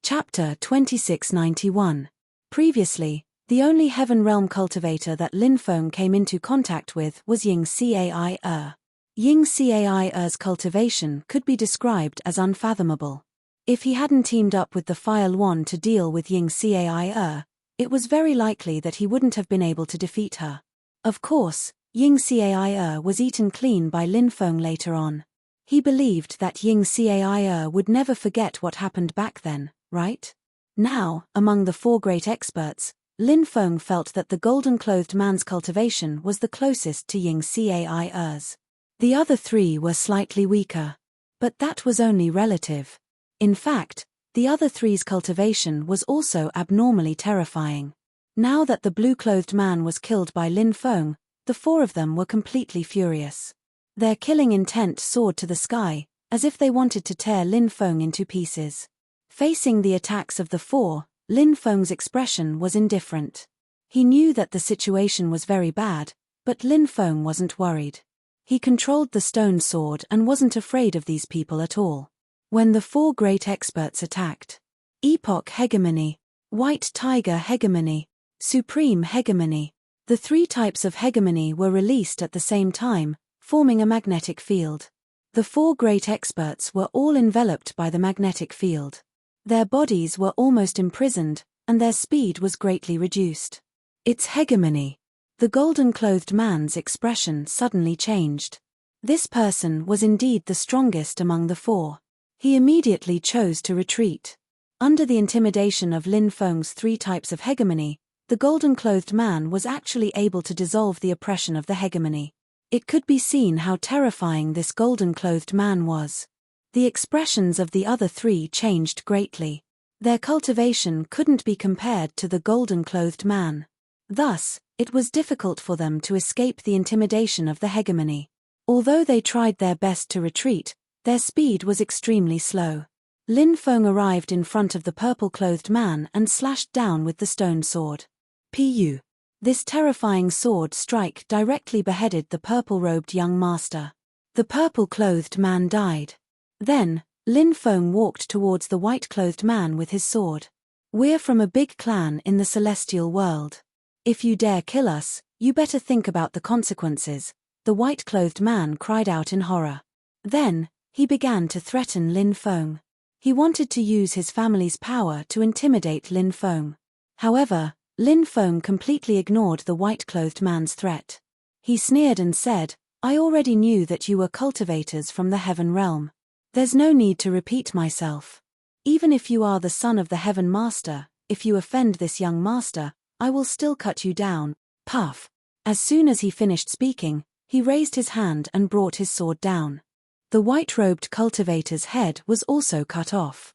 Chapter 2691. Previously, the only Heaven Realm cultivator that Lin Feng came into contact with was Ying Cai. Ying Cai's cultivation could be described as unfathomable. If he hadn't teamed up with the Fire Luan to deal with Ying Cai, it was very likely that he wouldn't have been able to defeat her. Of course, Ying Cai was eaten clean by Lin Feng later on. He believed that Ying Cai would never forget what happened back then, right? Now, among the four great experts, Lin Feng felt that the golden-clothed man's cultivation was the closest to Ying Cai's. The other three were slightly weaker. But that was only relative. In fact, the other three's cultivation was also abnormally terrifying. Now that the blue-clothed man was killed by Lin Feng, the four of them were completely furious. Their killing intent soared to the sky, as if they wanted to tear Lin Feng into pieces. Facing the attacks of the four, Lin Feng's expression was indifferent. He knew that the situation was very bad, but Lin Feng wasn't worried. He controlled the stone sword and wasn't afraid of these people at all. When the four great experts attacked, Epoch Hegemony, White Tiger Hegemony, Supreme Hegemony, the three types of hegemony were released at the same time, forming a magnetic field. The four great experts were all enveloped by the magnetic field. Their bodies were almost imprisoned, and their speed was greatly reduced. It's hegemony. The golden-clothed man's expression suddenly changed. This person was indeed the strongest among the four. He immediately chose to retreat. Under the intimidation of Lin Feng's three types of hegemony, the golden-clothed man was actually able to dissolve the oppression of the hegemony. It could be seen how terrifying this golden-clothed man was. The expressions of the other three changed greatly. Their cultivation couldn't be compared to the golden-clothed man. Thus, it was difficult for them to escape the intimidation of the hegemony. Although they tried their best to retreat, their speed was extremely slow. Lin Feng arrived in front of the purple-clothed man and slashed down with the stone sword. Pu. This terrifying sword strike directly beheaded the purple-robed young master. The purple-clothed man died. Then, Lin Feng walked towards the white-clothed man with his sword. "We're from a big clan in the celestial world. If you dare kill us, you better think about the consequences," the white-clothed man cried out in horror. Then, he began to threaten Lin Feng. He wanted to use his family's power to intimidate Lin Feng. However, Lin Feng completely ignored the white-clothed man's threat. He sneered and said, "I already knew that you were cultivators from the Heaven Realm. There's no need to repeat myself. Even if you are the son of the Heaven Master, if you offend this young master, I will still cut you down." Puff. As soon as he finished speaking, he raised his hand and brought his sword down. The white-robed cultivator's head was also cut off.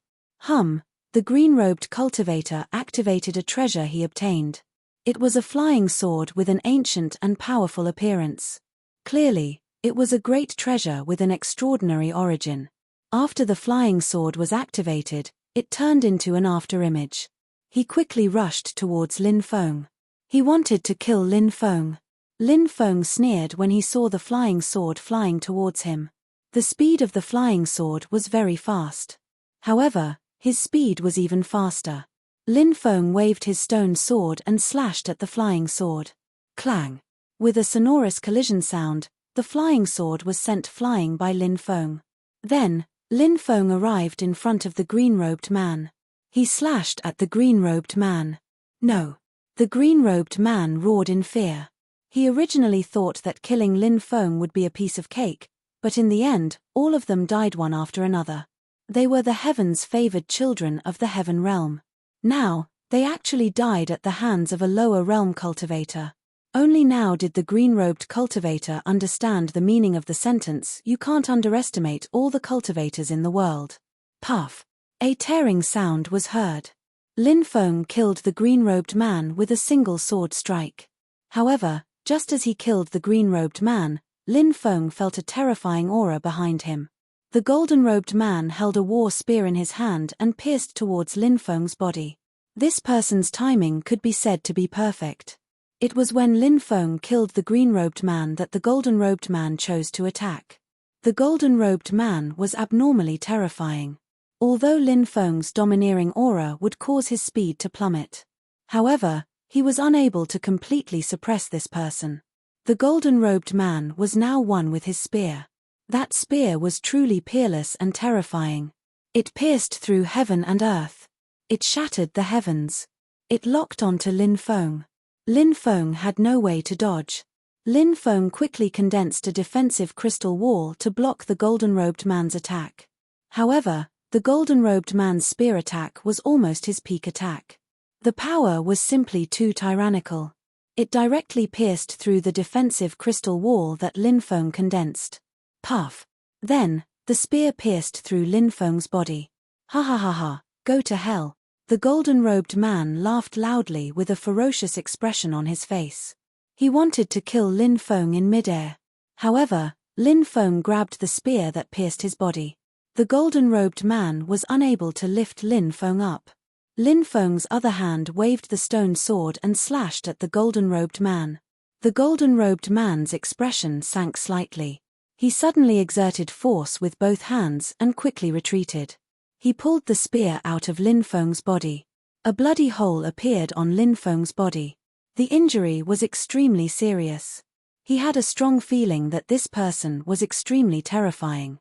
The green-robed cultivator activated a treasure he obtained. It was a flying sword with an ancient and powerful appearance. Clearly, it was a great treasure with an extraordinary origin. After the flying sword was activated, it turned into an afterimage. He quickly rushed towards Lin Feng. He wanted to kill Lin Feng. Lin Feng sneered when he saw the flying sword flying towards him. The speed of the flying sword was very fast. However, his speed was even faster. Lin Feng waved his stone sword and slashed at the flying sword. Clang! With a sonorous collision sound, the flying sword was sent flying by Lin Feng. Then, Lin Feng arrived in front of the green-robed man. He slashed at the green-robed man. No! The green-robed man roared in fear. He originally thought that killing Lin Feng would be a piece of cake, but in the end, all of them died one after another. They were the heaven's favored children of the Heaven Realm. Now, they actually died at the hands of a lower realm cultivator. Only now did the green-robed cultivator understand the meaning of the sentence, "You can't underestimate all the cultivators in the world." Puff. A tearing sound was heard. Lin Feng killed the green-robed man with a single sword strike. However, just as he killed the green-robed man, Lin Feng felt a terrifying aura behind him. The golden-robed man held a war spear in his hand and pierced towards Lin Feng's body. This person's timing could be said to be perfect. It was when Lin Feng killed the green-robed man that the golden-robed man chose to attack. The golden-robed man was abnormally terrifying. although Lin Feng's domineering aura would cause his speed to plummet. However, he was unable to completely suppress this person. The golden-robed man was now one with his spear. That spear was truly peerless and terrifying. It pierced through heaven and earth. It shattered the heavens. It locked onto Lin Feng. Lin Feng had no way to dodge. Lin Feng quickly condensed a defensive crystal wall to block the golden-robed man's attack. However, the golden-robed man's spear attack was almost his peak attack. The power was simply too tyrannical. It directly pierced through the defensive crystal wall that Lin Feng condensed. Puff. Then, the spear pierced through Lin Feng's body. Ha ha ha ha, go to hell. The golden-robed man laughed loudly with a ferocious expression on his face. He wanted to kill Lin Feng in midair. However, Lin Feng grabbed the spear that pierced his body. The golden-robed man was unable to lift Lin Feng up. Lin Feng's other hand waved the stone sword and slashed at the golden-robed man. The golden-robed man's expression sank slightly. He suddenly exerted force with both hands and quickly retreated. He pulled the spear out of Lin Feng's body. A bloody hole appeared on Lin Feng's body. The injury was extremely serious. He had a strong feeling that this person was extremely terrifying.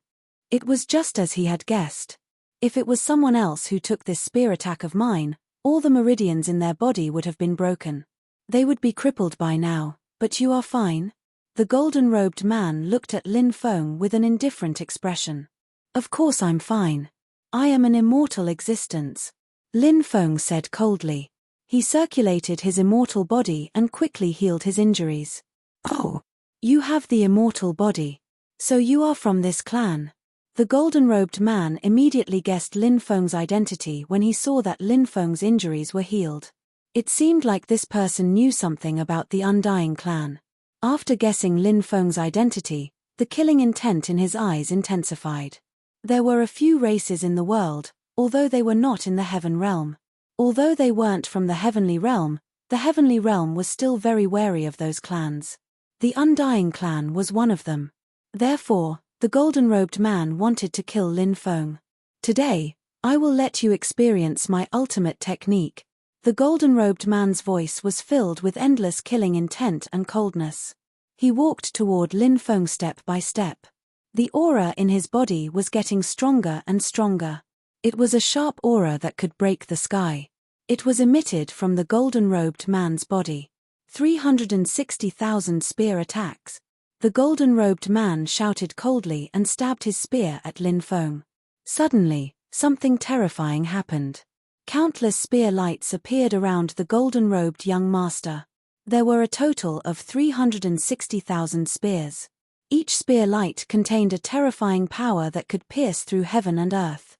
It was just as he had guessed. If it was someone else who took this spear attack of mine, all the meridians in their body would have been broken. They would be crippled by now, but you are fine? The golden-robed man looked at Lin Feng with an indifferent expression. Of course I'm fine. I am an immortal existence. Lin Feng said coldly. He circulated his immortal body and quickly healed his injuries. Oh, you have the immortal body. So you are from this clan. The golden-robed man immediately guessed Lin Feng's identity when he saw that Lin Feng's injuries were healed. It seemed like this person knew something about the Undying clan. After guessing Lin Feng's identity, the killing intent in his eyes intensified. There were a few races in the world, although they were not in the heaven realm. Although they weren't from the heavenly realm, the heavenly realm was still very wary of those clans. The Undying clan was one of them. Therefore, the golden-robed man wanted to kill Lin Feng. Today, I will let you experience my ultimate technique. The golden-robed man's voice was filled with endless killing intent and coldness. He walked toward Lin Feng step by step. The aura in his body was getting stronger and stronger. It was a sharp aura that could break the sky. It was emitted from the golden-robed man's body. 360,000 spear attacks. The golden-robed man shouted coldly and stabbed his spear at Lin Feng. Suddenly, something terrifying happened. Countless spear lights appeared around the golden-robed young master. There were a total of 360,000 spears. Each spear light contained a terrifying power that could pierce through heaven and earth.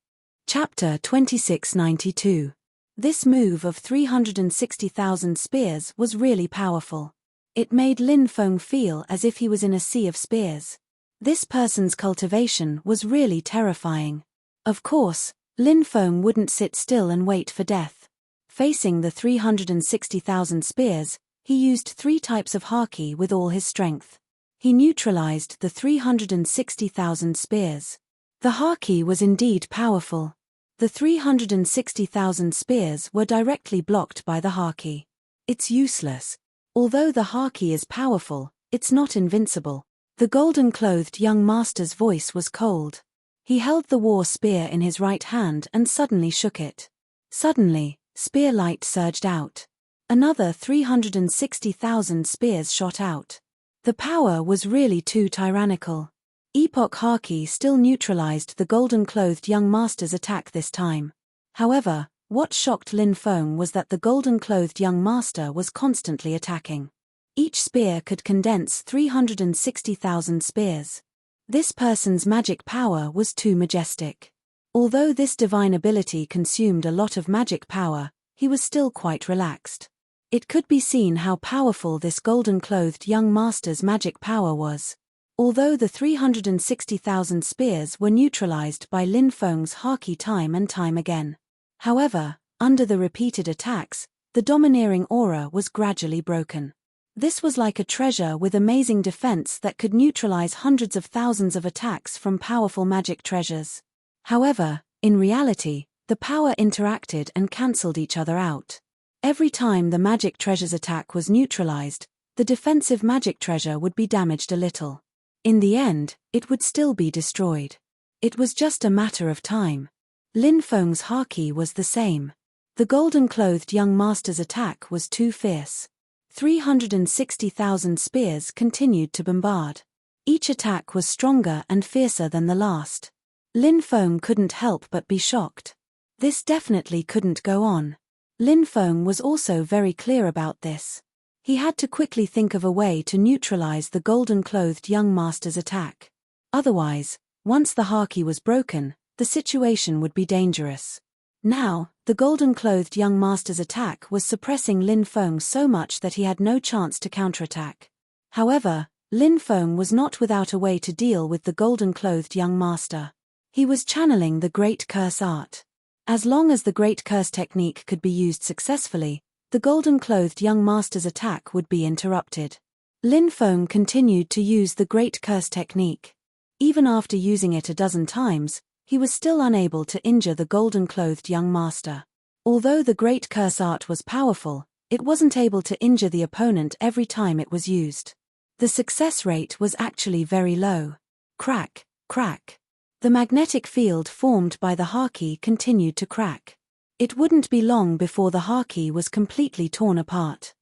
Chapter 2692. This move of 360,000 spears was really powerful. It made Lin Feng feel as if he was in a sea of spears. This person's cultivation was really terrifying. Of course, Lin Feng wouldn't sit still and wait for death. Facing the 360,000 spears, he used 3 types of haki with all his strength. He neutralized the 360,000 spears. The haki was indeed powerful. The 360,000 spears were directly blocked by the haki. It's useless. Although the haki is powerful, it's not invincible. The golden-clothed young master's voice was cold. He held the war spear in his right hand and suddenly shook it. Suddenly, spear light surged out. Another 360,000 spears shot out. The power was really too tyrannical. Epoch haki still neutralized the golden-clothed young master's attack this time. However, what shocked Lin Feng was that the golden-clothed young master was constantly attacking. Each spear could condense 360,000 spears. This person's magic power was too majestic. Although this divine ability consumed a lot of magic power, he was still quite relaxed. It could be seen how powerful this golden-clothed young master's magic power was. Although the 360,000 spears were neutralized by Lin Feng's haki time and time again. However, under the repeated attacks, the domineering aura was gradually broken. This was like a treasure with amazing defense that could neutralize hundreds of thousands of attacks from powerful magic treasures. However, In reality, the power interacted and cancelled each other out. Every time the magic treasure's attack was neutralized, the defensive magic treasure would be damaged a little. In the end, it would still be destroyed. It was just a matter of time. Lin Feng's haki was the same. The golden-clothed young master's attack was too fierce. 360,000 spears continued to bombard. Each attack was stronger and fiercer than the last. Lin Feng couldn't help but be shocked. This definitely couldn't go on. Lin Feng was also very clear about this. He had to quickly think of a way to neutralize the golden-clothed young master's attack. Otherwise, once the haki was broken, the situation would be dangerous. Now, the golden-clothed young master's attack was suppressing Lin Feng so much that he had no chance to counterattack. However, Lin Feng was not without a way to deal with the golden-clothed young master. He was channeling the Great Curse art. As long as the Great Curse technique could be used successfully, the golden-clothed young master's attack would be interrupted. Lin Feng continued to use the Great Curse technique. Even after using it a dozen times, he was still unable to injure the golden-clothed young master. Although the Great Curse art was powerful, it wasn't able to injure the opponent every time it was used. The success rate was actually very low. Crack, crack. The magnetic field formed by the haki continued to crack. It wouldn't be long before the haki was completely torn apart.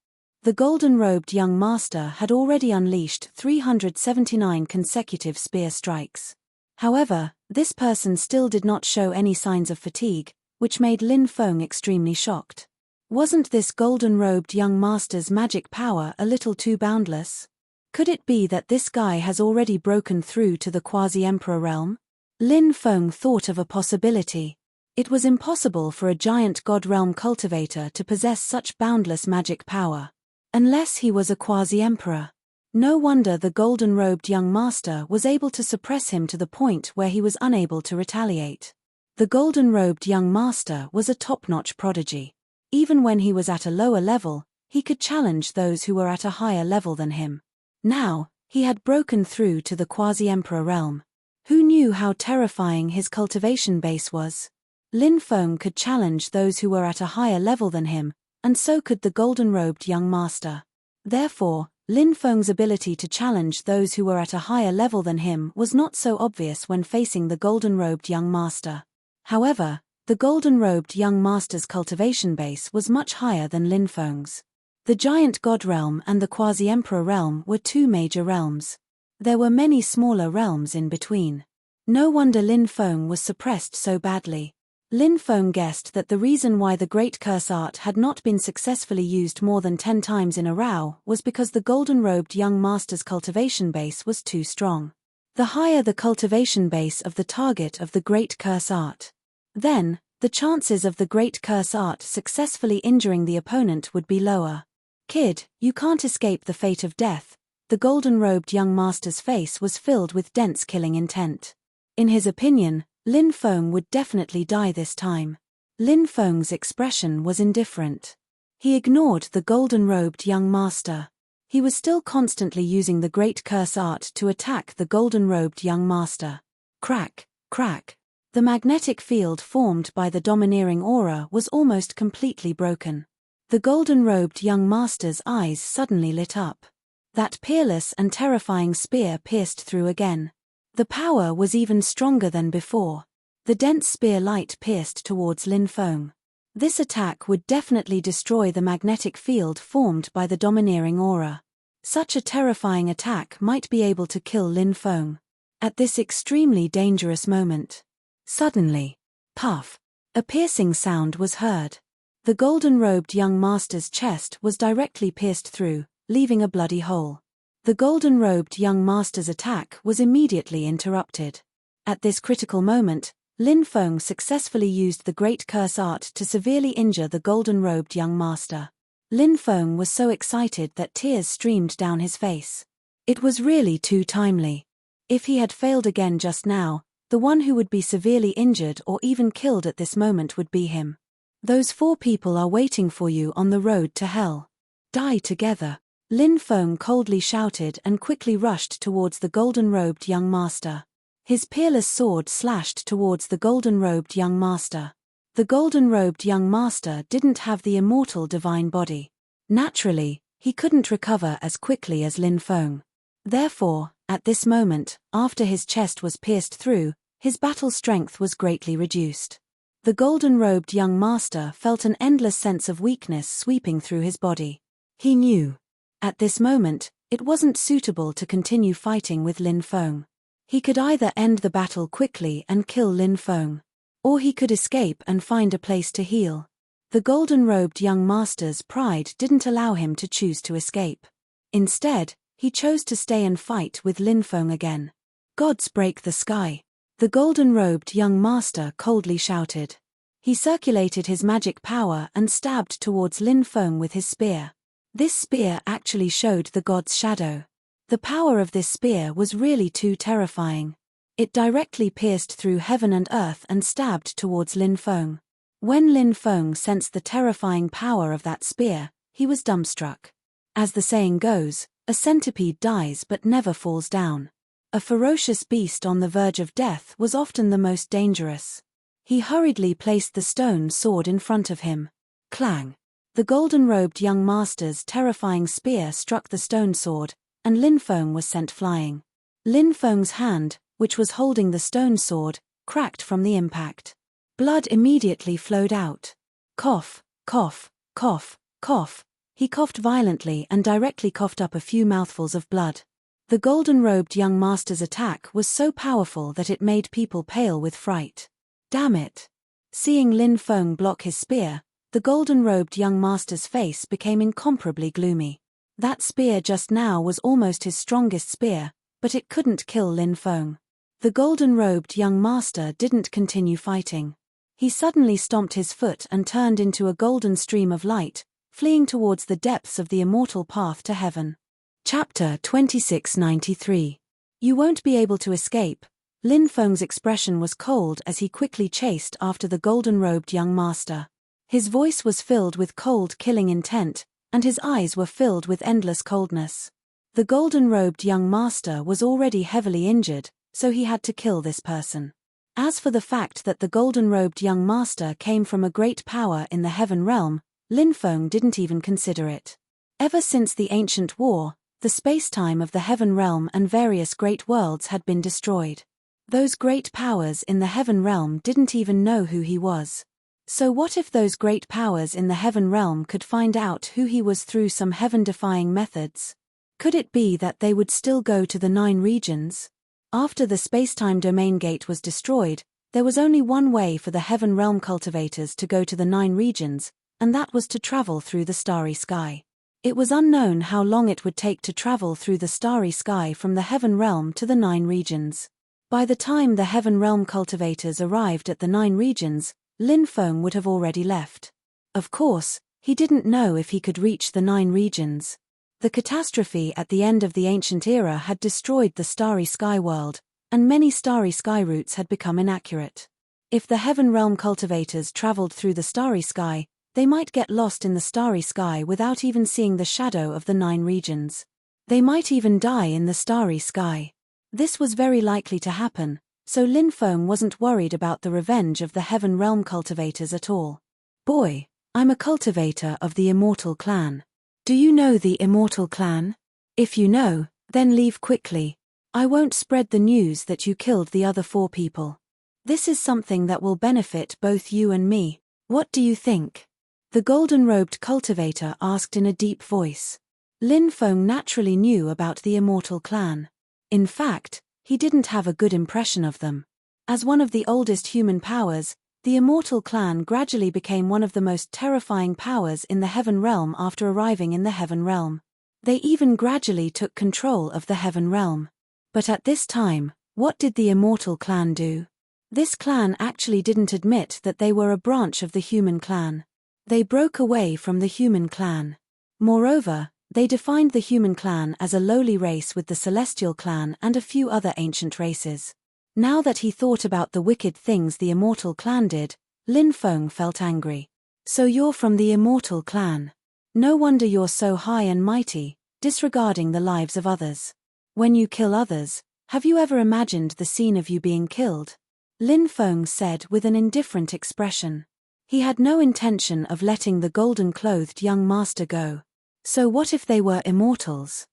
The golden-robed young master had already unleashed 379 consecutive spear strikes. However, this person still did not show any signs of fatigue, which made Lin Feng extremely shocked. Wasn't this golden-robed young master's magic power a little too boundless? Could it be that this guy has already broken through to the quasi-emperor realm? Lin Feng thought of a possibility. It was impossible for a giant god realm cultivator to possess such boundless magic power. Unless he was a quasi-emperor. No wonder the golden-robed young master was able to suppress him to the point where he was unable to retaliate. The golden-robed young master was a top-notch prodigy. Even when he was at a lower level, he could challenge those who were at a higher level than him. Now, he had broken through to the quasi-emperor realm. Who knew how terrifying his cultivation base was? Lin Feng could challenge those who were at a higher level than him, and so could the golden-robed young master. Therefore, Lin Feng's ability to challenge those who were at a higher level than him was not so obvious when facing the golden-robed young master. However, the golden-robed young master's cultivation base was much higher than Lin Feng's. The giant god realm and the quasi-emperor realm were two major realms. There were many smaller realms in between. No wonder Lin Feng was suppressed so badly. Lin Feng guessed that the reason why the Great Curse art had not been successfully used more than 10 times in a row was because the golden-robed young master's cultivation base was too strong. The higher the cultivation base of the target of the Great Curse art, then, the chances of the Great Curse art successfully injuring the opponent would be lower. Kid, you can't escape the fate of death. The golden-robed young master's face was filled with dense killing intent. In his opinion, Lin Feng would definitely die this time. Lin Feng's expression was indifferent. He ignored the golden-robed young master. He was still constantly using the Great Curse art to attack the golden-robed young master. Crack, crack. The magnetic field formed by the domineering aura was almost completely broken. The golden-robed young master's eyes suddenly lit up. That peerless and terrifying spear pierced through again. The power was even stronger than before. The dense spear light pierced towards Lin Feng. This attack would definitely destroy the magnetic field formed by the domineering aura. Such a terrifying attack might be able to kill Lin Feng. At this extremely dangerous moment. Suddenly, puff, a piercing sound was heard. The golden-robed young master's chest was directly pierced through, leaving a bloody hole. The golden-robed young master's attack was immediately interrupted. At this critical moment, Lin Feng successfully used the Great Curse art to severely injure the golden-robed young master. Lin Feng was so excited that tears streamed down his face. It was really too timely. If he had failed again just now, the one who would be severely injured or even killed at this moment would be him. Those 4 people are waiting for you on the road to hell. Die together. Lin Feng coldly shouted and quickly rushed towards the golden-robed young master. His peerless sword slashed towards the golden-robed young master. The golden-robed young master didn't have the immortal divine body. Naturally, he couldn't recover as quickly as Lin Feng. Therefore, at this moment, after his chest was pierced through, his battle strength was greatly reduced. The golden-robed young master felt an endless sense of weakness sweeping through his body. He knew. At this moment, it wasn't suitable to continue fighting with Lin Feng. He could either end the battle quickly and kill Lin Feng, or he could escape and find a place to heal. The golden-robed young master's pride didn't allow him to choose to escape. Instead, he chose to stay and fight with Lin Feng again. Gods break the sky. The golden-robed young master coldly shouted. He circulated his magic power and stabbed towards Lin Feng with his spear. This spear actually showed the god's shadow. The power of this spear was really too terrifying. It directly pierced through heaven and earth and stabbed towards Lin Feng. When Lin Feng sensed the terrifying power of that spear, he was dumbstruck. As the saying goes, a centipede dies but never falls down. A ferocious beast on the verge of death was often the most dangerous. He hurriedly placed the stone sword in front of him. Clang! The golden-robed young master's terrifying spear struck the stone sword, and Lin Feng was sent flying. Lin Feng's hand, which was holding the stone sword, cracked from the impact. Blood immediately flowed out. Cough, cough, cough, cough. He coughed violently and directly coughed up a few mouthfuls of blood. The golden-robed young master's attack was so powerful that it made people pale with fright. Damn it! Seeing Lin Feng block his spear, the golden-robed young master's face became incomparably gloomy. That spear just now was almost his strongest spear, but it couldn't kill Lin Feng. The golden-robed young master didn't continue fighting. He suddenly stomped his foot and turned into a golden stream of light, fleeing towards the depths of the immortal path to heaven. Chapter 2693. You won't be able to escape. Lin Feng's expression was cold as he quickly chased after the golden-robed young master. His voice was filled with cold, killing intent, and his eyes were filled with endless coldness. The golden-robed young master was already heavily injured, so he had to kill this person. As for the fact that the golden-robed young master came from a great power in the heaven realm, Lin Feng didn't even consider it. Ever since the ancient war, the space-time of the heaven realm and various great worlds had been destroyed. Those great powers in the heaven realm didn't even know who he was. So what if those great powers in the heaven realm could find out who he was through some heaven-defying methods? Could it be that they would still go to the 9 regions? After the space-time domain gate was destroyed, there was only one way for the heaven realm cultivators to go to the 9 regions, and that was to travel through the starry sky. It was unknown how long it would take to travel through the starry sky from the heaven realm to the 9 regions. By the time the heaven realm cultivators arrived at the 9 regions, Lin Feng would have already left. Of course, he didn't know if he could reach the 9 regions. The catastrophe at the end of the ancient era had destroyed the starry sky world, and many starry sky routes had become inaccurate. If the heaven realm cultivators traveled through the starry sky, they might get lost in the starry sky without even seeing the shadow of the 9 regions. They might even die in the starry sky. This was very likely to happen, so Lin Feng wasn't worried about the revenge of the heaven realm cultivators at all. Boy, I'm a cultivator of the Immortal Clan. Do you know the Immortal Clan? If you know, then leave quickly. I won't spread the news that you killed the other 4 people. This is something that will benefit both you and me. What do you think? The golden-robed cultivator asked in a deep voice. Lin Feng naturally knew about the Immortal Clan. In fact, he didn't have a good impression of them. As one of the oldest human powers, the Immortal Clan gradually became one of the most terrifying powers in the heaven realm after arriving in the heaven realm. They even gradually took control of the heaven realm. But at this time, what did the Immortal Clan do? This clan actually didn't admit that they were a branch of the human clan. They broke away from the human clan. Moreover, they defined the human clan as a lowly race with the celestial clan and a few other ancient races. Now that he thought about the wicked things the Immortal Clan did, Lin Feng felt angry. So you're from the Immortal Clan. No wonder you're so high and mighty, disregarding the lives of others. When you kill others, Have you ever imagined the scene of you being killed? Lin Feng said with an indifferent expression. He had no intention of letting the golden-clothed young master go. So what if they were immortals?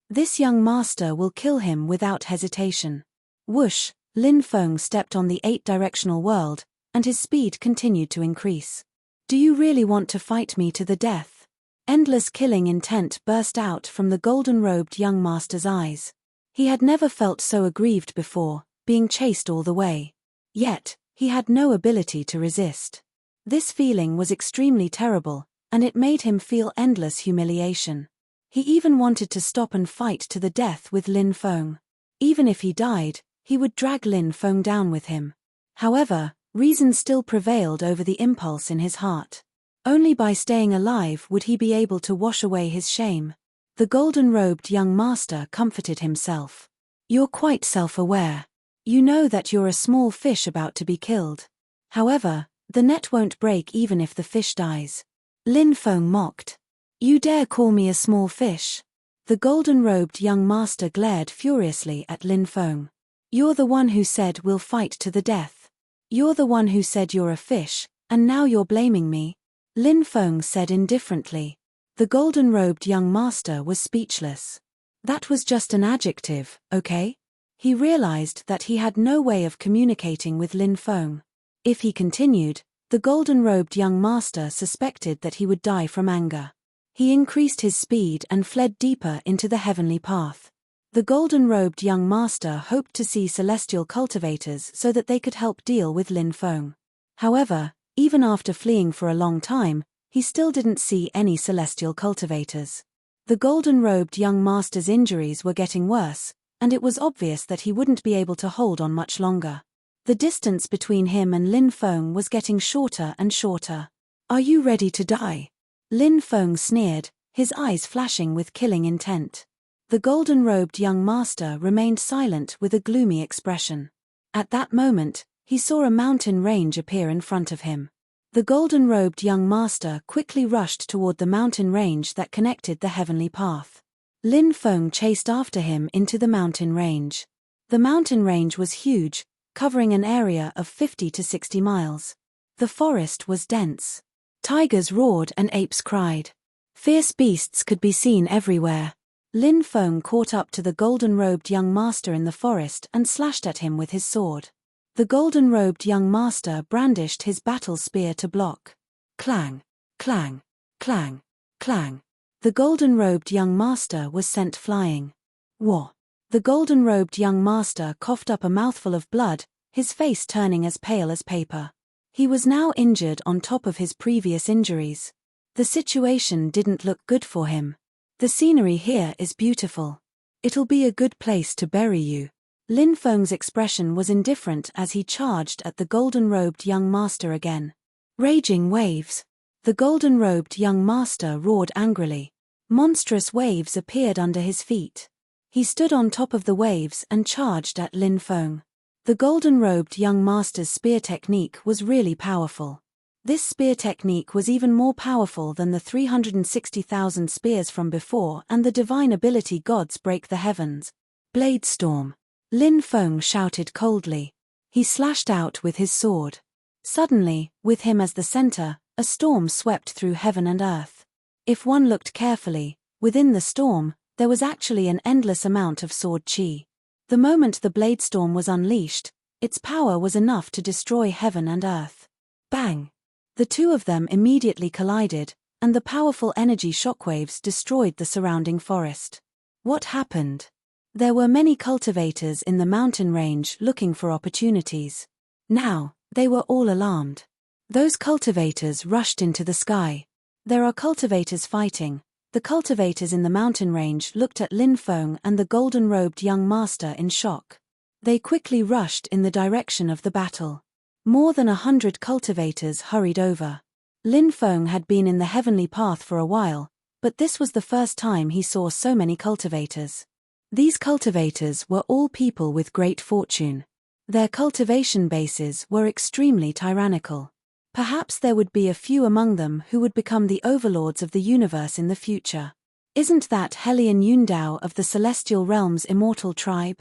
This young master will kill him without hesitation. Whoosh, Lin Feng stepped on the 8-directional world, and his speed continued to increase. Do you really want to fight me to the death? Endless killing intent burst out from the golden-robed young master's eyes. He had never felt so aggrieved before, being chased all the way. Yet, he had no ability to resist. This feeling was extremely terrible, and it made him feel endless humiliation. He even wanted to stop and fight to the death with Lin Feng. Even if he died, he would drag Lin Feng down with him. However, reason still prevailed over the impulse in his heart. Only by staying alive would he be able to wash away his shame. The golden-robed young master comforted himself. You're quite self-aware. You know that you're a small fish about to be killed. However, the net won't break even if the fish dies. Lin Feng mocked. You dare call me a small fish? The golden-robed young master glared furiously at Lin Feng. You're the one who said we'll fight to the death. You're the one who said you're a fish, and now you're blaming me. Lin Feng said indifferently. The golden-robed young master was speechless. That was just an adjective, okay? He realized that he had no way of communicating with Lin Feng. If he continued, the golden-robed young master suspected that he would die from anger. He increased his speed and fled deeper into the heavenly path. The golden-robed young master hoped to see celestial cultivators so that they could help deal with Lin Feng. However, even after fleeing for a long time, he still didn't see any celestial cultivators. The golden-robed young master's injuries were getting worse, and it was obvious that he wouldn't be able to hold on much longer. The distance between him and Lin Feng was getting shorter and shorter. Are you ready to die? Lin Feng sneered, his eyes flashing with killing intent. The golden-robed young master remained silent with a gloomy expression. At that moment, he saw a mountain range appear in front of him. The golden-robed young master quickly rushed toward the mountain range that connected the heavenly path. Lin Feng chased after him into the mountain range. The mountain range was huge, covering an area of 50 to 60 miles. The forest was dense. Tigers roared and apes cried. Fierce beasts could be seen everywhere. Lin Feng caught up to the golden-robed young master in the forest and slashed at him with his sword. The golden-robed young master brandished his battle spear to block. Clang, clang, clang, clang. The golden-robed young master was sent flying. Wah! The golden-robed young master coughed up a mouthful of blood, his face turning as pale as paper. He was now injured on top of his previous injuries. The situation didn't look good for him. The scenery here is beautiful. It'll be a good place to bury you. Lin Feng's expression was indifferent as he charged at the golden-robed young master again. Raging waves. The golden-robed young master roared angrily. Monstrous waves appeared under his feet. He stood on top of the waves and charged at Lin Feng. The golden-robed young master's spear technique was really powerful. This spear technique was even more powerful than the 360,000 spears from before and the divine ability gods break the heavens. Blade storm. Lin Feng shouted coldly. He slashed out with his sword. Suddenly, with him as the center, a storm swept through heaven and earth. If one looked carefully, within the storm, there was actually an endless amount of sword chi. The moment the blade storm was unleashed, its power was enough to destroy heaven and earth. Bang! The two of them immediately collided, and the powerful energy shockwaves destroyed the surrounding forest. What happened? There were many cultivators in the mountain range looking for opportunities. Now, they were all alarmed. Those cultivators rushed into the sky. There are cultivators fighting. The cultivators in the mountain range looked at Lin Feng and the golden-robed young master in shock. They quickly rushed in the direction of the battle. More than 100 cultivators hurried over. Lin Feng had been in the heavenly path for a while, but this was the first time he saw so many cultivators. These cultivators were all people with great fortune. Their cultivation bases were extremely tyrannical. Perhaps there would be a few among them who would become the overlords of the universe in the future. Isn't that Helion Yundao of the Celestial Realm's immortal tribe?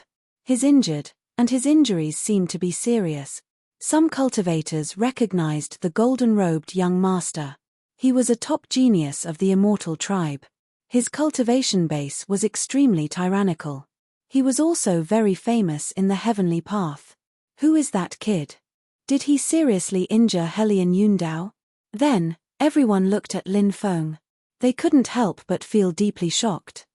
His injuries seemed to be serious. Some cultivators recognized the golden-robed young master. He was a top genius of the immortal tribe. His cultivation base was extremely tyrannical. He was also very famous in the heavenly path. Who is that kid? Did he seriously injure Hellion Yundao? Then, everyone looked at Lin Feng. They couldn't help but feel deeply shocked.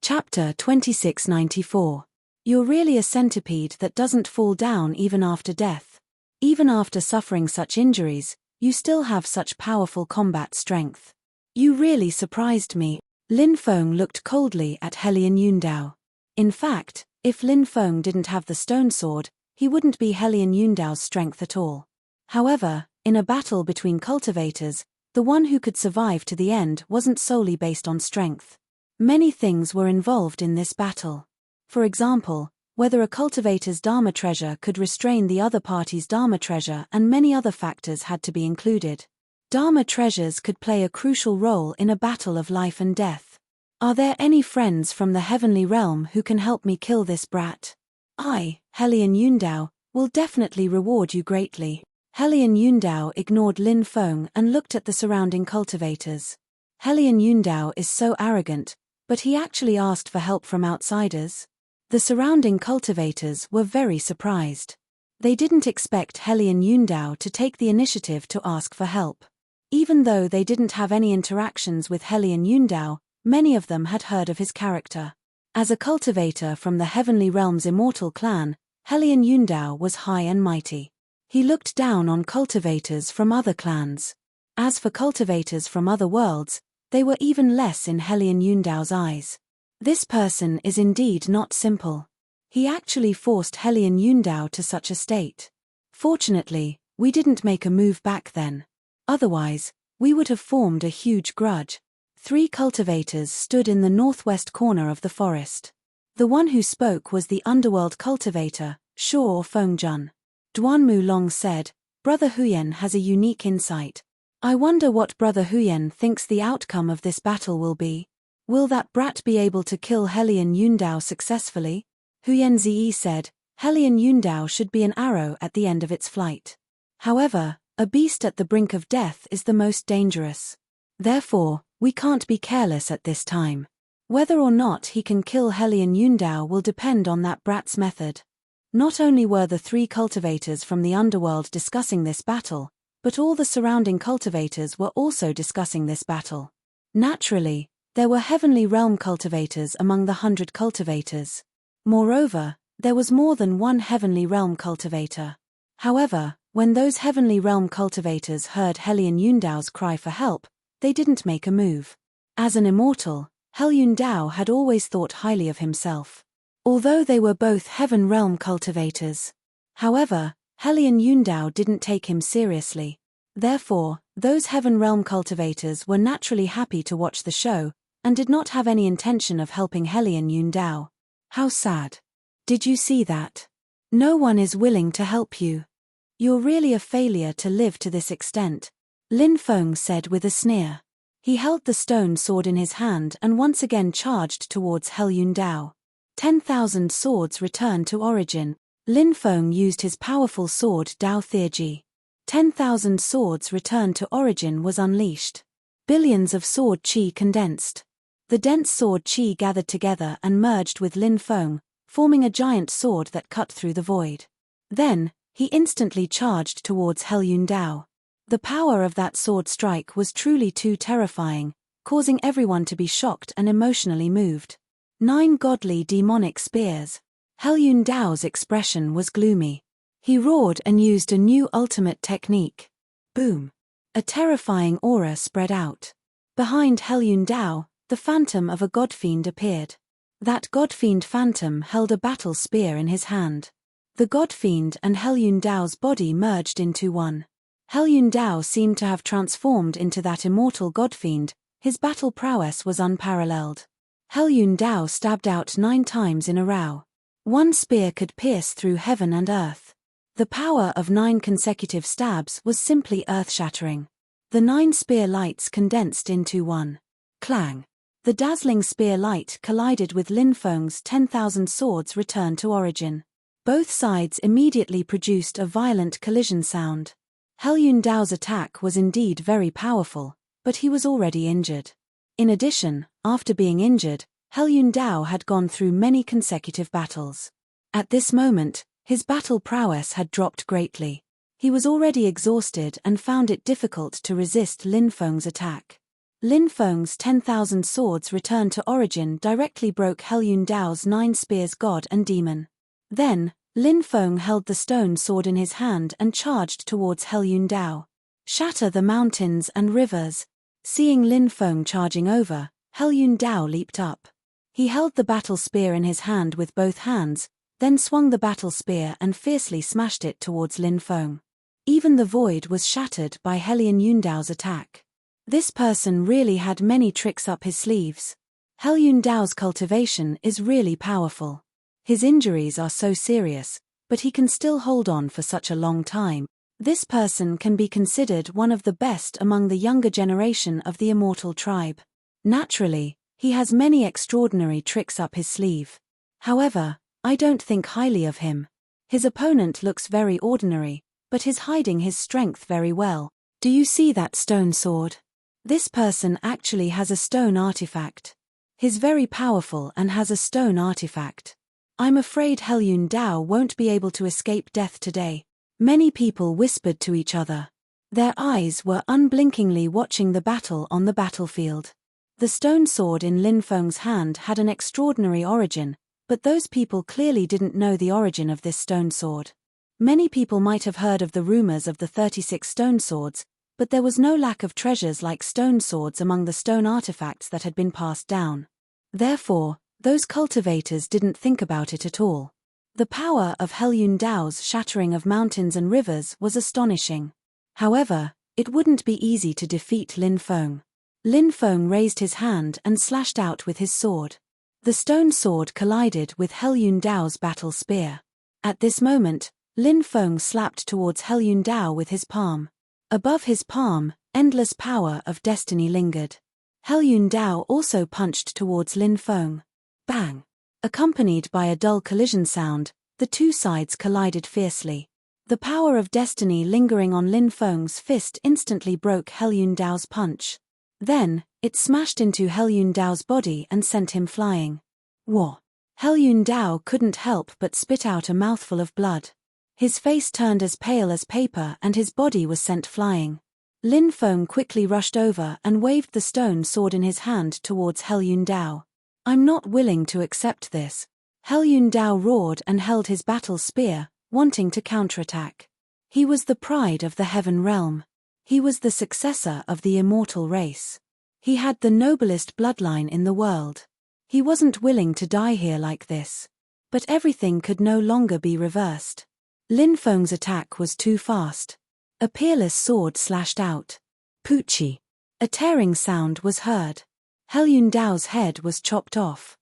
Chapter 2694. You're really a centipede that doesn't fall down even after death. Even after suffering such injuries, you still have such powerful combat strength. You really surprised me. Lin Feng looked coldly at Hellion Yundao. In fact, if Lin Feng didn't have the stone sword, he wouldn't be Hellion Yundao's strength at all. However, in a battle between cultivators, the one who could survive to the end wasn't solely based on strength. Many things were involved in this battle. For example, whether a cultivator's Dharma treasure could restrain the other party's Dharma treasure, and many other factors had to be included. Dharma treasures could play a crucial role in a battle of life and death. Are there any friends from the heavenly realm who can help me kill this brat? I, Hellion Yundao, will definitely reward you greatly. Hellion Yundao ignored Lin Feng and looked at the surrounding cultivators. Hellion Yundao is so arrogant, but he actually asked for help from outsiders? The surrounding cultivators were very surprised. They didn't expect Hellion Yundao to take the initiative to ask for help. Even though they didn't have any interactions with Hellion Yundao, many of them had heard of his character. As a cultivator from the Heavenly Realm's immortal clan, Hellion Yundao was high and mighty. He looked down on cultivators from other clans. As for cultivators from other worlds, they were even less in Hellion Yundao's eyes. This person is indeed not simple. He actually forced Hellion Yundao to such a state. Fortunately, we didn't make a move back then. Otherwise, we would have formed a huge grudge. 3 cultivators stood in the northwest corner of the forest. The one who spoke was the underworld cultivator, Shaw Fengjun. Duanmu Long said, "Brother Huyen has a unique insight. I wonder what Brother Huyen thinks the outcome of this battle will be. Will that brat be able to kill Hellion Yundao successfully?" Huyen Zi said, "Hellion Yundao should be an arrow at the end of its flight. However, a beast at the brink of death is the most dangerous. Therefore, we can't be careless at this time. Whether or not he can kill Hellion Yundao will depend on that brat's method." Not only were the 3 cultivators from the underworld discussing this battle, but all the surrounding cultivators were also discussing this battle. Naturally, there were Heavenly Realm cultivators among the 100 cultivators. Moreover, there was more than one Heavenly Realm cultivator. However, when those Heavenly Realm cultivators heard Hellion Yundao's cry for help, they didn't make a move. As an immortal, Hellion Yundao had always thought highly of himself. Although they were both Heaven Realm cultivators. However, Hellion Yundao didn't take him seriously. Therefore, those Heaven Realm cultivators were naturally happy to watch the show, and did not have any intention of helping Hellion Yundao. How sad. Did you see that? No one is willing to help you. You're really a failure to live to this extent, Lin Feng said with a sneer. He held the stone sword in his hand and once again charged towards Hellion Yundao. 10,000 swords returned to origin. Lin Feng used his powerful sword Dao Thierji. 10,000 swords returned to origin was unleashed. Billions of sword chi condensed. The dense sword chi gathered together and merged with Lin Feng, forming a giant sword that cut through the void. Then, he instantly charged towards Hellion Yundao. The power of that sword strike was truly too terrifying, causing everyone to be shocked and emotionally moved. 9 godly demonic spears. Hellion Yundao's expression was gloomy. He roared and used a new ultimate technique. Boom! A terrifying aura spread out. Behind Hellion Yundao, the phantom of a godfiend appeared. That godfiend phantom held a battle spear in his hand. The godfiend and Hellion Yundao's body merged into one. Hellion Yundao seemed to have transformed into that immortal godfiend. His battle prowess was unparalleled. Hellion Yundao stabbed out 9 times in a row. One spear could pierce through heaven and earth. The power of 9 consecutive stabs was simply earth-shattering. The 9 spear lights condensed into one. Clang! The dazzling spear light collided with Lin Feng's 10,000 swords return to origin. Both sides immediately produced a violent collision sound. Hell Yun Dao's attack was indeed very powerful, but he was already injured. In addition, after being injured, Hell Yun Dao had gone through many consecutive battles. At this moment, his battle prowess had dropped greatly. He was already exhausted and found it difficult to resist Lin Feng's attack. Lin Feng's 10,000 swords returned to origin directly broke Hell Yun Dao's 9 spears god and demon. Then, Lin Feng held the stone sword in his hand and charged towards Hell Yun Dao. Shatter the mountains and rivers. Seeing Lin Feng charging over, Hell Yun Dao leaped up. He held the battle spear in his hand with both hands, then swung the battle spear and fiercely smashed it towards Lin Feng. Even the void was shattered by Hell Yun Dao's attack. This person really had many tricks up his sleeves. Hell Yun Dao's cultivation is really powerful. His injuries are so serious, but he can still hold on for such a long time. This person can be considered one of the best among the younger generation of the immortal tribe. Naturally, he has many extraordinary tricks up his sleeve. However, I don't think highly of him. His opponent looks very ordinary, but is hiding his strength very well. Do you see that stone sword? This person actually has a stone artifact. He's very powerful and has a stone artifact. I'm afraid Hell Yun Dao won't be able to escape death today. Many people whispered to each other. Their eyes were unblinkingly watching the battle on the battlefield. The stone sword in Lin Feng's hand had an extraordinary origin, but those people clearly didn't know the origin of this stone sword. Many people might have heard of the rumors of the 36 stone swords, but there was no lack of treasures like stone swords among the stone artifacts that had been passed down. Therefore, those cultivators didn't think about it at all. The power of Hell Yun Dao's shattering of mountains and rivers was astonishing. However, it wouldn't be easy to defeat Lin Feng. Lin Feng raised his hand and slashed out with his sword. The stone sword collided with Hell Yun Dao's battle spear. At this moment, Lin Feng slapped towards Hell Yun Dao with his palm. Above his palm, endless power of destiny lingered. Hell Yun Dao also punched towards Lin Feng. Bang! Accompanied by a dull collision sound, the two sides collided fiercely. The power of destiny lingering on Lin Feng's fist instantly broke Hell Yun Dao's punch. Then, it smashed into Hell Yun Dao's body and sent him flying. Whoa! Hell Yun Dao couldn't help but spit out a mouthful of blood. His face turned as pale as paper and his body was sent flying. Lin Feng quickly rushed over and waved the stone sword in his hand towards Hell Yun Dao. I'm not willing to accept this. Hell Yun Dao roared and held his battle spear, wanting to counterattack. He was the pride of the heaven realm. He was the successor of the immortal race. He had the noblest bloodline in the world. He wasn't willing to die here like this. But everything could no longer be reversed. Lin Feng's attack was too fast. A peerless sword slashed out. Poochie! A tearing sound was heard. Hell Yun Dao's head was chopped off.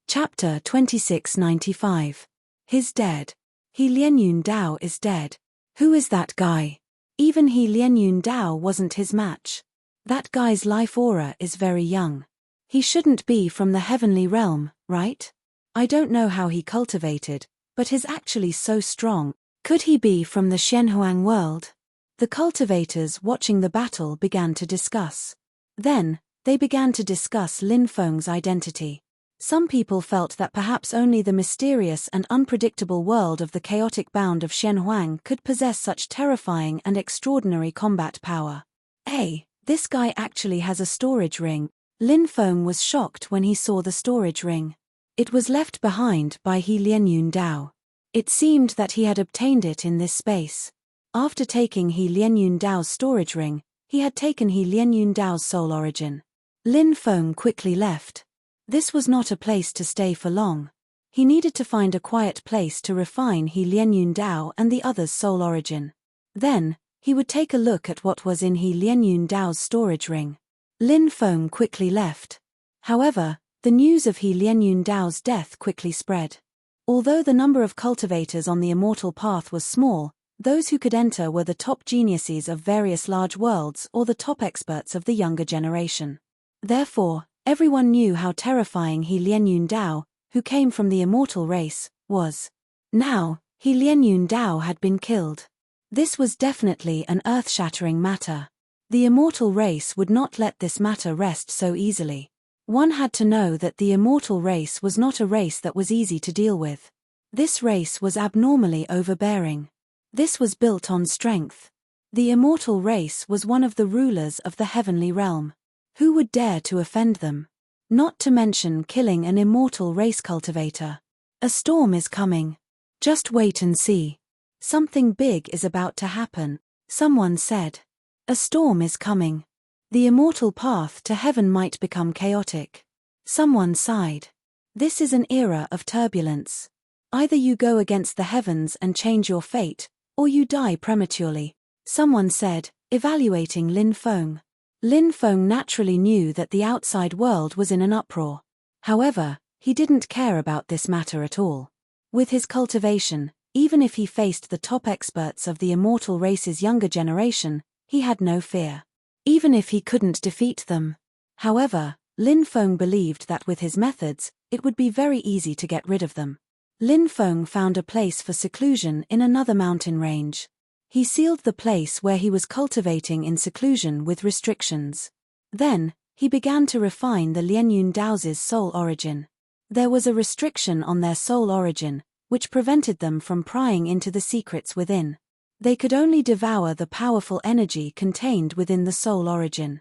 Chapter 2695. He's dead. He Lien Yun Dao is dead. Who is that guy? Even he Lien Yun Dao wasn't his match. That guy's life aura is very young. He shouldn't be from the heavenly realm, right? I don't know how he cultivated, but he's actually so strong. Could he be from the Xianhuang world? The cultivators watching the battle began to discuss. Then, they began to discuss Lin Feng's identity. Some people felt that perhaps only the mysterious and unpredictable world of the chaotic bound of Xianhuang could possess such terrifying and extraordinary combat power. Hey, this guy actually has a storage ring. Lin Feng was shocked when he saw the storage ring. It was left behind by He Lien Yun Dao. It seemed that he had obtained it in this space. After taking He Lien Yun Dao's storage ring, he had taken He Lien Yun Dao's soul origin. Lin Feng quickly left. This was not a place to stay for long. He needed to find a quiet place to refine He Lien Yun Dao and the other's soul origin. Then, he would take a look at what was in He Lien Yun Dao's storage ring. Lin Feng quickly left. However, the news of He Lien Yun Dao's death quickly spread. Although the number of cultivators on the immortal path was small, those who could enter were the top geniuses of various large worlds or the top experts of the younger generation. Therefore, Everyone knew how terrifying He Lianyun Dao, who came from the immortal race, was. Now, He Lianyun Dao had been killed. This was definitely an earth-shattering matter. The immortal race would not let this matter rest so easily. One had to know that the immortal race was not a race that was easy to deal with. This race was abnormally overbearing. This was built on strength. The immortal race was one of the rulers of the heavenly realm. Who would dare to offend them? Not to mention killing an immortal race cultivator. A storm is coming. Just wait and see. Something big is about to happen, someone said. A storm is coming. The immortal path to heaven might become chaotic. Someone sighed. This is an era of turbulence. Either you go against the heavens and change your fate, or you die prematurely, someone said, evaluating Lin Feng. Lin Feng naturally knew that the outside world was in an uproar. However, he didn't care about this matter at all. With his cultivation, even if he faced the top experts of the immortal race's younger generation, he had no fear. Even if he couldn't defeat them. However, Lin Feng believed that with his methods, it would be very easy to get rid of them. Lin Feng found a place for seclusion in another mountain range. He sealed the place where he was cultivating in seclusion with restrictions. Then, he began to refine the Lianyun Dao's soul origin. There was a restriction on their soul origin, which prevented them from prying into the secrets within. They could only devour the powerful energy contained within the soul origin.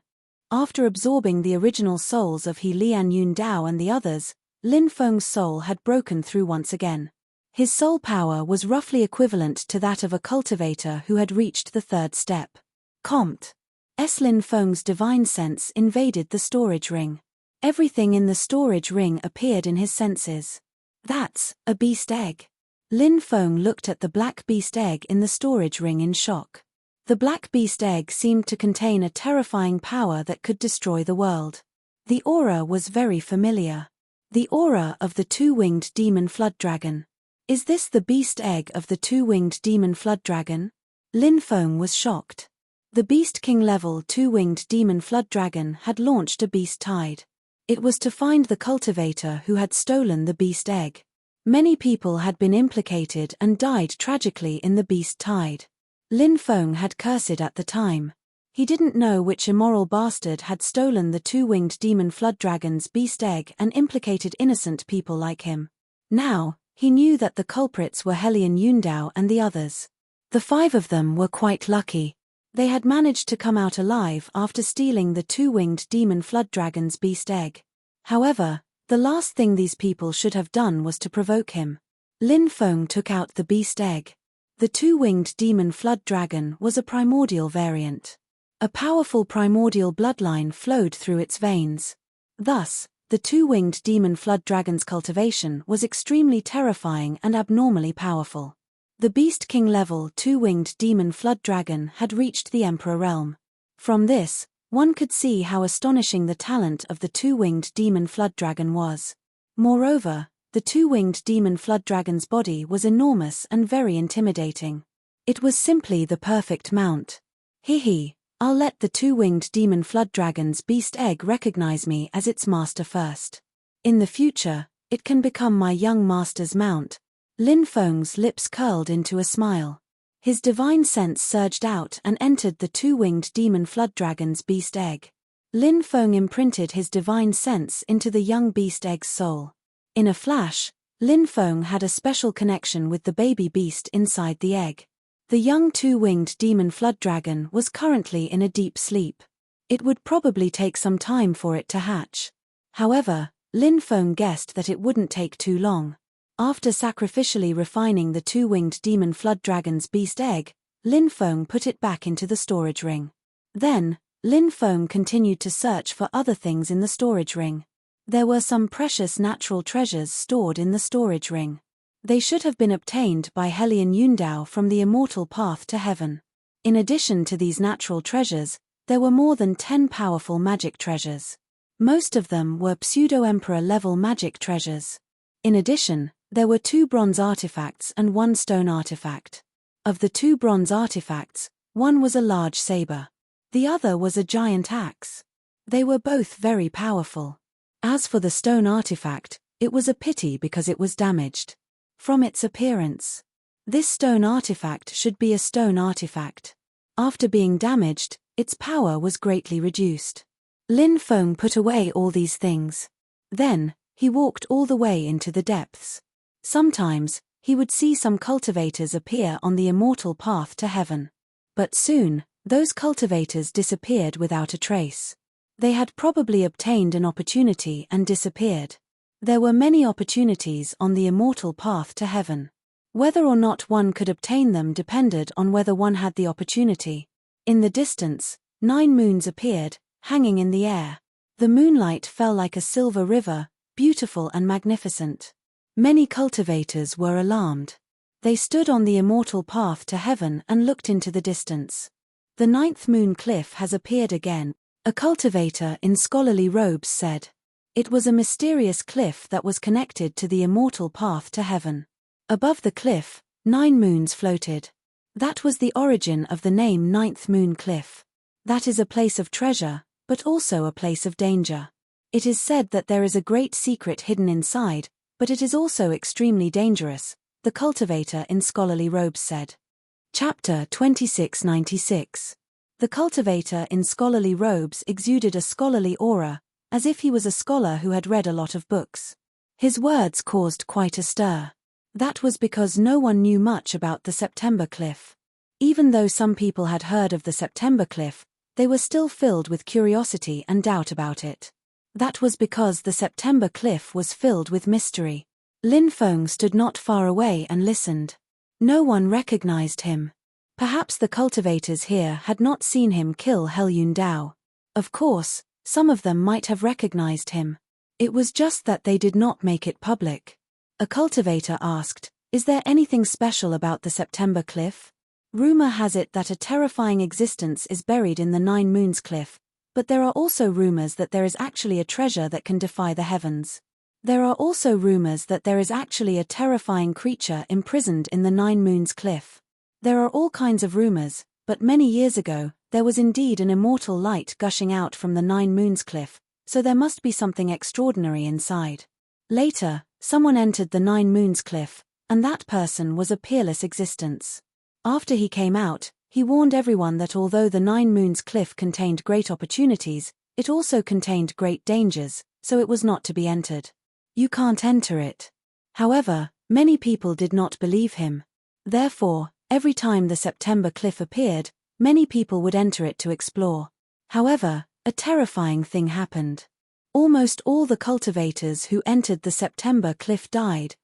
After absorbing the original souls of He Lianyun Dao and the others, Lin Feng's soul had broken through once again. His soul power was roughly equivalent to that of a cultivator who had reached the third step. Compt. Lin Feng's divine sense invaded the storage ring. Everything in the storage ring appeared in his senses. That's a beast egg. Lin Feng looked at the black beast egg in the storage ring in shock. The black beast egg seemed to contain a terrifying power that could destroy the world. The aura was very familiar. The aura of the two-winged demon flood dragon. Is this the beast egg of the two-winged demon flood dragon? Lin Feng was shocked. The Beast King level two-winged demon flood dragon had launched a beast tide. It was to find the cultivator who had stolen the beast egg. Many people had been implicated and died tragically in the beast tide. Lin Feng had cursed at the time. He didn't know which immoral bastard had stolen the two-winged demon flood dragon's beast egg and implicated innocent people like him. Now, he knew that the culprits were He Lianyun Dao and the others. The 5 of them were quite lucky. They had managed to come out alive after stealing the two-winged demon flood dragon's beast egg. However, the last thing these people should have done was to provoke him. Lin Feng took out the beast egg. The two-winged demon flood dragon was a primordial variant. A powerful primordial bloodline flowed through its veins. Thus, the two-winged demon flood dragon's cultivation was extremely terrifying and abnormally powerful. The Beast King level two-winged demon flood dragon had reached the Emperor realm. From this, one could see how astonishing the talent of the two-winged demon flood dragon was. Moreover, the two-winged demon flood dragon's body was enormous and very intimidating. It was simply the perfect mount. Hee, I'll let the two-winged demon flood dragon's beast egg recognize me as its master first. In the future, it can become my young master's mount. Lin Feng's lips curled into a smile. His divine sense surged out and entered the two-winged demon flood dragon's beast egg. Lin Feng imprinted his divine sense into the young beast egg's soul. In a flash, Lin Feng had a special connection with the baby beast inside the egg. The young two-winged demon flood dragon was currently in a deep sleep. It would probably take some time for it to hatch. However, Lin Feng guessed that it wouldn't take too long. After sacrificially refining the two-winged demon flood dragon's beast egg, Lin Feng put it back into the storage ring. Then, Lin Feng continued to search for other things in the storage ring. There were some precious natural treasures stored in the storage ring. They should have been obtained by He Lianyun Dao from the immortal path to heaven. In addition to these natural treasures, there were more than 10 powerful magic treasures. Most of them were pseudo-emperor level magic treasures. In addition, there were 2 bronze artifacts and 1 stone artifact. Of the 2 bronze artifacts, one was a large saber. The other was a giant axe. They were both very powerful. As for the stone artifact, it was a pity because it was damaged. From its appearance, this stone artifact should be a stone artifact. After being damaged, its power was greatly reduced. Lin Feng put away all these things. Then, he walked all the way into the depths. Sometimes, he would see some cultivators appear on the immortal path to heaven. But soon, those cultivators disappeared without a trace. They had probably obtained an opportunity and disappeared. There were many opportunities on the immortal path to heaven. Whether or not one could obtain them depended on whether one had the opportunity. In the distance, 9 moons appeared, hanging in the air. The moonlight fell like a silver river, beautiful and magnificent. Many cultivators were alarmed. They stood on the immortal path to heaven and looked into the distance. The 9th moon cliff has appeared again, a cultivator in scholarly robes said. It was a mysterious cliff that was connected to the immortal path to heaven. Above the cliff, 9 moons floated. That was the origin of the name 9th Moon Cliff. That is a place of treasure, but also a place of danger. It is said that there is a great secret hidden inside, but it is also extremely dangerous, the cultivator in scholarly robes said. Chapter 2696. The cultivator in scholarly robes exuded a scholarly aura, as if he was a scholar who had read a lot of books. His words caused quite a stir. That was because no one knew much about the September Cliff. Even though some people had heard of the September Cliff, they were still filled with curiosity and doubt about it. That was because the September Cliff was filled with mystery. Lin Feng stood not far away and listened. No one recognized him. Perhaps the cultivators here had not seen him kill Helyun Dao. Of course, some of them might have recognized him. It was just that they did not make it public. A cultivator asked, "Is there anything special about the September Cliff? Rumor has it that a terrifying existence is buried in the 9 Moons Cliff, but there are also rumors that there is actually a treasure that can defy the heavens. There are also rumors that there is actually a terrifying creature imprisoned in the 9 Moons Cliff. There are all kinds of rumors, but many years ago, there was indeed an immortal light gushing out from the 9 Moons Cliff, so there must be something extraordinary inside. Later, someone entered the 9 Moons Cliff, and that person was a peerless existence. After he came out, he warned everyone that although the 9 Moons Cliff contained great opportunities, it also contained great dangers, so it was not to be entered. You can't enter it." However, many people did not believe him. Therefore, every time the September Cliff appeared, many people would enter it to explore. However, a terrifying thing happened. Almost all the cultivators who entered the September Cliff died.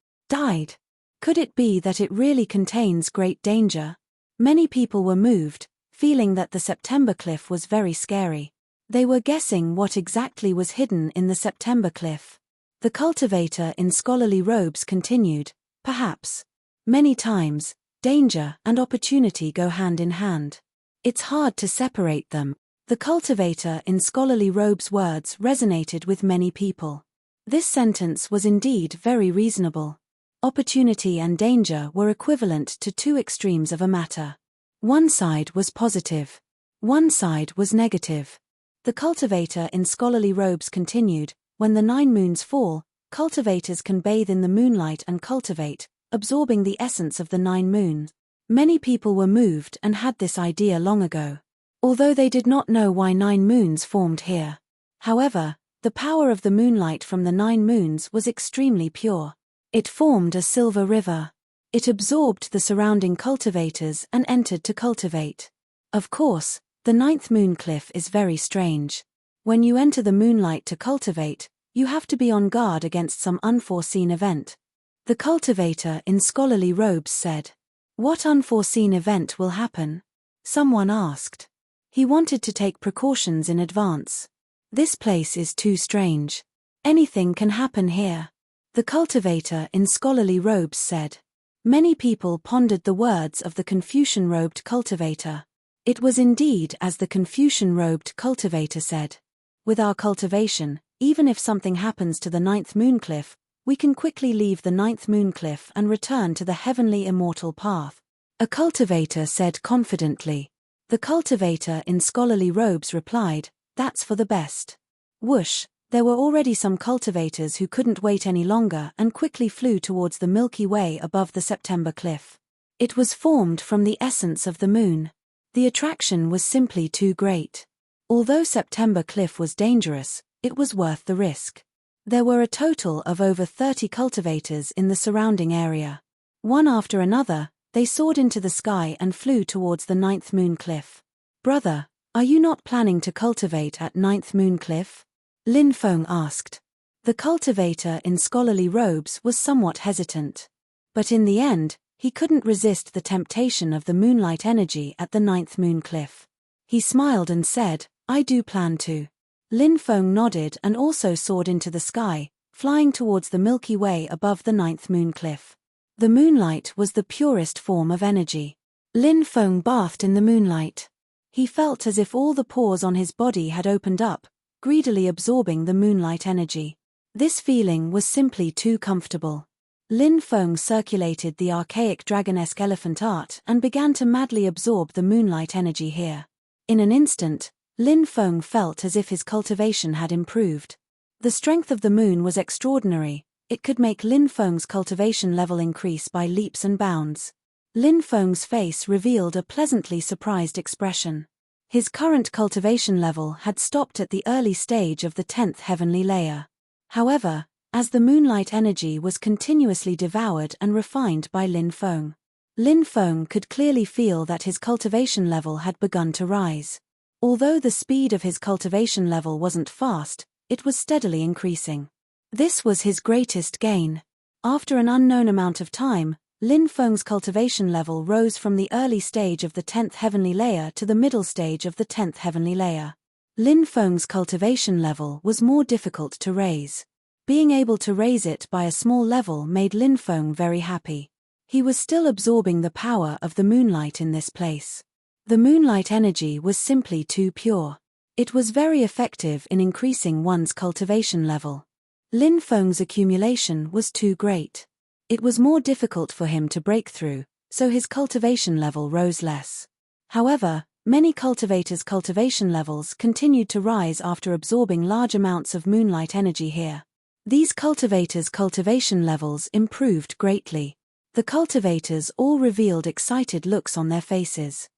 Could it be that it really contains great danger? Many people were moved, feeling that the September Cliff was very scary. They were guessing what exactly was hidden in the September Cliff. The cultivator in scholarly robes continued, "Perhaps. Many times, danger and opportunity go hand in hand. It's hard to separate them." The cultivator in scholarly robes' words resonated with many people. This sentence was indeed very reasonable. Opportunity and danger were equivalent to 2 extremes of a matter. One side was positive. One side was negative. The cultivator in scholarly robes continued, "When the 9 moons fall, cultivators can bathe in the moonlight and cultivate, absorbing the essence of the 9 moons. Many people were moved and had this idea long ago. Although they did not know why 9 moons formed here. However, the power of the moonlight from the 9 moons was extremely pure. It formed a silver river. It absorbed the surrounding cultivators and entered to cultivate. Of course, the 9th Moon Cliff is very strange. When you enter the moonlight to cultivate, you have to be on guard against some unforeseen event." The cultivator in scholarly robes said. "What unforeseen event will happen?" someone asked. He wanted to take precautions in advance. "This place is too strange. Anything can happen here," the cultivator in scholarly robes said. Many people pondered the words of the Confucian-robed cultivator. It was indeed as the Confucian-robed cultivator said. "With our cultivation, even if something happens to the 9th Moon Cliff, we can quickly leave the 9th Moon Cliff and return to the heavenly immortal path," a cultivator said confidently. The cultivator in scholarly robes replied, "That's for the best." Whoosh, There were already some cultivators who couldn't wait any longer and quickly flew towards the Milky Way above the September cliff. It was formed from the essence of the moon. The attraction was simply too great. Although September cliff was dangerous, it was worth the risk. There were a total of over 30 cultivators in the surrounding area. One after another, they soared into the sky and flew towards the Ninth Moon Cliff. "Brother, are you not planning to cultivate at Ninth Moon Cliff?" Lin Feng asked. The cultivator in scholarly robes was somewhat hesitant. But in the end, he couldn't resist the temptation of the moonlight energy at the Ninth Moon Cliff. He smiled and said, "I do plan to." Lin Feng nodded and also soared into the sky, flying towards the Milky Way above the Ninth Moon Cliff. The moonlight was the purest form of energy. Lin Feng bathed in the moonlight. He felt as if all the pores on his body had opened up, greedily absorbing the moonlight energy. This feeling was simply too comfortable. Lin Feng circulated the archaic dragon-esque elephant art and began to madly absorb the moonlight energy here. In an instant, Lin Feng felt as if his cultivation had improved. The strength of the moon was extraordinary. It could make Lin Feng's cultivation level increase by leaps and bounds. Lin Feng's face revealed a pleasantly surprised expression. His current cultivation level had stopped at the early stage of the 10th heavenly layer. However, as the moonlight energy was continuously devoured and refined by Lin Feng could clearly feel that his cultivation level had begun to rise. Although the speed of his cultivation level wasn't fast, it was steadily increasing. This was his greatest gain. After an unknown amount of time, Lin Feng's cultivation level rose from the early stage of the 10th heavenly layer to the middle stage of the 10th heavenly layer. Lin Feng's cultivation level was more difficult to raise. Being able to raise it by a small level made Lin Feng very happy. He was still absorbing the power of the moonlight in this place. The moonlight energy was simply too pure. It was very effective in increasing one's cultivation level. Lin Feng's accumulation was too great. It was more difficult for him to break through, so his cultivation level rose less. However, many cultivators' cultivation levels continued to rise after absorbing large amounts of moonlight energy here. These cultivators' cultivation levels improved greatly. The cultivators all revealed excited looks on their faces.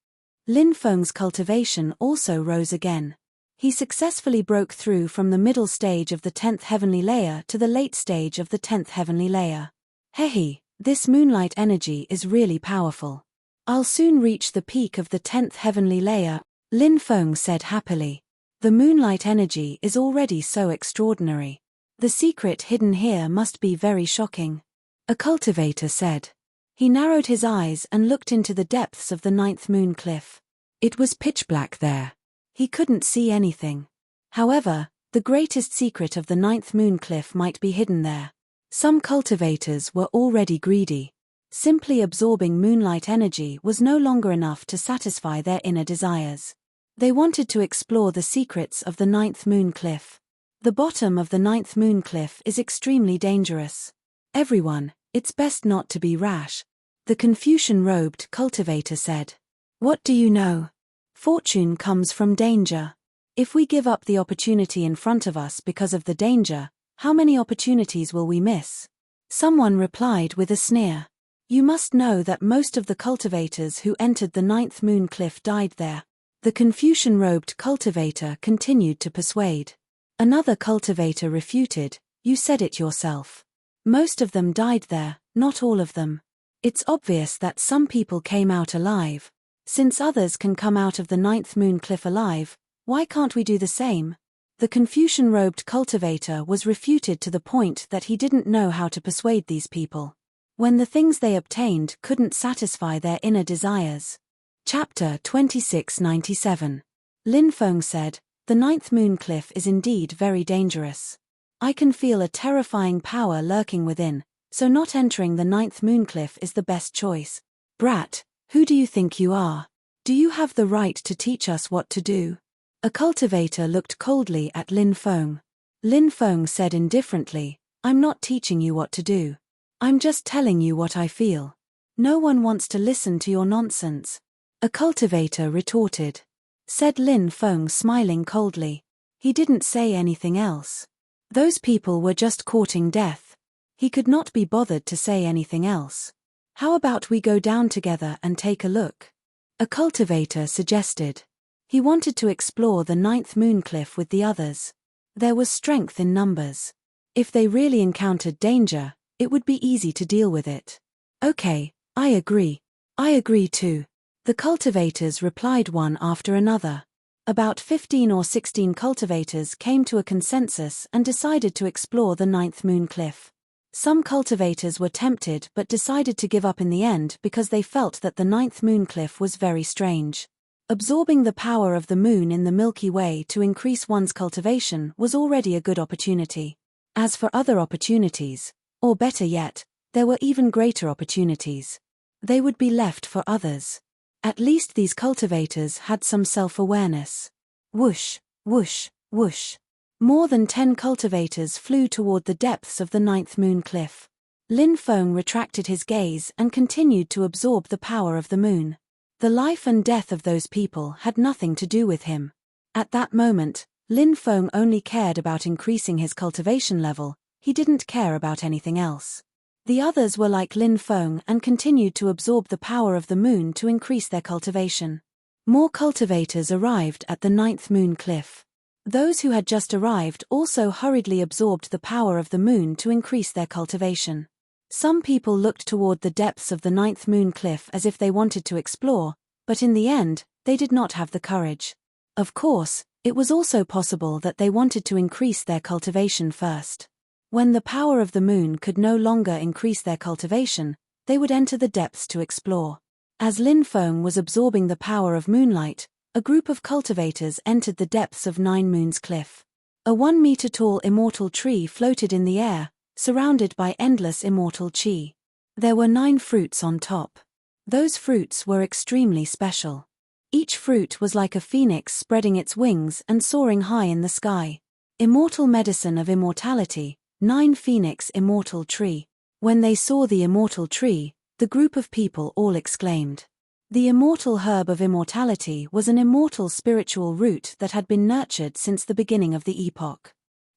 Lin Feng's cultivation also rose again. He successfully broke through from the middle stage of the 10th heavenly layer to the late stage of the 10th heavenly layer. "Hehe, this moonlight energy is really powerful. I'll soon reach the peak of the 10th heavenly layer," Lin Feng said happily. The moonlight energy is already so extraordinary. The secret hidden here must be very shocking. A cultivator said. He narrowed his eyes and looked into the depths of the Ninth Moon Cliff. It was pitch black there. He couldn't see anything. However, the greatest secret of the Ninth Moon Cliff might be hidden there. Some cultivators were already greedy. Simply absorbing moonlight energy was no longer enough to satisfy their inner desires. They wanted to explore the secrets of the Ninth Moon Cliff. The bottom of the Ninth Moon Cliff is extremely dangerous. "Everyone, it's best not to be rash," the Confucian-robed cultivator said. "What do you know? Fortune comes from danger. If we give up the opportunity in front of us because of the danger, how many opportunities will we miss?" Someone replied with a sneer. "You must know that most of the cultivators who entered the Ninth Moon Cliff died there." The Confucian-robed cultivator continued to persuade. Another cultivator refuted, "You said it yourself. Most of them died there, not all of them. It's obvious that some people came out alive. Since others can come out of the Ninth Moon Cliff alive, why can't we do the same?" The Confucian-robed cultivator was refuted to the point that he didn't know how to persuade these people. When the things they obtained couldn't satisfy their inner desires. Chapter 2697. Lin Feng said, "The Ninth Moon Cliff is indeed very dangerous. I can feel a terrifying power lurking within, so not entering the Ninth Moon Cliff is the best choice." "Brat, who do you think you are? Do you have the right to teach us what to do?" A cultivator looked coldly at Lin Feng. Lin Feng said indifferently, "I'm not teaching you what to do. I'm just telling you what I feel. No one wants to listen to your nonsense." A cultivator retorted. Said Lin Feng, smiling coldly. He didn't say anything else. Those people were just courting death. He could not be bothered to say anything else. How about we go down together and take a look? A cultivator suggested. He wanted to explore the 9th moon cliff with the others. There was strength in numbers. If they really encountered danger, it would be easy to deal with it. Okay, I agree. I agree too. The cultivators replied one after another. About 15 or 16 cultivators came to a consensus and decided to explore the 9th moon cliff. Some cultivators were tempted but decided to give up in the end because they felt that the 9th moon cliff was very strange. Absorbing the power of the moon in the Milky Way to increase one's cultivation was already a good opportunity. As for other opportunities, or better yet, there were even greater opportunities. They would be left for others. At least these cultivators had some self-awareness. Whoosh, whoosh, whoosh. More than 10 cultivators flew toward the depths of the 9th moon cliff. Lin Feng retracted his gaze and continued to absorb the power of the moon. The life and death of those people had nothing to do with him. At that moment, Lin Feng only cared about increasing his cultivation level. He didn't care about anything else. The others were like Lin Feng and continued to absorb the power of the moon to increase their cultivation. More cultivators arrived at the 9th moon cliff. Those who had just arrived also hurriedly absorbed the power of the moon to increase their cultivation. Some people looked toward the depths of the 9th moon cliff as if they wanted to explore, but in the end, they did not have the courage. Of course, it was also possible that they wanted to increase their cultivation first. When the power of the moon could no longer increase their cultivation, they would enter the depths to explore. As Lin Feng was absorbing the power of moonlight, a group of cultivators entered the depths of 9 Moons Cliff. A 1-meter-tall immortal tree floated in the air, surrounded by endless immortal chi. There were 9 fruits on top. Those fruits were extremely special. Each fruit was like a phoenix spreading its wings and soaring high in the sky. Immortal medicine of immortality, 9 Phoenix Immortal Tree. When they saw the immortal tree, the group of people all exclaimed. The immortal herb of immortality was an immortal spiritual root that had been nurtured since the beginning of the epoch.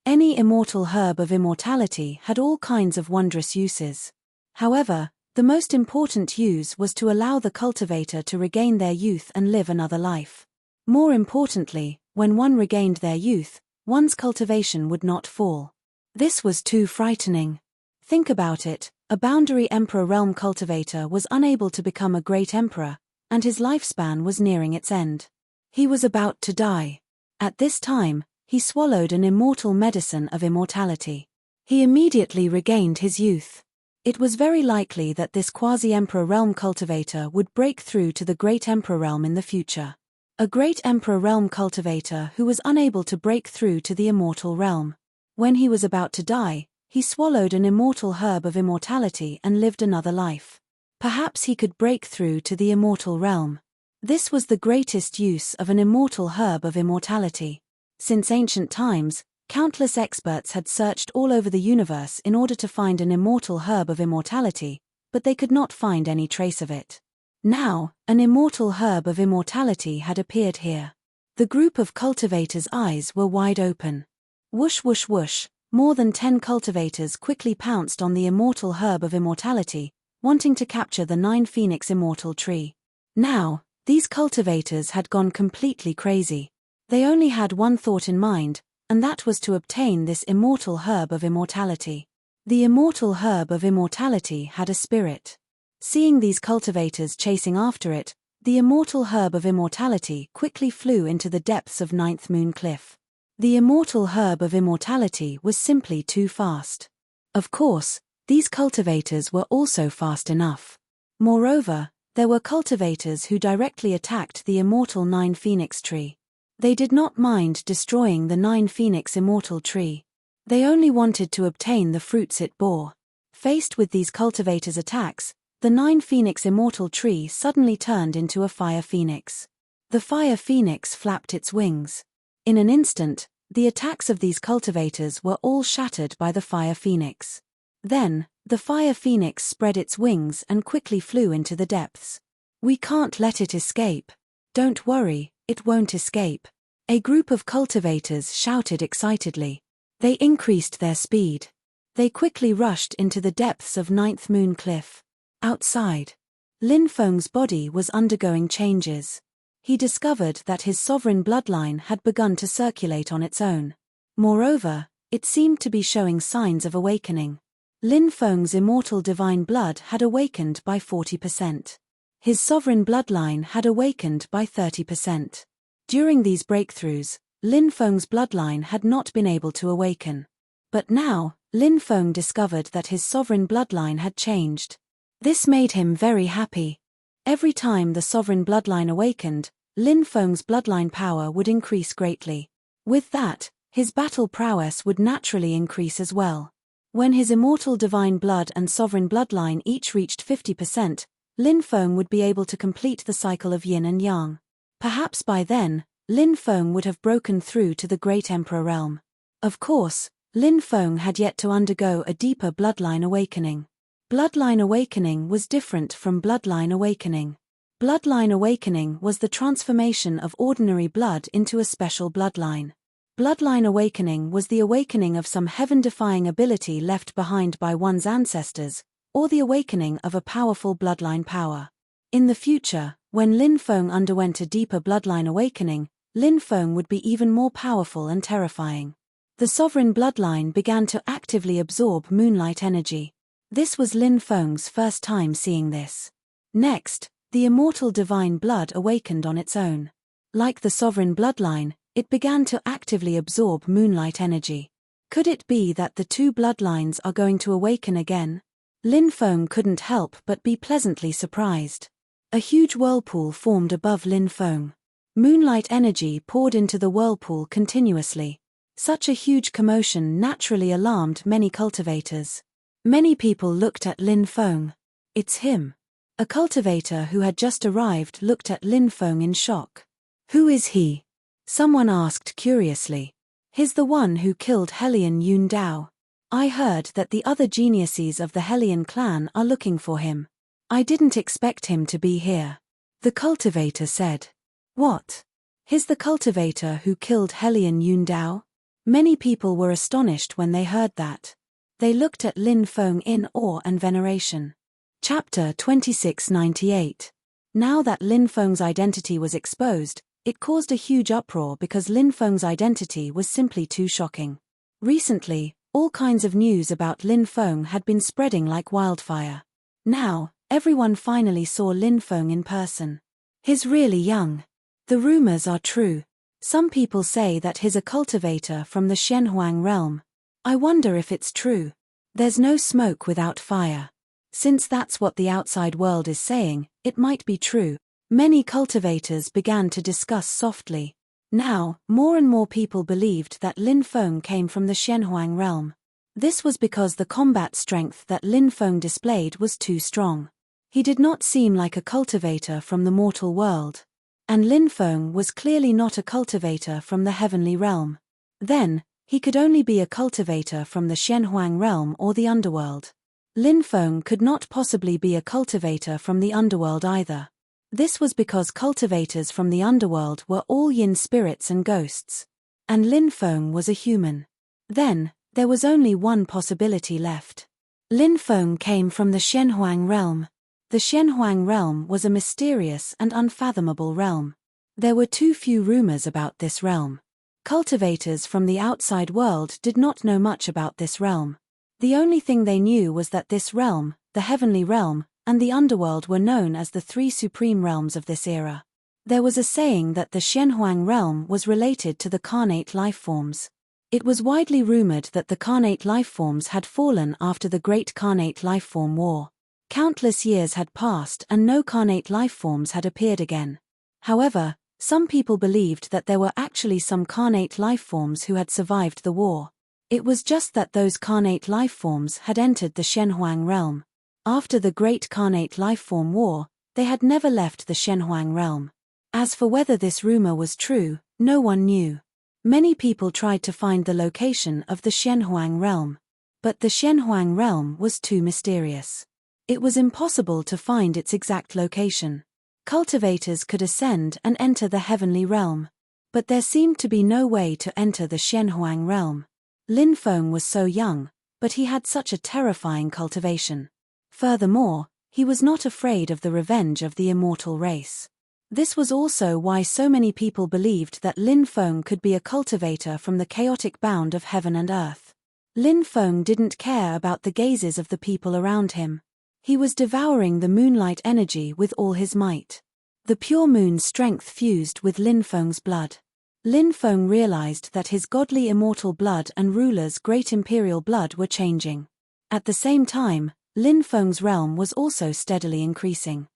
Any immortal herb of immortality had all kinds of wondrous uses. However, the most important use was to allow the cultivator to regain their youth and live another life. More importantly, when one regained their youth, one's cultivation would not fall. This was too frightening. Think about it, a boundary emperor realm cultivator was unable to become a great emperor, and his lifespan was nearing its end. He was about to die. At this time, he swallowed an immortal medicine of immortality. He immediately regained his youth. It was very likely that this quasi-emperor realm cultivator would break through to the great emperor realm in the future. A great emperor realm cultivator who was unable to break through to the immortal realm. When he was about to die, he swallowed an immortal herb of immortality and lived another life. Perhaps he could break through to the immortal realm. This was the greatest use of an immortal herb of immortality. Since ancient times, countless experts had searched all over the universe in order to find an immortal herb of immortality, but they could not find any trace of it. Now, an immortal herb of immortality had appeared here. The group of cultivators' eyes were wide open. Whoosh whoosh whoosh, more than 10 cultivators quickly pounced on the immortal herb of immortality, wanting to capture the 9 Phoenix Immortal Tree. Now, these cultivators had gone completely crazy. They only had one thought in mind, and that was to obtain this immortal herb of immortality. The immortal herb of immortality had a spirit. Seeing these cultivators chasing after it, the immortal herb of immortality quickly flew into the depths of 9th Moon Cliff. The immortal herb of immortality was simply too fast. Of course, these cultivators were also fast enough. Moreover, there were cultivators who directly attacked the immortal 9 Phoenix Tree. They did not mind destroying the 9 Phoenix Immortal Tree. They only wanted to obtain the fruits it bore. Faced with these cultivators' attacks, the 9 Phoenix Immortal Tree suddenly turned into a fire phoenix. The fire phoenix flapped its wings. In an instant, the attacks of these cultivators were all shattered by the fire phoenix. Then, the fire phoenix spread its wings and quickly flew into the depths. We can't let it escape. Don't worry, it won't escape. A group of cultivators shouted excitedly. They increased their speed. They quickly rushed into the depths of Ninth Moon Cliff. Outside, Lin Feng's body was undergoing changes. He discovered that his sovereign bloodline had begun to circulate on its own. Moreover, it seemed to be showing signs of awakening. Lin Feng's immortal divine blood had awakened by 40%. His sovereign bloodline had awakened by 30%. During these breakthroughs, Lin Feng's bloodline had not been able to awaken. But now, Lin Feng discovered that his sovereign bloodline had changed. This made him very happy. Every time the sovereign bloodline awakened, Lin Feng's bloodline power would increase greatly. With that, his battle prowess would naturally increase as well. When his immortal divine blood and sovereign bloodline each reached 50%, Lin Feng would be able to complete the cycle of yin and yang. Perhaps by then, Lin Feng would have broken through to the Great Emperor realm. Of course, Lin Feng had yet to undergo a deeper bloodline awakening. Bloodline awakening was different from bloodline awakening. Bloodline awakening was the transformation of ordinary blood into a special bloodline. Bloodline awakening was the awakening of some heaven-defying ability left behind by one's ancestors, or the awakening of a powerful bloodline power. In the future, when Lin Feng underwent a deeper bloodline awakening, Lin Feng would be even more powerful and terrifying. The sovereign bloodline began to actively absorb moonlight energy. This was Lin Feng's first time seeing this. Next, the immortal divine blood awakened on its own. Like the sovereign bloodline, it began to actively absorb moonlight energy. Could it be that the two bloodlines are going to awaken again? Lin Feng couldn't help but be pleasantly surprised. A huge whirlpool formed above Lin Feng. Moonlight energy poured into the whirlpool continuously. Such a huge commotion naturally alarmed many cultivators. Many people looked at Lin Feng. It's him. A cultivator who had just arrived looked at Lin Feng in shock. Who is he? Someone asked curiously. He's the one who killed Hellion Yun Dao. I heard that the other geniuses of the Hellion clan are looking for him. I didn't expect him to be here. The cultivator said. What? He's the cultivator who killed Hellion Yun Dao? Many people were astonished when they heard that. They looked at Lin Feng in awe and veneration. Chapter 2698. Now that Lin Feng's identity was exposed, it caused a huge uproar because Lin Feng's identity was simply too shocking. Recently, all kinds of news about Lin Feng had been spreading like wildfire. Now, everyone finally saw Lin Feng in person. He's really young. The rumors are true. Some people say that he's a cultivator from the Shenhuang realm. I wonder if it's true. There's no smoke without fire. Since that's what the outside world is saying, it might be true. Many cultivators began to discuss softly. Now, more and more people believed that Lin Feng came from the Shenhuang realm. This was because the combat strength that Lin Feng displayed was too strong. He did not seem like a cultivator from the mortal world. And Lin Feng was clearly not a cultivator from the heavenly realm. Then, he could only be a cultivator from the Shenhuang realm or the underworld. Lin Feng could not possibly be a cultivator from the underworld either. This was because cultivators from the underworld were all yin spirits and ghosts. And Lin Feng was a human. Then, there was only one possibility left. Lin Feng came from the Shenhuang realm. The Shenhuang realm was a mysterious and unfathomable realm. There were too few rumors about this realm. Cultivators from the outside world did not know much about this realm. The only thing they knew was that this realm, the heavenly realm, and the underworld were known as the three supreme realms of this era. There was a saying that the Shenhuang realm was related to the carnate lifeforms. It was widely rumored that the carnate lifeforms had fallen after the Great Carnate Lifeform War. Countless years had passed and no carnate lifeforms had appeared again. However, some people believed that there were actually some carnate lifeforms who had survived the war. It was just that those carnate lifeforms had entered the Shenhuang realm. After the Great Carnate Lifeform War, they had never left the Shenhuang realm. As for whether this rumor was true, no one knew. Many people tried to find the location of the Shenhuang realm. But the Shenhuang realm was too mysterious. It was impossible to find its exact location. Cultivators could ascend and enter the heavenly realm. But there seemed to be no way to enter the Shenhuang realm. Lin Feng was so young, but he had such a terrifying cultivation. Furthermore, he was not afraid of the revenge of the immortal race. This was also why so many people believed that Lin Feng could be a cultivator from the chaotic bound of heaven and earth. Lin Feng didn't care about the gazes of the people around him. He was devouring the moonlight energy with all his might. The pure moon's strength fused with Lin Feng's blood. Lin Feng realized that his godly immortal blood and ruler's great imperial blood were changing. At the same time, Lin Feng's realm was also steadily increasing.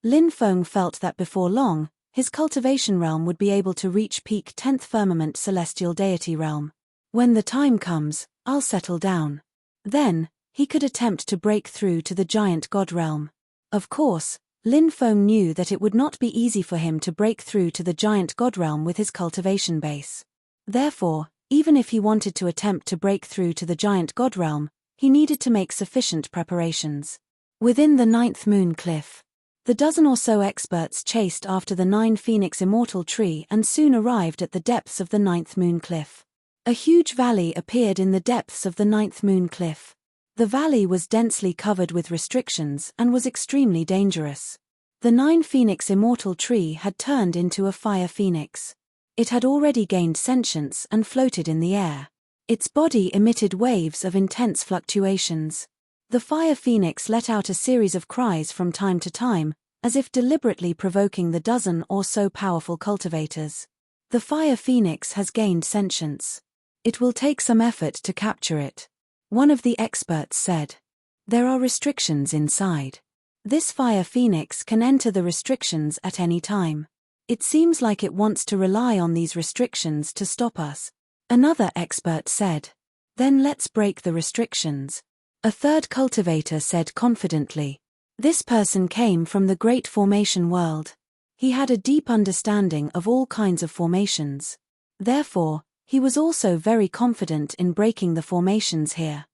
Lin Feng felt that before long, his cultivation realm would be able to reach peak 10th firmament celestial deity realm. When the time comes, I'll settle down. Then, he could attempt to break through to the giant god realm. Of course, Lin Feng knew that it would not be easy for him to break through to the giant god realm with his cultivation base. Therefore, even if he wanted to attempt to break through to the giant god realm, he needed to make sufficient preparations. Within the 9th moon cliff, the dozen or so experts chased after the 9 phoenix immortal tree and soon arrived at the depths of the 9th moon cliff. A huge valley appeared in the depths of the 9th moon cliff. The valley was densely covered with restrictions and was extremely dangerous. The 9 phoenix immortal tree had turned into a fire phoenix. It had already gained sentience and floated in the air. Its body emitted waves of intense fluctuations. The fire phoenix let out a series of cries from time to time, as if deliberately provoking the dozen or so powerful cultivators. The fire phoenix has gained sentience. It will take some effort to capture it. One of the experts said. There are restrictions inside. This fire phoenix can enter the restrictions at any time. It seems like it wants to rely on these restrictions to stop us. Another expert said. Then let's break the restrictions. A third cultivator said confidently. This person came from the great formation world. He had a deep understanding of all kinds of formations. Therefore, he was also very confident in breaking the formations here.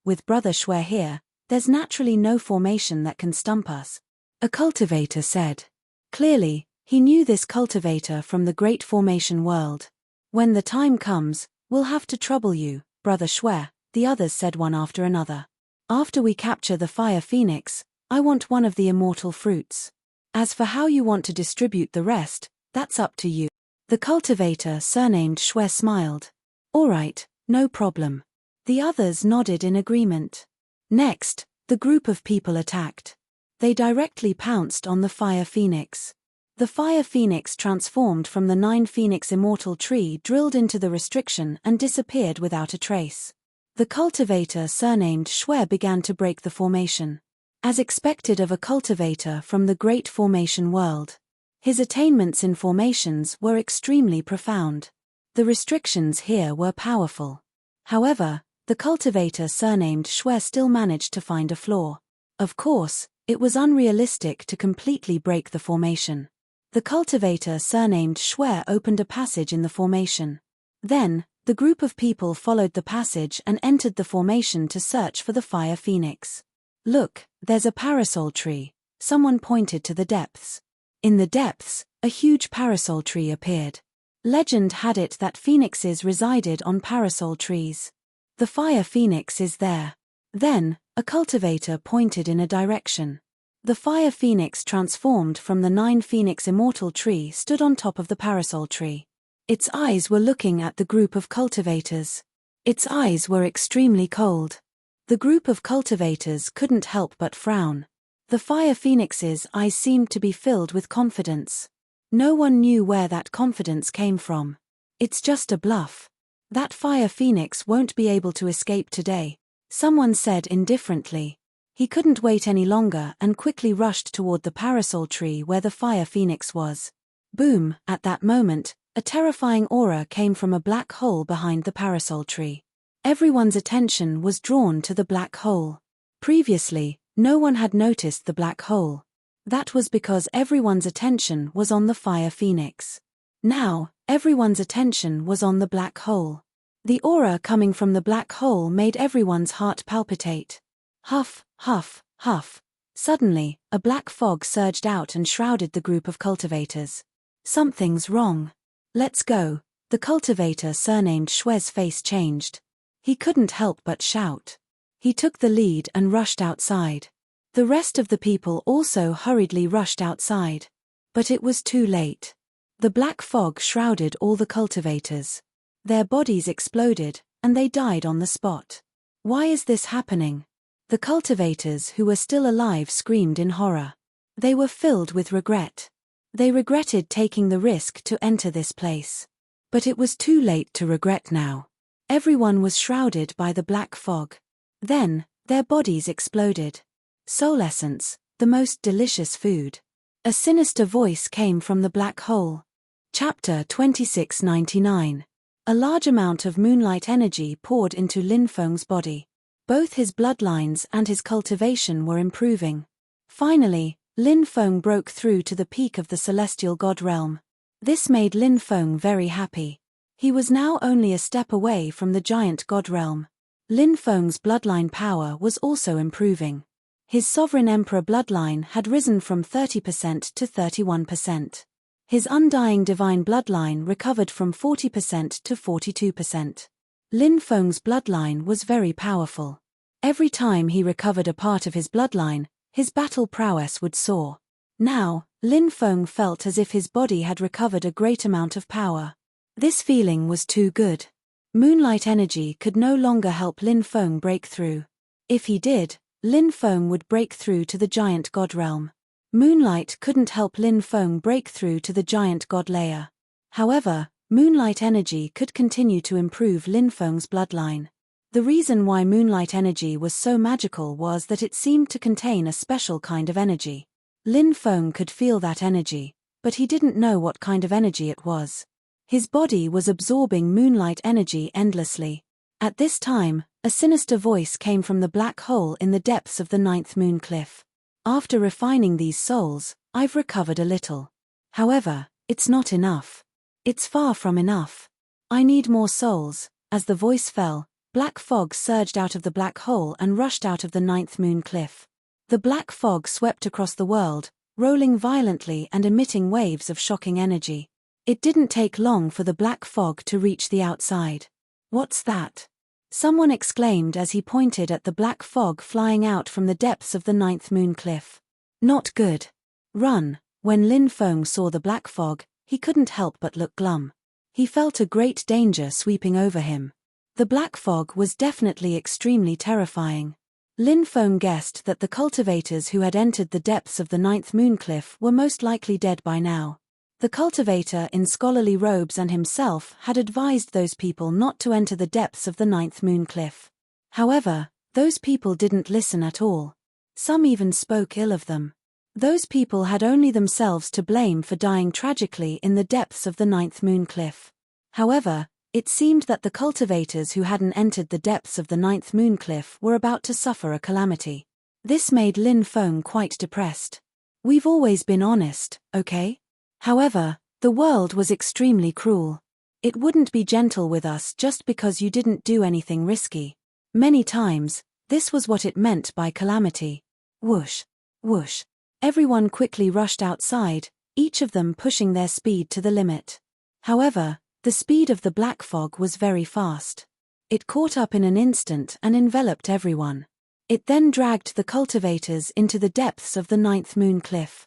With Brother Shui here, there's naturally no formation that can stump us. A cultivator said. Clearly, he knew this cultivator from the great formation world. When the time comes, we'll have to trouble you, Brother Shui, the others said one after another. After we capture the fire phoenix, I want one of the immortal fruits. As for how you want to distribute the rest, that's up to you. The cultivator surnamed Shui smiled. All right, no problem. The others nodded in agreement. Next, the group of people attacked. They directly pounced on the fire phoenix. The fire phoenix transformed from the 9 phoenix immortal tree, drilled into the restriction and disappeared without a trace. The cultivator surnamed Shui began to break the formation. As expected of a cultivator from the great formation world. His attainments in formations were extremely profound. The restrictions here were powerful. However, the cultivator surnamed Shui still managed to find a flaw. Of course, it was unrealistic to completely break the formation. The cultivator surnamed Shui opened a passage in the formation. Then, the group of people followed the passage and entered the formation to search for the fire phoenix. Look, there's a parasol tree, someone pointed to the depths. In the depths, a huge parasol tree appeared. Legend had it that phoenixes resided on parasol trees. The fire phoenix is there. Then, a cultivator pointed in a direction. The fire phoenix transformed from the 9 phoenix immortal tree stood on top of the parasol tree. Its eyes were looking at the group of cultivators. Its eyes were extremely cold. The group of cultivators couldn't help but frown. The fire phoenix's eyes seemed to be filled with confidence. No one knew where that confidence came from. It's just a bluff. That fire phoenix won't be able to escape today, someone said indifferently. He couldn't wait any longer and quickly rushed toward the parasol tree where the fire phoenix was. Boom! At that moment, a terrifying aura came from a black hole behind the parasol tree. Everyone's attention was drawn to the black hole. Previously, no one had noticed the black hole. That was because everyone's attention was on the fire phoenix. Now, everyone's attention was on the black hole. The aura coming from the black hole made everyone's heart palpitate. Huff, huff, huff. Suddenly, a black fog surged out and shrouded the group of cultivators. Something's wrong. Let's go, The cultivator surnamed Shue's face changed. He couldn't help but shout. He took the lead and rushed outside. The rest of the people also hurriedly rushed outside. But it was too late. The black fog shrouded all the cultivators. Their bodies exploded, and they died on the spot. Why is this happening? The cultivators who were still alive screamed in horror. They were filled with regret. They regretted taking the risk to enter this place. But it was too late to regret now. Everyone was shrouded by the black fog. Then, their bodies exploded. Soul essence, the most delicious food. A sinister voice came from the black hole. Chapter 2699. A large amount of moonlight energy poured into Lin Feng's body. Both his bloodlines and his cultivation were improving. Finally, Lin Feng broke through to the peak of the celestial god realm. This made Lin Feng very happy. He was now only a step away from the giant god realm. Lin Feng's bloodline power was also improving. His sovereign emperor bloodline had risen from 30% to 31%. His undying divine bloodline recovered from 40% to 42%. Lin Feng's bloodline was very powerful. Every time he recovered a part of his bloodline, his battle prowess would soar. Now, Lin Feng felt as if his body had recovered a great amount of power. This feeling was too good. Moonlight energy could no longer help Lin Feng break through. If he did, Lin Feng would break through to the giant god realm. Moonlight couldn't help Lin Feng break through to the giant god layer. However, moonlight energy could continue to improve Lin Feng's bloodline. The reason why moonlight energy was so magical was that it seemed to contain a special kind of energy. Lin Feng could feel that energy, but he didn't know what kind of energy it was. His body was absorbing moonlight energy endlessly. At this time, a sinister voice came from the black hole in the depths of the 9th moon cliff. After refining these souls, I've recovered a little. However, it's not enough. It's far from enough. I need more souls. As the voice fell, black fog surged out of the black hole and rushed out of the 9th moon cliff. The black fog swept across the world, rolling violently and emitting waves of shocking energy. It didn't take long for the black fog to reach the outside. What's that? Someone exclaimed as he pointed at the black fog flying out from the depths of the 9th moon cliff. Not good. Run. When Lin Feng saw the black fog, he couldn't help but look glum. He felt a great danger sweeping over him. The black fog was definitely extremely terrifying. Lin Feng guessed that the cultivators who had entered the depths of the 9th moon cliff were most likely dead by now. The cultivator in scholarly robes and himself had advised those people not to enter the depths of the 9th moon cliff. However, those people didn't listen at all. Some even spoke ill of them. Those people had only themselves to blame for dying tragically in the depths of the 9th moon cliff. However, it seemed that the cultivators who hadn't entered the depths of the 9th moon cliff were about to suffer a calamity. This made Lin Feng quite depressed. We've always been honest, okay? However, the world was extremely cruel. It wouldn't be gentle with us just because you didn't do anything risky. Many times, this was what it meant by calamity. Whoosh, whoosh. Everyone quickly rushed outside, each of them pushing their speed to the limit. However, the speed of the black fog was very fast. It caught up in an instant and enveloped everyone. It then dragged the cultivators into the depths of the 9th moon cliff.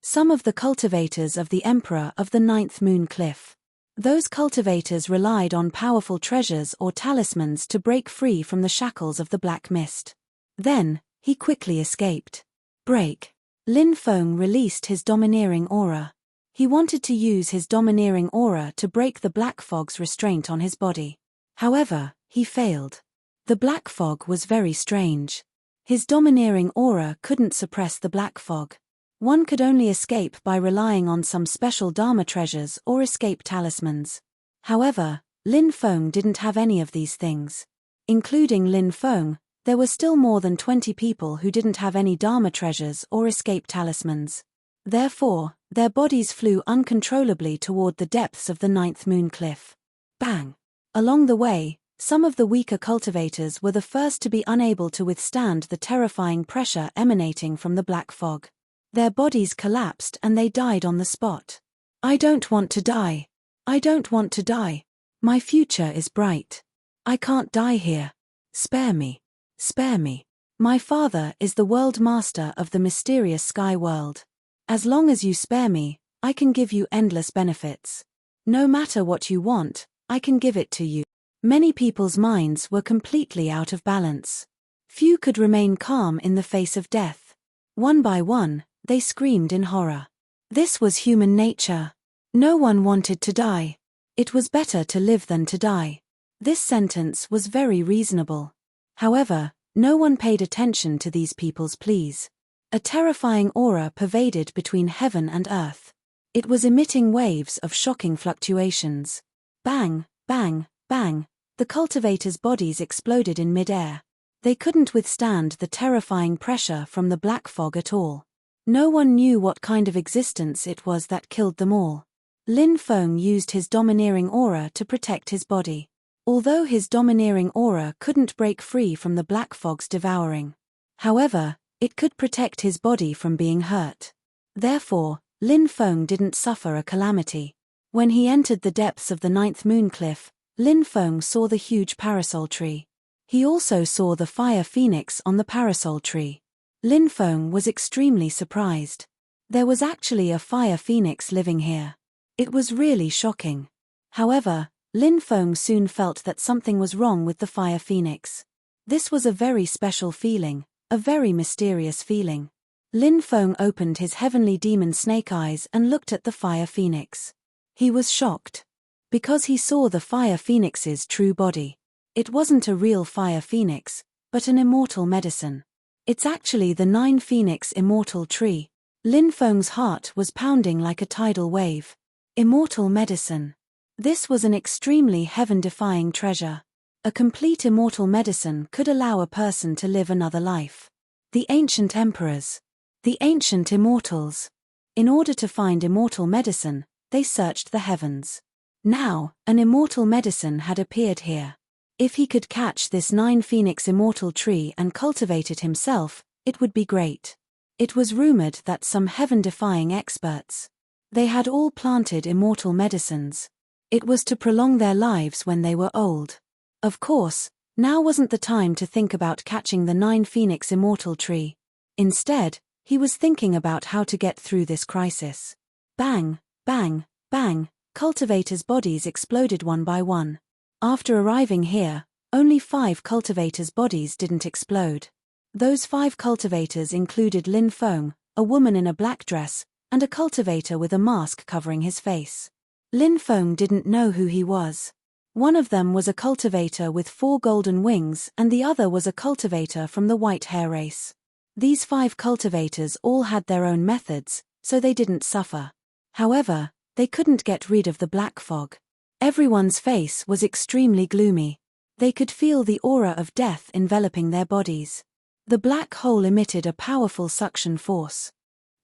Some of the cultivators of the Emperor of the 9th moon cliff. Those cultivators relied on powerful treasures or talismans to break free from the shackles of the black mist. Then, he quickly escaped. Break. Lin Feng released his domineering aura. He wanted to use his domineering aura to break the black fog's restraint on his body. However, he failed. The black fog was very strange. His domineering aura couldn't suppress the black fog. One could only escape by relying on some special Dharma treasures or escape talismans. However, Lin Feng didn't have any of these things. Including Lin Feng, there were still more than 20 people who didn't have any Dharma treasures or escape talismans. Therefore, their bodies flew uncontrollably toward the depths of the 9th moon cliff. Bang! Along the way, some of the weaker cultivators were the first to be unable to withstand the terrifying pressure emanating from the black fog. Their bodies collapsed and they died on the spot. I don't want to die. I don't want to die. My future is bright. I can't die here. Spare me. Spare me. My father is the world master of the mysterious sky world. As long as you spare me, I can give you endless benefits. No matter what you want, I can give it to you. Many people's minds were completely out of balance. Few could remain calm in the face of death. One by one, they screamed in horror. This was human nature. No one wanted to die. It was better to live than to die. This sentence was very reasonable. However, no one paid attention to these people's pleas. A terrifying aura pervaded between heaven and earth. It was emitting waves of shocking fluctuations. Bang, bang, bang, the cultivators' bodies exploded in mid-air. They couldn't withstand the terrifying pressure from the black fog at all. No one knew what kind of existence it was that killed them all. Lin Feng used his domineering aura to protect his body. Although his domineering aura couldn't break free from the black fog's devouring. However, it could protect his body from being hurt. Therefore, Lin Feng didn't suffer a calamity. When he entered the depths of the 9th moon cliff, Lin Feng saw the huge parasol tree. He also saw the fire phoenix on the parasol tree. Lin Feng was extremely surprised. There was actually a fire phoenix living here. It was really shocking. However, Lin Feng soon felt that something was wrong with the fire phoenix. This was a very special feeling, a very mysterious feeling. Lin Feng opened his heavenly demon snake eyes and looked at the fire phoenix. He was shocked. Because he saw the fire phoenix's true body. It wasn't a real fire phoenix, but an immortal medicine. It's actually the 9 phoenix immortal tree. Lin Feng's heart was pounding like a tidal wave. Immortal medicine. This was an extremely heaven-defying treasure. A complete immortal medicine could allow a person to live another life. The ancient emperors. The ancient immortals. In order to find immortal medicine, they searched the heavens. Now, an immortal medicine had appeared here. If he could catch this 9 phoenix immortal tree and cultivate it himself, it would be great. It was rumored that some heaven-defying experts. They had all planted immortal medicines. It was to prolong their lives when they were old. Of course, now wasn't the time to think about catching the 9 phoenix immortal tree. Instead, he was thinking about how to get through this crisis. Bang, bang, bang, cultivators' bodies exploded one by one. After arriving here, only 5 cultivators' bodies didn't explode. Those 5 cultivators included Lin Feng, a woman in a black dress, and a cultivator with a mask covering his face. Lin Feng didn't know who he was. One of them was a cultivator with 4 golden wings and the other was a cultivator from the white hair race. These 5 cultivators all had their own methods, so they didn't suffer. However, they couldn't get rid of the black fog. Everyone's face was extremely gloomy. They could feel the aura of death enveloping their bodies. The black hole emitted a powerful suction force.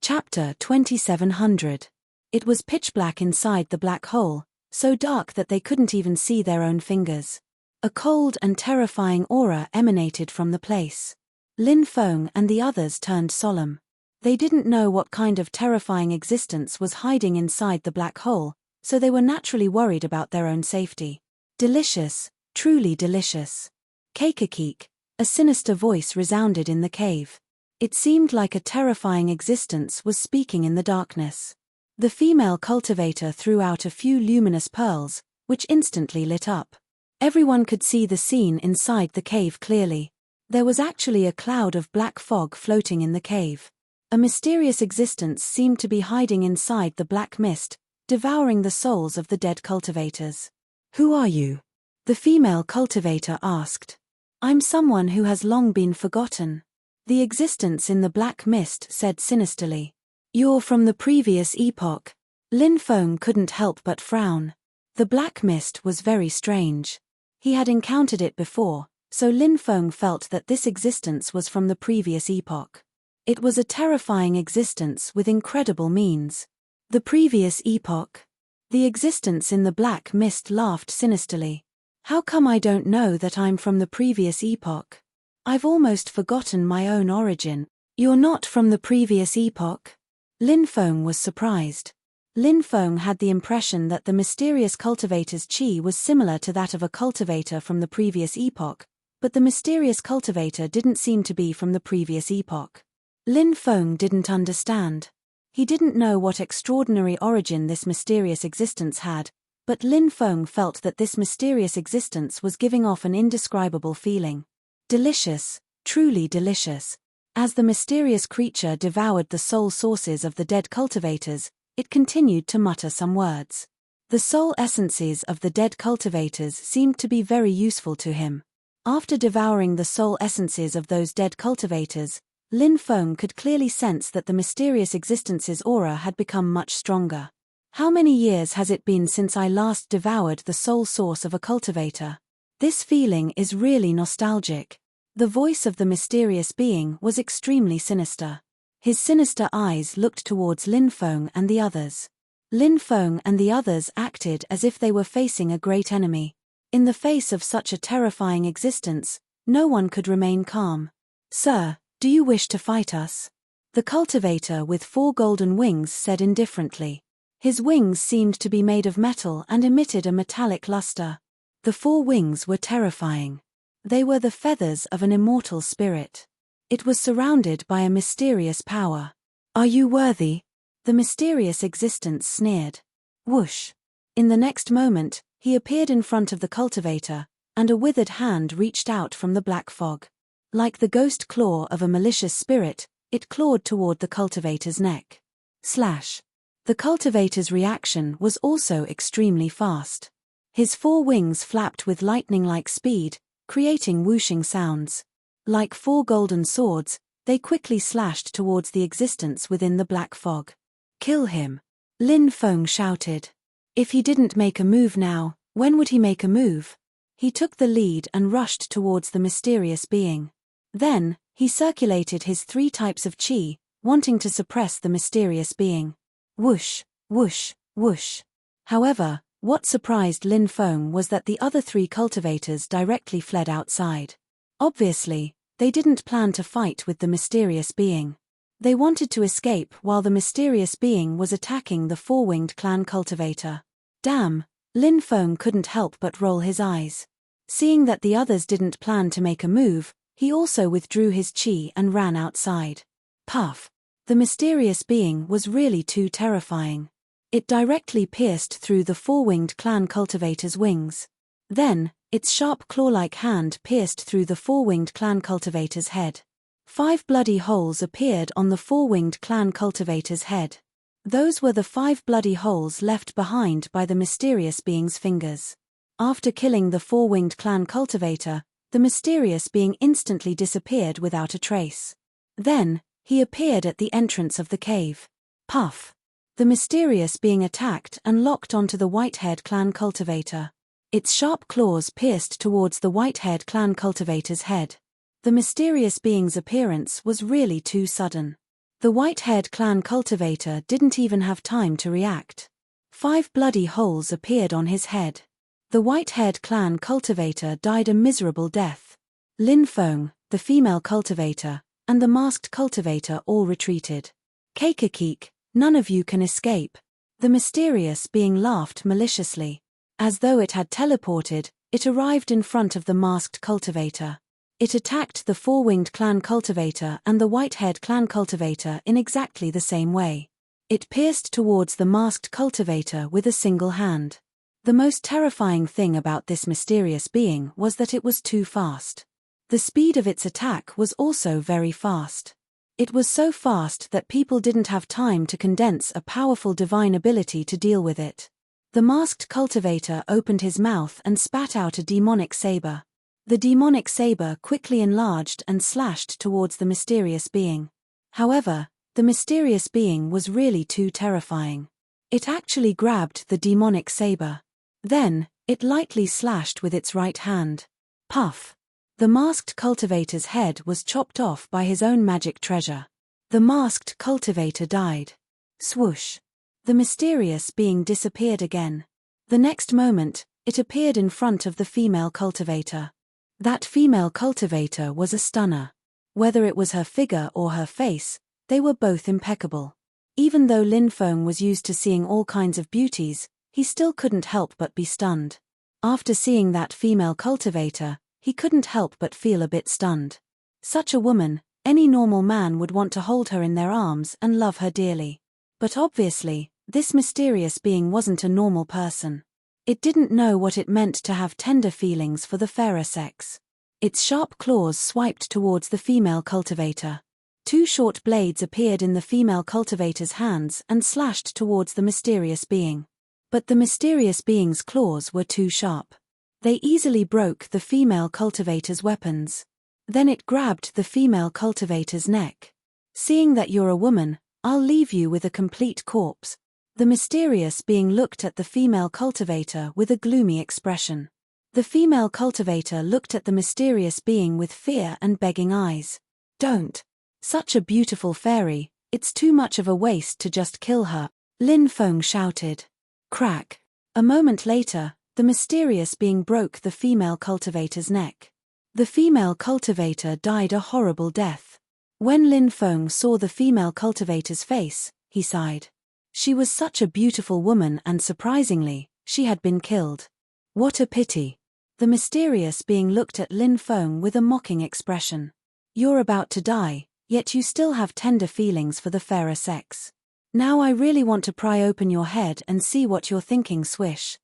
Chapter 2700. It was pitch black inside the black hole, so dark that they couldn't even see their own fingers. A cold and terrifying aura emanated from the place. Lin Feng and the others turned solemn. They didn't know what kind of terrifying existence was hiding inside the black hole, so they were naturally worried about their own safety. Delicious, truly delicious. Keik, a sinister voice resounded in the cave. It seemed like a terrifying existence was speaking in the darkness. The female cultivator threw out a few luminous pearls, which instantly lit up. Everyone could see the scene inside the cave clearly. There was actually a cloud of black fog floating in the cave. A mysterious existence seemed to be hiding inside the black mist, devouring the souls of the dead cultivators. "Who are you?" the female cultivator asked. "I'm someone who has long been forgotten," the existence in the black mist said sinisterly. "You're from the previous epoch." Lin Feng couldn't help but frown. The black mist was very strange. He had encountered it before, so Lin Feng felt that this existence was from the previous epoch. It was a terrifying existence with incredible means. The previous epoch? The existence in the black mist laughed sinisterly. "How come I don't know that I'm from the previous epoch? I've almost forgotten my own origin." "You're not from the previous epoch?" Lin Feng was surprised. Lin Feng had the impression that the mysterious cultivator's qi was similar to that of a cultivator from the previous epoch, but the mysterious cultivator didn't seem to be from the previous epoch. Lin Feng didn't understand. He didn't know what extraordinary origin this mysterious existence had, but Lin Feng felt that this mysterious existence was giving off an indescribable feeling. Delicious, truly delicious. As the mysterious creature devoured the soul sources of the dead cultivators, it continued to mutter some words. The soul essences of the dead cultivators seemed to be very useful to him. After devouring the soul essences of those dead cultivators, Lin Feng could clearly sense that the mysterious existence's aura had become much stronger. How many years has it been since I last devoured the soul source of a cultivator? This feeling is really nostalgic. The voice of the mysterious being was extremely sinister. His sinister eyes looked towards Lin Feng and the others. Lin Feng and the others acted as if they were facing a great enemy. In the face of such a terrifying existence, no one could remain calm. "Sir, do you wish to fight us?" The cultivator with 4 golden wings said indifferently. His wings seemed to be made of metal and emitted a metallic luster. The 4 wings were terrifying. They were the feathers of an immortal spirit. It was surrounded by a mysterious power. "Are you worthy?" The mysterious existence sneered. Whoosh! In the next moment, he appeared in front of the cultivator, and a withered hand reached out from the black fog. Like the ghost claw of a malicious spirit, it clawed toward the cultivator's neck. Slash! The cultivator's reaction was also extremely fast. His 4 wings flapped with lightning-like speed, creating whooshing sounds. Like 4 golden swords, they quickly slashed towards the existence within the black fog. "Kill him!" Lin Feng shouted. If he didn't make a move now, when would he make a move? He took the lead and rushed towards the mysterious being. Then, he circulated his 3 types of qi, wanting to suppress the mysterious being. Whoosh, whoosh, whoosh. However, what surprised Lin Feng was that the other 3 cultivators directly fled outside. Obviously, they didn't plan to fight with the mysterious being. They wanted to escape while the mysterious being was attacking the 4-winged clan cultivator. Damn, Lin Feng couldn't help but roll his eyes. Seeing that the others didn't plan to make a move, he also withdrew his qi and ran outside. Puff! The mysterious being was really too terrifying. It directly pierced through the 4-winged clan cultivator's wings. Then, its sharp claw-like hand pierced through the 4-winged clan cultivator's head. 5 bloody holes appeared on the 4-winged clan cultivator's head. Those were the 5 bloody holes left behind by the mysterious being's fingers. After killing the 4-winged clan cultivator, the mysterious being instantly disappeared without a trace. Then, he appeared at the entrance of the cave. Puff! The mysterious being attacked and locked onto the white-haired clan cultivator. Its sharp claws pierced towards the white-haired clan cultivator's head. The mysterious being's appearance was really too sudden. The white-haired clan cultivator didn't even have time to react. 5 bloody holes appeared on his head. The white-haired clan cultivator died a miserable death. Lin Feng, the female cultivator, and the masked cultivator all retreated. "Keik, none of you can escape." The mysterious being laughed maliciously. As though it had teleported, it arrived in front of the masked cultivator. It attacked the 4-winged clan cultivator and the white-haired clan cultivator in exactly the same way. It pierced towards the masked cultivator with a single hand. The most terrifying thing about this mysterious being was that it was too fast. The speed of its attack was also very fast. It was so fast that people didn't have time to condense a powerful divine ability to deal with it. The masked cultivator opened his mouth and spat out a demonic saber. The demonic saber quickly enlarged and slashed towards the mysterious being. However, the mysterious being was really too terrifying. It actually grabbed the demonic saber. Then, it lightly slashed with its right hand. Puff! The masked cultivator's head was chopped off by his own magic treasure. The masked cultivator died. Swoosh! The mysterious being disappeared again. The next moment, it appeared in front of the female cultivator. That female cultivator was a stunner. Whether it was her figure or her face, they were both impeccable. Even though Lin Feng was used to seeing all kinds of beauties, he still couldn't help but be stunned. After seeing that female cultivator, he couldn't help but feel a bit stunned. Such a woman, any normal man would want to hold her in their arms and love her dearly. But obviously, this mysterious being wasn't a normal person. It didn't know what it meant to have tender feelings for the fairer sex. Its sharp claws swiped towards the female cultivator. Two short blades appeared in the female cultivator's hands and slashed towards the mysterious being. But the mysterious being's claws were too sharp. They easily broke the female cultivator's weapons. Then it grabbed the female cultivator's neck. Seeing that you're a woman, I'll leave you with a complete corpse. The mysterious being looked at the female cultivator with a gloomy expression. The female cultivator looked at the mysterious being with fear and begging eyes. Don't. Such a beautiful fairy, it's too much of a waste to just kill her, Lin Feng shouted. Crack. A moment later, the mysterious being broke the female cultivator's neck. The female cultivator died a horrible death. When Lin Feng saw the female cultivator's face, he sighed. She was such a beautiful woman and surprisingly, she had been killed. What a pity. The mysterious being looked at Lin Feng with a mocking expression. You're about to die, yet you still have tender feelings for the fairer sex. Now I really want to pry open your head and see what you're thinking. Swish.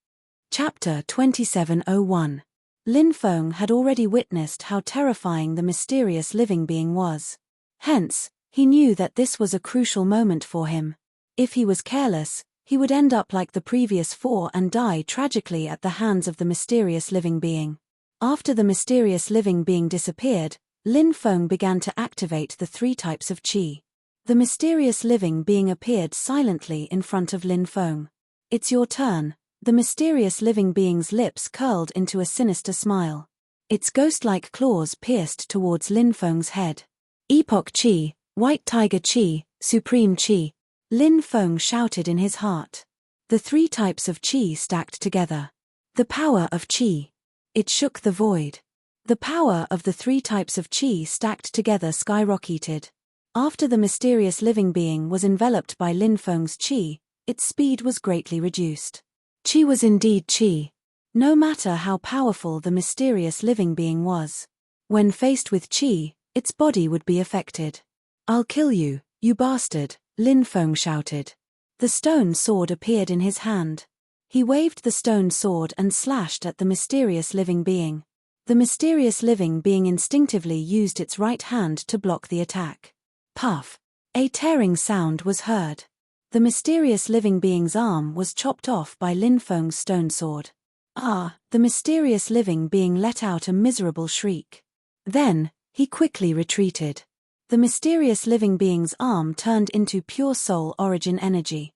Chapter 2701. Lin Feng had already witnessed how terrifying the mysterious living being was. Hence, he knew that this was a crucial moment for him. If he was careless, he would end up like the previous four and die tragically at the hands of the mysterious living being. After the mysterious living being disappeared, Lin Feng began to activate the 3 types of qi. The mysterious living being appeared silently in front of Lin Feng. It's your turn. The mysterious living being's lips curled into a sinister smile. Its ghost-like claws pierced towards Lin Feng's head. Epoch Qi, White Tiger Qi, Supreme Qi. Lin Feng shouted in his heart. The 3 types of qi stacked together. The power of qi. It shook the void. The power of the 3 types of qi stacked together skyrocketed. After the mysterious living being was enveloped by Lin Feng's qi, its speed was greatly reduced. Qi was indeed qi. No matter how powerful the mysterious living being was. When faced with qi, its body would be affected. I'll kill you, you bastard, Lin Feng shouted. The stone sword appeared in his hand. He waved the stone sword and slashed at the mysterious living being. The mysterious living being instinctively used its right hand to block the attack. Puff. A tearing sound was heard. The mysterious living being's arm was chopped off by Lin Feng's stone sword. Ah! The mysterious living being let out a miserable shriek. Then, he quickly retreated. The mysterious living being's arm turned into pure soul origin energy.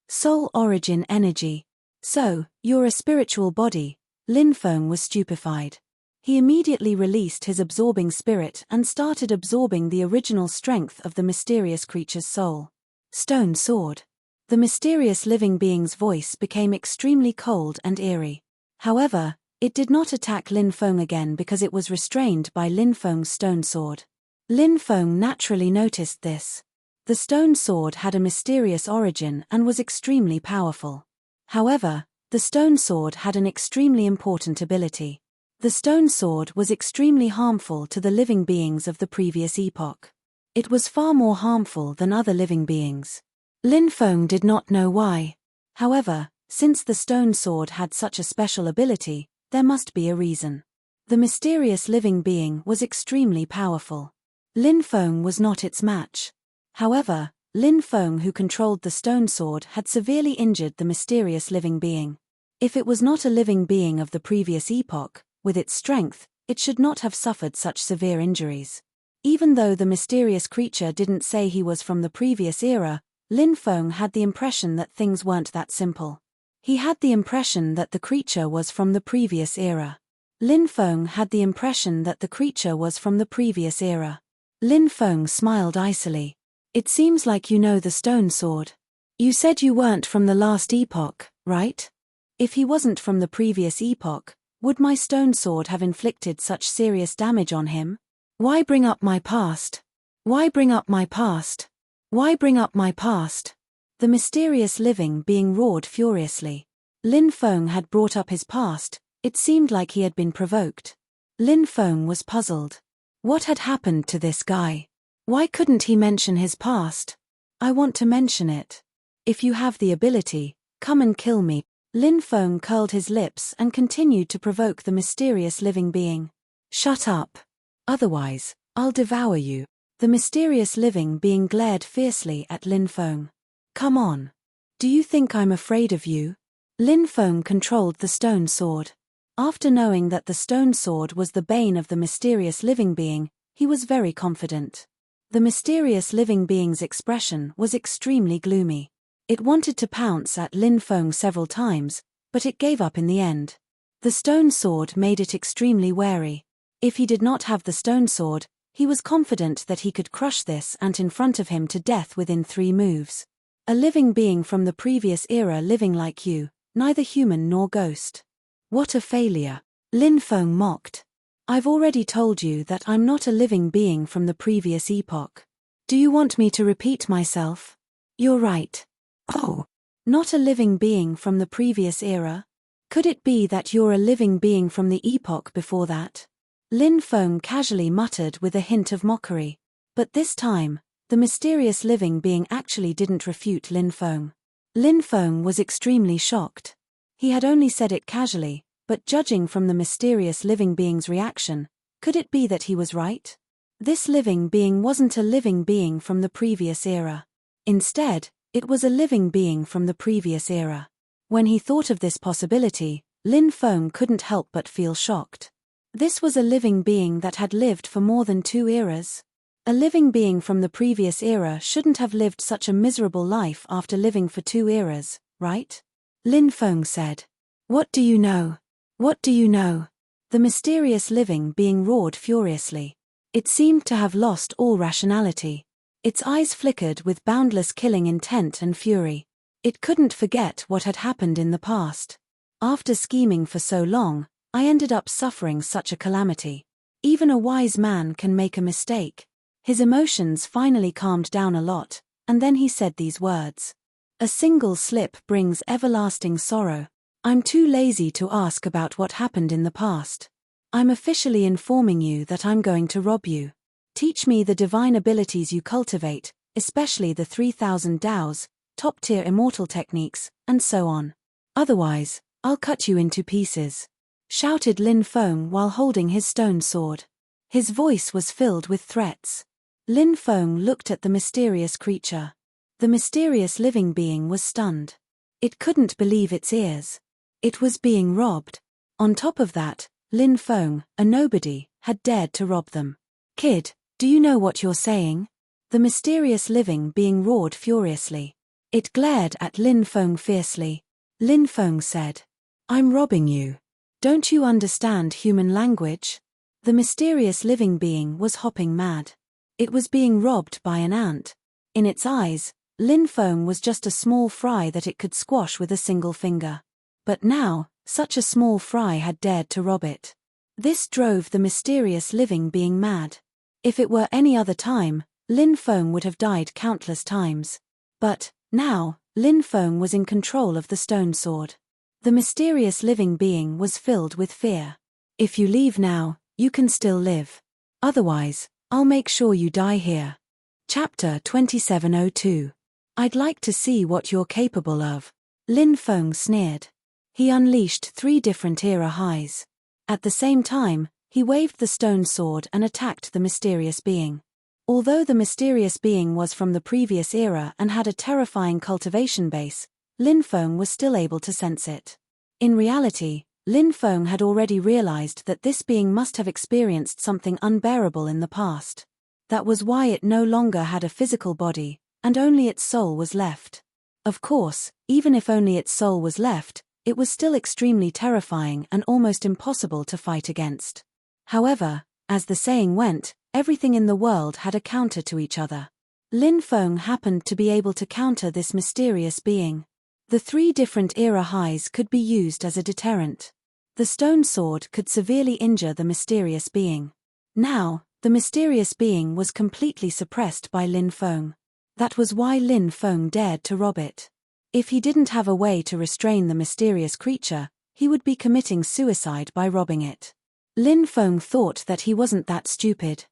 Soul origin energy. So, you're a spiritual body. Lin Feng was stupefied. He immediately released his absorbing spirit and started absorbing the original strength of the mysterious creature's soul. Stone sword. The mysterious living being's voice became extremely cold and eerie. However, it did not attack Lin Feng again because it was restrained by Lin Feng's stone sword. Lin Feng naturally noticed this. The stone sword had a mysterious origin and was extremely powerful. However, the stone sword had an extremely important ability. The stone sword was extremely harmful to the living beings of the previous epoch. It was far more harmful than other living beings. Lin Feng did not know why. However, since the stone sword had such a special ability, there must be a reason. The mysterious living being was extremely powerful. Lin Feng was not its match. However, Lin Feng, who controlled the stone sword, had severely injured the mysterious living being. If it was not a living being of the previous epoch, with its strength, it should not have suffered such severe injuries. Even though the mysterious creature didn't say he was from the previous era, Lin Feng had the impression that things weren't that simple. He had the impression that the creature was from the previous era. Lin Feng had the impression that the creature was from the previous era. Lin Feng smiled icily. It seems like you know the stone sword. You said you weren't from the last epoch, right? If he wasn't from the previous epoch, would my stone sword have inflicted such serious damage on him? Why bring up my past? Why bring up my past? Why bring up my past? The mysterious living being roared furiously. Lin Feng had brought up his past, it seemed like he had been provoked. Lin Feng was puzzled. What had happened to this guy? Why couldn't he mention his past? I want to mention it. If you have the ability, come and kill me. Lin Feng curled his lips and continued to provoke the mysterious living being. Shut up. Otherwise, I'll devour you. The mysterious living being glared fiercely at Lin Feng. Come on. Do you think I'm afraid of you? Lin Feng controlled the stone sword. After knowing that the stone sword was the bane of the mysterious living being, he was very confident. The mysterious living being's expression was extremely gloomy. It wanted to pounce at Lin Feng several times, but it gave up in the end. The stone sword made it extremely wary. If he did not have the stone sword, he was confident that he could crush this ant in front of him to death within 3 moves. A living being from the previous era living like you, neither human nor ghost. What a failure. Lin Feng mocked. I've already told you that I'm not a living being from the previous epoch. Do you want me to repeat myself? You're right. Oh. Not a living being from the previous era? Could it be that you're a living being from the epoch before that? Lin Feng casually muttered with a hint of mockery. But this time, the mysterious living being actually didn't refute Lin Feng. Lin Feng was extremely shocked. He had only said it casually, but judging from the mysterious living being's reaction, could it be that he was right? This living being wasn't a living being from the previous era. Instead, it was a living being from the previous era. When he thought of this possibility, Lin Feng couldn't help but feel shocked. This was a living being that had lived for more than 2 eras. A living being from the previous era shouldn't have lived such a miserable life after living for 2 eras, right? Lin Feng said. What do you know? What do you know? The mysterious living being roared furiously. It seemed to have lost all rationality. Its eyes flickered with boundless killing intent and fury. It couldn't forget what had happened in the past. After scheming for so long, I ended up suffering such a calamity. Even a wise man can make a mistake. His emotions finally calmed down a lot, and then he said these words. A single slip brings everlasting sorrow. I'm too lazy to ask about what happened in the past. I'm officially informing you that I'm going to rob you. Teach me the divine abilities you cultivate, especially the 3000 Daos, top-tier immortal techniques, and so on. Otherwise, I'll cut you into pieces. Shouted Lin Feng while holding his stone sword. His voice was filled with threats. Lin Feng looked at the mysterious creature. The mysterious living being was stunned. It couldn't believe its ears. It was being robbed. On top of that, Lin Feng, a nobody, had dared to rob them. Kid, do you know what you're saying? The mysterious living being roared furiously. It glared at Lin Feng fiercely. Lin Feng said, I'm robbing you. Don't you understand human language? The mysterious living being was hopping mad. It was being robbed by an ant. In its eyes, Lin Feng was just a small fry that it could squash with a single finger. But now, such a small fry had dared to rob it. This drove the mysterious living being mad. If it were any other time, Lin Feng would have died countless times. But, now, Lin Feng was in control of the stone sword. The mysterious living being was filled with fear. If you leave now, you can still live. Otherwise, I'll make sure you die here. Chapter 2702. I'd like to see what you're capable of. Lin Feng sneered. He unleashed 3 different era highs. At the same time, he waved the stone sword and attacked the mysterious being. Although the mysterious being was from the previous era and had a terrifying cultivation base, Lin Feng was still able to sense it. In reality, Lin Feng had already realized that this being must have experienced something unbearable in the past. That was why it no longer had a physical body, and only its soul was left. Of course, even if only its soul was left, it was still extremely terrifying and almost impossible to fight against. However, as the saying went, everything in the world had a counter to each other. Lin Feng happened to be able to counter this mysterious being. The 3 different era highs could be used as a deterrent. The stone sword could severely injure the mysterious being. Now, the mysterious being was completely suppressed by Lin Feng. That was why Lin Feng dared to rob it. If he didn't have a way to restrain the mysterious creature, he would be committing suicide by robbing it. Lin Feng thought that he wasn't that stupid.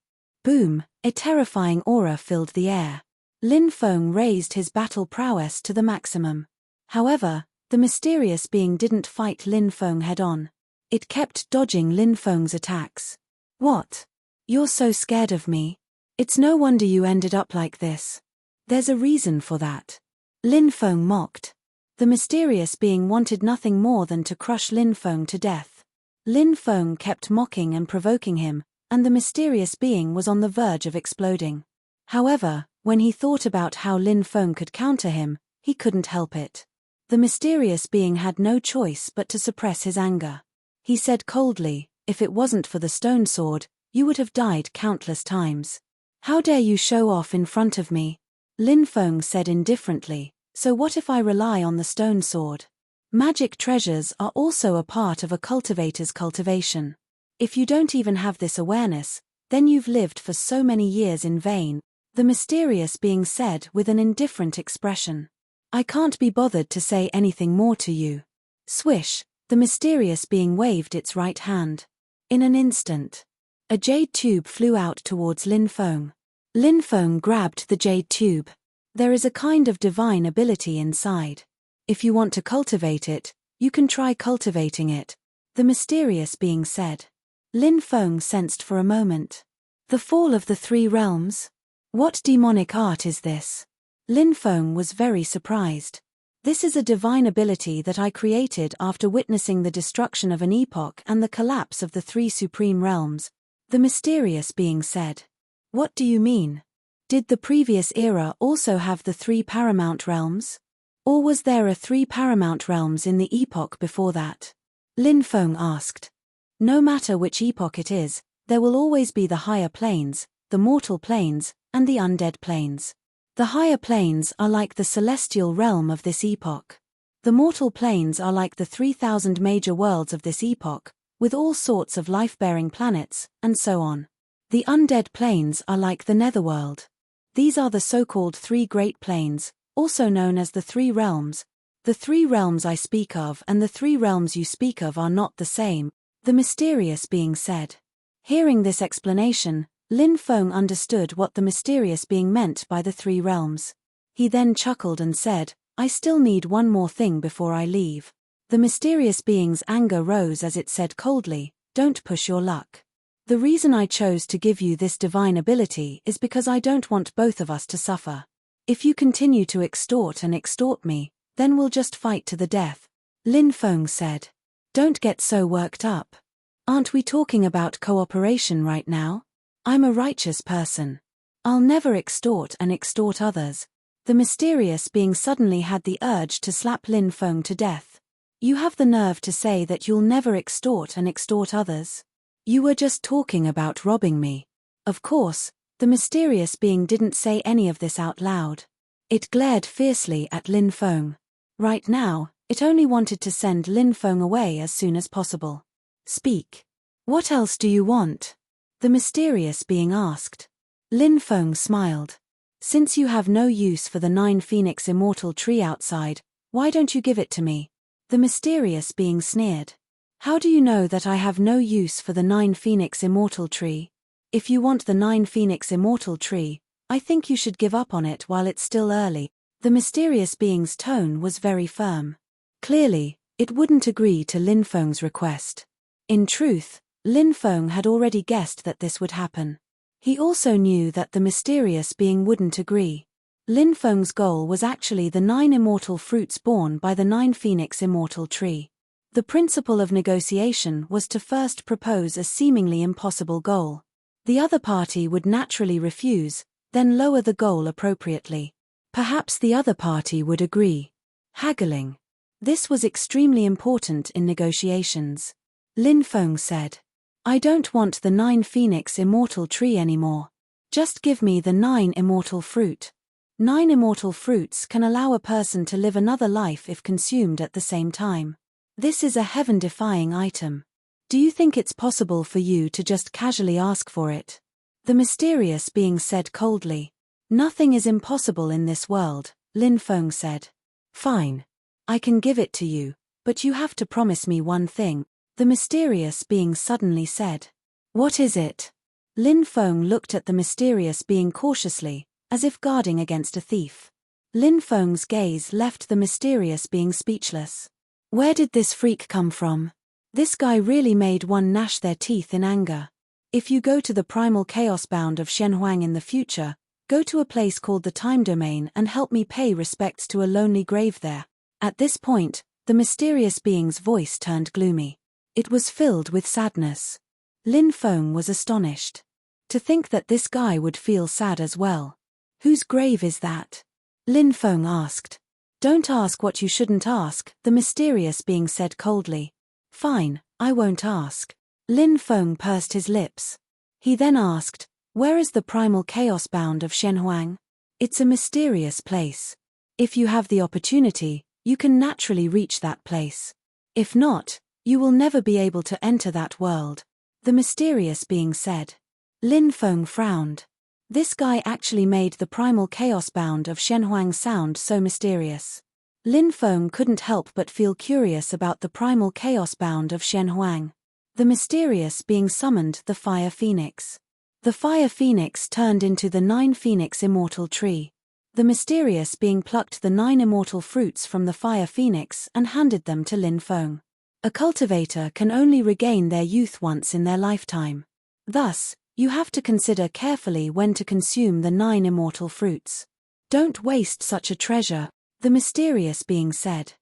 Boom, a terrifying aura filled the air. Lin Feng raised his battle prowess to the maximum. However, the mysterious being didn't fight Lin Feng head-on. It kept dodging Lin Feng's attacks. What? You're so scared of me? It's no wonder you ended up like this. There's a reason for that. Lin Feng mocked. The mysterious being wanted nothing more than to crush Lin Feng to death. Lin Feng kept mocking and provoking him, and the mysterious being was on the verge of exploding. However, when he thought about how Lin Feng could counter him, he couldn't help it. The mysterious being had no choice but to suppress his anger. He said coldly, "If it wasn't for the stone sword, you would have died countless times. How dare you show off in front of me?" Lin Feng said indifferently, "So what if I rely on the stone sword? Magic treasures are also a part of a cultivator's cultivation. If you don't even have this awareness, then you've lived for so many years in vain," the mysterious being said with an indifferent expression. "I can't be bothered to say anything more to you." Swish, the mysterious being waved its right hand. In an instant, a jade tube flew out towards Lin Feng. Lin Feng grabbed the jade tube. There is a kind of divine ability inside. If you want to cultivate it, you can try cultivating it, the mysterious being said. Lin Feng sensed for a moment. The fall of the three realms? What demonic art is this? Lin Feng was very surprised. This is a divine ability that I created after witnessing the destruction of an epoch and the collapse of the three supreme realms, the mysterious being said. What do you mean? Did the previous era also have the three paramount realms? Or was there a three paramount realms in the epoch before that? Lin Feng asked. No matter which epoch it is, there will always be the higher planes, the mortal planes, and the undead planes. The higher planes are like the celestial realm of this epoch. The mortal planes are like the 3,000 major worlds of this epoch, with all sorts of life-bearing planets, and so on. The undead planes are like the netherworld. These are the so-called three great planes, also known as the three realms. The three realms I speak of and the three realms you speak of are not the same, the mysterious being said. Hearing this explanation, Lin Feng understood what the mysterious being meant by the three realms. He then chuckled and said, "I still need one more thing before I leave." The mysterious being's anger rose as it said coldly, "Don't push your luck. The reason I chose to give you this divine ability is because I don't want both of us to suffer. If you continue to extort me, then we'll just fight to the death," Lin Feng said. "Don't get so worked up. Aren't we talking about cooperation right now? I'm a righteous person. I'll never extort others." The mysterious being suddenly had the urge to slap Lin Feng to death. "You have the nerve to say that you'll never extort others? You were just talking about robbing me." Of course, the mysterious being didn't say any of this out loud. It glared fiercely at Lin Feng. Right now, it only wanted to send Lin Feng away as soon as possible. "Speak. What else do you want?" the mysterious being asked. Lin Feng smiled. "Since you have no use for the 9 Phoenix Immortal Tree outside, why don't you give it to me?" the mysterious being sneered. "How do you know that I have no use for the 9 Phoenix Immortal Tree? If you want the 9 Phoenix Immortal Tree, I think you should give up on it while it's still early." The mysterious being's tone was very firm. Clearly, it wouldn't agree to Lin Feng's request. In truth, Lin Feng had already guessed that this would happen. He also knew that the mysterious being wouldn't agree. Lin Feng's goal was actually the 9 immortal fruits born by the 9 Phoenix Immortal Tree. The principle of negotiation was to first propose a seemingly impossible goal. The other party would naturally refuse, then lower the goal appropriately. Perhaps the other party would agree. Haggling. This was extremely important in negotiations. Lin Feng said, "I don't want the 9 Phoenix Immortal Tree anymore. Just give me the 9 immortal fruit. 9 immortal fruits can allow a person to live another life if consumed at the same time. This is a heaven-defying item. Do you think it's possible for you to just casually ask for it?" the mysterious being said coldly. Nothing is impossible in this world, Lin Feng said. Fine. I can give it to you, but you have to promise me one thing, the mysterious being suddenly said. What is it? Lin Feng looked at the mysterious being cautiously, as if guarding against a thief. Lin Feng's gaze left the mysterious being speechless. Where did this freak come from? This guy really made one gnash their teeth in anger. If you go to the primal chaos bound of Shenhuang in the future, go to a place called the Time Domain and help me pay respects to a lonely grave there. At this point, the mysterious being's voice turned gloomy. It was filled with sadness. Lin Feng was astonished. To think that this guy would feel sad as well. Whose grave is that? Lin Feng asked. Don't ask what you shouldn't ask, the mysterious being said coldly. Fine, I won't ask. Lin Feng pursed his lips. He then asked, where is the primal chaos bound of Shenhuang? It's a mysterious place. If you have the opportunity, you can naturally reach that place. If not, you will never be able to enter that world, the mysterious being said. Lin Feng frowned. This guy actually made the primal chaos bound of Shenhuang sound so mysterious. Lin Feng couldn't help but feel curious about the primal chaos bound of Shenhuang. The mysterious being summoned the fire phoenix. The fire phoenix turned into the 9 phoenix immortal tree. The mysterious being plucked the 9 immortal fruits from the fire phoenix and handed them to Lin Feng. A cultivator can only regain their youth once in their lifetime. Thus, you have to consider carefully when to consume the 9 immortal fruits. Don't waste such a treasure, the mysterious being said.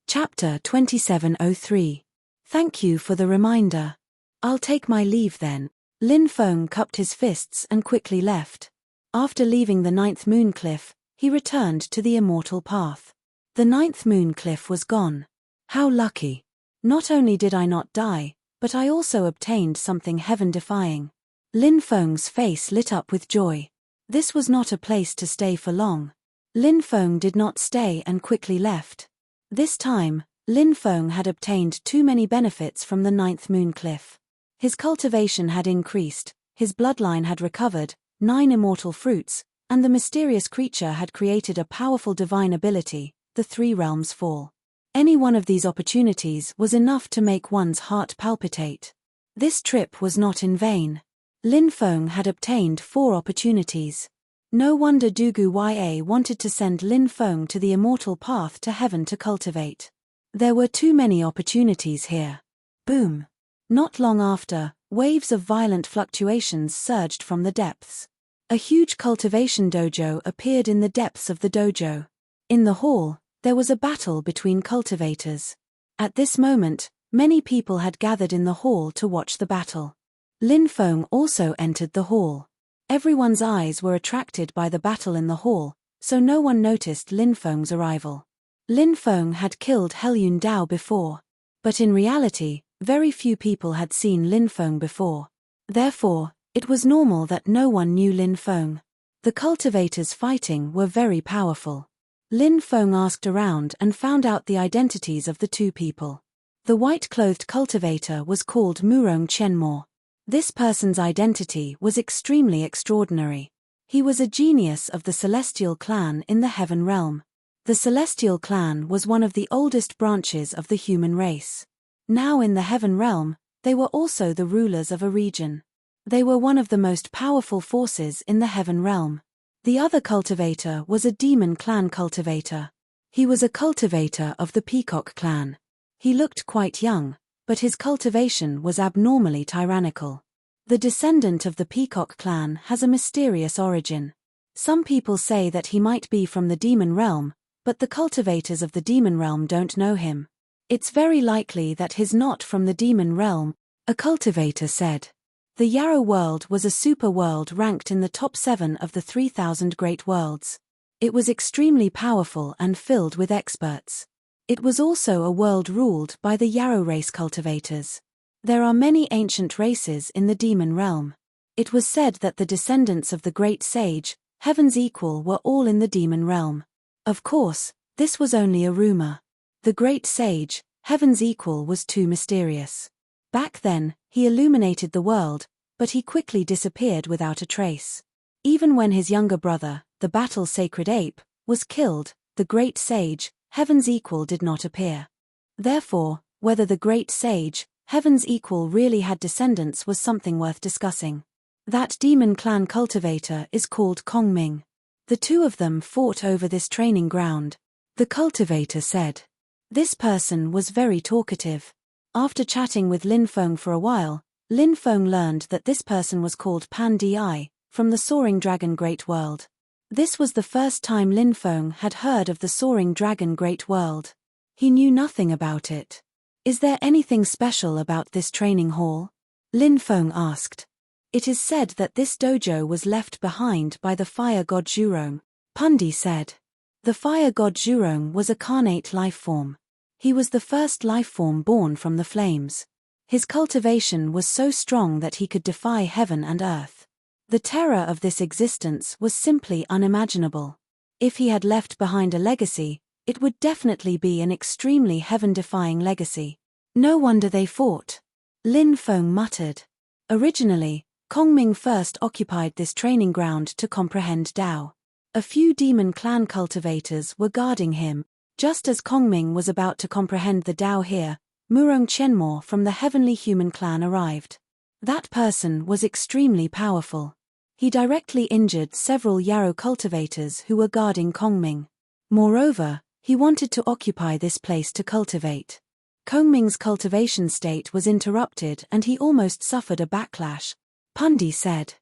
Chapter 2703. Thank you for the reminder. I'll take my leave then. Lin Feng cupped his fists and quickly left. After leaving the 9th moon cliff, he returned to the immortal path. The 9th moon cliff was gone. How lucky. Not only did I not die, but I also obtained something heaven-defying. Lin Feng's face lit up with joy. This was not a place to stay for long. Lin Feng did not stay and quickly left. This time, Lin Feng had obtained too many benefits from the 9th moon cliff. His cultivation had increased, his bloodline had recovered, 9 immortal fruits, and the mysterious creature had created a powerful divine ability, the 3 realms fall. Any one of these opportunities was enough to make one's heart palpitate. This trip was not in vain. Lin Feng had obtained 4 opportunities. No wonder Dugu Ya wanted to send Lin Feng to the immortal path to heaven to cultivate. There were too many opportunities here. Boom. Not long after, waves of violent fluctuations surged from the depths. A huge cultivation dojo appeared in the depths of the dojo. In the hall, there was a battle between cultivators. At this moment, many people had gathered in the hall to watch the battle. Lin Feng also entered the hall. Everyone's eyes were attracted by the battle in the hall, so no one noticed Lin Feng's arrival. Lin Feng had killed Helyun Dao before. But in reality, very few people had seen Lin Feng before. Therefore, it was normal that no one knew Lin Feng. The cultivators fighting were very powerful. Lin Feng asked around and found out the identities of the 2 people. The white-clothed cultivator was called Murong Chenmo. This person's identity was extremely extraordinary. He was a genius of the Celestial Clan in the Heaven Realm. The Celestial Clan was one of the oldest branches of the human race. Now in the Heaven Realm, they were also the rulers of a region. They were one of the most powerful forces in the Heaven Realm. The other cultivator was a Demon Clan cultivator. He was a cultivator of the Peacock Clan. He looked quite young, but his cultivation was abnormally tyrannical. The descendant of the Peacock Clan has a mysterious origin. Some people say that he might be from the Demon Realm, but the cultivators of the Demon Realm don't know him. It's very likely that he's not from the Demon Realm, a cultivator said. The Yarrow world was a super world ranked in the top 7 of the 3,000 great worlds. It was extremely powerful and filled with experts. It was also a world ruled by the Yarrow race cultivators. There are many ancient races in the Demon Realm. It was said that the descendants of the great sage, Heaven's Equal, were all in the Demon Realm. Of course, this was only a rumor. The great sage, Heaven's Equal, was too mysterious. Back then, he illuminated the world, but he quickly disappeared without a trace. Even when his younger brother, the battle sacred ape, was killed, the great sage, heaven's equal, did not appear. Therefore, whether the great sage, heaven's equal, really had descendants was something worth discussing. That demon clan cultivator is called Kongming. The two of them fought over this training ground. The cultivator said. This person was very talkative. After chatting with Lin Feng for a while, Lin Feng learned that this person was called Pan Di, from the Soaring Dragon Great World. This was the first time Lin Feng had heard of the Soaring Dragon Great World. He knew nothing about it. Is there anything special about this training hall? Lin Feng asked. It is said that this dojo was left behind by the fire god Zhurong, Pundi said. The fire god Zhurong was a carnate life form. He was the first life form born from the flames. His cultivation was so strong that he could defy heaven and earth. The terror of this existence was simply unimaginable. If he had left behind a legacy, it would definitely be an extremely heaven-defying legacy. No wonder they fought. Lin Feng muttered. Originally, Kongming first occupied this training ground to comprehend Tao. A few demon clan cultivators were guarding him. Just as Kongming was about to comprehend the Tao here, Murong Chenmo from the heavenly human clan arrived. That person was extremely powerful. He directly injured several Yarrow cultivators who were guarding Kongming. Moreover, he wanted to occupy this place to cultivate. Kongming's cultivation state was interrupted and he almost suffered a backlash. Pundi said.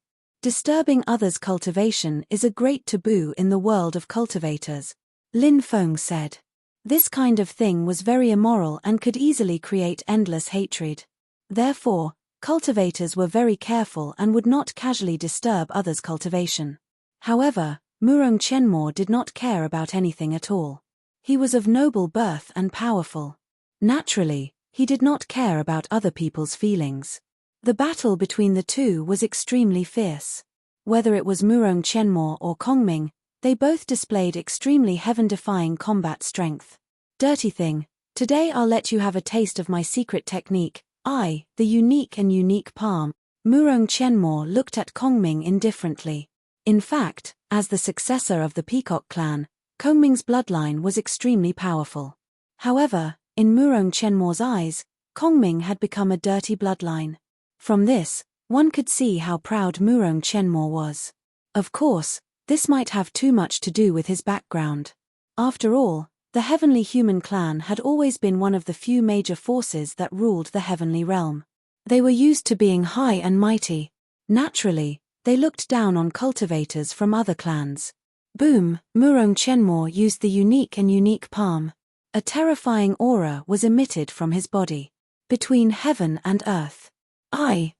Disturbing others' cultivation is a great taboo in the world of cultivators. Lin Feng said. This kind of thing was very immoral and could easily create endless hatred. Therefore, cultivators were very careful and would not casually disturb others' cultivation. However, Murong Chenmo did not care about anything at all. He was of noble birth and powerful. Naturally, he did not care about other people's feelings. The battle between the two was extremely fierce. Whether it was Murong Chenmo or Kongming, they both displayed extremely heaven-defying combat strength. Dirty thing, today I'll let you have a taste of my secret technique, the unique palm. Murong Chenmo looked at Kongming indifferently. In fact, as the successor of the Peacock clan, Kongming's bloodline was extremely powerful. However, in Murong Chenmo's eyes, Kongming had become a dirty bloodline. From this, one could see how proud Murong Chenmo was. Of course, this might have too much to do with his background. After all, the heavenly human clan had always been one of the few major forces that ruled the heavenly realm. They were used to being high and mighty. Naturally, they looked down on cultivators from other clans. Boom, Murong Chenmo used the unique palm. A terrifying aura was emitted from his body. Between heaven and earth.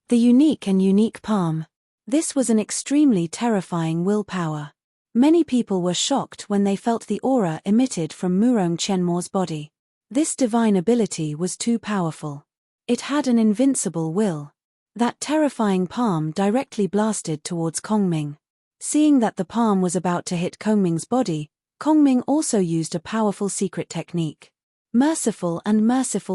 The unique palm. This was an extremely terrifying willpower. Many people were shocked when they felt the aura emitted from Murong Chenmo's body. This divine ability was too powerful. It had an invincible will. That terrifying palm directly blasted towards Kongming. Seeing that the palm was about to hit Kongming's body, Kongming also used a powerful secret technique. Merciful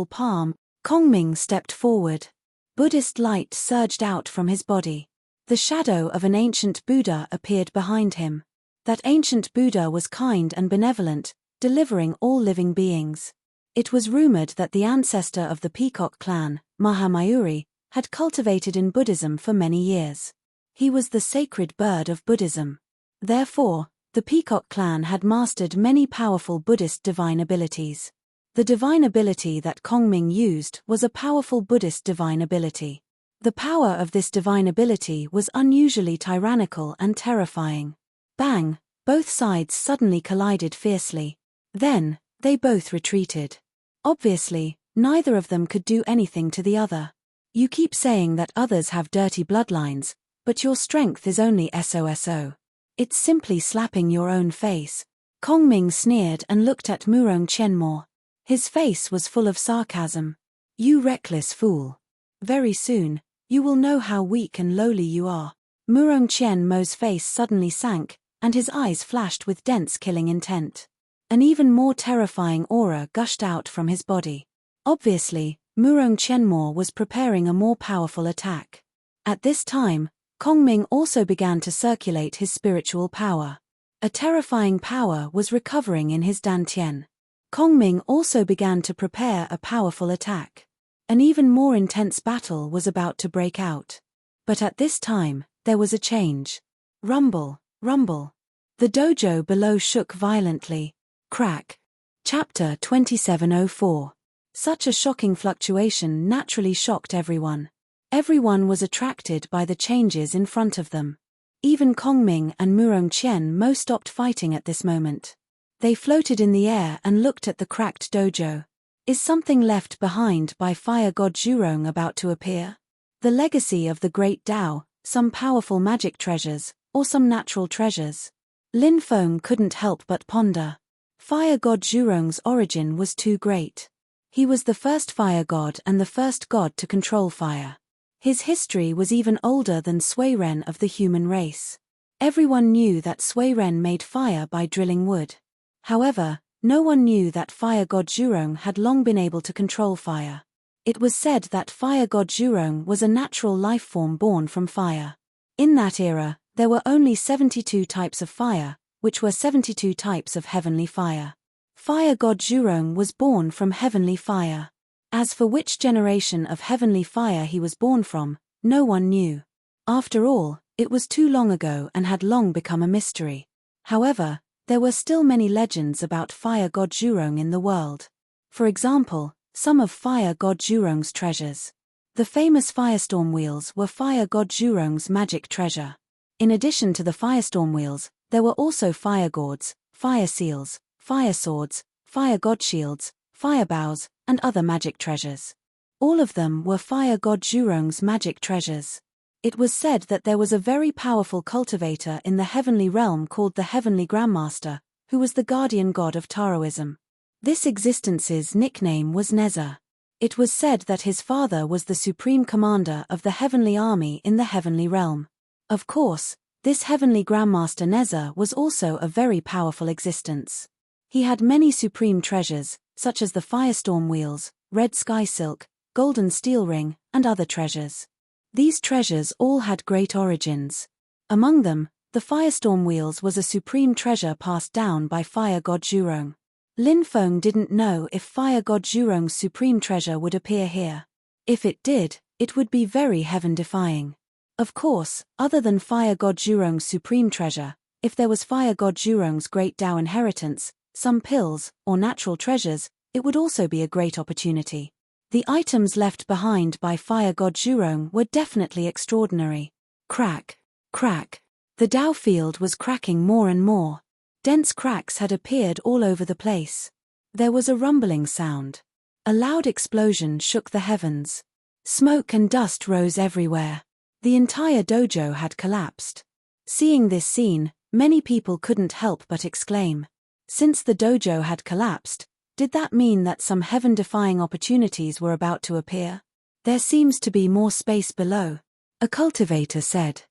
palm. Kongming stepped forward. Buddhist light surged out from his body. The shadow of an ancient Buddha appeared behind him. That ancient Buddha was kind and benevolent, delivering all living beings. It was rumored that the ancestor of the Peacock clan, Mahamayuri, had cultivated in Buddhism for many years. He was the sacred bird of Buddhism. Therefore, the Peacock clan had mastered many powerful Buddhist divine abilities. The divine ability that Kongming used was a powerful Buddhist divine ability. The power of this divine ability was unusually tyrannical and terrifying. Bang! Both sides suddenly collided fiercely. Then, they both retreated. Obviously, neither of them could do anything to the other. You keep saying that others have dirty bloodlines, but your strength is only SOSO. It's simply slapping your own face. Kongming sneered and looked at Murong Chenmo. His face was full of sarcasm. You reckless fool. Very soon, you will know how weak and lowly you are. Murong Chenmo's face suddenly sank, and his eyes flashed with dense killing intent. An even more terrifying aura gushed out from his body. Obviously, Murong Chenmo was preparing a more powerful attack. At this time, Kongming also began to circulate his spiritual power. A terrifying power was recovering in his dantian. Kongming also began to prepare a powerful attack. An even more intense battle was about to break out. But at this time, there was a change. Rumble, rumble. The dojo below shook violently. Crack. Chapter 2704. Such a shocking fluctuation naturally shocked everyone. Everyone was attracted by the changes in front of them. Even Kongming and Murongqian Mo stopped fighting at this moment. They floated in the air and looked at the cracked dojo. Is something left behind by fire god Zhurong about to appear? The legacy of the great Tao, some powerful magic treasures, or some natural treasures? Lin Feng couldn't help but ponder. Fire god Zhurong's origin was too great. He was the first fire god and the first god to control fire. His history was even older than Sui Ren of the human race. Everyone knew that Sui Ren made fire by drilling wood. However, no one knew that fire god Zhurong had long been able to control fire. It was said that fire god Zhurong was a natural life form born from fire. In that era, there were only 72 types of fire, which were 72 types of heavenly fire. Fire god Zhurong was born from heavenly fire. As for which generation of heavenly fire he was born from, no one knew. After all, it was too long ago and had long become a mystery. However, there were still many legends about fire god Zhurong in the world. For example, some of fire god Zhurong's treasures. The famous firestorm wheels were fire god Zhurong's magic treasure. In addition to the firestorm wheels, there were also fire gourds, fire seals, fire swords, fire god shields, fire bows, and other magic treasures. All of them were fire god Zhurong's magic treasures. It was said that there was a very powerful cultivator in the heavenly realm called the Heavenly Grandmaster, who was the guardian god of Taoism. This existence's nickname was Neza. It was said that his father was the supreme commander of the heavenly army in the heavenly realm. Of course, this heavenly Grandmaster Neza was also a very powerful existence. He had many supreme treasures, such as the firestorm wheels, red sky silk, golden steel ring, and other treasures. These treasures all had great origins. Among them, the firestorm wheels was a supreme treasure passed down by fire god Zhurong. Lin Feng didn't know if fire god Zhurong's supreme treasure would appear here. If it did, it would be very heaven-defying. Of course, other than fire god Zhurong's supreme treasure, if there was fire god Zhurong's great Tao inheritance, some pills, or natural treasures, it would also be a great opportunity. The items left behind by fire god Zhurong were definitely extraordinary. Crack, crack. The Tao field was cracking more and more. Dense cracks had appeared all over the place. There was a rumbling sound. A loud explosion shook the heavens. Smoke and dust rose everywhere. The entire dojo had collapsed. Seeing this scene, many people couldn't help but exclaim. Since the dojo had collapsed, did that mean that some heaven-defying opportunities were about to appear? There seems to be more space below. A cultivator said.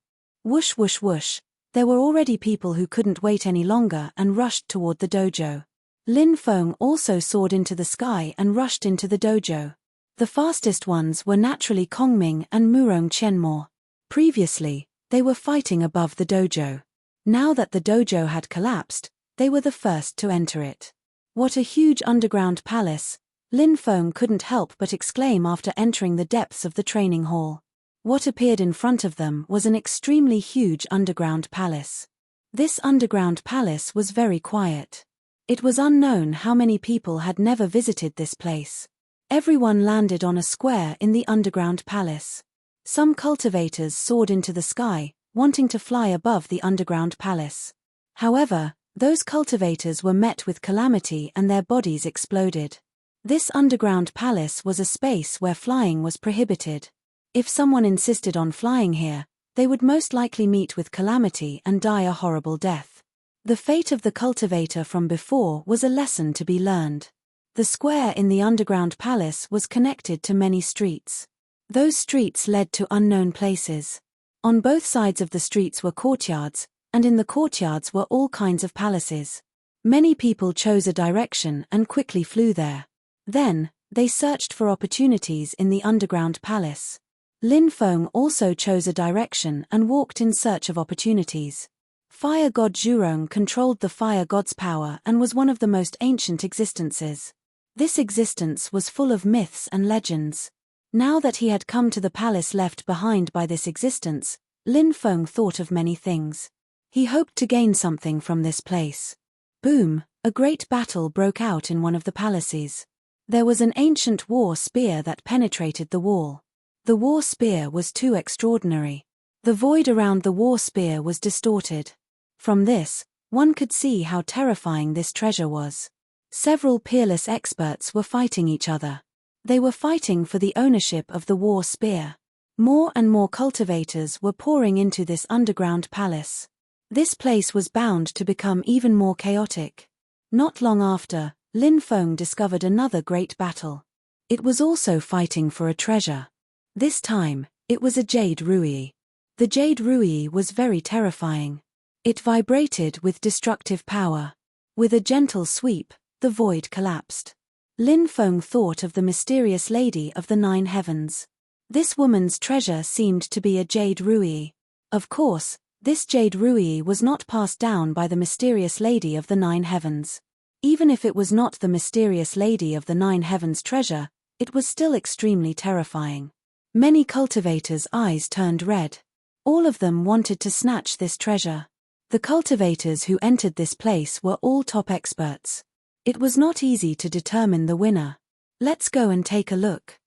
Whoosh whoosh whoosh. There were already people who couldn't wait any longer and rushed toward the dojo. Lin Feng also soared into the sky and rushed into the dojo. The fastest ones were naturally Kongming and Murongqian Mo. Previously, they were fighting above the dojo. Now that the dojo had collapsed, they were the first to enter it. What a huge underground palace, Lin Feng couldn't help but exclaim after entering the depths of the training hall. What appeared in front of them was an extremely huge underground palace. This underground palace was very quiet. It was unknown how many people had never visited this place. Everyone landed on a square in the underground palace. Some cultivators soared into the sky, wanting to fly above the underground palace. However, those cultivators were met with calamity and their bodies exploded. This underground palace was a space where flying was prohibited. If someone insisted on flying here, they would most likely meet with calamity and die a horrible death. The fate of the cultivator from before was a lesson to be learned. The square in the underground palace was connected to many streets. Those streets led to unknown places. On both sides of the streets were courtyards, and in the courtyards were all kinds of palaces. Many people chose a direction and quickly flew there. Then, they searched for opportunities in the underground palace. Lin Feng also chose a direction and walked in search of opportunities. Fire god Zhurong controlled the fire god's power and was one of the most ancient existences. This existence was full of myths and legends. Now that he had come to the palace left behind by this existence, Lin Feng thought of many things. He hoped to gain something from this place. Boom! A great battle broke out in one of the palaces. There was an ancient war spear that penetrated the wall. The war spear was too extraordinary. The void around the war spear was distorted. From this, one could see how terrifying this treasure was. Several peerless experts were fighting each other. They were fighting for the ownership of the war spear. More and more cultivators were pouring into this underground palace. This place was bound to become even more chaotic. Not long after, Lin Feng discovered another great battle. It was also fighting for a treasure. This time, it was a jade ruyi. The jade ruyi was very terrifying. It vibrated with destructive power. With a gentle sweep, the void collapsed. Lin Feng thought of the mysterious lady of the 9 heavens. This woman's treasure seemed to be a jade ruyi. Of course, this jade ruyi was not passed down by the mysterious lady of the 9 heavens. Even if it was not the mysterious lady of the 9 heavens treasure, it was still extremely terrifying. Many cultivators' eyes turned red. All of them wanted to snatch this treasure. The cultivators who entered this place were all top experts. It was not easy to determine the winner. Let's go and take a look.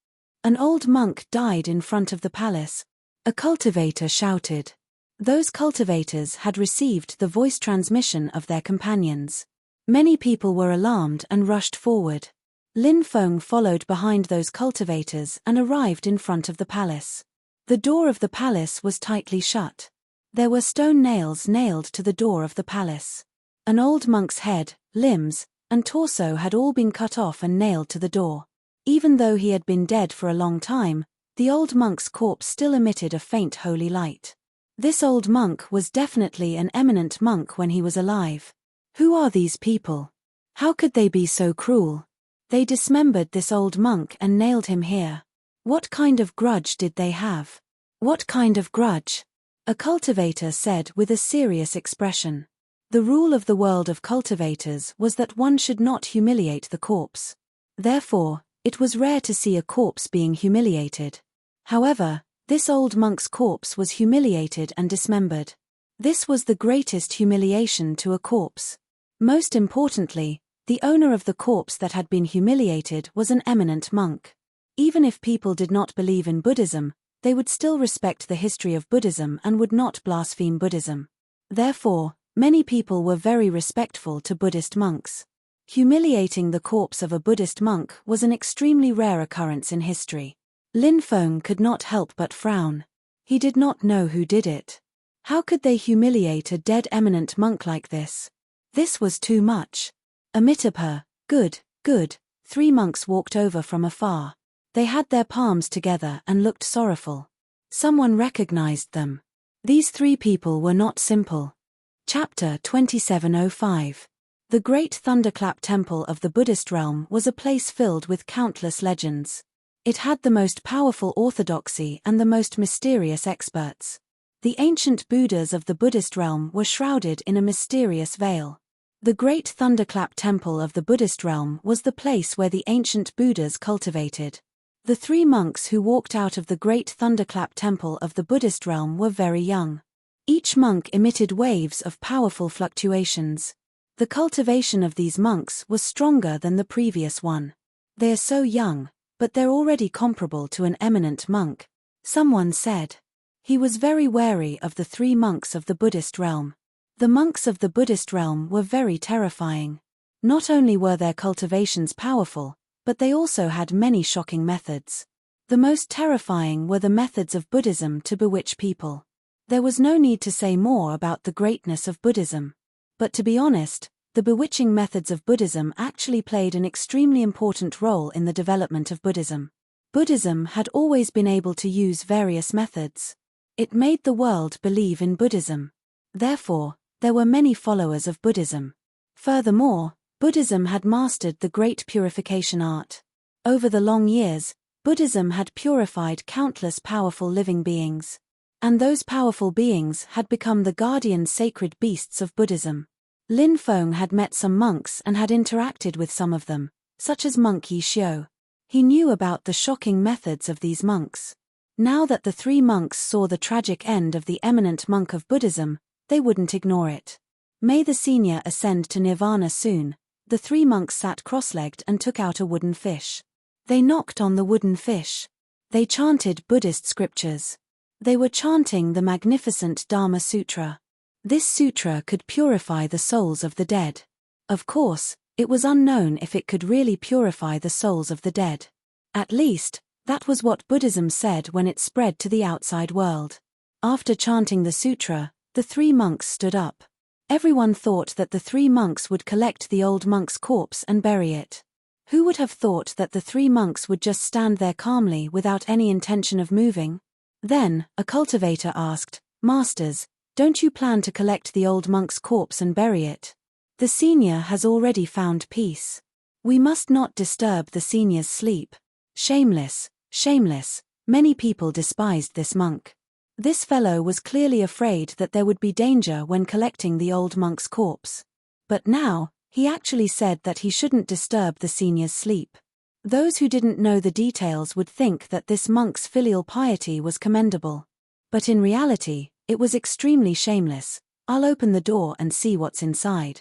An old monk died in front of the palace. A cultivator shouted. Those cultivators had received the voice transmission of their companions. Many people were alarmed and rushed forward. Lin Feng followed behind those cultivators and arrived in front of the palace. The door of the palace was tightly shut. There were stone nails nailed to the door of the palace. An old monk's head, limbs, and torso had all been cut off and nailed to the door. Even though he had been dead for a long time, the old monk's corpse still emitted a faint holy light. This old monk was definitely an eminent monk when he was alive. Who are these people? How could they be so cruel? They dismembered this old monk and nailed him here. What kind of grudge did they have? What kind of grudge? A cultivator said with a serious expression. The rule of the world of cultivators was that one should not humiliate the corpse. Therefore, it was rare to see a corpse being humiliated. However, this old monk's corpse was humiliated and dismembered. This was the greatest humiliation to a corpse. Most importantly, the owner of the corpse that had been humiliated was an eminent monk. Even if people did not believe in Buddhism, they would still respect the history of Buddhism and would not blaspheme Buddhism. Therefore, many people were very respectful to Buddhist monks. Humiliating the corpse of a Buddhist monk was an extremely rare occurrence in history. Lin Feng could not help but frown. He did not know who did it. How could they humiliate a dead eminent monk like this? This was too much. Amitabha, good, good. 3 monks walked over from afar. They had their palms together and looked sorrowful. Someone recognized them. These 3 people were not simple. Chapter 2705. The Great Thunderclap Temple of the Buddhist realm was a place filled with countless legends. It had the most powerful orthodoxy and the most mysterious experts. The ancient Buddhas of the Buddhist realm were shrouded in a mysterious veil. The Great Thunderclap Temple of the Buddhist realm was the place where the ancient Buddhas cultivated. The 3 monks who walked out of the Great Thunderclap Temple of the Buddhist realm were very young. Each monk emitted waves of powerful fluctuations. The cultivation of these monks was stronger than the previous one. They are so young, but they're already comparable to an eminent monk, someone said. He was very wary of the 3 monks of the Buddhist realm. The monks of the Buddhist realm were very terrifying. Not only were their cultivations powerful, but they also had many shocking methods. The most terrifying were the methods of Buddhism to bewitch people. There was no need to say more about the greatness of Buddhism. But to be honest, the bewitching methods of Buddhism actually played an extremely important role in the development of Buddhism. Buddhism had always been able to use various methods. It made the world believe in Buddhism. Therefore, there were many followers of Buddhism. Furthermore, Buddhism had mastered the great purification art. Over the long years, Buddhism had purified countless powerful living beings. And those powerful beings had become the guardian sacred beasts of Buddhism. Lin Feng had met some monks and had interacted with some of them, such as Monk Yi Xiu. He knew about the shocking methods of these monks. Now that the three monks saw the tragic end of the eminent monk of Buddhism, they wouldn't ignore it. May the senior ascend to nirvana soon. The three monks sat cross-legged and took out a wooden fish. They knocked on the wooden fish. They chanted Buddhist scriptures. They were chanting the magnificent Dharma Sutra. This sutra could purify the souls of the dead. Of course, it was unknown if it could really purify the souls of the dead. At least, that was what Buddhism said when it spread to the outside world. After chanting the sutra, the three monks stood up. Everyone thought that the three monks would collect the old monk's corpse and bury it. Who would have thought that the three monks would just stand there calmly without any intention of moving? Then, a cultivator asked, "Masters, don't you plan to collect the old monk's corpse and bury it? The senior has already found peace. We must not disturb the senior's sleep." Shameless, shameless, many people despised this monk. This fellow was clearly afraid that there would be danger when collecting the old monk's corpse. But now, he actually said that he shouldn't disturb the senior's sleep. Those who didn't know the details would think that this monk's filial piety was commendable. But in reality, it was extremely shameless. "I'll open the door and see what's inside."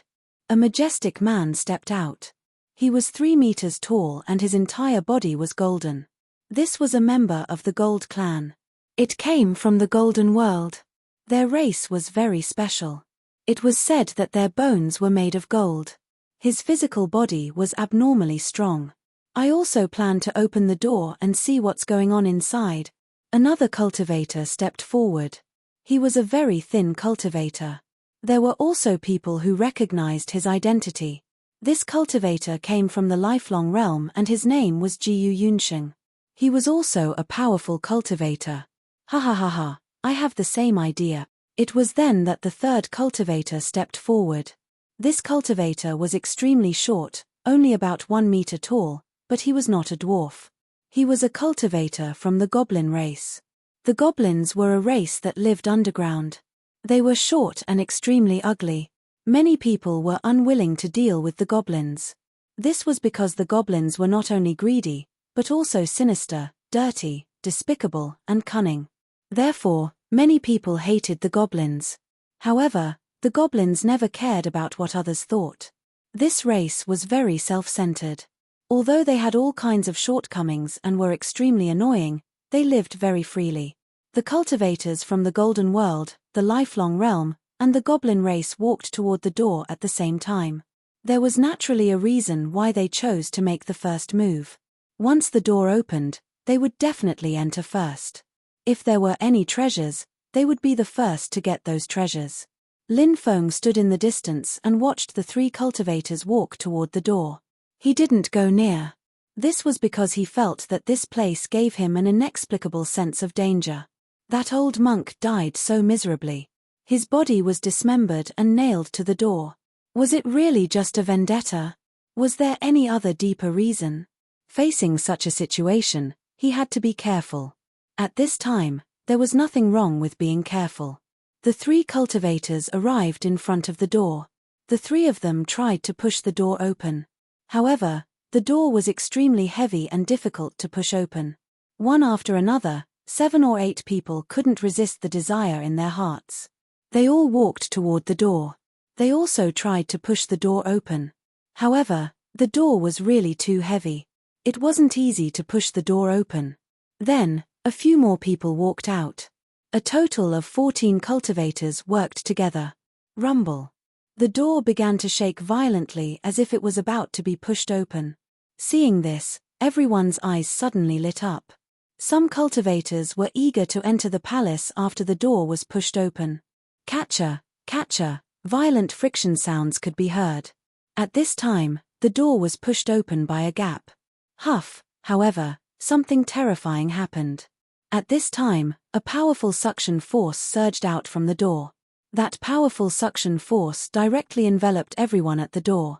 A majestic man stepped out. He was 3 meters tall and his entire body was golden. This was a member of the Gold Clan. It came from the Golden World. Their race was very special. It was said that their bones were made of gold. His physical body was abnormally strong. "I also plan to open the door and see what's going on inside." Another cultivator stepped forward. He was a very thin cultivator. There were also people who recognized his identity. This cultivator came from the lifelong realm and his name was Jiyu Yunsheng. He was also a powerful cultivator. "Ha ha ha ha, I have the same idea." It was then that the third cultivator stepped forward. This cultivator was extremely short, only about 1 meter tall, but he was not a dwarf. He was a cultivator from the goblin race. The goblins were a race that lived underground. They were short and extremely ugly. Many people were unwilling to deal with the goblins. This was because the goblins were not only greedy, but also sinister, dirty, despicable, and cunning. Therefore, many people hated the goblins. However, the goblins never cared about what others thought. This race was very self-centered. Although they had all kinds of shortcomings and were extremely annoying, they lived very freely. The cultivators from the Golden World, the lifelong realm, and the goblin race walked toward the door at the same time. There was naturally a reason why they chose to make the first move. Once the door opened, they would definitely enter first. If there were any treasures, they would be the first to get those treasures. Lin Feng stood in the distance and watched the 3 cultivators walk toward the door. He didn't go near. This was because he felt that this place gave him an inexplicable sense of danger. That old monk died so miserably. His body was dismembered and nailed to the door. Was it really just a vendetta? Was there any other deeper reason? Facing such a situation, he had to be careful. At this time, there was nothing wrong with being careful. The 3 cultivators arrived in front of the door. The 3 of them tried to push the door open. However, the door was extremely heavy and difficult to push open. One after another, 7 or 8 people couldn't resist the desire in their hearts. They all walked toward the door. They also tried to push the door open. However, the door was really too heavy. It wasn't easy to push the door open. Then, a few more people walked out. A total of 14 cultivators worked together. Rumble. The door began to shake violently as if it was about to be pushed open. Seeing this, everyone's eyes suddenly lit up. Some cultivators were eager to enter the palace after the door was pushed open. Catcher, catcher, violent friction sounds could be heard. At this time, the door was pushed open by a gap. Huff, however, something terrifying happened. At this time, a powerful suction force surged out from the door. That powerful suction force directly enveloped everyone at the door.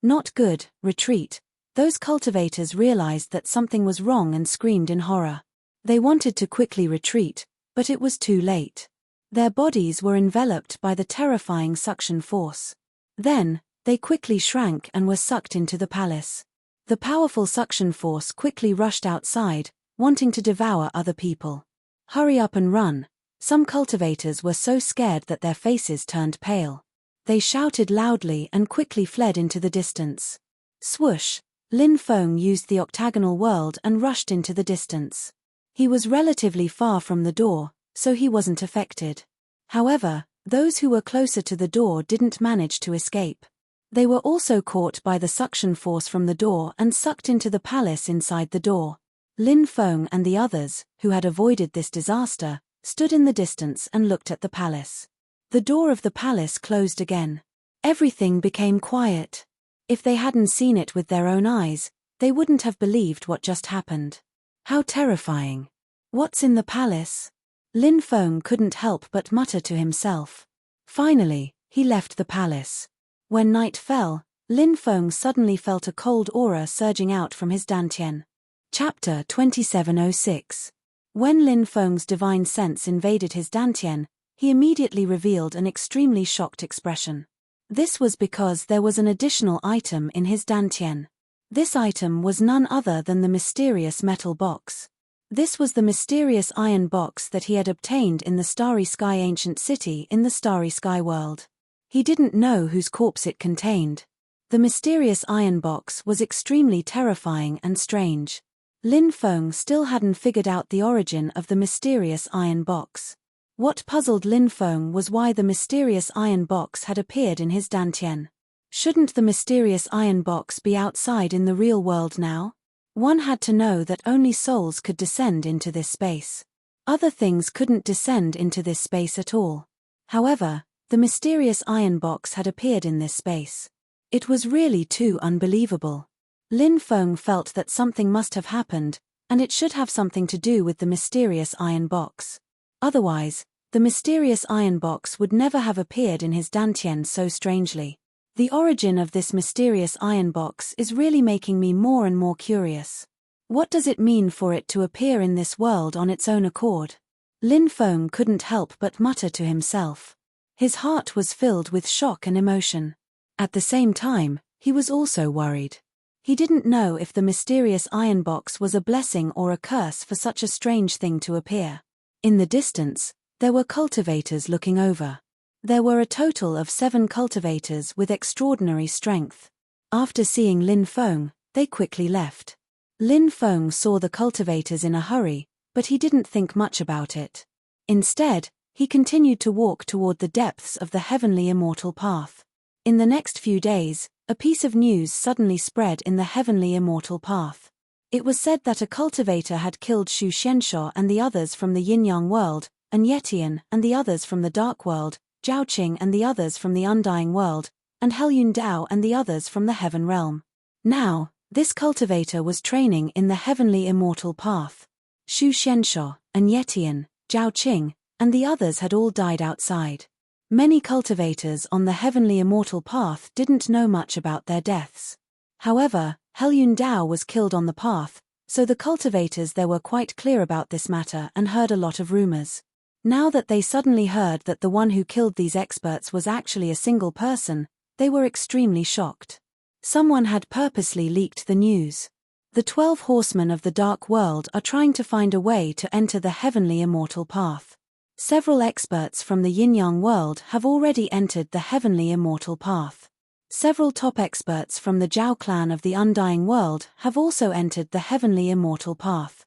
Not good, retreat. Those cultivators realized that something was wrong and screamed in horror. They wanted to quickly retreat, But it was too late. Their bodies were enveloped by the terrifying suction force. Then, they quickly shrank and were sucked into the palace. The powerful suction force quickly rushed outside, wanting to devour other people. Hurry up and run. Some cultivators were so scared that their faces turned pale. They shouted loudly and quickly fled into the distance. Swoosh! Lin Feng used the octagonal world and rushed into the distance. He was relatively far from the door, so he wasn't affected. However, those who were closer to the door didn't manage to escape. They were also caught by the suction force from the door and sucked into the palace inside the door. Lin Feng and the others, who had avoided this disaster, stood in the distance and looked at the palace. The door of the palace closed again. Everything became quiet. If they hadn't seen it with their own eyes, they wouldn't have believed what just happened. How terrifying. What's in the palace? Lin Feng couldn't help but mutter to himself. Finally, he left the palace. When night fell, Lin Feng suddenly felt a cold aura surging out from his dantian. Chapter 2706. When Lin Feng's divine sense invaded his dantian, he immediately revealed an extremely shocked expression. This was because there was an additional item in his dantian. This item was none other than the mysterious metal box. This was the mysterious iron box that he had obtained in the Starry Sky ancient city in the Starry Sky world. He didn't know whose corpse it contained. The mysterious iron box was extremely terrifying and strange. Lin Feng still hadn't figured out the origin of the mysterious iron box. What puzzled Lin Feng was why the mysterious iron box had appeared in his dantian. Shouldn't the mysterious iron box be outside in the real world now? One had to know that only souls could descend into this space. Other things couldn't descend into this space at all. However, the mysterious iron box had appeared in this space. It was really too unbelievable. Lin Feng felt that something must have happened, and it should have something to do with the mysterious iron box. Otherwise, the mysterious iron box would never have appeared in his dantian so strangely. The origin of this mysterious iron box is really making me more and more curious. What does it mean for it to appear in this world on its own accord? Lin Feng couldn't help but mutter to himself. His heart was filled with shock and emotion. At the same time, he was also worried. He didn't know if the mysterious iron box was a blessing or a curse for such a strange thing to appear. In the distance, there were cultivators looking over. There were a total of 7 cultivators with extraordinary strength. After seeing Lin Feng, they quickly left. Lin Feng saw the cultivators in a hurry, but he didn't think much about it. Instead, he continued to walk toward the depths of the heavenly immortal path. In the next few days, a piece of news suddenly spread in the heavenly immortal path. It was said that a cultivator had killed Xu Xianshe and the others from the yin-yang world, and Yetian and the others from the dark world, Zhao Qing and the others from the undying world, and Helyun Dao and the others from the heaven realm. Now, this cultivator was training in the heavenly immortal path. Xu Xianshe, and Yetian, Zhao Qing, and the others had all died outside. Many cultivators on the heavenly immortal path didn't know much about their deaths. However, Helyun Dao was killed on the path, so the cultivators there were quite clear about this matter and heard a lot of rumors. Now that they suddenly heard that the one who killed these experts was actually a single person, they were extremely shocked. Someone had purposely leaked the news. The 12 horsemen of the dark world are trying to find a way to enter the heavenly immortal path. Several experts from the yin-yang world have already entered the heavenly immortal path. Several top experts from the Zhao clan of the undying world have also entered the heavenly immortal path.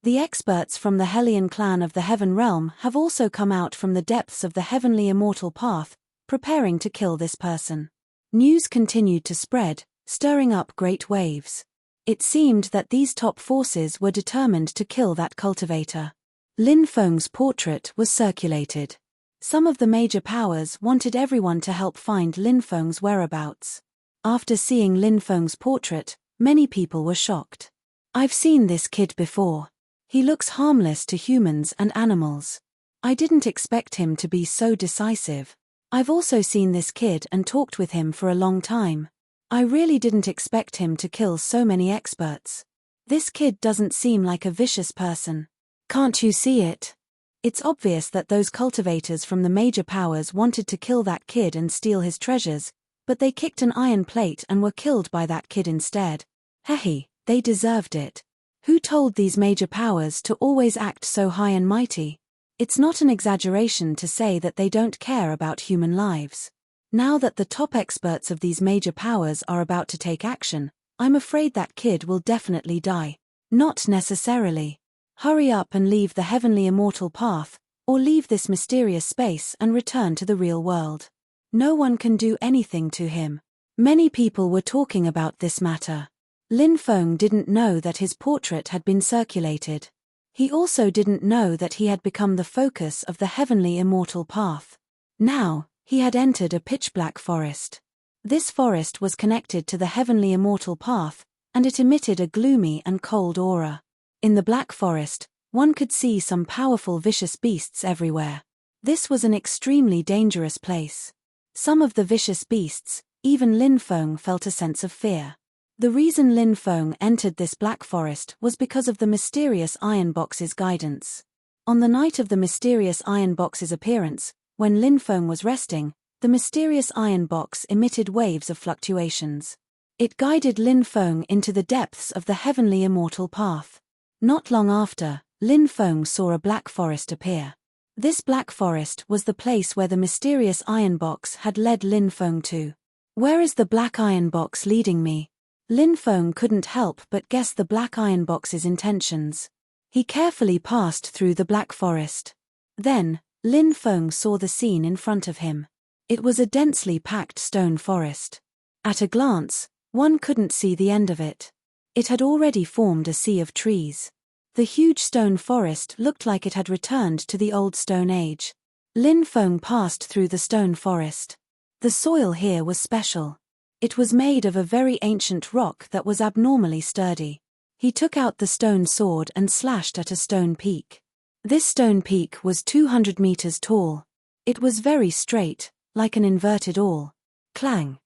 The experts from the Hellion clan of the heaven realm have also come out from the depths of the heavenly immortal path, preparing to kill this person. News continued to spread, stirring up great waves. It seemed that these top forces were determined to kill that cultivator. Lin Feng's portrait was circulated. Some of the major powers wanted everyone to help find Lin Feng's whereabouts. After seeing Lin Feng's portrait, many people were shocked. I've seen this kid before. He looks harmless to humans and animals. I didn't expect him to be so decisive. I've also seen this kid and talked with him for a long time. I really didn't expect him to kill so many experts. This kid doesn't seem like a vicious person. Can't you see it? It's obvious that those cultivators from the major powers wanted to kill that kid and steal his treasures, but they kicked an iron plate and were killed by that kid instead. Hehe, they deserved it. Who told these major powers to always act so high and mighty? It's not an exaggeration to say that they don't care about human lives. Now that the top experts of these major powers are about to take action, I'm afraid that kid will definitely die. Not necessarily. Hurry up and leave the heavenly immortal path, or leave this mysterious space and return to the real world. No one can do anything to him. Many people were talking about this matter. Lin Feng didn't know that his portrait had been circulated. He also didn't know that he had become the focus of the heavenly immortal path. Now, he had entered a pitch-black forest. This forest was connected to the heavenly immortal path, and it emitted a gloomy and cold aura. In the Black Forest, one could see some powerful vicious beasts everywhere. This was an extremely dangerous place. Some of the vicious beasts, even Lin Feng felt a sense of fear. The reason Lin Feng entered this Black Forest was because of the mysterious iron box's guidance. On the night of the mysterious iron box's appearance, when Lin Feng was resting, the mysterious iron box emitted waves of fluctuations. It guided Lin Feng into the depths of the heavenly immortal path. Not long after, Lin Feng saw a black forest appear. This black forest was the place where the mysterious iron box had led Lin Feng to. Where is the black iron box leading me? Lin Feng couldn't help but guess the black iron box's intentions. He carefully passed through the black forest. Then, Lin Feng saw the scene in front of him. It was a densely packed stone forest. At a glance, one couldn't see the end of it. It had already formed a sea of trees. The huge stone forest looked like it had returned to the old Stone Age. Lin Feng passed through the stone forest. The soil here was special. It was made of a very ancient rock that was abnormally sturdy. He took out the stone sword and slashed at a stone peak. This stone peak was 200 meters tall. It was very straight, like an inverted awl. Clang!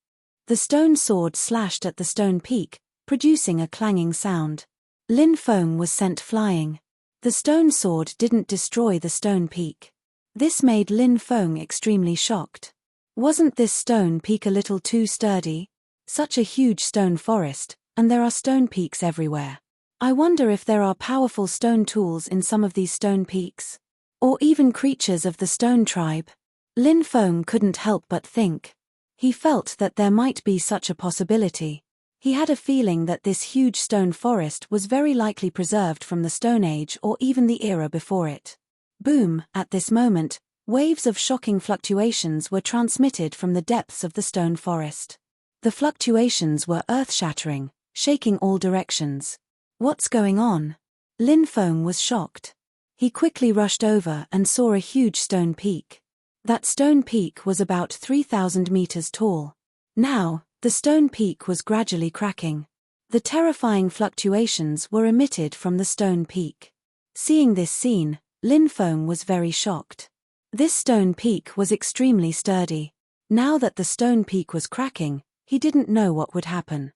The stone sword slashed at the stone peak, producing a clanging sound. Lin Feng was sent flying. The stone sword didn't destroy the stone peak. This made Lin Feng extremely shocked. Wasn't this stone peak a little too sturdy? Such a huge stone forest, and there are stone peaks everywhere. I wonder if there are powerful stone tools in some of these stone peaks. Or even creatures of the stone tribe. Lin Feng couldn't help but think. He felt that there might be such a possibility. He had a feeling that this huge stone forest was very likely preserved from the Stone Age or even the era before it. Boom! At this moment, waves of shocking fluctuations were transmitted from the depths of the stone forest. The fluctuations were earth-shattering, shaking all directions. What's going on? Lin Feng was shocked. He quickly rushed over and saw a huge stone peak. That stone peak was about 3,000 meters tall. Now, the stone peak was gradually cracking. The terrifying fluctuations were emitted from the stone peak. Seeing this scene, Lin Feng was very shocked. This stone peak was extremely sturdy. Now that the stone peak was cracking, he didn't know what would happen.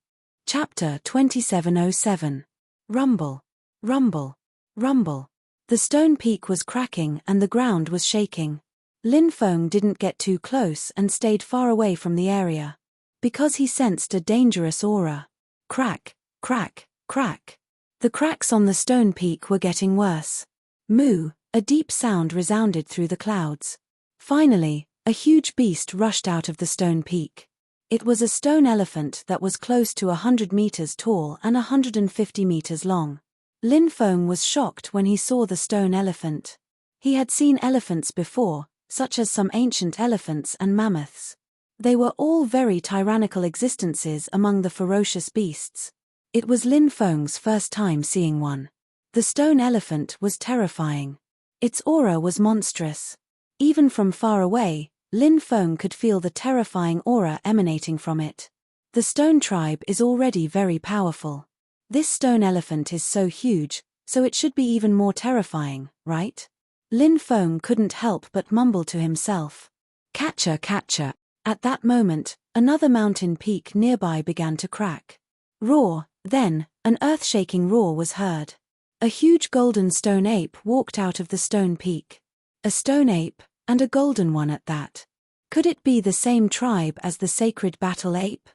Chapter 2707. Rumble. Rumble. Rumble. The stone peak was cracking and the ground was shaking. Lin Feng didn't get too close and stayed far away from the area. Because he sensed a dangerous aura. Crack, crack, crack. The cracks on the stone peak were getting worse. Moo, a deep sound resounded through the clouds. Finally, a huge beast rushed out of the stone peak. It was a stone elephant that was close to 100 meters tall and 150 meters long. Lin Feng was shocked when he saw the stone elephant. He had seen elephants before, such as some ancient elephants and mammoths. They were all very tyrannical existences among the ferocious beasts. It was Lin Feng's first time seeing one. The stone elephant was terrifying. Its aura was monstrous. Even from far away, Lin Feng could feel the terrifying aura emanating from it. The stone tribe is already very powerful. This stone elephant is so huge, so it should be even more terrifying, right? Lin Feng couldn't help but mumble to himself. Catcher, catcher. At that moment, another mountain peak nearby began to crack. Roar, then, an earth-shaking roar was heard. A huge golden stone ape walked out of the stone peak. A stone ape, and a golden one at that. Could it be the same tribe as the sacred battle ape?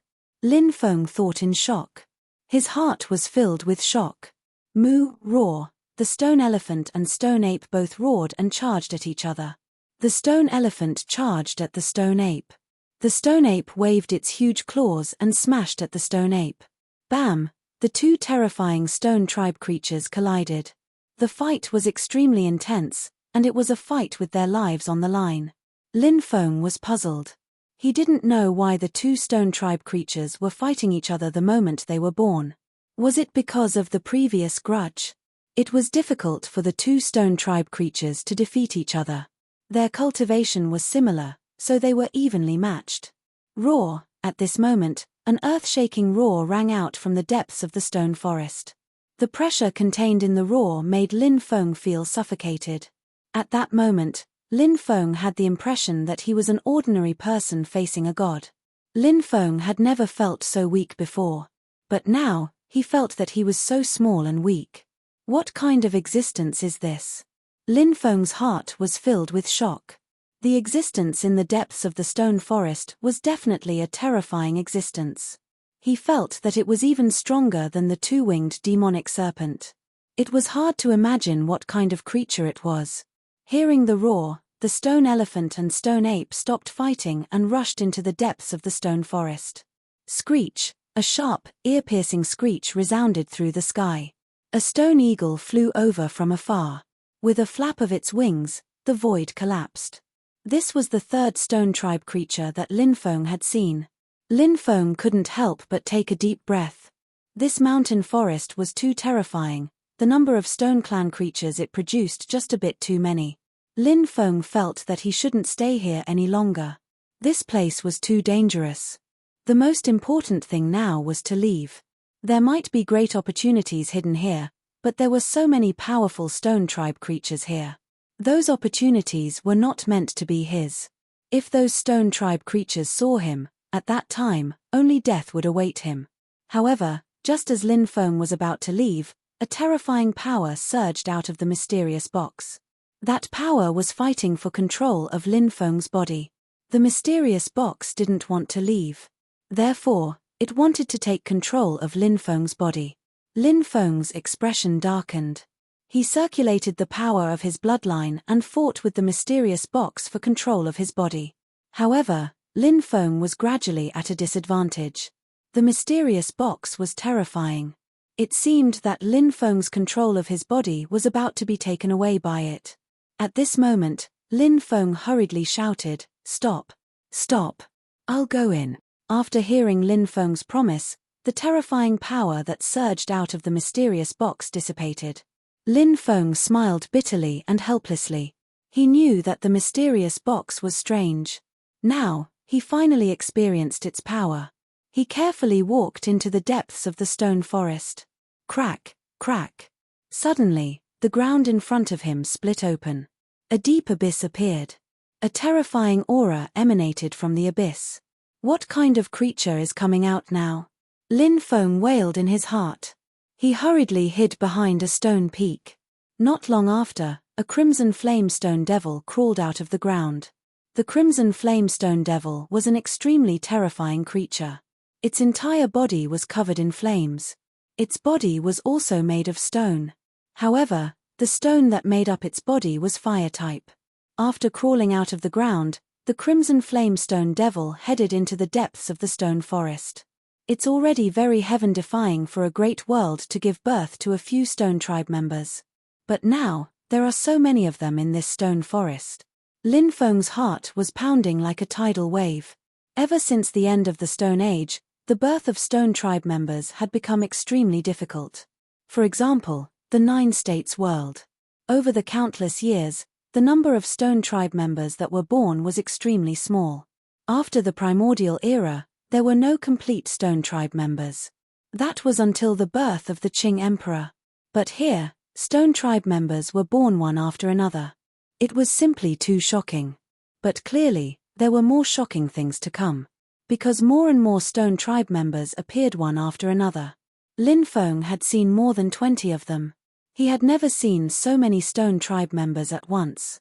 Lin Feng thought in shock. His heart was filled with shock. Moo, roar, the stone elephant and stone ape both roared and charged at each other. The stone elephant charged at the stone ape. The stone ape waved its huge claws and smashed at the stone ape. Bam! The two terrifying stone tribe creatures collided. The fight was extremely intense, and it was a fight with their lives on the line. Lin Feng was puzzled. He didn't know why the two stone tribe creatures were fighting each other the moment they were born. Was it because of the previous grudge? It was difficult for the two stone tribe creatures to defeat each other. Their cultivation was similar, so they were evenly matched. Roar! At this moment, an earth-shaking roar rang out from the depths of the stone forest. The pressure contained in the roar made Lin Feng feel suffocated. At that moment, Lin Feng had the impression that he was an ordinary person facing a god. Lin Feng had never felt so weak before. But now, he felt that he was so small and weak. What kind of existence is this? Lin Feng's heart was filled with shock. The existence in the depths of the stone forest was definitely a terrifying existence. He felt that it was even stronger than the two-winged demonic serpent. It was hard to imagine what kind of creature it was. Hearing the roar, the stone elephant and stone ape stopped fighting and rushed into the depths of the stone forest. Screech! A sharp, ear-piercing screech resounded through the sky. A stone eagle flew over from afar. With a flap of its wings, the void collapsed. This was the third stone tribe creature that Lin Feng had seen. Lin Feng couldn't help but take a deep breath. This mountain forest was too terrifying, the number of stone clan creatures it produced just a bit too many. Lin Feng felt that he shouldn't stay here any longer. This place was too dangerous. The most important thing now was to leave. There might be great opportunities hidden here, but there were so many powerful stone tribe creatures here. Those opportunities were not meant to be his. If those stone tribe creatures saw him, at that time, only death would await him. However, just as Lin Feng was about to leave, a terrifying power surged out of the mysterious box. That power was fighting for control of Lin Feng's body. The mysterious box didn't want to leave. Therefore, it wanted to take control of Lin Feng's body. Lin Feng's expression darkened. He circulated the power of his bloodline and fought with the mysterious box for control of his body. However, Lin Feng was gradually at a disadvantage. The mysterious box was terrifying. It seemed that Lin Feng's control of his body was about to be taken away by it. At this moment, Lin Feng hurriedly shouted, "Stop! Stop! I'll go in." After hearing Lin Feng's promise, the terrifying power that surged out of the mysterious box dissipated. Lin Feng smiled bitterly and helplessly. He knew that the mysterious box was strange. Now, he finally experienced its power. He carefully walked into the depths of the stone forest. Crack, crack. Suddenly, the ground in front of him split open. A deep abyss appeared. A terrifying aura emanated from the abyss. What kind of creature is coming out now? Lin Feng wailed in his heart. He hurriedly hid behind a stone peak. Not long after, a crimson flamestone devil crawled out of the ground. The crimson flamestone devil was an extremely terrifying creature. Its entire body was covered in flames. Its body was also made of stone. However, the stone that made up its body was fire type. After crawling out of the ground, the crimson flamestone devil headed into the depths of the stone forest. It's already very heaven-defying for a great world to give birth to a few stone tribe members. But now, there are so many of them in this stone forest. Lin Feng's heart was pounding like a tidal wave. Ever since the end of the Stone Age, the birth of stone tribe members had become extremely difficult. For example, the 9 states world. Over the countless years, the number of stone tribe members that were born was extremely small. After the Primordial era, there were no complete stone tribe members. That was until the birth of the Qing Emperor. But here, stone tribe members were born one after another. It was simply too shocking. But clearly, there were more shocking things to come. Because more and more stone tribe members appeared one after another. Lin Feng had seen more than 20 of them. He had never seen so many stone tribe members at once.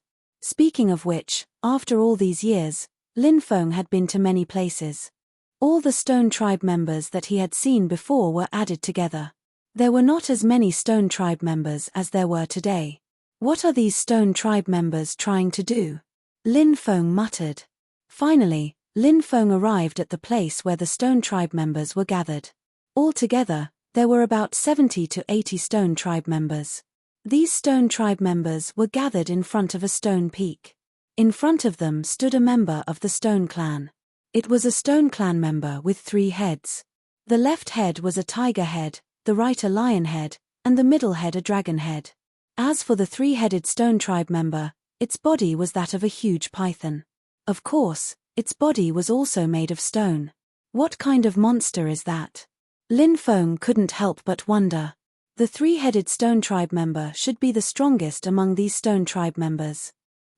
Speaking of which, after all these years, Lin Feng had been to many places. All the Stone Tribe members that he had seen before were added together. There were not as many Stone Tribe members as there were today. What are these Stone Tribe members trying to do? Lin Feng muttered. Finally, Lin Feng arrived at the place where the Stone Tribe members were gathered. Altogether, there were about 70 to 80 Stone Tribe members. These Stone Tribe members were gathered in front of a stone peak. In front of them stood a member of the Stone Clan. It was a Stone Clan member with 3 heads. The left head was a tiger head, the right a lion head, and the middle head a dragon head. As for the 3-headed Stone Tribe member, its body was that of a huge python. Of course, its body was also made of stone. What kind of monster is that? Lin Feng couldn't help but wonder. The 3-headed Stone Tribe member should be the strongest among these Stone Tribe members.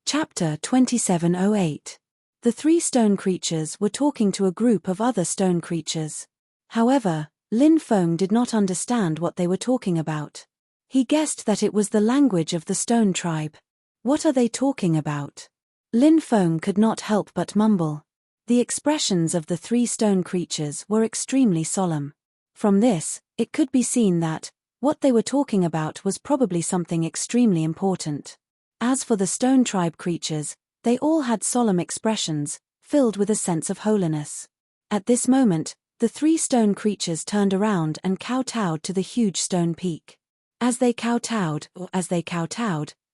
Chapter 2708. The 3 stone creatures were talking to a group of other stone creatures. However, Lin Feng did not understand what they were talking about. He guessed that it was the language of the Stone Tribe. What are they talking about? Lin Feng could not help but mumble. The expressions of the 3 stone creatures were extremely solemn. From this, it could be seen that what they were talking about was probably something extremely important. As for the Stone Tribe creatures, they all had solemn expressions, filled with a sense of holiness. At this moment, the 3 stone creatures turned around and kowtowed to the huge stone peak. As they kowtowed,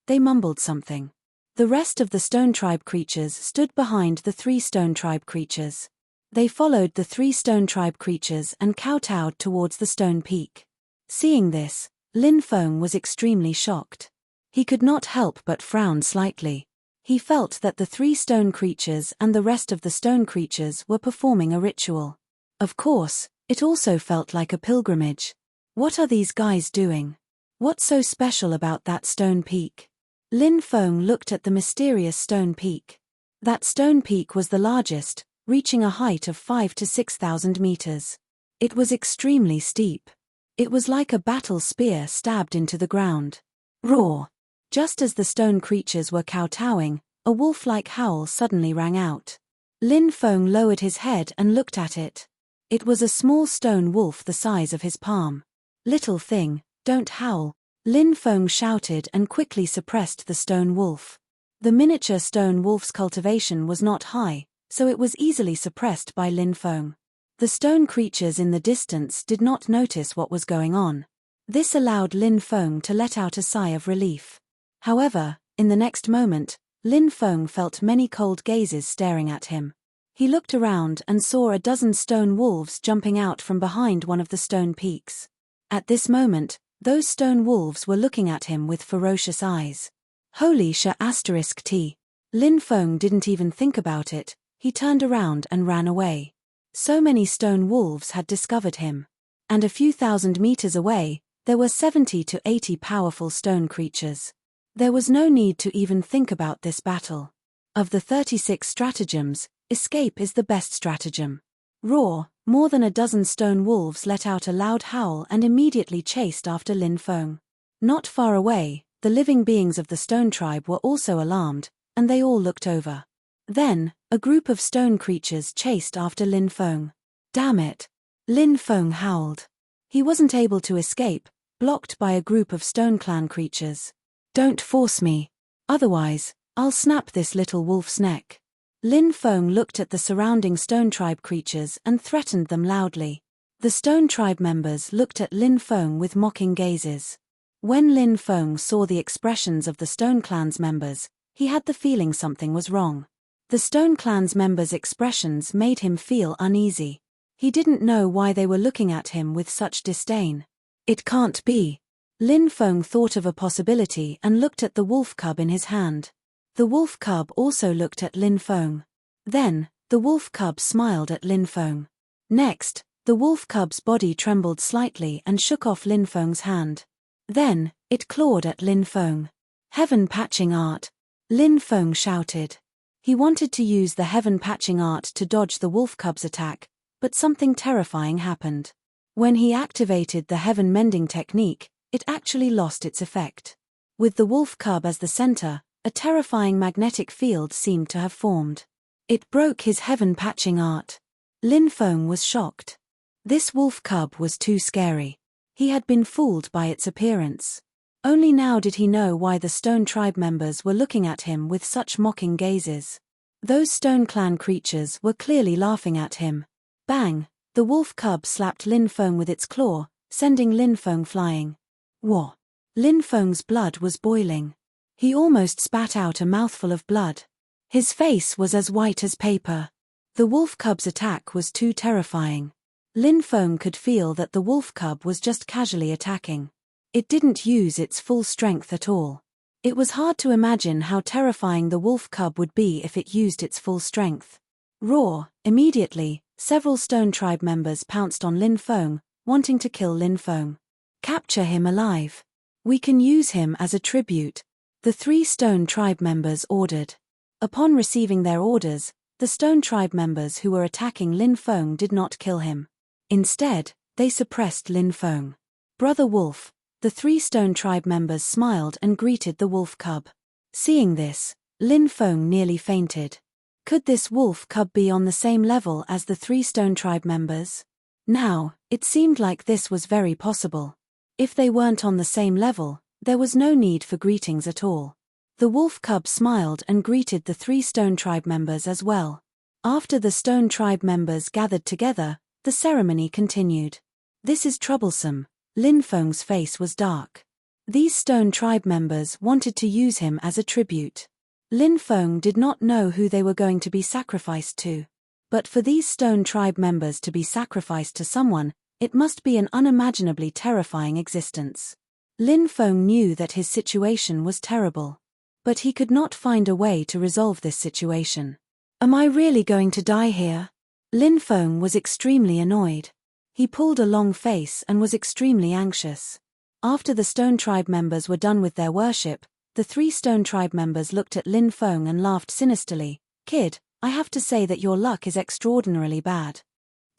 they mumbled something. The rest of the Stone Tribe creatures stood behind the 3 Stone Tribe creatures. They followed the 3 Stone Tribe creatures and kowtowed towards the stone peak. Seeing this, Lin Feng was extremely shocked. He could not help but frown slightly. He felt that the 3 stone creatures and the rest of the stone creatures were performing a ritual. Of course, it also felt like a pilgrimage. What are these guys doing? What's so special about that stone peak? Lin Feng looked at the mysterious stone peak. That stone peak was the largest, reaching a height of 5,000 to 6,000 meters. It was extremely steep. It was like a battle spear stabbed into the ground. Roar! Just as the stone creatures were kowtowing, a wolf-like howl suddenly rang out. Lin Feng lowered his head and looked at it. It was a small stone wolf the size of his palm. Little thing, don't howl, Lin Feng shouted and quickly suppressed the stone wolf. The miniature stone wolf's cultivation was not high, so it was easily suppressed by Lin Feng. The stone creatures in the distance did not notice what was going on. This allowed Lin Feng to let out a sigh of relief. However, in the next moment, Lin Feng felt many cold gazes staring at him. He looked around and saw a dozen stone wolves jumping out from behind one of the stone peaks. At this moment, those stone wolves were looking at him with ferocious eyes. Holy **T. Lin Feng didn't even think about it, he turned around and ran away. So many stone wolves had discovered him. And a few thousand meters away, there were 70 to 80 powerful stone creatures. There was no need to even think about this battle. Of the 36 stratagems, escape is the best stratagem. Roar! More than a dozen stone wolves let out a loud howl and immediately chased after Lin Feng. Not far away, the living beings of the Stone Tribe were also alarmed, and they all looked over. Then, a group of stone creatures chased after Lin Feng. Damn it! Lin Feng howled. He wasn't able to escape, blocked by a group of Stone Clan creatures. Don't force me. Otherwise, I'll snap this little wolf's neck. Lin Feng looked at the surrounding Stone Tribe creatures and threatened them loudly. The Stone Tribe members looked at Lin Feng with mocking gazes. When Lin Feng saw the expressions of the Stone Clan's members, he had the feeling something was wrong. The Stone Clan's members' expressions made him feel uneasy. He didn't know why they were looking at him with such disdain. It can't be. Lin Feng thought of a possibility and looked at the wolf cub in his hand. The wolf cub also looked at Lin Feng. Then, the wolf cub smiled at Lin Feng. Next, the wolf cub's body trembled slightly and shook off Lin Feng's hand. Then, it clawed at Lin Feng. Heaven patching art! Lin Feng shouted. He wanted to use the heaven patching art to dodge the wolf cub's attack, but something terrifying happened. When he activated the heaven mending technique, it actually lost its effect. With the wolf cub as the center, a terrifying magnetic field seemed to have formed. It broke his heaven-patching art. Lin Feng was shocked. This wolf cub was too scary. He had been fooled by its appearance. Only now did he know why the Stone Tribe members were looking at him with such mocking gazes. Those Stone Clan creatures were clearly laughing at him. Bang! The wolf cub slapped Lin Feng with its claw, sending Lin Feng flying. Whoa! Lin Feng's blood was boiling. He almost spat out a mouthful of blood. His face was as white as paper. The wolf cub's attack was too terrifying. Lin Feng could feel that the wolf cub was just casually attacking. It didn't use its full strength at all. It was hard to imagine how terrifying the wolf cub would be if it used its full strength. Roar! Immediately, several Stone Tribe members pounced on Lin Feng, wanting to kill Lin Feng. Capture him alive. We can use him as a tribute, the 3 Stone Tribe members ordered. Upon receiving their orders, the Stone Tribe members who were attacking Lin Feng did not kill him. Instead, they suppressed Lin Feng. Brother Wolf, the 3 Stone Tribe members smiled and greeted the wolf cub. Seeing this, Lin Feng nearly fainted. Could this wolf cub be on the same level as the 3 Stone Tribe members? Now, it seemed like this was very possible. If they weren't on the same level, there was no need for greetings at all. The wolf cub smiled and greeted the 3 Stone Tribe members as well. After the Stone Tribe members gathered together, the ceremony continued. This is troublesome. Lin Feng's face was dark. These Stone Tribe members wanted to use him as a tribute. Lin Feng did not know who they were going to be sacrificed to. But for these Stone Tribe members to be sacrificed to someone, it must be an unimaginably terrifying existence. Lin Feng knew that his situation was terrible. But he could not find a way to resolve this situation. Am I really going to die here? Lin Feng was extremely annoyed. He pulled a long face and was extremely anxious. After the Stone Tribe members were done with their worship, the 3 Stone Tribe members looked at Lin Feng and laughed sinisterly. Kid, I have to say that your luck is extraordinarily bad.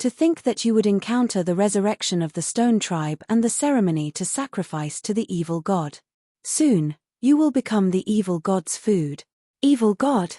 To think that you would encounter the resurrection of the Stone Tribe and the ceremony to sacrifice to the evil god. Soon, you will become the evil god's food. Evil god?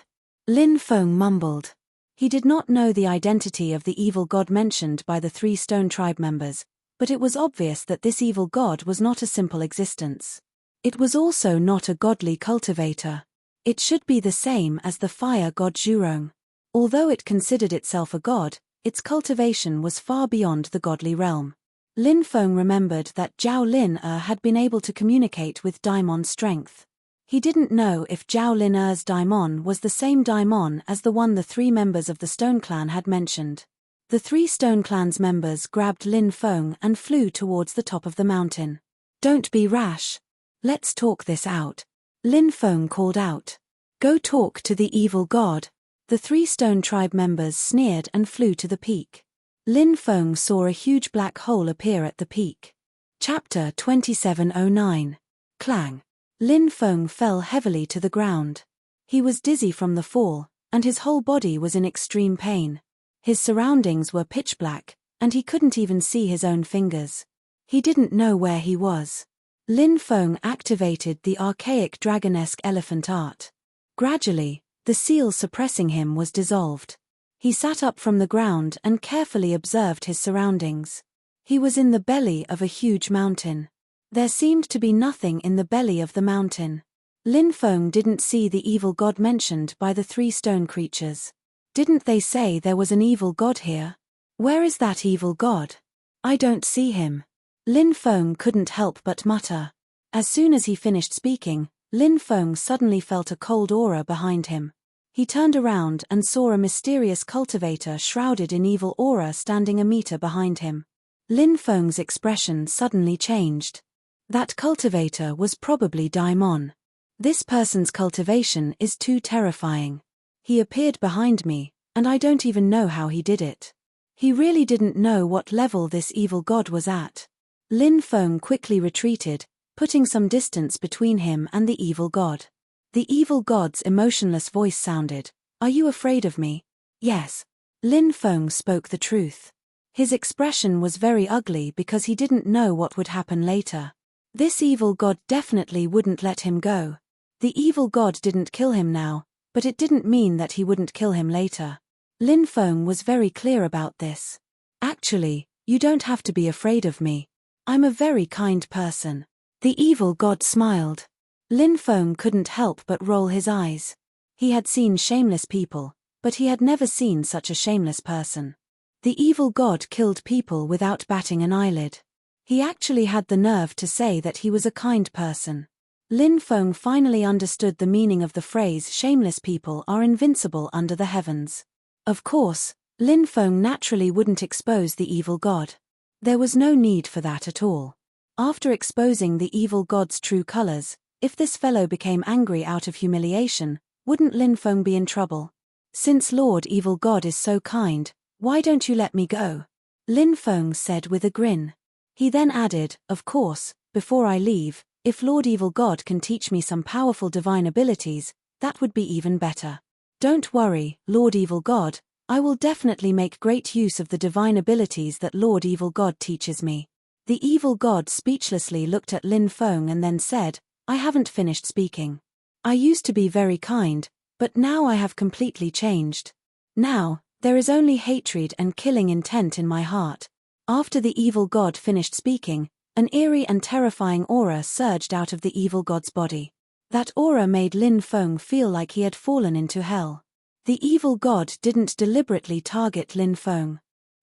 Lin Feng mumbled. He did not know the identity of the evil god mentioned by the 3 Stone Tribe members, but it was obvious that this evil god was not a simple existence. It was also not a godly cultivator. It should be the same as the fire god Zhurong. Although it considered itself a god, its cultivation was far beyond the godly realm. Lin Feng remembered that Zhao Lin had been able to communicate with daimon strength. He didn't know if Zhao Lin daimon was the same daimon as the one the 3 members of the Stone Clan had mentioned. The 3 Stone Clan's members grabbed Lin Feng and flew towards the top of the mountain. Don't be rash. Let's talk this out. Lin Feng called out. Go talk to the evil god. The 3 Stone Tribe members sneered and flew to the peak. Lin Feng saw a huge black hole appear at the peak. Chapter 2709. Clang. Lin Feng fell heavily to the ground. He was dizzy from the fall, and his whole body was in extreme pain. His surroundings were pitch black, and he couldn't even see his own fingers. He didn't know where he was. Lin Feng activated the archaic dragonesque elephant art. Gradually, the seal suppressing him was dissolved. He sat up from the ground and carefully observed his surroundings. He was in the belly of a huge mountain. There seemed to be nothing in the belly of the mountain. Lin Feng didn't see the evil god mentioned by the 3 stone creatures. Didn't they say there was an evil god here? Where is that evil god? I don't see him. Lin Feng couldn't help but mutter. As soon as he finished speaking, Lin Feng suddenly felt a cold aura behind him. He turned around and saw a mysterious cultivator shrouded in evil aura standing a meter behind him. Lin Feng's expression suddenly changed. That cultivator was probably Daimon. This person's cultivation is too terrifying. He appeared behind me, and I don't even know how he did it. He really didn't know what level this evil god was at. Lin Feng quickly retreated, putting some distance between him and the evil god. The evil god's emotionless voice sounded, "Are you afraid of me?" "Yes." Lin Feng spoke the truth. His expression was very ugly because he didn't know what would happen later. This evil god definitely wouldn't let him go. The evil god didn't kill him now, but it didn't mean that he wouldn't kill him later. Lin Feng was very clear about this. Actually, you don't have to be afraid of me. I'm a very kind person. The evil god smiled. Lin Feng couldn't help but roll his eyes. He had seen shameless people, but he had never seen such a shameless person. The evil god killed people without batting an eyelid. He actually had the nerve to say that he was a kind person. Lin Feng finally understood the meaning of the phrase shameless people are invincible under the heavens. Of course, Lin Feng naturally wouldn't expose the evil god. There was no need for that at all. After exposing the evil god's true colors, if this fellow became angry out of humiliation, wouldn't Lin Feng be in trouble? Since Lord Evil God is so kind, why don't you let me go? Lin Feng said with a grin. He then added, of course, before I leave, if Lord Evil God can teach me some powerful divine abilities, that would be even better. Don't worry, Lord Evil God, I will definitely make great use of the divine abilities that Lord Evil God teaches me. The evil god speechlessly looked at Lin Feng and then said, I haven't finished speaking. I used to be very kind, but now I have completely changed. Now, there is only hatred and killing intent in my heart. After the evil god finished speaking, an eerie and terrifying aura surged out of the evil god's body. That aura made Lin Feng feel like he had fallen into hell. The evil god didn't deliberately target Lin Feng.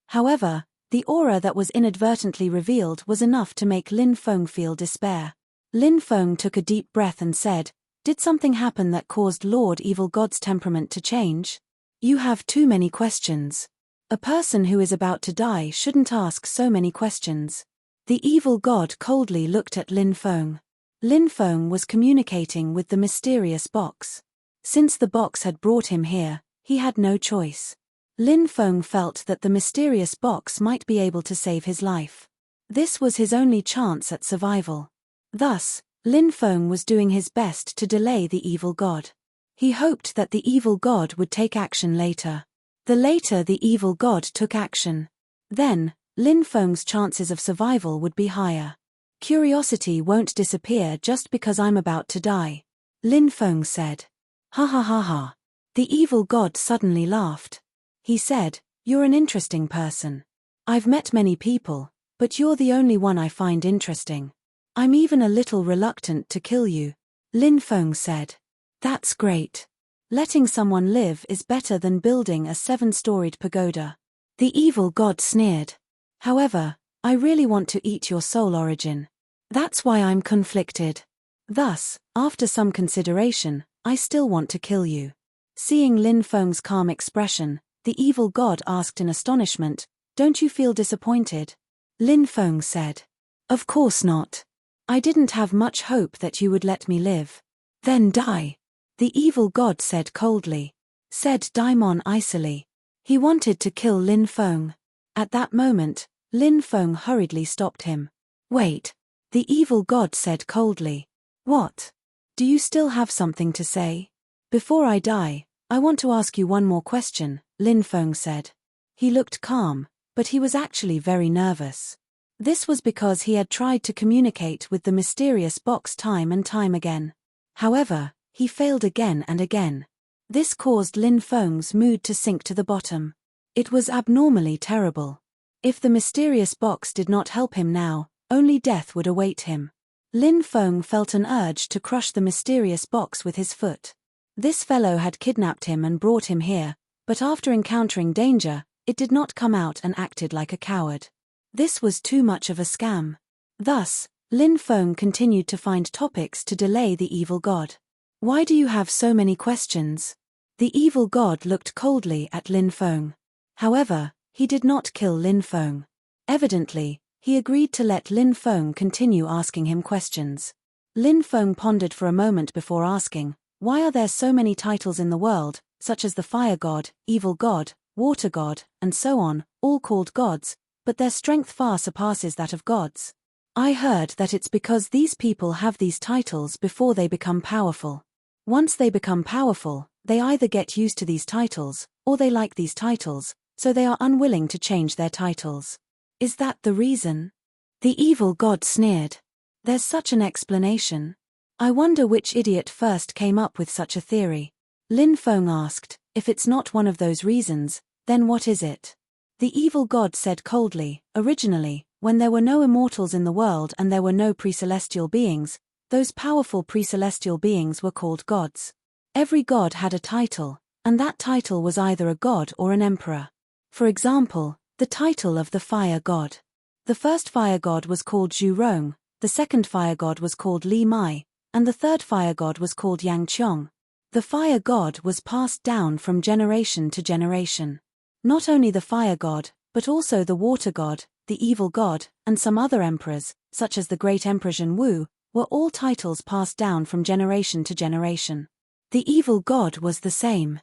However, the aura that was inadvertently revealed was enough to make Lin Feng feel despair. Lin Feng took a deep breath and said, did something happen that caused Lord Evil God's temperament to change? You have too many questions. A person who is about to die shouldn't ask so many questions. The evil god coldly looked at Lin Feng. Lin Feng was communicating with the mysterious box. Since the box had brought him here, he had no choice. Lin Feng felt that the mysterious box might be able to save his life. This was his only chance at survival. Thus, Lin Feng was doing his best to delay the evil god. He hoped that the evil god would take action later. The later the evil god took action, then, Lin Feng's chances of survival would be higher. Curiosity won't disappear just because I'm about to die, Lin Feng said. Ha ha ha ha. The evil god suddenly laughed. He said, you're an interesting person. I've met many people, but you're the only one I find interesting. I'm even a little reluctant to kill you, Lin Feng said. That's great. Letting someone live is better than building a 7-storied pagoda. The evil god sneered. However, I really want to eat your soul origin. That's why I'm conflicted. Thus, after some consideration, I still want to kill you. Seeing Lin Feng's calm expression, the evil god asked in astonishment, don't you feel disappointed? Lin Feng said. Of course not. I didn't have much hope that you would let me live. Then die. The evil god said coldly. Said Daimon icily. He wanted to kill Lin Feng. At that moment, Lin Feng hurriedly stopped him. Wait. The evil god said coldly. What? Do you still have something to say? Before I die, I want to ask you one more question, Lin Feng said. He looked calm, but he was actually very nervous. This was because he had tried to communicate with the mysterious box time and time again. However, he failed again and again. This caused Lin Feng's mood to sink to the bottom. It was abnormally terrible. If the mysterious box did not help him now, only death would await him. Lin Feng felt an urge to crush the mysterious box with his foot. This fellow had kidnapped him and brought him here, but after encountering danger, it did not come out and acted like a coward. This was too much of a scam. Thus, Lin Feng continued to find topics to delay the evil god. Why do you have so many questions? The evil god looked coldly at Lin Feng. However, he did not kill Lin Feng. Evidently, he agreed to let Lin Feng continue asking him questions. Lin Feng pondered for a moment before asking, why are there so many titles in the world, such as the fire god, evil god, water god, and so on, all called gods, but their strength far surpasses that of gods? I heard that it's because these people have these titles before they become powerful. Once they become powerful, they either get used to these titles, or they like these titles, so they are unwilling to change their titles. Is that the reason? The evil god sneered. There's such an explanation. I wonder which idiot first came up with such a theory. Lin Feng asked, if it's not one of those reasons, then what is it? The evil god said coldly, originally, when there were no immortals in the world and there were no pre-celestial beings, those powerful pre-celestial beings were called gods. Every god had a title, and that title was either a god or an emperor. For example, the title of the fire god. The first fire god was called Zhu Rong, the second fire god was called Li Mai, and the third fire god was called Yang Qiong. The fire god was passed down from generation to generation. Not only the fire god, but also the water god, the evil god, and some other emperors, such as the great Emperor Zhen Wu, were all titles passed down from generation to generation. The evil god was the same.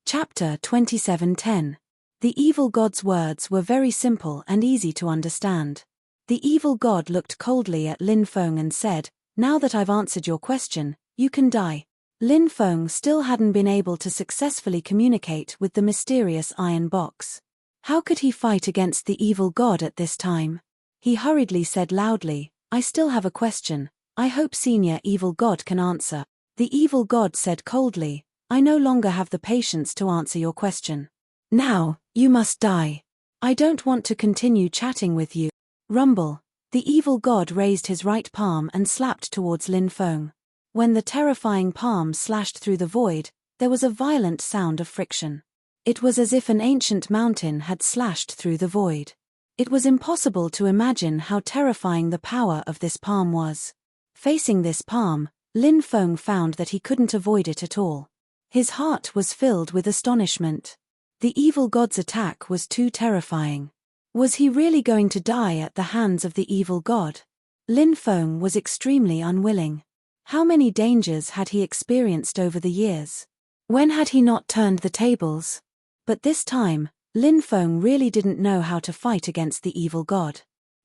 Chapter 27:10. The evil god's words were very simple and easy to understand. The evil god looked coldly at Lin Feng and said, "Now that I've answered your question, you can die." Lin Feng still hadn't been able to successfully communicate with the mysterious iron box. How could he fight against the evil god at this time? He hurriedly said loudly, "I still have a question. I hope Senior Evil God can answer." The evil god said coldly, "I no longer have the patience to answer your question. Now, you must die. I don't want to continue chatting with you." Rumble. The evil god raised his right palm and slapped towards Lin Feng. When the terrifying palm slashed through the void, there was a violent sound of friction. It was as if an ancient mountain had slashed through the void. It was impossible to imagine how terrifying the power of this palm was. Facing this palm, Lin Feng found that he couldn't avoid it at all. His heart was filled with astonishment. The evil god's attack was too terrifying. Was he really going to die at the hands of the evil god? Lin Feng was extremely unwilling. How many dangers had he experienced over the years? When had he not turned the tables? But this time, Lin Feng really didn't know how to fight against the evil god.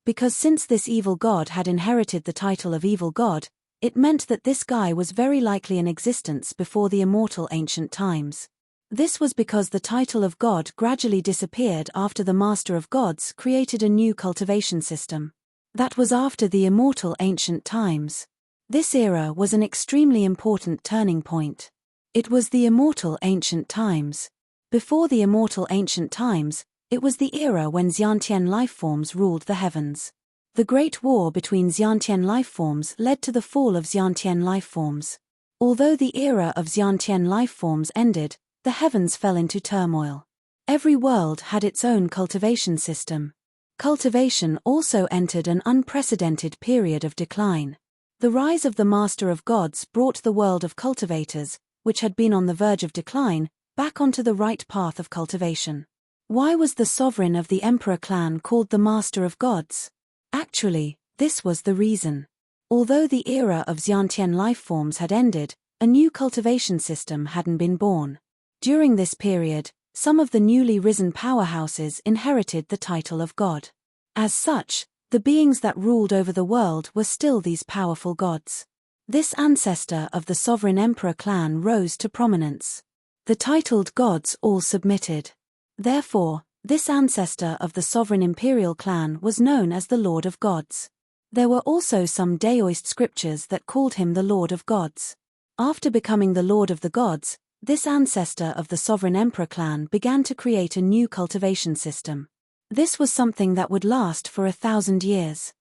Because since this evil god had inherited the title of evil god, it meant that this guy was very likely in existence before the immortal ancient times. This was because the title of god gradually disappeared after the Master of Gods created a new cultivation system. That was after the immortal ancient times. This era was an extremely important turning point. It was the immortal ancient times. Before the immortal ancient times, it was the era when Xiantian lifeforms ruled the heavens. The Great War between Xiantian lifeforms led to the fall of Xiantian lifeforms. Although the era of Xiantian lifeforms ended, the heavens fell into turmoil. Every world had its own cultivation system. Cultivation also entered an unprecedented period of decline. The rise of the Master of Gods brought the world of cultivators, which had been on the verge of decline, back onto the right path of cultivation. Why was the sovereign of the Emperor clan called the Master of Gods? Actually, this was the reason. Although the era of Xiantian lifeforms had ended, a new cultivation system hadn't been born. During this period, some of the newly risen powerhouses inherited the title of God. As such, the beings that ruled over the world were still these powerful gods. This ancestor of the sovereign emperor clan rose to prominence. The titled gods all submitted. Therefore, this ancestor of the sovereign imperial clan was known as the Lord of Gods. There were also some Daoist scriptures that called him the Lord of Gods. After becoming the Lord of the Gods, this ancestor of the sovereign emperor clan began to create a new cultivation system. This was something that would last for 1,000 years.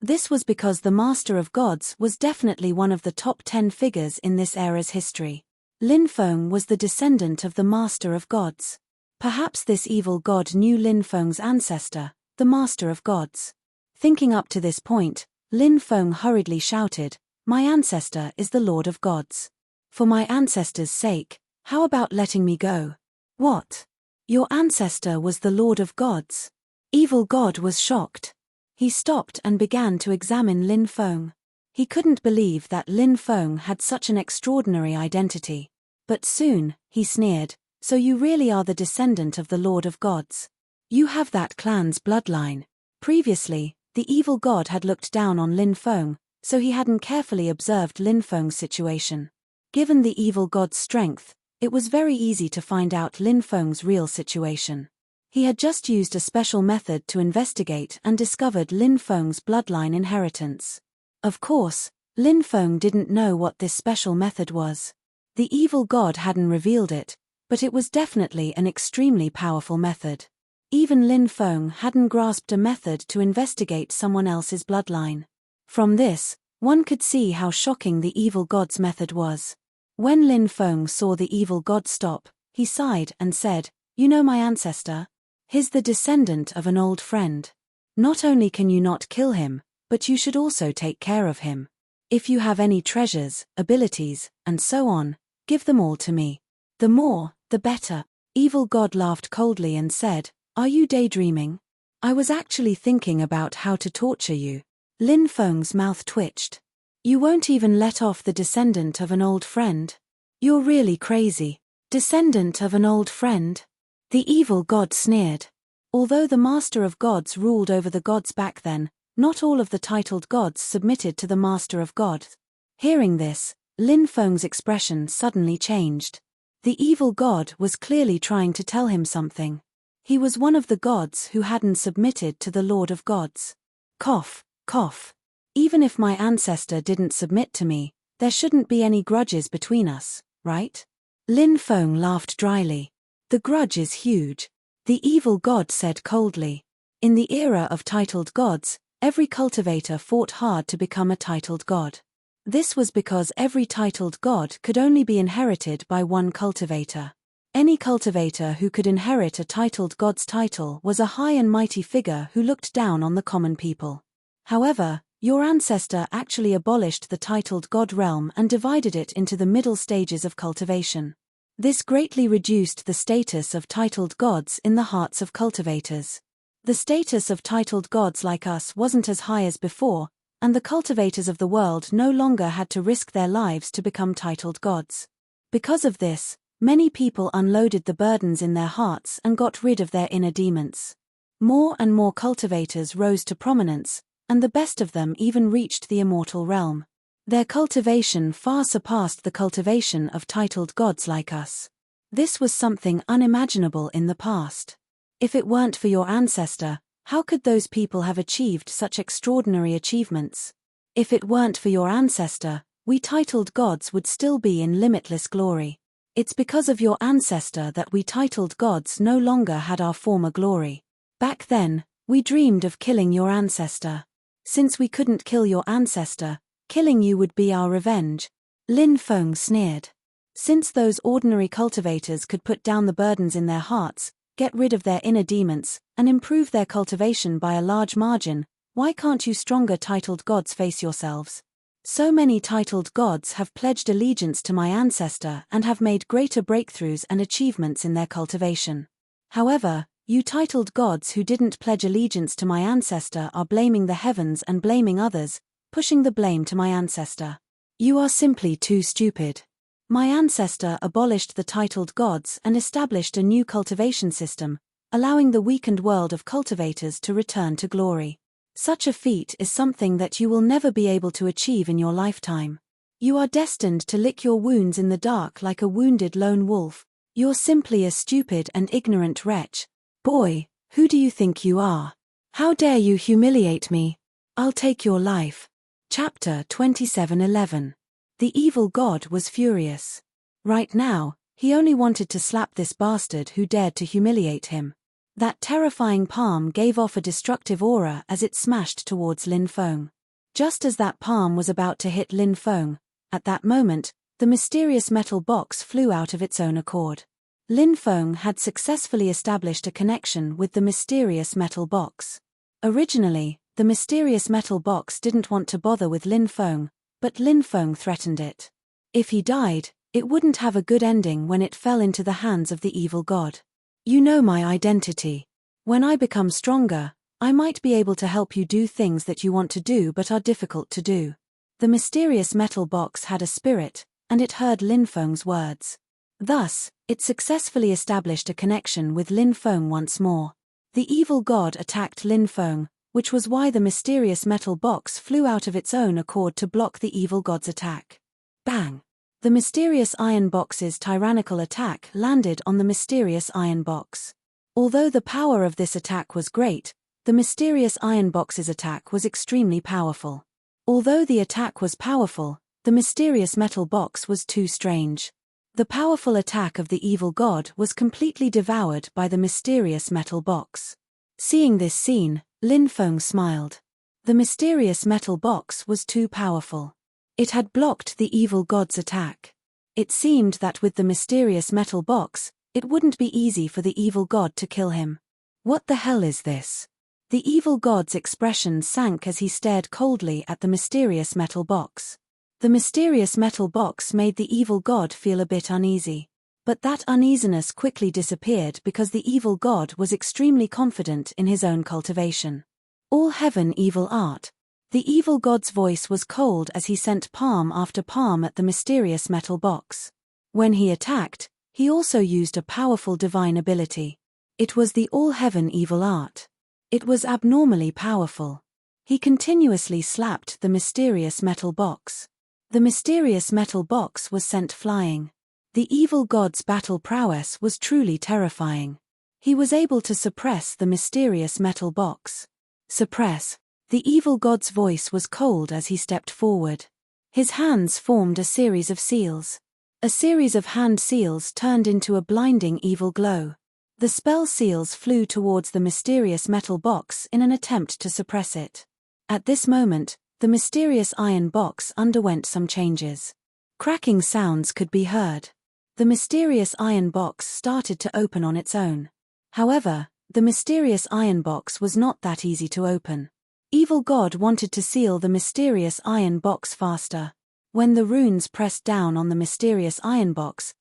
This was because the Master of Gods was definitely one of the top 10 figures in this era's history. Lin Feng was the descendant of the Master of Gods. Perhaps this evil god knew Lin Feng's ancestor, the Master of Gods. Thinking up to this point, Lin Feng hurriedly shouted, "My ancestor is the Lord of Gods. For my ancestor's sake, how about letting me go?" "What? Your ancestor was the Lord of Gods?" Evil God was shocked. He stopped and began to examine Lin Feng. He couldn't believe that Lin Feng had such an extraordinary identity. But soon, he sneered, "So you really are the descendant of the Lord of Gods. You have that clan's bloodline." Previously, the evil god had looked down on Lin Feng, so he hadn't carefully observed Lin Feng's situation. Given the evil god's strength, it was very easy to find out Lin Feng's real situation. He had just used a special method to investigate and discovered Lin Feng's bloodline inheritance. Of course, Lin Feng didn't know what this special method was. The evil god hadn't revealed it, but it was definitely an extremely powerful method. Even Lin Feng hadn't grasped a method to investigate someone else's bloodline. From this, one could see how shocking the evil god's method was. When Lin Feng saw the evil god stop, he sighed and said, "You know my ancestor? He's the descendant of an old friend. Not only can you not kill him, but you should also take care of him. If you have any treasures, abilities, and so on, give them all to me. The more, the better." Evil god laughed coldly and said, "Are you daydreaming? I was actually thinking about how to torture you." Lin Feng's mouth twitched. "You won't even let off the descendant of an old friend? You're really crazy. Descendant of an old friend?" The evil god sneered. Although the Master of Gods ruled over the gods back then, not all of the titled gods submitted to the Master of Gods. Hearing this, Lin Feng's expression suddenly changed. The evil god was clearly trying to tell him something. He was one of the gods who hadn't submitted to the Lord of Gods. Cough, cough. Even if my ancestor didn't submit to me, there shouldn't be any grudges between us, right? Lin Feng laughed dryly. The grudge is huge. The evil god said coldly. In the era of titled gods, every cultivator fought hard to become a titled god. This was because every titled god could only be inherited by one cultivator. Any cultivator who could inherit a titled god's title was a high and mighty figure who looked down on the common people. However, your ancestor actually abolished the titled god realm and divided it into the middle stages of cultivation. This greatly reduced the status of titled gods in the hearts of cultivators. The status of titled gods like us wasn't as high as before, and the cultivators of the world no longer had to risk their lives to become titled gods. Because of this, many people unloaded the burdens in their hearts and got rid of their inner demons. More and more cultivators rose to prominence, and the best of them even reached the immortal realm. Their cultivation far surpassed the cultivation of titled gods like us. This was something unimaginable in the past. If it weren't for your ancestor, how could those people have achieved such extraordinary achievements? If it weren't for your ancestor, we titled gods would still be in limitless glory. It's because of your ancestor that we titled gods no longer had our former glory. Back then, we dreamed of killing your ancestor. Since we couldn't kill your ancestor, killing you would be our revenge. Lin Feng sneered. Since those ordinary cultivators could put down the burdens in their hearts, get rid of their inner demons, and improve their cultivation by a large margin, why can't you stronger titled gods face yourselves? So many titled gods have pledged allegiance to my ancestor and have made greater breakthroughs and achievements in their cultivation. However, you titled gods who didn't pledge allegiance to my ancestor are blaming the heavens and blaming others, pushing the blame to my ancestor. You are simply too stupid. My ancestor abolished the titled gods and established a new cultivation system, allowing the weakened world of cultivators to return to glory. Such a feat is something that you will never be able to achieve in your lifetime. You are destined to lick your wounds in the dark like a wounded lone wolf. You're simply a stupid and ignorant wretch. Boy, who do you think you are? How dare you humiliate me? I'll take your life. Chapter 27:11. The evil god was furious. Right now, he only wanted to slap this bastard who dared to humiliate him. That terrifying palm gave off a destructive aura as it smashed towards Lin Feng. Just as that palm was about to hit Lin Feng, at that moment, the mysterious metal box flew out of its own accord. Lin Feng had successfully established a connection with the mysterious metal box. Originally, the mysterious metal box didn't want to bother with Lin Feng, but Lin Feng threatened it. If he died, it wouldn't have a good ending when it fell into the hands of the evil god. You know my identity. When I become stronger, I might be able to help you do things that you want to do but are difficult to do. The mysterious metal box had a spirit, and it heard Lin Feng's words. Thus, it successfully established a connection with Lin Feng once more. The evil god attacked Lin Feng, which was why the mysterious metal box flew out of its own accord to block the evil god's attack. Bang! The mysterious iron box's tyrannical attack landed on the mysterious iron box. Although the power of this attack was great, the mysterious iron box's attack was extremely powerful. Although the attack was powerful, the mysterious metal box was too strange. The powerful attack of the evil god was completely devoured by the mysterious metal box. Seeing this scene, Lin Feng smiled. The mysterious metal box was too powerful. It had blocked the evil god's attack. It seemed that with the mysterious metal box, it wouldn't be easy for the evil god to kill him. What the hell is this? The evil god's expression sank as he stared coldly at the mysterious metal box. The mysterious metal box made the evil god feel a bit uneasy. But that uneasiness quickly disappeared because the evil god was extremely confident in his own cultivation. All heaven evil art. The evil god's voice was cold as he sent palm after palm at the mysterious metal box. When he attacked, he also used a powerful divine ability. It was the all heaven evil art. It was abnormally powerful. He continuously slapped the mysterious metal box. The mysterious metal box was sent flying. The evil god's battle prowess was truly terrifying. He was able to suppress the mysterious metal box. Suppress. The evil god's voice was cold as he stepped forward. His hands formed a series of seals. A series of hand seals turned into a blinding evil glow. The spell seals flew towards the mysterious metal box in an attempt to suppress it. At this moment, the mysterious iron box underwent some changes. Cracking sounds could be heard. The mysterious iron box started to open on its own. However, the mysterious iron box was not that easy to open. Evil God wanted to seal the mysterious iron box faster. When the runes pressed down on the mysterious iron box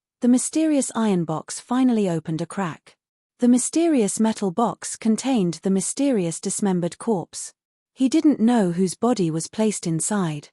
finally opened a crack. The mysterious metal box contained the mysterious dismembered corpse. He didn't know whose body was placed inside.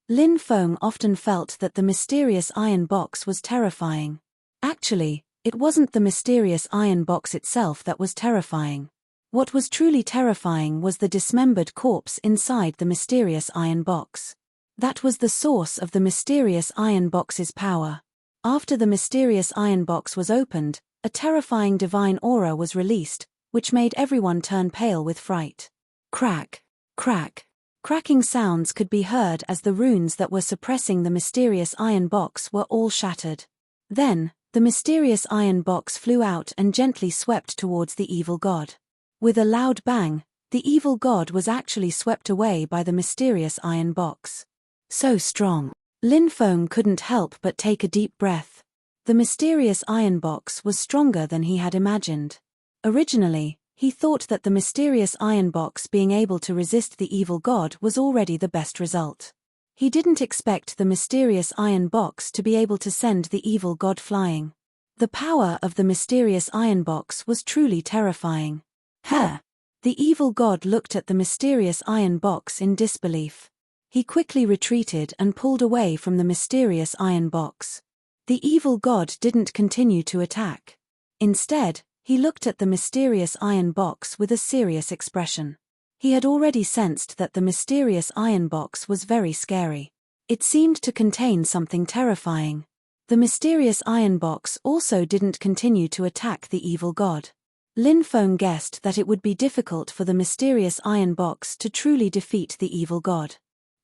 Lin Feng often felt that the mysterious iron box was terrifying. Actually, it wasn't the mysterious iron box itself that was terrifying. What was truly terrifying was the dismembered corpse inside the mysterious iron box. That was the source of the mysterious iron box's power. After the mysterious iron box was opened, a terrifying divine aura was released, which made everyone turn pale with fright. Crack, crack. Cracking sounds could be heard as the runes that were suppressing the mysterious iron box were all shattered. Then, the mysterious iron box flew out and gently swept towards the evil god. With a loud bang, the evil god was actually swept away by the mysterious iron box. So strong. Lin Feng couldn't help but take a deep breath. The mysterious iron box was stronger than he had imagined. Originally, he thought that the mysterious iron box being able to resist the evil god was already the best result. He didn't expect the mysterious iron box to be able to send the evil god flying. The power of the mysterious iron box was truly terrifying. Huh! The evil god looked at the mysterious iron box in disbelief. He quickly retreated and pulled away from the mysterious iron box. The evil god didn't continue to attack. Instead, he looked at the mysterious iron box with a serious expression. He had already sensed that the mysterious iron box was very scary. It seemed to contain something terrifying. The mysterious iron box also didn't continue to attack the evil god. Lin Feng guessed that it would be difficult for the mysterious iron box to truly defeat the evil god.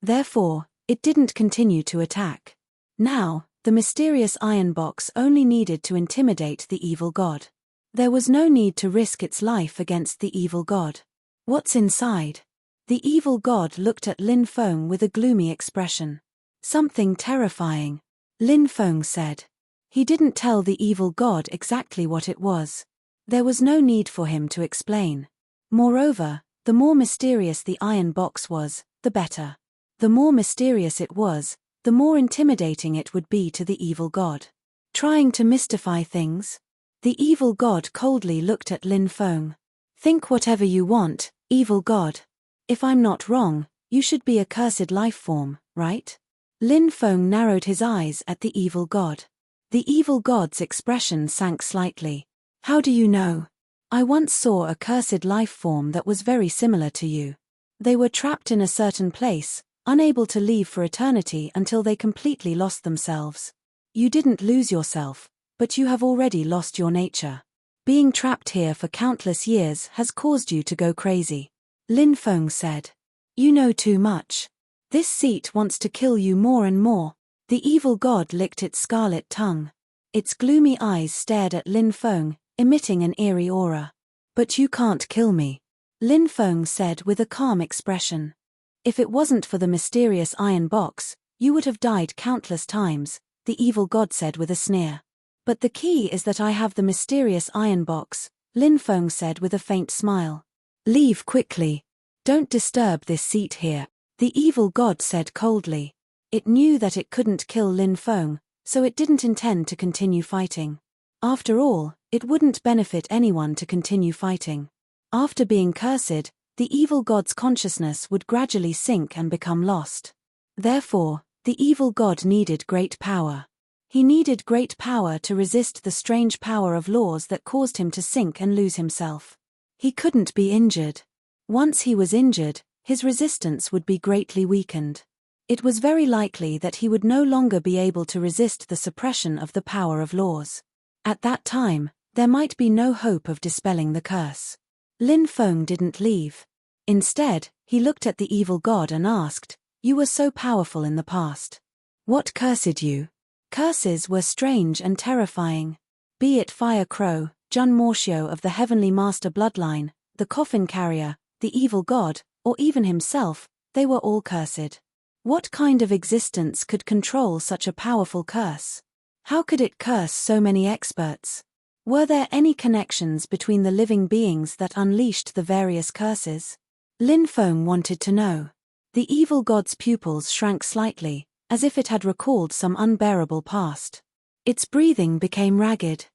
Therefore, it didn't continue to attack. Now, the mysterious iron box only needed to intimidate the evil god. There was no need to risk its life against the evil god. What's inside? The evil god looked at Lin Feng with a gloomy expression. Something terrifying, Lin Feng said. He didn't tell the evil god exactly what it was. There was no need for him to explain. Moreover, the more mysterious the iron box was, the better. The more mysterious it was, the more intimidating it would be to the evil god. Trying to mystify things? The evil god coldly looked at Lin Feng. Think whatever you want, evil god. If I'm not wrong, you should be a cursed life form, right? Lin Feng narrowed his eyes at the evil god. The evil god's expression sank slightly. How do you know? I once saw a cursed life form that was very similar to you. They were trapped in a certain place, unable to leave for eternity until they completely lost themselves. You didn't lose yourself, but you have already lost your nature. Being trapped here for countless years has caused you to go crazy. Lin Feng said. You know too much. This seat wants to kill you more and more. The evil god licked its scarlet tongue. Its gloomy eyes stared at Lin Feng, emitting an eerie aura. But you can't kill me, Lin Feng said with a calm expression. If it wasn't for the mysterious iron box, you would have died countless times, the evil god said with a sneer. But the key is that I have the mysterious iron box, Lin Feng said with a faint smile. Leave quickly. Don't disturb this seat here, the evil god said coldly. It knew that it couldn't kill Lin Feng, so it didn't intend to continue fighting. After all, it wouldn't benefit anyone to continue fighting. After being cursed, the evil god's consciousness would gradually sink and become lost. Therefore, the evil god needed great power. He needed great power to resist the strange power of laws that caused him to sink and lose himself. He couldn't be injured. Once he was injured, his resistance would be greatly weakened. It was very likely that he would no longer be able to resist the suppression of the power of laws. At that time, there might be no hope of dispelling the curse. Lin Feng didn't leave. Instead, he looked at the evil god and asked, "You were so powerful in the past. What cursed you?" Curses were strange and terrifying. Be it Fire Crow, Jun Morshio of the Heavenly Master bloodline, the Coffin Carrier, the evil god, or even himself, they were all cursed. What kind of existence could control such a powerful curse? How could it curse so many experts? Were there any connections between the living beings that unleashed the various curses? Lin Feng wanted to know. The evil god's pupils shrank slightly, as if it had recalled some unbearable past. Its breathing became ragged.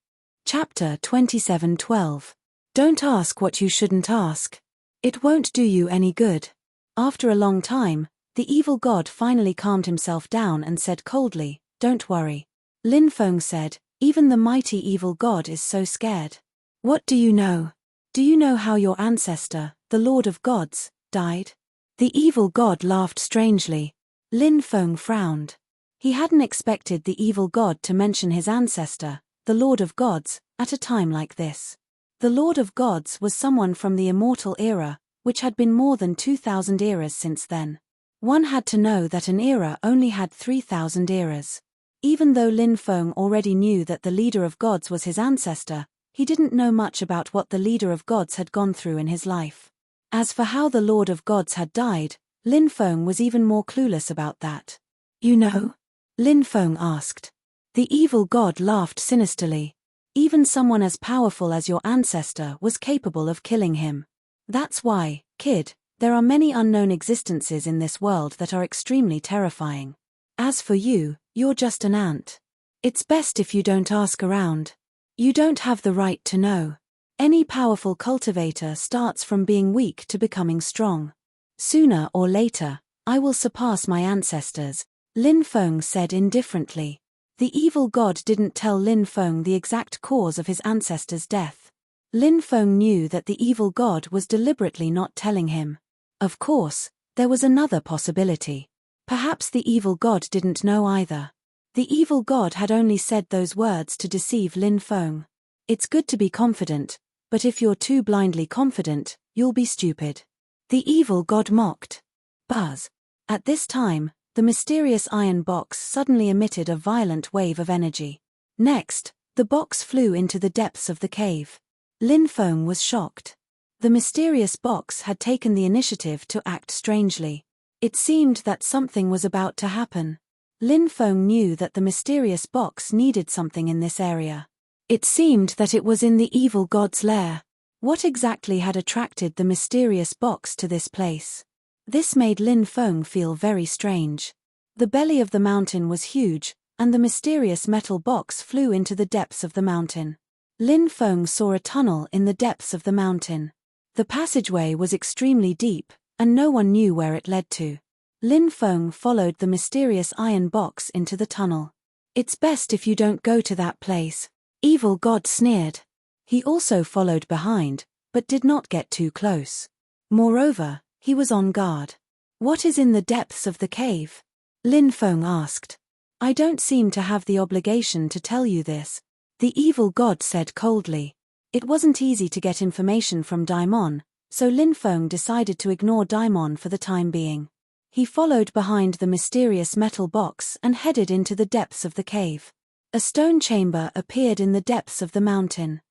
Chapter 27:12. Don't ask what you shouldn't ask. It won't do you any good. After a long time, the evil god finally calmed himself down and said coldly, "Don't worry." Lin Feng said, "Even the mighty evil god is so scared." What do you know? Do you know how your ancestor, the Lord of Gods, died? The evil god laughed strangely. Lin Feng frowned. He hadn't expected the evil god to mention his ancestor, the Lord of Gods, at a time like this. The Lord of Gods was someone from the immortal era, which had been more than 2,000 eras since then. One had to know that an era only had 3,000 eras. Even though Lin Feng already knew that the leader of gods was his ancestor, he didn't know much about what the leader of gods had gone through in his life. As for how the Lord of Gods had died, Lin Feng was even more clueless about that. You know? Lin Feng asked. The evil god laughed sinisterly. Even someone as powerful as your ancestor was capable of killing him. That's why, kid, there are many unknown existences in this world that are extremely terrifying. As for you, you're just an ant. It's best if you don't ask around. You don't have the right to know. Any powerful cultivator starts from being weak to becoming strong. Sooner or later, I will surpass my ancestors, Lin Feng said indifferently. The evil god didn't tell Lin Feng the exact cause of his ancestor's death. Lin Feng knew that the evil god was deliberately not telling him. Of course, there was another possibility. Perhaps the evil god didn't know either. The evil god had only said those words to deceive Lin Feng. It's good to be confident, but if you're too blindly confident, you'll be stupid. The evil god mocked. Buzz. At this time, the mysterious iron box suddenly emitted a violent wave of energy. Next, the box flew into the depths of the cave. Lin Feng was shocked. The mysterious box had taken the initiative to act strangely. It seemed that something was about to happen. Lin Feng knew that the mysterious box needed something in this area. It seemed that it was in the evil god's lair. What exactly had attracted the mysterious box to this place? This made Lin Feng feel very strange. The belly of the mountain was huge, and the mysterious metal box flew into the depths of the mountain. Lin Feng saw a tunnel in the depths of the mountain. The passageway was extremely deep, and no one knew where it led to. Lin Feng followed the mysterious iron box into the tunnel. It's best if you don't go to that place, evil god sneered. He also followed behind, but did not get too close. Moreover, he was on guard. What is in the depths of the cave? Lin Feng asked. I don't seem to have the obligation to tell you this, the evil god said coldly. It wasn't easy to get information from Daimon, so Lin Feng decided to ignore Daimon for the time being. He followed behind the mysterious metal box and headed into the depths of the cave. A stone chamber appeared in the depths of the mountain.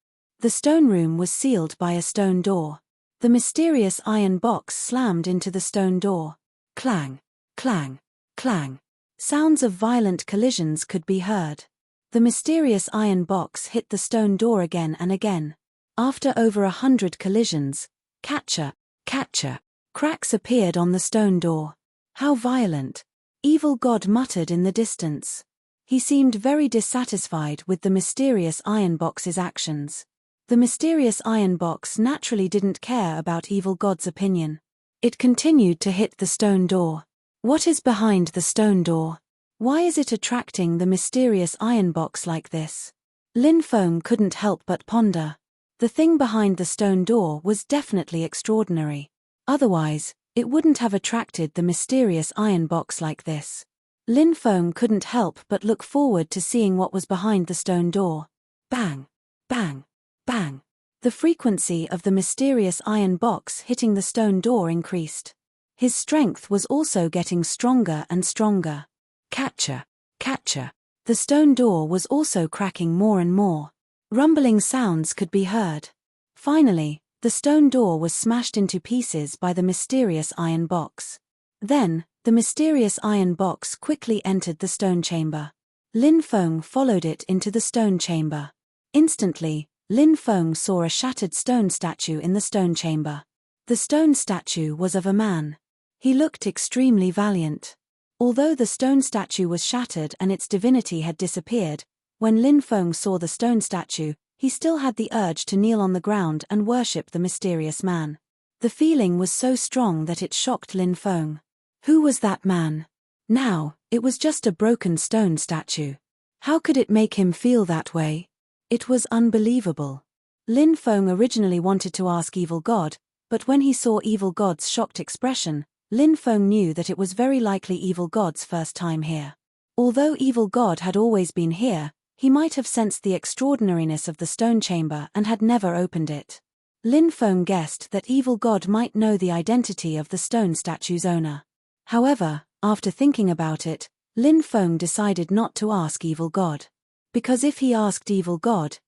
The stone room was sealed by a stone door. The mysterious iron box slammed into the stone door. Clang, clang, clang. Sounds of violent collisions could be heard. The mysterious iron box hit the stone door again and again. After over 100 collisions, catcher, cracks appeared on the stone door. How violent! Evil God muttered in the distance. He seemed very dissatisfied with the mysterious iron box's actions. The mysterious iron box naturally didn't care about Evil God's opinion. It continued to hit the stone door. What is behind the stone door? Why is it attracting the mysterious iron box like this? Lin Feng couldn't help but ponder. The thing behind the stone door was definitely extraordinary. Otherwise, it wouldn't have attracted the mysterious iron box like this. Lin Feng couldn't help but look forward to seeing what was behind the stone door. Bang! Bang! Bang! The frequency of the mysterious iron box hitting the stone door increased. His strength was also getting stronger and stronger. Catcher! The stone door was also cracking more and more. Rumbling sounds could be heard. Finally, the stone door was smashed into pieces by the mysterious iron box. Then, the mysterious iron box quickly entered the stone chamber. Lin Feng followed it into the stone chamber. Instantly, Lin Feng saw a shattered stone statue in the stone chamber. The stone statue was of a man. He looked extremely valiant. Although the stone statue was shattered and its divinity had disappeared, when Lin Feng saw the stone statue, he still had the urge to kneel on the ground and worship the mysterious man. The feeling was so strong that it shocked Lin Feng. Who was that man? Now, it was just a broken stone statue. How could it make him feel that way? It was unbelievable. Lin Feng originally wanted to ask Evil God, but when he saw Evil God's shocked expression, Lin Feng knew that it was very likely Evil God's first time here. Although Evil God had always been here, he might have sensed the extraordinariness of the stone chamber and had never opened it. Lin Feng guessed that Evil God might know the identity of the stone statue's owner. However, after thinking about it, Lin Feng decided not to ask Evil God. Because if he asked Evil God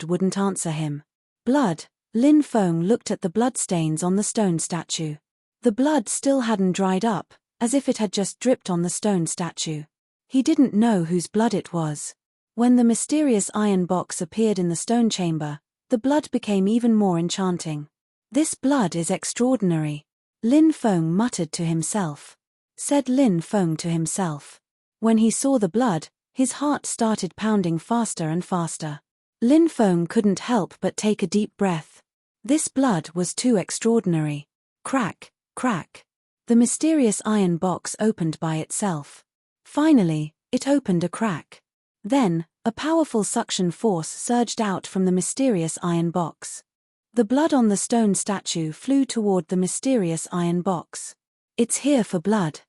wouldn't answer him. Blood. Lin Feng looked at the bloodstains on the stone statue. The blood still hadn't dried up, as if it had just dripped on the stone statue. He didn't know whose blood it was. When the mysterious iron box appeared in the stone chamber, the blood became even more enchanting. This blood is extraordinary. Lin Feng muttered to himself. Said Lin Feng to himself. When he saw the blood, his heart started pounding faster and faster. Lin Feng couldn't help but take a deep breath. This blood was too extraordinary. Crack! The mysterious iron box opened by itself. Finally, it opened a crack. Then, a powerful suction force surged out from the mysterious iron box. The blood on the stone statue flew toward the mysterious iron box. It's here for blood.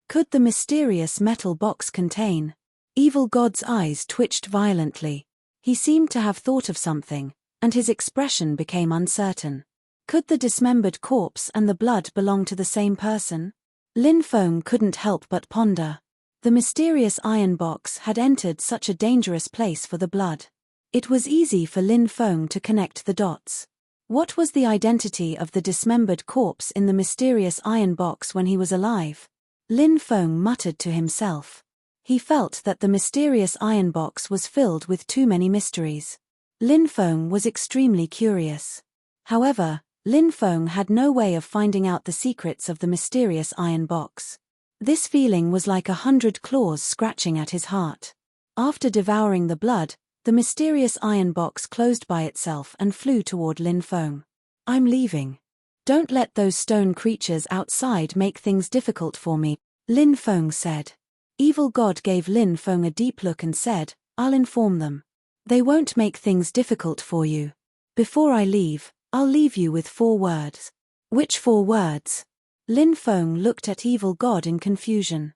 Could the mysterious metal box contain? Evil God's eyes twitched violently. He seemed to have thought of something, and his expression became uncertain. Could the dismembered corpse and the blood belong to the same person? Lin Feng couldn't help but ponder. The mysterious iron box had entered such a dangerous place for the blood. It was easy for Lin Feng to connect the dots. What was the identity of the dismembered corpse in the mysterious iron box when he was alive? Lin Feng muttered to himself. He felt that the mysterious iron box was filled with too many mysteries. Lin Feng was extremely curious. However, Lin Feng had no way of finding out the secrets of the mysterious iron box. This feeling was like 100 claws scratching at his heart. After devouring the blood, the mysterious iron box closed by itself and flew toward Lin Feng. I'm leaving. Don't let those stone creatures outside make things difficult for me, Lin Feng said. Evil God gave Lin Feng a deep look and said, I'll inform them. They won't make things difficult for you. Before I leave, I'll leave you with 4 words. Which 4 words? Lin Feng looked at Evil God in confusion.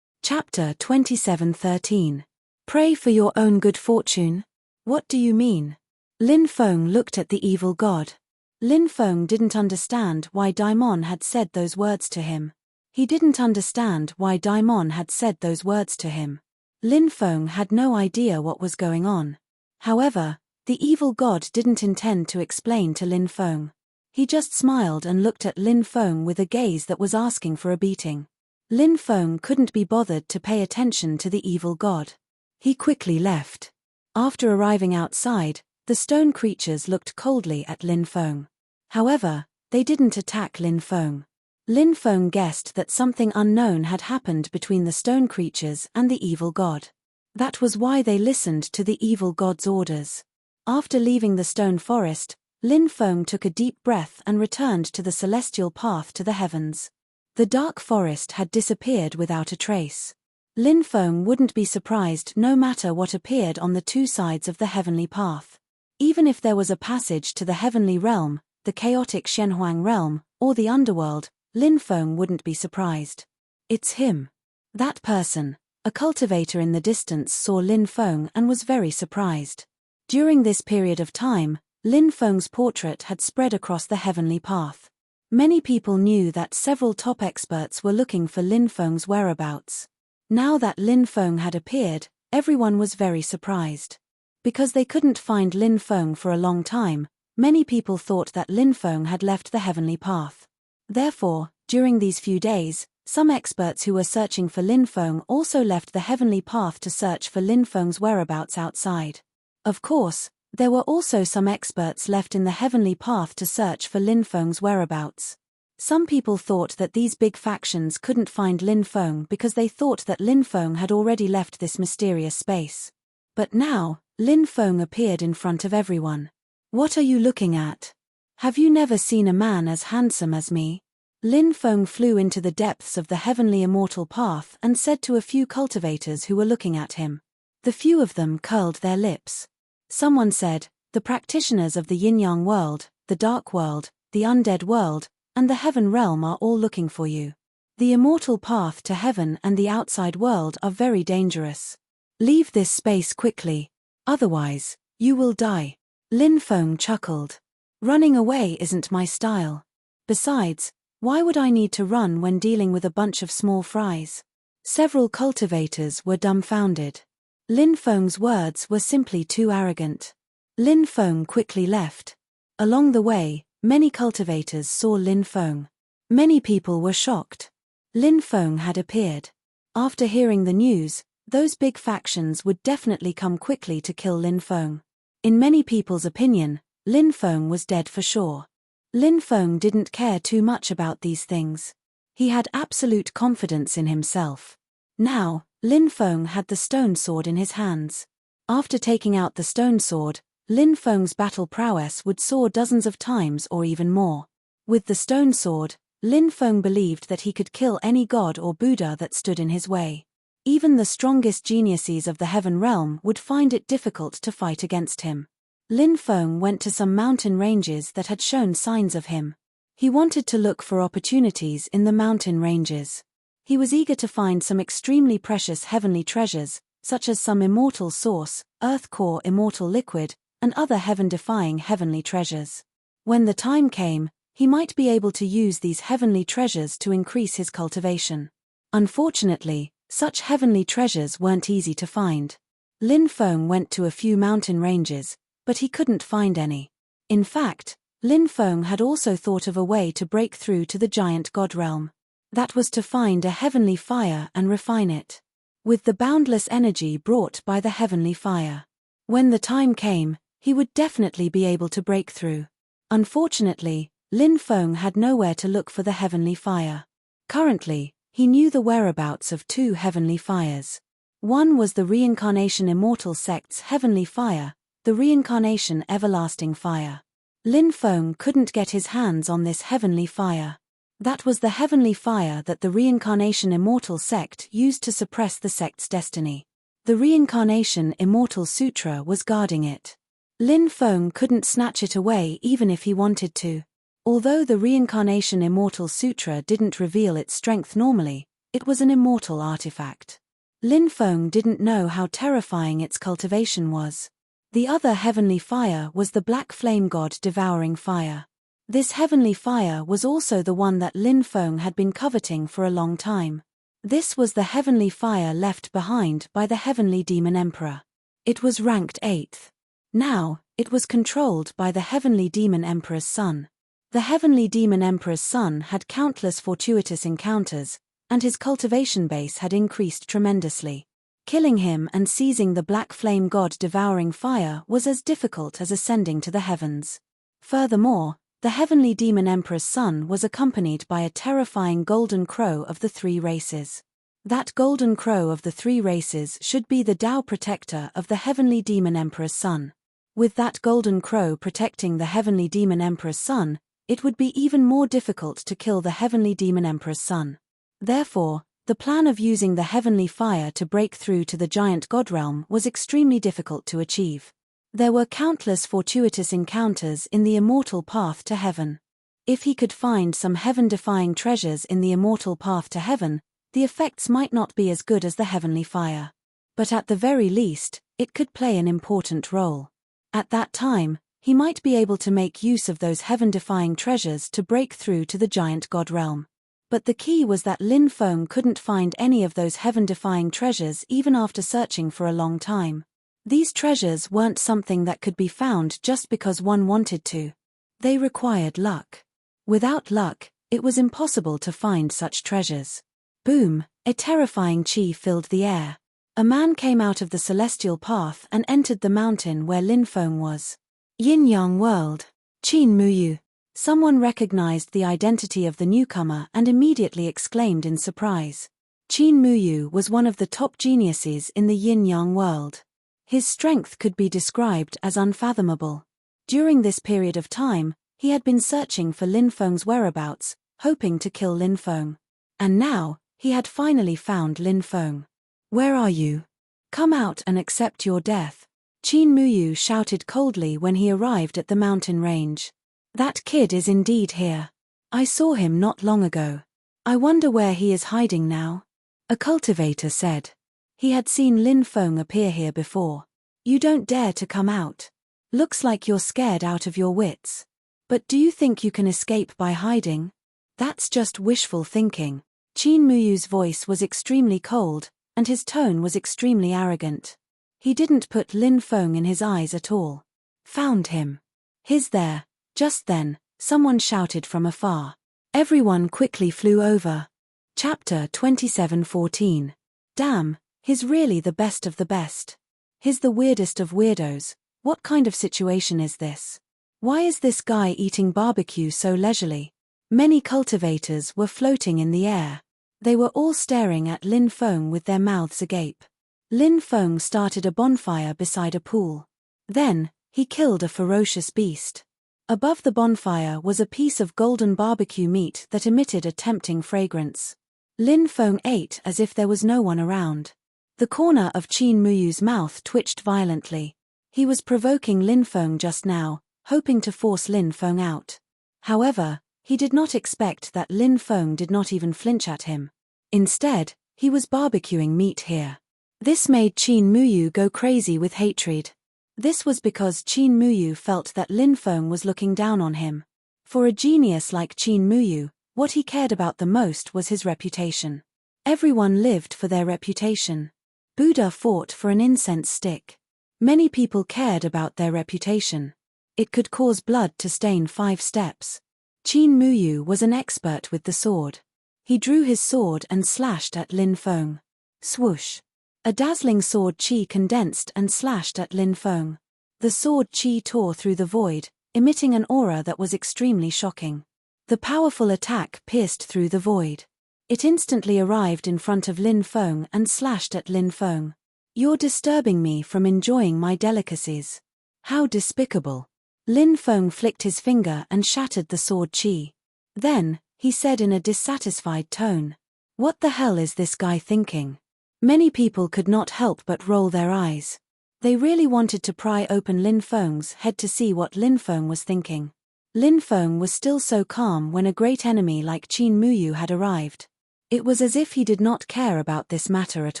Chapter 27:13. Pray for your own good fortune? What do you mean? Lin Feng looked at the Evil God. Lin Feng didn't understand why Daimon had said those words to him. He didn't understand why Daimon had said those words to him. Lin Feng had no idea what was going on. However, the evil god didn't intend to explain to Lin Feng. He just smiled and looked at Lin Feng with a gaze that was asking for a beating. Lin Feng couldn't be bothered to pay attention to the evil god. He quickly left. After arriving outside, the stone creatures looked coldly at Lin Feng. However, they didn't attack Lin Feng. Lin Feng guessed that something unknown had happened between the stone creatures and the evil god. That was why they listened to the evil god's orders. After leaving the stone forest, Lin Feng took a deep breath and returned to the celestial path to the heavens. The dark forest had disappeared without a trace. Lin Feng wouldn't be surprised no matter what appeared on the two sides of the heavenly path. Even if there was a passage to the heavenly realm, the chaotic Shenhuang realm, or the underworld, Lin Feng wouldn't be surprised. It's him. That person, a cultivator in the distance, saw Lin Feng and was very surprised. During this period of time, Lin Feng's portrait had spread across the heavenly path. Many people knew that several top experts were looking for Lin Feng's whereabouts. Now that Lin Feng had appeared, everyone was very surprised. Because they couldn't find Lin Feng for a long time, many people thought that Lin Feng had left the heavenly path. Therefore, during these few days, some experts who were searching for Lin Feng also left the heavenly path to search for Lin Feng's whereabouts outside. Of course, there were also some experts left in the heavenly path to search for Lin Feng's whereabouts. Some people thought that these big factions couldn't find Lin Feng because they thought that Lin Feng had already left this mysterious space. But now, Lin Feng appeared in front of everyone. What are you looking at? Have you never seen a man as handsome as me? Lin Feng flew into the depths of the heavenly immortal path and said to a few cultivators who were looking at him. The few of them curled their lips. Someone said, the practitioners of the yin-yang world, the dark world, the undead world, and the heaven realm are all looking for you. The immortal path to heaven and the outside world are very dangerous. Leave this space quickly. Otherwise, you will die. Lin Feng chuckled. Running away isn't my style. Besides, why would I need to run when dealing with a bunch of small fries? Several cultivators were dumbfounded. Lin Feng's words were simply too arrogant. Lin Feng quickly left. Along the way, many cultivators saw Lin Feng. Many people were shocked. Lin Feng had appeared. After hearing the news, those big factions would definitely come quickly to kill Lin Feng. In many people's opinion, Lin Feng was dead for sure. Lin Feng didn't care too much about these things. He had absolute confidence in himself. Now, Lin Feng had the stone sword in his hands. After taking out the stone sword, Lin Feng's battle prowess would soar dozens of times or even more. With the stone sword, Lin Feng believed that he could kill any god or Buddha that stood in his way. Even the strongest geniuses of the heaven realm would find it difficult to fight against him. Lin Feng went to some mountain ranges that had shown signs of him. He wanted to look for opportunities in the mountain ranges. He was eager to find some extremely precious heavenly treasures, such as some immortal source, earth core immortal liquid, and other heaven-defying heavenly treasures. When the time came, he might be able to use these heavenly treasures to increase his cultivation. Unfortunately, such heavenly treasures weren't easy to find. Lin Feng went to a few mountain ranges, but he couldn't find any. In fact, Lin Feng had also thought of a way to break through to the giant god realm. That was to find a heavenly fire and refine it. With the boundless energy brought by the heavenly fire. When the time came, he would definitely be able to break through. Unfortunately, Lin Feng had nowhere to look for the heavenly fire. Currently, he knew the whereabouts of two heavenly fires. One was the Reincarnation Immortal Sect's heavenly fire, the Reincarnation Everlasting Fire. Lin Feng couldn't get his hands on this heavenly fire. That was the heavenly fire that the Reincarnation Immortal Sect used to suppress the sect's destiny. The Reincarnation Immortal Sutra was guarding it. Lin Feng couldn't snatch it away even if he wanted to. Although the Reincarnation Immortal Sutra didn't reveal its strength normally, it was an immortal artifact. Lin Feng didn't know how terrifying its cultivation was. The other heavenly fire was the Black Flame God Devouring Fire. This heavenly fire was also the one that Lin Feng had been coveting for a long time. This was the heavenly fire left behind by the heavenly demon emperor. It was ranked 8th. Now, it was controlled by the heavenly demon emperor's son. The heavenly demon emperor's son had countless fortuitous encounters, and his cultivation base had increased tremendously. Killing him and seizing the black flame god devouring fire was as difficult as ascending to the heavens. Furthermore, the heavenly demon emperor's son was accompanied by a terrifying golden crow of the 3 races. That golden crow of the 3 races should be the Tao protector of the heavenly demon emperor's son. With that golden crow protecting the heavenly demon emperor's son, it would be even more difficult to kill the heavenly demon emperor's son. Therefore, the plan of using the heavenly fire to break through to the giant god realm was extremely difficult to achieve. There were countless fortuitous encounters in the immortal path to heaven. If he could find some heaven-defying treasures in the immortal path to heaven, the effects might not be as good as the heavenly fire. But at the very least, it could play an important role. At that time, he might be able to make use of those heaven-defying treasures to break through to the giant god realm. But the key was that Lin Feng couldn't find any of those heaven-defying treasures even after searching for a long time. These treasures weren't something that could be found just because one wanted to. They required luck. Without luck, it was impossible to find such treasures. Boom! A terrifying chi filled the air. A man came out of the celestial path and entered the mountain where Lin Feng was. Yin-Yang World. Qin Muyu. Someone recognized the identity of the newcomer and immediately exclaimed in surprise. Qin Muyu was one of the top geniuses in the Yin-Yang world. His strength could be described as unfathomable. During this period of time, he had been searching for Lin Feng's whereabouts, hoping to kill Lin Feng. And now, he had finally found Lin Feng. "Where are you? Come out and accept your death," Qin Muyu shouted coldly when he arrived at the mountain range. "That kid is indeed here. I saw him not long ago. I wonder where he is hiding now," a cultivator said. He had seen Lin Feng appear here before. "You don't dare to come out. Looks like you're scared out of your wits. But do you think you can escape by hiding? That's just wishful thinking." Qin Muyu's voice was extremely cold, and his tone was extremely arrogant. He didn't put Lin Feng in his eyes at all. "Found him. He's there." Just then, someone shouted from afar. Everyone quickly flew over. Chapter 27:14. Damn, he's really the best of the best. He's the weirdest of weirdos. What kind of situation is this? Why is this guy eating barbecue so leisurely? Many cultivators were floating in the air. They were all staring at Lin Feng with their mouths agape. Lin Feng started a bonfire beside a pool. Then, he killed a ferocious beast. Above the bonfire was a piece of golden barbecue meat that emitted a tempting fragrance. Lin Feng ate as if there was no one around. The corner of Qin Muyu's mouth twitched violently. He was provoking Lin Feng just now, hoping to force Lin Feng out. However, he did not expect that Lin Feng did not even flinch at him. Instead, he was barbecuing meat here. This made Qin Muyu go crazy with hatred. This was because Qin Muyu felt that Lin Feng was looking down on him. For a genius like Qin Muyu, what he cared about the most was his reputation. Everyone lived for their reputation. Buddha fought for an incense stick. Many people cared about their reputation. It could cause blood to stain 5 steps. Qin Muyu was an expert with the sword. He drew his sword and slashed at Lin Feng. Swoosh! A dazzling sword chi condensed and slashed at Lin Feng. The sword chi tore through the void, emitting an aura that was extremely shocking. The powerful attack pierced through the void. It instantly arrived in front of Lin Feng and slashed at Lin Feng. "You're disturbing me from enjoying my delicacies. How despicable." Lin Feng flicked his finger and shattered the sword chi. Then, he said in a dissatisfied tone, "What the hell is this guy thinking?" Many people could not help but roll their eyes. They really wanted to pry open Lin Feng's head to see what Lin Feng was thinking. Lin Feng was still so calm when a great enemy like Qin Muyu had arrived. It was as if he did not care about this matter at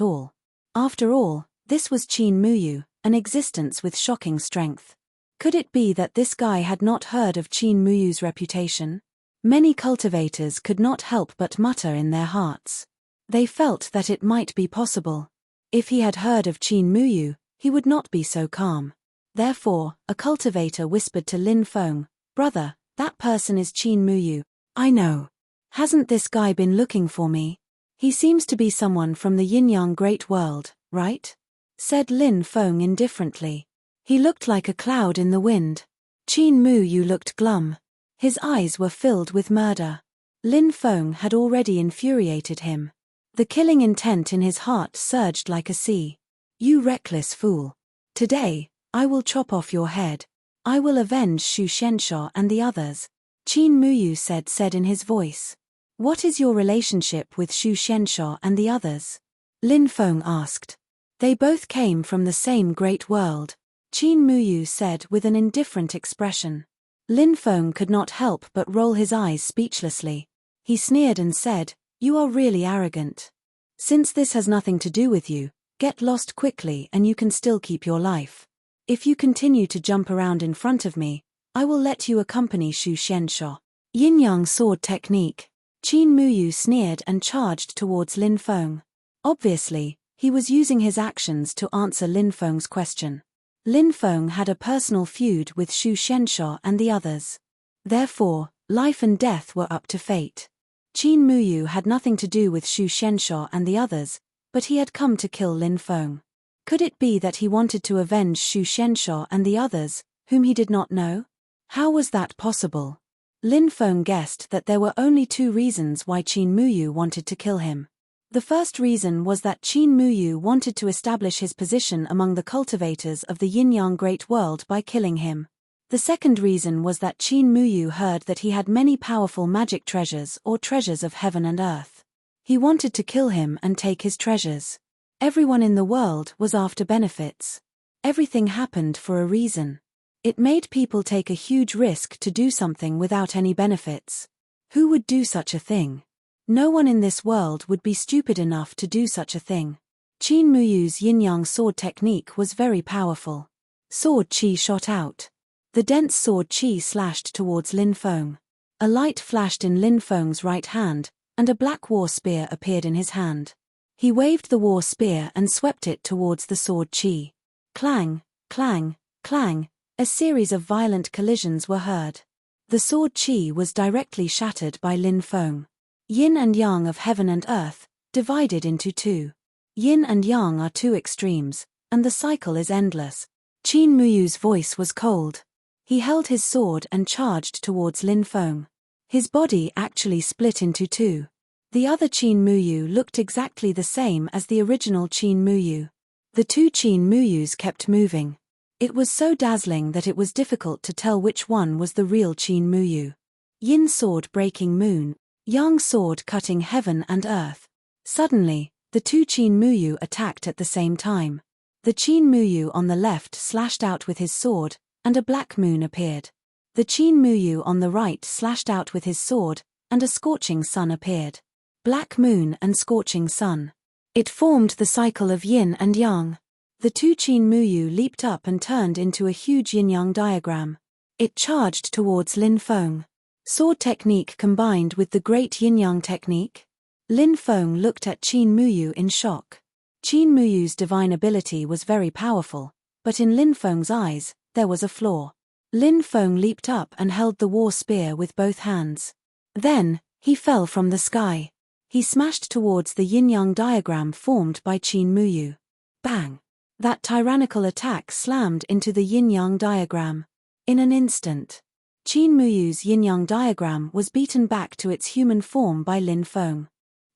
all. After all, this was Qin Muyu, an existence with shocking strength. Could it be that this guy had not heard of Qin Muyu's reputation? Many cultivators could not help but mutter in their hearts. They felt that it might be possible. If he had heard of Qin Muyu, he would not be so calm. Therefore, a cultivator whispered to Lin Feng, "Brother, that person is Qin Muyu. I know. Hasn't this guy been looking for me? He seems to be someone from the yin-yang great world, right?" said Lin Feng indifferently. He looked like a cloud in the wind. Qin Muyu looked glum. His eyes were filled with murder. Lin Feng had already infuriated him. The killing intent in his heart surged like a sea. "You reckless fool. Today, I will chop off your head. I will avenge Shu Shenshaw and the others," Qin Muyu said in his voice. "What is your relationship with Shu Shenshaw and the others?" Lin Feng asked. "They both came from the same great world," Qin Muyu said with an indifferent expression. Lin Feng could not help but roll his eyes speechlessly. He sneered and said, "You are really arrogant. Since this has nothing to do with you, get lost quickly and you can still keep your life. If you continue to jump around in front of me, I will let you accompany Shu Shenshaw." Yin-yang sword technique. Qin Muyu sneered and charged towards Lin Feng. Obviously, he was using his actions to answer Lin Feng's question. Lin Feng had a personal feud with Shu Shenshaw and the others. Therefore, life and death were up to fate. Qin Muyu had nothing to do with Shu Shenshaw and the others, but he had come to kill Lin Feng. Could it be that he wanted to avenge Shu Shenshaw and the others, whom he did not know? How was that possible? Lin Feng guessed that there were only two reasons why Qin Muyu wanted to kill him. The first reason was that Qin Muyu wanted to establish his position among the cultivators of the yin-yang great world by killing him. The second reason was that Qin Muyu heard that he had many powerful magic treasures or treasures of heaven and earth. He wanted to kill him and take his treasures. Everyone in the world was after benefits. Everything happened for a reason. It made people take a huge risk to do something without any benefits. Who would do such a thing? No one in this world would be stupid enough to do such a thing. Qin Muyu's yin-yang sword technique was very powerful. Sword qi shot out. The dense sword qi slashed towards Lin Feng. A light flashed in Lin Feng's right hand, and a black war spear appeared in his hand. He waved the war spear and swept it towards the sword qi. Clang, clang, clang, a series of violent collisions were heard. The sword qi was directly shattered by Lin Feng. Yin and yang of heaven and earth, divided into two. Yin and yang are two extremes, and the cycle is endless. Qin Muyu's voice was cold. He held his sword and charged towards Lin Feng. His body actually split into two. The other Qin Muyu looked exactly the same as the original Qin Muyu. The two Qin Muyus kept moving. It was so dazzling that it was difficult to tell which one was the real Qin Muyu. Yin sword breaking moon, yang sword cutting heaven and earth. Suddenly, the two Qin Muyu attacked at the same time. The Qin Muyu on the left slashed out with his sword, and a black moon appeared. The Qin Muyu on the right slashed out with his sword, and a scorching sun appeared. Black moon and scorching sun. It formed the cycle of yin and yang. The two Qin Muyu leaped up and turned into a huge yin-yang diagram. It charged towards Lin Feng. Sword technique combined with the great yin-yang technique? Lin Feng looked at Qin Muyu in shock. Qin Muyu's divine ability was very powerful, but in Lin Feng's eyes, there was a flaw. Lin Feng leaped up and held the war spear with both hands. Then, he fell from the sky. He smashed towards the yin-yang diagram formed by Qin Muyu. Bang! That tyrannical attack slammed into the yin-yang diagram. In an instant, Qin Muyu's yin-yang diagram was beaten back to its human form by Lin Feng.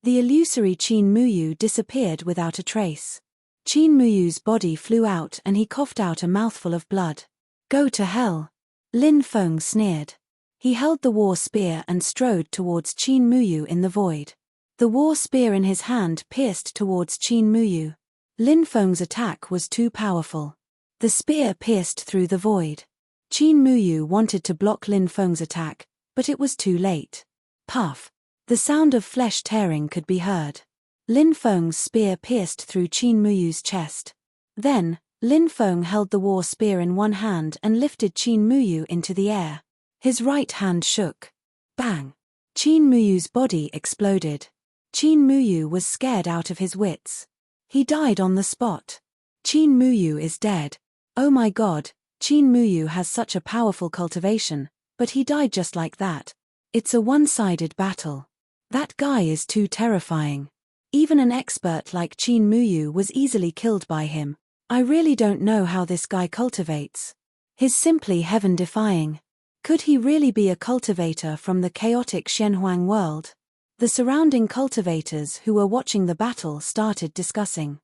The illusory Qin Muyu disappeared without a trace. Qin Muyu's body flew out and he coughed out a mouthful of blood. "Go to hell!" Lin Feng sneered. He held the war spear and strode towards Qin Muyu in the void. The war spear in his hand pierced towards Qin Muyu. Lin Feng's attack was too powerful. The spear pierced through the void. Qin Muyu wanted to block Lin Feng's attack, but it was too late. Puff! The sound of flesh tearing could be heard. Lin Feng's spear pierced through Qin Muyu's chest. Then, Lin Feng held the war spear in one hand and lifted Qin Muyu into the air. His right hand shook. Bang! Qin Muyu's body exploded. Qin Muyu was scared out of his wits. He died on the spot. Qin Muyu is dead. Oh my god, Qin Muyu has such a powerful cultivation, but he died just like that. It's a one-sided battle. That guy is too terrifying. Even an expert like Qin Muyu was easily killed by him. I really don't know how this guy cultivates. He's simply heaven-defying. Could he really be a cultivator from the chaotic Shenhuang world? The surrounding cultivators who were watching the battle started discussing.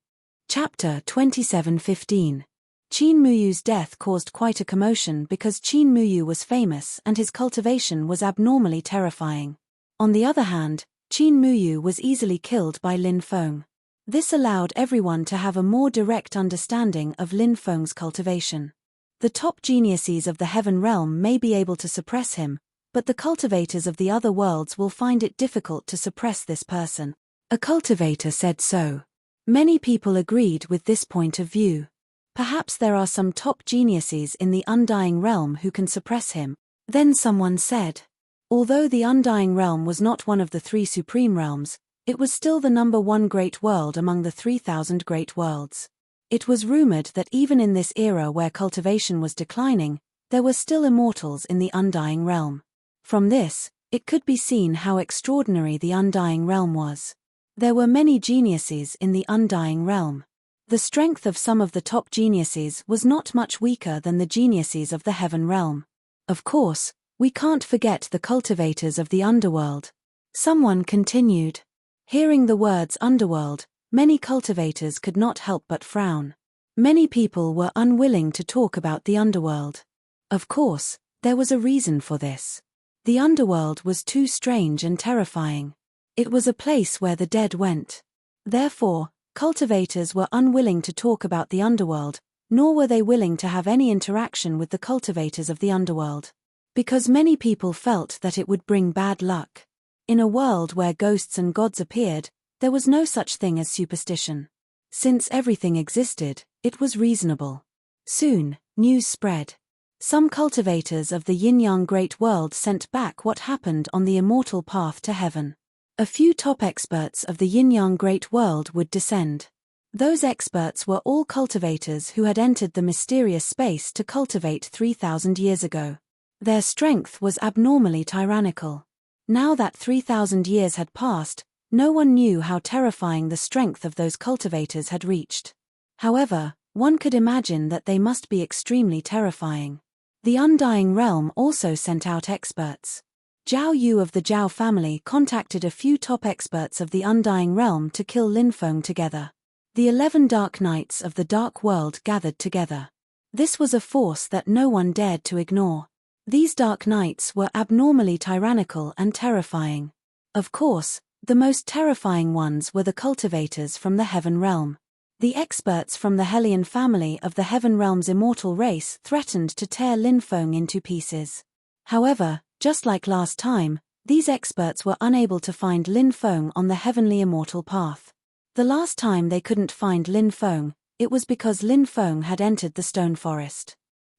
Chapter 27:15. Qin Muyu's death caused quite a commotion because Qin Muyu was famous and his cultivation was abnormally terrifying. On the other hand, Qin Muyu was easily killed by Lin Feng. This allowed everyone to have a more direct understanding of Lin Feng's cultivation. The top geniuses of the heaven realm may be able to suppress him, but the cultivators of the other worlds will find it difficult to suppress this person. A cultivator said so. Many people agreed with this point of view. Perhaps there are some top geniuses in the Undying Realm who can suppress him. Then someone said. Although the Undying Realm was not one of the 3 supreme realms, it was still the number 1 great world among the 3,000 great worlds. It was rumored that even in this era where cultivation was declining, there were still immortals in the Undying Realm. From this, it could be seen how extraordinary the Undying Realm was. There were many geniuses in the Undying Realm. The strength of some of the top geniuses was not much weaker than the geniuses of the Heaven Realm. Of course, we can't forget the cultivators of the underworld. Someone continued. Hearing the words underworld, many cultivators could not help but frown. Many people were unwilling to talk about the underworld. Of course, there was a reason for this. The underworld was too strange and terrifying. It was a place where the dead went. Therefore, cultivators were unwilling to talk about the underworld, nor were they willing to have any interaction with the cultivators of the underworld. Because many people felt that it would bring bad luck. In a world where ghosts and gods appeared, there was no such thing as superstition. Since everything existed, it was reasonable. Soon, news spread. Some cultivators of the Yin-Yang Great World sent back what happened on the immortal path to heaven. A few top experts of the Yin-Yang Great World would descend. Those experts were all cultivators who had entered the mysterious space to cultivate 3,000 years ago. Their strength was abnormally tyrannical. Now that 3,000 years had passed, no one knew how terrifying the strength of those cultivators had reached. However, one could imagine that they must be extremely terrifying. The Undying Realm also sent out experts. Zhao Yu of the Zhao family contacted a few top experts of the Undying Realm to kill Lin Feng together. The 11 Dark Knights of the Dark World gathered together. This was a force that no one dared to ignore. These Dark Knights were abnormally tyrannical and terrifying. Of course, the most terrifying ones were the cultivators from the Heaven Realm. The experts from the Hellion family of the Heaven Realm's immortal race threatened to tear Lin Feng into pieces. However, just like last time, these experts were unable to find Lin Feng on the heavenly immortal path. The last time they couldn't find Lin Feng, it was because Lin Feng had entered the stone forest.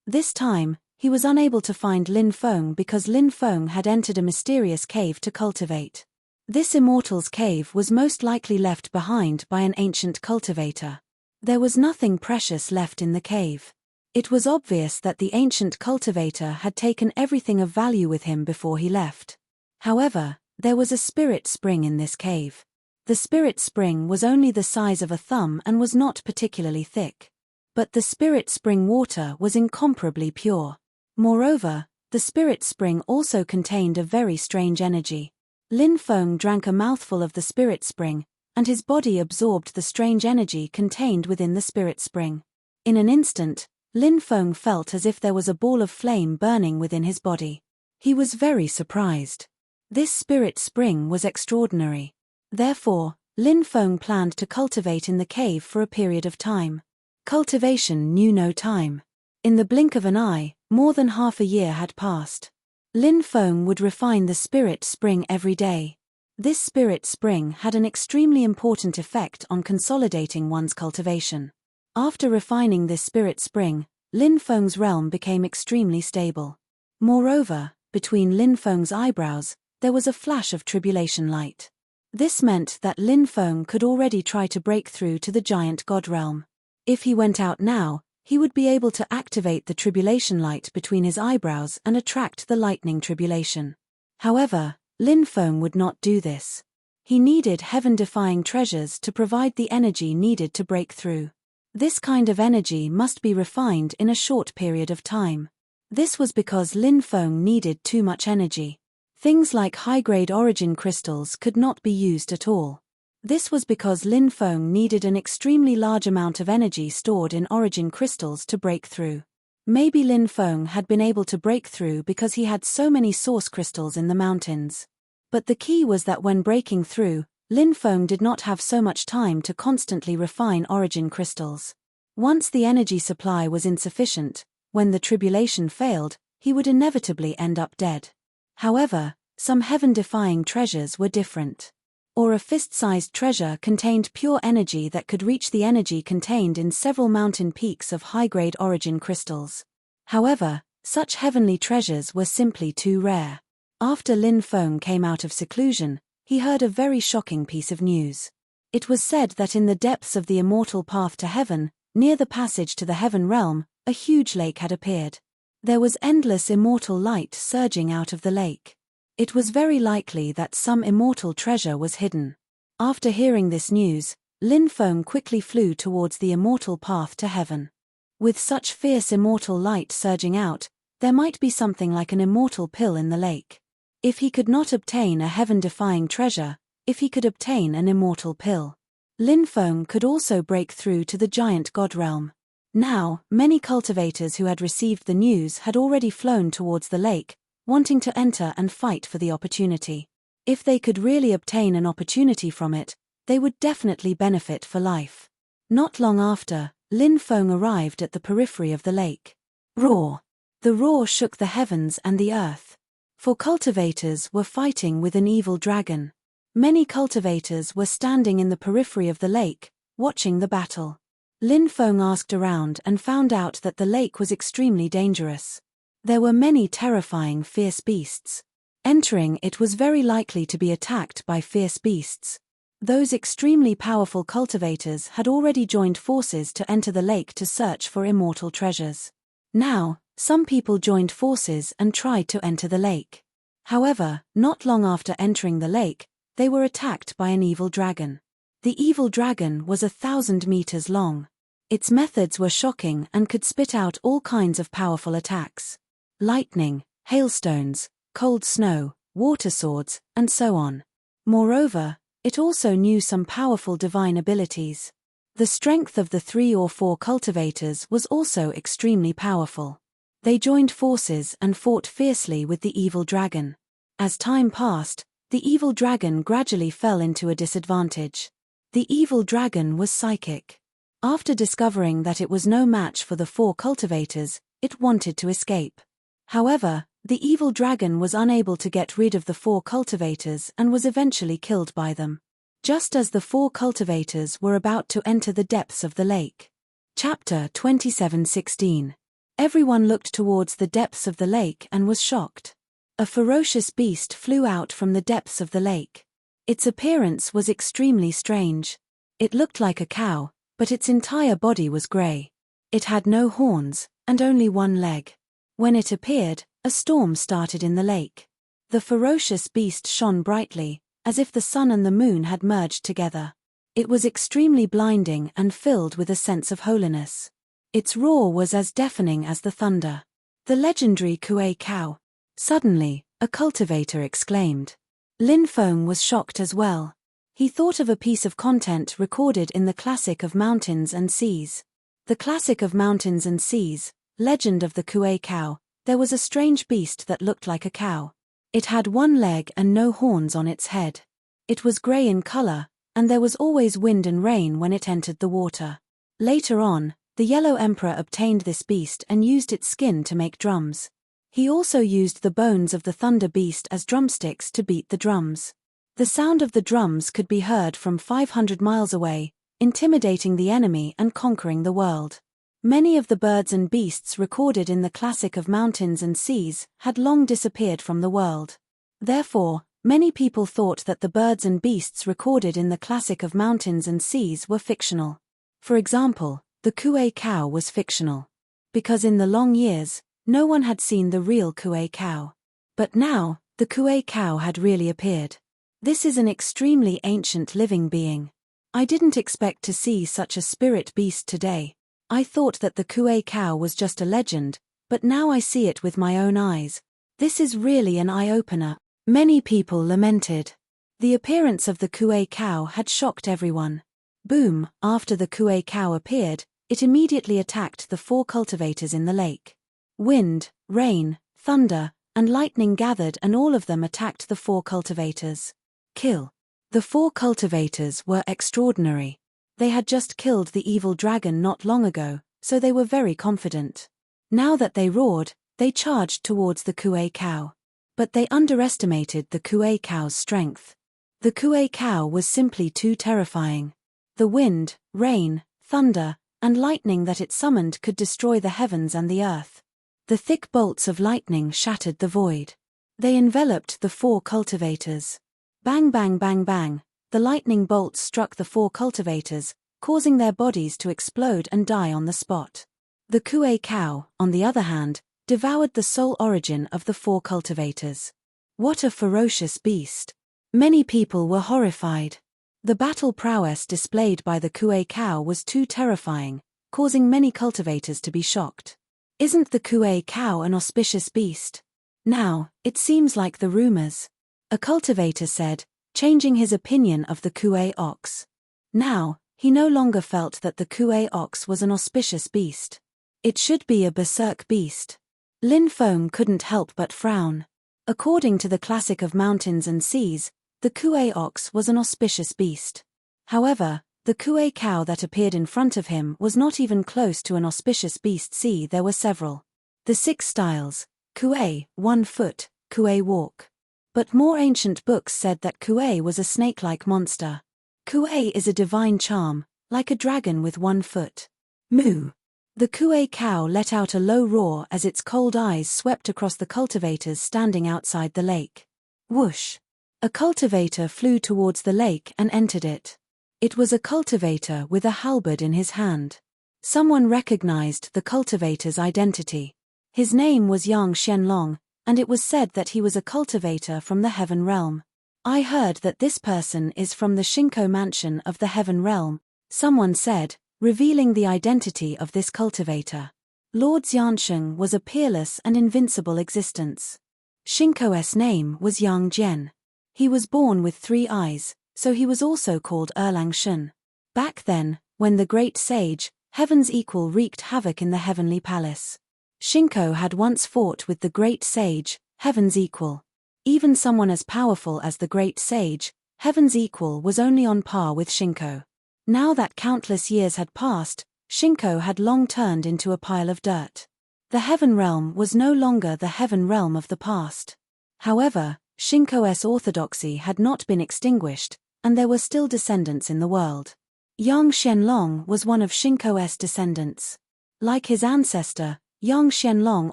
This time, he was unable to find Lin Feng because Lin Feng had entered a mysterious cave to cultivate. This immortal's cave was most likely left behind by an ancient cultivator. There was nothing precious left in the cave. It was obvious that the ancient cultivator had taken everything of value with him before he left. However, there was a spirit spring in this cave. The spirit spring was only the size of a thumb and was not particularly thick. But the spirit spring water was incomparably pure. Moreover, the spirit spring also contained a very strange energy. Lin Feng drank a mouthful of the spirit spring, and his body absorbed the strange energy contained within the spirit spring. In an instant, Lin Feng felt as if there was a ball of flame burning within his body. He was very surprised. This spirit spring was extraordinary. Therefore, Lin Feng planned to cultivate in the cave for a period of time. Cultivation knew no time. In the blink of an eye, more than half a year had passed. Lin Feng would refine the spirit spring every day. This spirit spring had an extremely important effect on consolidating one's cultivation. After refining this spirit spring, Lin Feng's realm became extremely stable. Moreover, between Lin Feng's eyebrows, there was a flash of tribulation light. This meant that Lin Feng could already try to break through to the giant god realm. If he went out now, he would be able to activate the tribulation light between his eyebrows and attract the lightning tribulation. However, Lin Feng would not do this. He needed heaven-defying treasures to provide the energy needed to break through. This kind of energy must be refined in a short period of time. This was because Lin Feng needed too much energy. Things like high-grade origin crystals could not be used at all. This was because Lin Feng needed an extremely large amount of energy stored in origin crystals to break through. Maybe Lin Feng had been able to break through because he had so many source crystals in the mountains. But the key was that when breaking through, Lin Feng did not have so much time to constantly refine origin crystals. Once the energy supply was insufficient, when the tribulation failed, he would inevitably end up dead. However, some heaven-defying treasures were different. Or a fist-sized treasure contained pure energy that could reach the energy contained in several mountain peaks of high-grade origin crystals. However, such heavenly treasures were simply too rare. After Lin Feng came out of seclusion, he heard a very shocking piece of news. It was said that in the depths of the immortal path to heaven, near the passage to the heaven realm, a huge lake had appeared. There was endless immortal light surging out of the lake. It was very likely that some immortal treasure was hidden. After hearing this news, Lin Feng quickly flew towards the immortal path to heaven. With such fierce immortal light surging out, there might be something like an immortal pill in the lake. If he could not obtain a heaven-defying treasure, if he could obtain an immortal pill, Lin Feng could also break through to the giant god realm. Now, many cultivators who had received the news had already flown towards the lake, wanting to enter and fight for the opportunity. If they could really obtain an opportunity from it, they would definitely benefit for life. Not long after, Lin Feng arrived at the periphery of the lake. Roar! The roar shook the heavens and the earth. For cultivators were fighting with an evil dragon. Many cultivators were standing in the periphery of the lake, watching the battle. Lin Feng asked around and found out that the lake was extremely dangerous. There were many terrifying fierce beasts. Entering it was very likely to be attacked by fierce beasts. Those extremely powerful cultivators had already joined forces to enter the lake to search for immortal treasures. Now, some people joined forces and tried to enter the lake. However, not long after entering the lake, they were attacked by an evil dragon. The evil dragon was 1,000 meters long. Its methods were shocking and could spit out all kinds of powerful attacks. Lightning, hailstones, cold snow, water swords, and so on. Moreover, it also knew some powerful divine abilities. The strength of the 3 or 4 cultivators was also extremely powerful. They joined forces and fought fiercely with the evil dragon. As time passed, the evil dragon gradually fell into a disadvantage. The evil dragon was psychic. After discovering that it was no match for the 4 cultivators, it wanted to escape. However, the evil dragon was unable to get rid of the 4 cultivators and was eventually killed by them. Just as the 4 cultivators were about to enter the depths of the lake. Chapter 27:16. Everyone looked towards the depths of the lake and was shocked. A ferocious beast flew out from the depths of the lake. Its appearance was extremely strange. It looked like a cow, but its entire body was grey. It had no horns, and only one leg. When it appeared, a storm started in the lake. The ferocious beast shone brightly, as if the sun and the moon had merged together. It was extremely blinding and filled with a sense of holiness. Its roar was as deafening as the thunder. The legendary Kuei cow. Suddenly, a cultivator exclaimed. Lin Feng was shocked as well. He thought of a piece of content recorded in the Classic of Mountains and Seas. The Classic of Mountains and Seas, Legend of the Kuei cow. There was a strange beast that looked like a cow. It had one leg and no horns on its head. It was grey in color, and there was always wind and rain when it entered the water. Later on, the Yellow Emperor obtained this beast and used its skin to make drums. He also used the bones of the Thunder Beast as drumsticks to beat the drums. The sound of the drums could be heard from 500 miles away, intimidating the enemy and conquering the world. Many of the birds and beasts recorded in the classic of mountains and seas had long disappeared from the world. Therefore, many people thought that the birds and beasts recorded in the classic of mountains and seas were fictional. For example, the Kuei cow was fictional. Because in the long years, no one had seen the real Kuei cow. But now, the Kuei cow had really appeared. This is an extremely ancient living being. I didn't expect to see such a spirit beast today. I thought that the Kuei cow was just a legend, but now I see it with my own eyes. This is really an eye-opener. Many people lamented. The appearance of the Kuei cow had shocked everyone. Boom, after the Kuei cow appeared, it immediately attacked the 4 cultivators in the lake. Wind, rain, thunder, and lightning gathered and all of them attacked the 4 cultivators. Kill. The 4 cultivators were extraordinary. They had just killed the evil dragon not long ago, so they were very confident. Now that they roared, they charged towards the Kuei cow. But they underestimated the Kuei cow's strength. The Kuei cow was simply too terrifying. The wind, rain, thunder, and lightning that it summoned could destroy the heavens and the earth. The thick bolts of lightning shattered the void. They enveloped the 4 cultivators. Bang bang bang bang, the lightning bolts struck the 4 cultivators, causing their bodies to explode and die on the spot. The Kuei cow, on the other hand, devoured the soul origin of the 4 cultivators. What a ferocious beast! Many people were horrified. The battle prowess displayed by the Kuei cow was too terrifying, causing many cultivators to be shocked. Isn't the Kuei cow an auspicious beast? Now, it seems like the rumors. A cultivator said, changing his opinion of the Kuei ox. Now, he no longer felt that the Kuei ox was an auspicious beast. It should be a berserk beast. Lin Feng couldn't help but frown. According to the classic of mountains and seas, the Kuei ox was an auspicious beast. However, the Kuei cow that appeared in front of him was not even close to an auspicious beast. See, there were several. The 6 styles: Kuei, 1 foot, Kuei walk. But more ancient books said that Kuei was a snake-like monster. Kuei is a divine charm, like a dragon with 1 foot. Moo. The Kuei cow let out a low roar as its cold eyes swept across the cultivators standing outside the lake. Whoosh. A cultivator flew towards the lake and entered it. It was a cultivator with a halberd in his hand. Someone recognized the cultivator's identity. His name was Yang Xianlong, and it was said that he was a cultivator from the Heaven Realm. I heard that this person is from the Shinko mansion of the Heaven Realm, someone said, revealing the identity of this cultivator. Lord Xiansheng was a peerless and invincible existence. Shinko's name was Yang Jian. He was born with 3 eyes, so he was also called Erlang Shun. Back then, when the great sage, Heaven's equal, wreaked havoc in the heavenly palace. Shinko had once fought with the great sage, Heaven's equal. Even someone as powerful as the great sage, Heaven's equal, was only on par with Shinko. Now that countless years had passed, Shinko had long turned into a pile of dirt. The Heaven Realm was no longer the Heaven Realm of the past. However, Shinko's orthodoxy had not been extinguished, and there were still descendants in the world. Yang Xianlong was one of Shinko's descendants. Like his ancestor, Yang Xianlong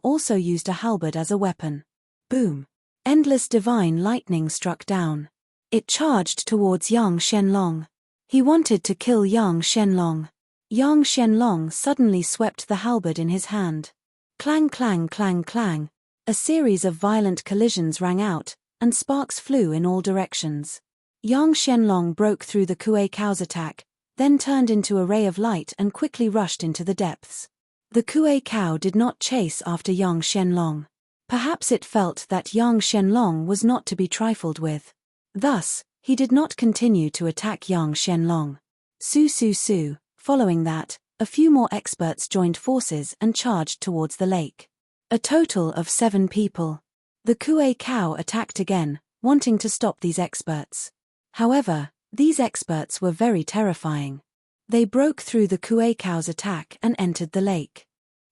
also used a halberd as a weapon. Boom! Endless divine lightning struck down. It charged towards Yang Xianlong. He wanted to kill Yang Xianlong. Yang Xianlong suddenly swept the halberd in his hand. Clang clang clang clang. A series of violent collisions rang out, and sparks flew in all directions. Yang Xianlong broke through the Kuei cow's attack, then turned into a ray of light and quickly rushed into the depths. The Kuei cow did not chase after Yang Xianlong. Perhaps it felt that Yang Xianlong was not to be trifled with. Thus, he did not continue to attack Yang Xianlong. Su. Following that, a few more experts joined forces and charged towards the lake. A total of 7 people. The Kuei cow attacked again, wanting to stop these experts. However, these experts were very terrifying. They broke through the Kuei cow's attack and entered the lake.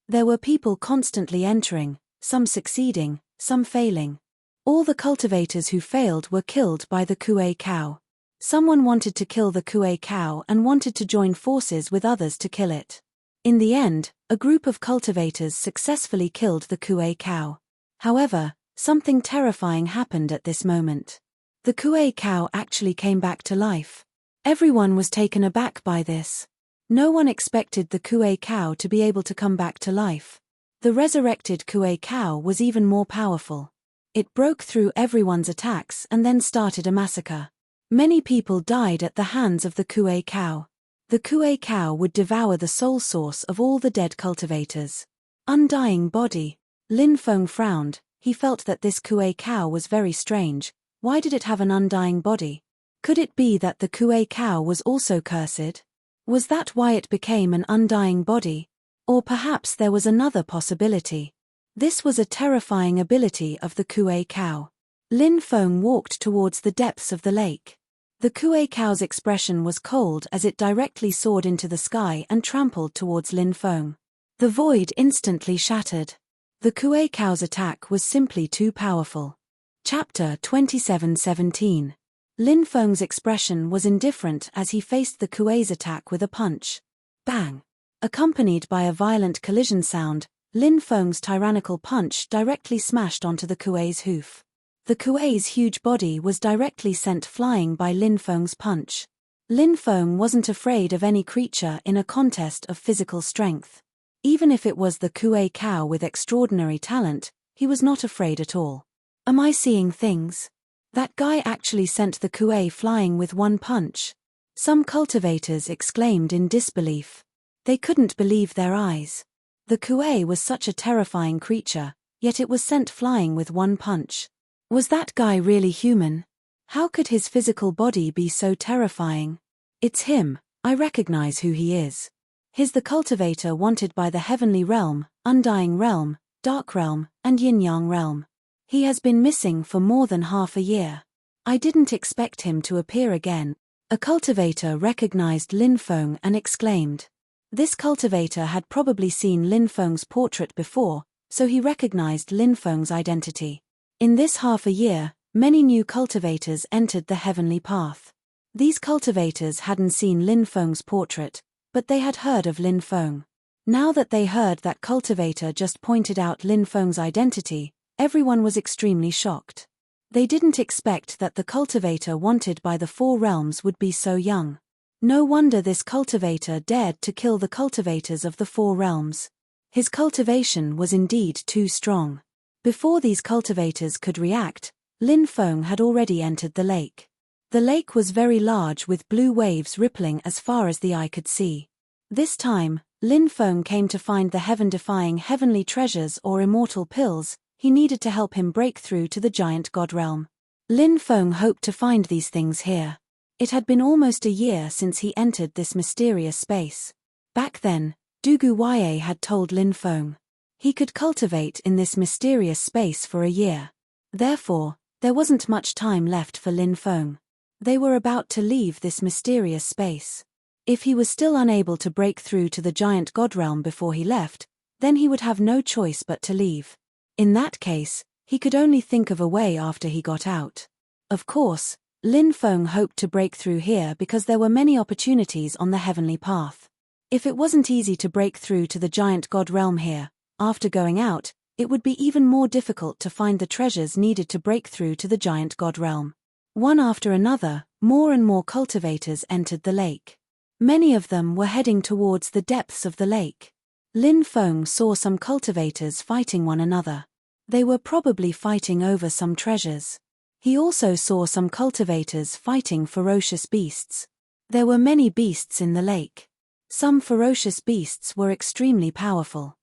There were people constantly entering, some succeeding, some failing. All the cultivators who failed were killed by the Kuei cow. Someone wanted to kill the Kuei cow and wanted to join forces with others to kill it. In the end, a group of cultivators successfully killed the Kuei cow. However, something terrifying happened at this moment. The Kuei cow actually came back to life. Everyone was taken aback by this. No one expected the Kuei cow to be able to come back to life. The resurrected Kuei cow was even more powerful. It broke through everyone's attacks and then started a massacre. Many people died at the hands of the Kuei cow. The Kuei cow would devour the soul source of all the dead cultivators. Undying body. Lin Feng frowned. He felt that this Kuei cow was very strange. Why did it have an undying body? Could it be that the Kuei cow was also cursed? Was that why it became an undying body? Or perhaps there was another possibility. This was a terrifying ability of the Kuei cow. Lin Feng walked towards the depths of the lake. The Kuei cow's expression was cold as it directly soared into the sky and trampled towards Lin Feng. The void instantly shattered. The Kuei cow's attack was simply too powerful. Chapter 27:17. Lin Feng's expression was indifferent as he faced the Kuei's attack with a punch. Bang! Accompanied by a violent collision sound, Lin Feng's tyrannical punch directly smashed onto the Kuei's hoof. The Kuei's huge body was directly sent flying by Lin Feng's punch. Lin Feng wasn't afraid of any creature in a contest of physical strength. Even if it was the Kuei cow with extraordinary talent, he was not afraid at all. Am I seeing things? That guy actually sent the Kuei flying with one punch. Some cultivators exclaimed in disbelief. They couldn't believe their eyes. The Kuei was such a terrifying creature, yet it was sent flying with one punch. Was that guy really human? How could his physical body be so terrifying? It's him, I recognize who he is. He's the cultivator wanted by the Heavenly Realm, Undying Realm, Dark Realm, and Yin-Yang Realm. He has been missing for more than half a year. I didn't expect him to appear again. A cultivator recognized Lin Feng and exclaimed. This cultivator had probably seen Lin Feng's portrait before, so he recognized Lin Feng's identity. In this half a year, many new cultivators entered the heavenly path. These cultivators hadn't seen Lin Feng's portrait, but they had heard of Lin Feng. Now that they heard that cultivator just pointed out Lin Feng's identity, everyone was extremely shocked. They didn't expect that the cultivator wanted by the four realms would be so young. No wonder this cultivator dared to kill the cultivators of the four realms. His cultivation was indeed too strong. Before these cultivators could react, Lin Feng had already entered the lake. The lake was very large with blue waves rippling as far as the eye could see. This time, Lin Feng came to find the heaven-defying heavenly treasures or immortal pills. He needed to help him break through to the giant god realm. Lin Feng hoped to find these things here. It had been almost a year since he entered this mysterious space. Back then, Dugu Ye had told Lin Feng. He could cultivate in this mysterious space for a year. Therefore, there wasn't much time left for Lin Feng. They were about to leave this mysterious space. If he was still unable to break through to the giant god realm before he left, then he would have no choice but to leave. In that case, he could only think of a way after he got out. Of course, Lin Feng hoped to break through here because there were many opportunities on the heavenly path. If it wasn't easy to break through to the giant god realm here, after going out, it would be even more difficult to find the treasures needed to break through to the giant god realm. One after another, more and more cultivators entered the lake. Many of them were heading towards the depths of the lake. Lin Feng saw some cultivators fighting one another. They were probably fighting over some treasures. He also saw some cultivators fighting ferocious beasts. There were many beasts in the lake. Some ferocious beasts were extremely powerful.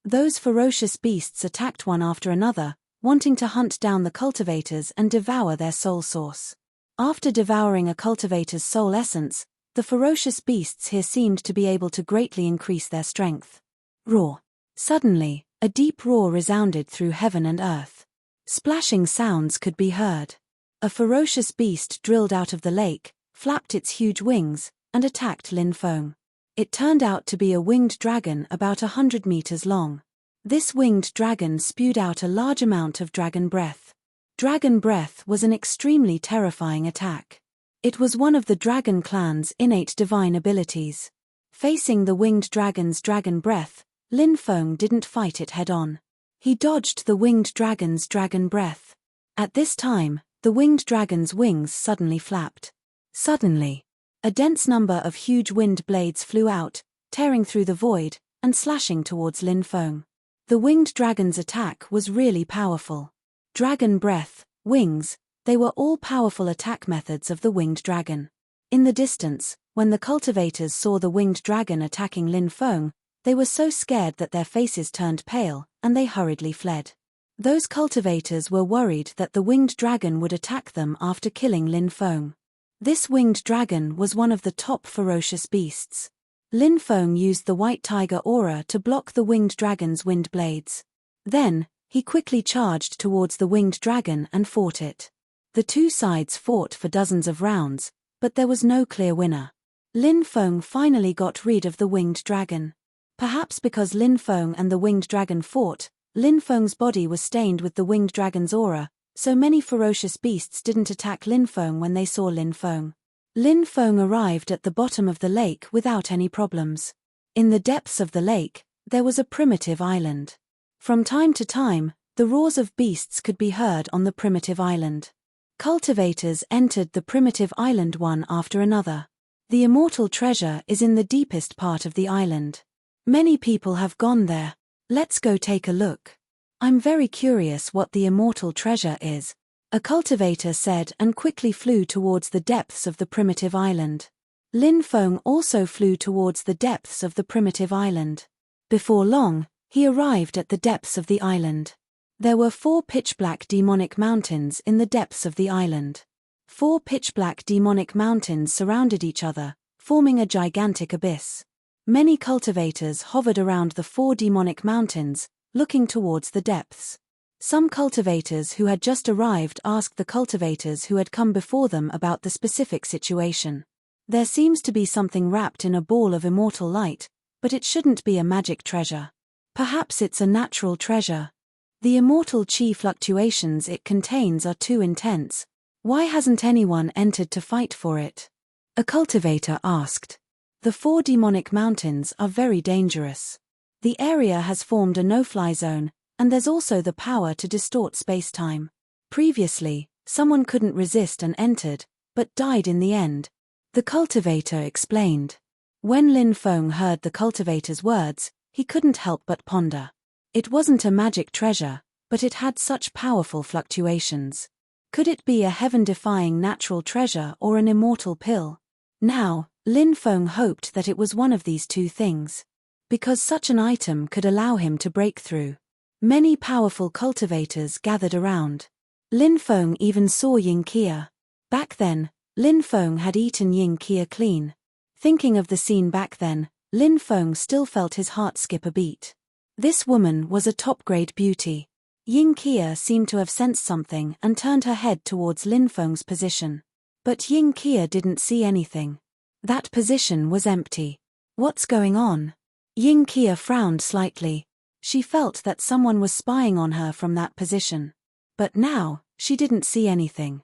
Those ferocious beasts attacked one after another, wanting to hunt down the cultivators and devour their soul source. After devouring a cultivator's soul essence, the ferocious beasts here seemed to be able to greatly increase their strength. Roar! Suddenly, a deep roar resounded through heaven and earth. Splashing sounds could be heard. A ferocious beast drilled out of the lake, flapped its huge wings, and attacked Lin Feng. It turned out to be a winged dragon about 100 meters long. This winged dragon spewed out a large amount of dragon breath. Dragon breath was an extremely terrifying attack. It was one of the dragon clan's innate divine abilities. Facing the winged dragon's dragon breath, Lin Feng didn't fight it head-on. He dodged the winged dragon's dragon breath. At this time, the winged dragon's wings suddenly flapped. Suddenly, a dense number of huge wind blades flew out, tearing through the void, and slashing towards Lin Feng. The winged dragon's attack was really powerful. Dragon breath, wings, they were all powerful attack methods of the winged dragon. In the distance, when the cultivators saw the winged dragon attacking Lin Feng, they were so scared that their faces turned pale, and they hurriedly fled. Those cultivators were worried that the winged dragon would attack them after killing Lin Feng. This winged dragon was one of the top ferocious beasts. Lin Feng used the white tiger aura to block the winged dragon's wind blades. Then, he quickly charged towards the winged dragon and fought it. The two sides fought for dozens of rounds, but there was no clear winner. Lin Feng finally got rid of the winged dragon. Perhaps because Lin Feng and the winged dragon fought, Lin Feng's body was stained with the winged dragon's aura, so many ferocious beasts didn't attack Lin Feng when they saw Lin Feng. Lin Feng arrived at the bottom of the lake without any problems. In the depths of the lake, there was a primitive island. From time to time, the roars of beasts could be heard on the primitive island. Cultivators entered the primitive island one after another. The immortal treasure is in the deepest part of the island. Many people have gone there. Let's go take a look. I'm very curious what the immortal treasure is, a cultivator said and quickly flew towards the depths of the primitive island. Lin Feng also flew towards the depths of the primitive island. Before long, he arrived at the depths of the island. There were 4 pitch-black demonic mountains in the depths of the island. 4 pitch-black demonic mountains surrounded each other, forming a gigantic abyss. Many cultivators hovered around the 4 demonic mountains, looking towards the depths. Some cultivators who had just arrived asked the cultivators who had come before them about the specific situation. There seems to be something wrapped in a ball of immortal light, but it shouldn't be a magic treasure. Perhaps it's a natural treasure. The immortal chi fluctuations it contains are too intense. Why hasn't anyone entered to fight for it? A cultivator asked. The 4 demonic mountains are very dangerous. The area has formed a no-fly zone, and there's also the power to distort space-time. Previously, someone couldn't resist and entered, but died in the end. The cultivator explained. When Lin Feng heard the cultivator's words, he couldn't help but ponder. It wasn't a magic treasure, but it had such powerful fluctuations. Could it be a heaven-defying natural treasure or an immortal pill? Now, Lin Feng hoped that it was one of these 2 things. Because such an item could allow him to break through. Many powerful cultivators gathered around. Lin Feng even saw Yin Kia. Back then, Lin Feng had eaten Yin Kia clean. Thinking of the scene back then, Lin Feng still felt his heart skip a beat. This woman was a top-grade beauty. Yin Kia seemed to have sensed something and turned her head towards Lin Feng's position. But Yin Kia didn't see anything. That position was empty. What's going on? Yin Kia frowned slightly. She felt that someone was spying on her from that position. But now, she didn't see anything.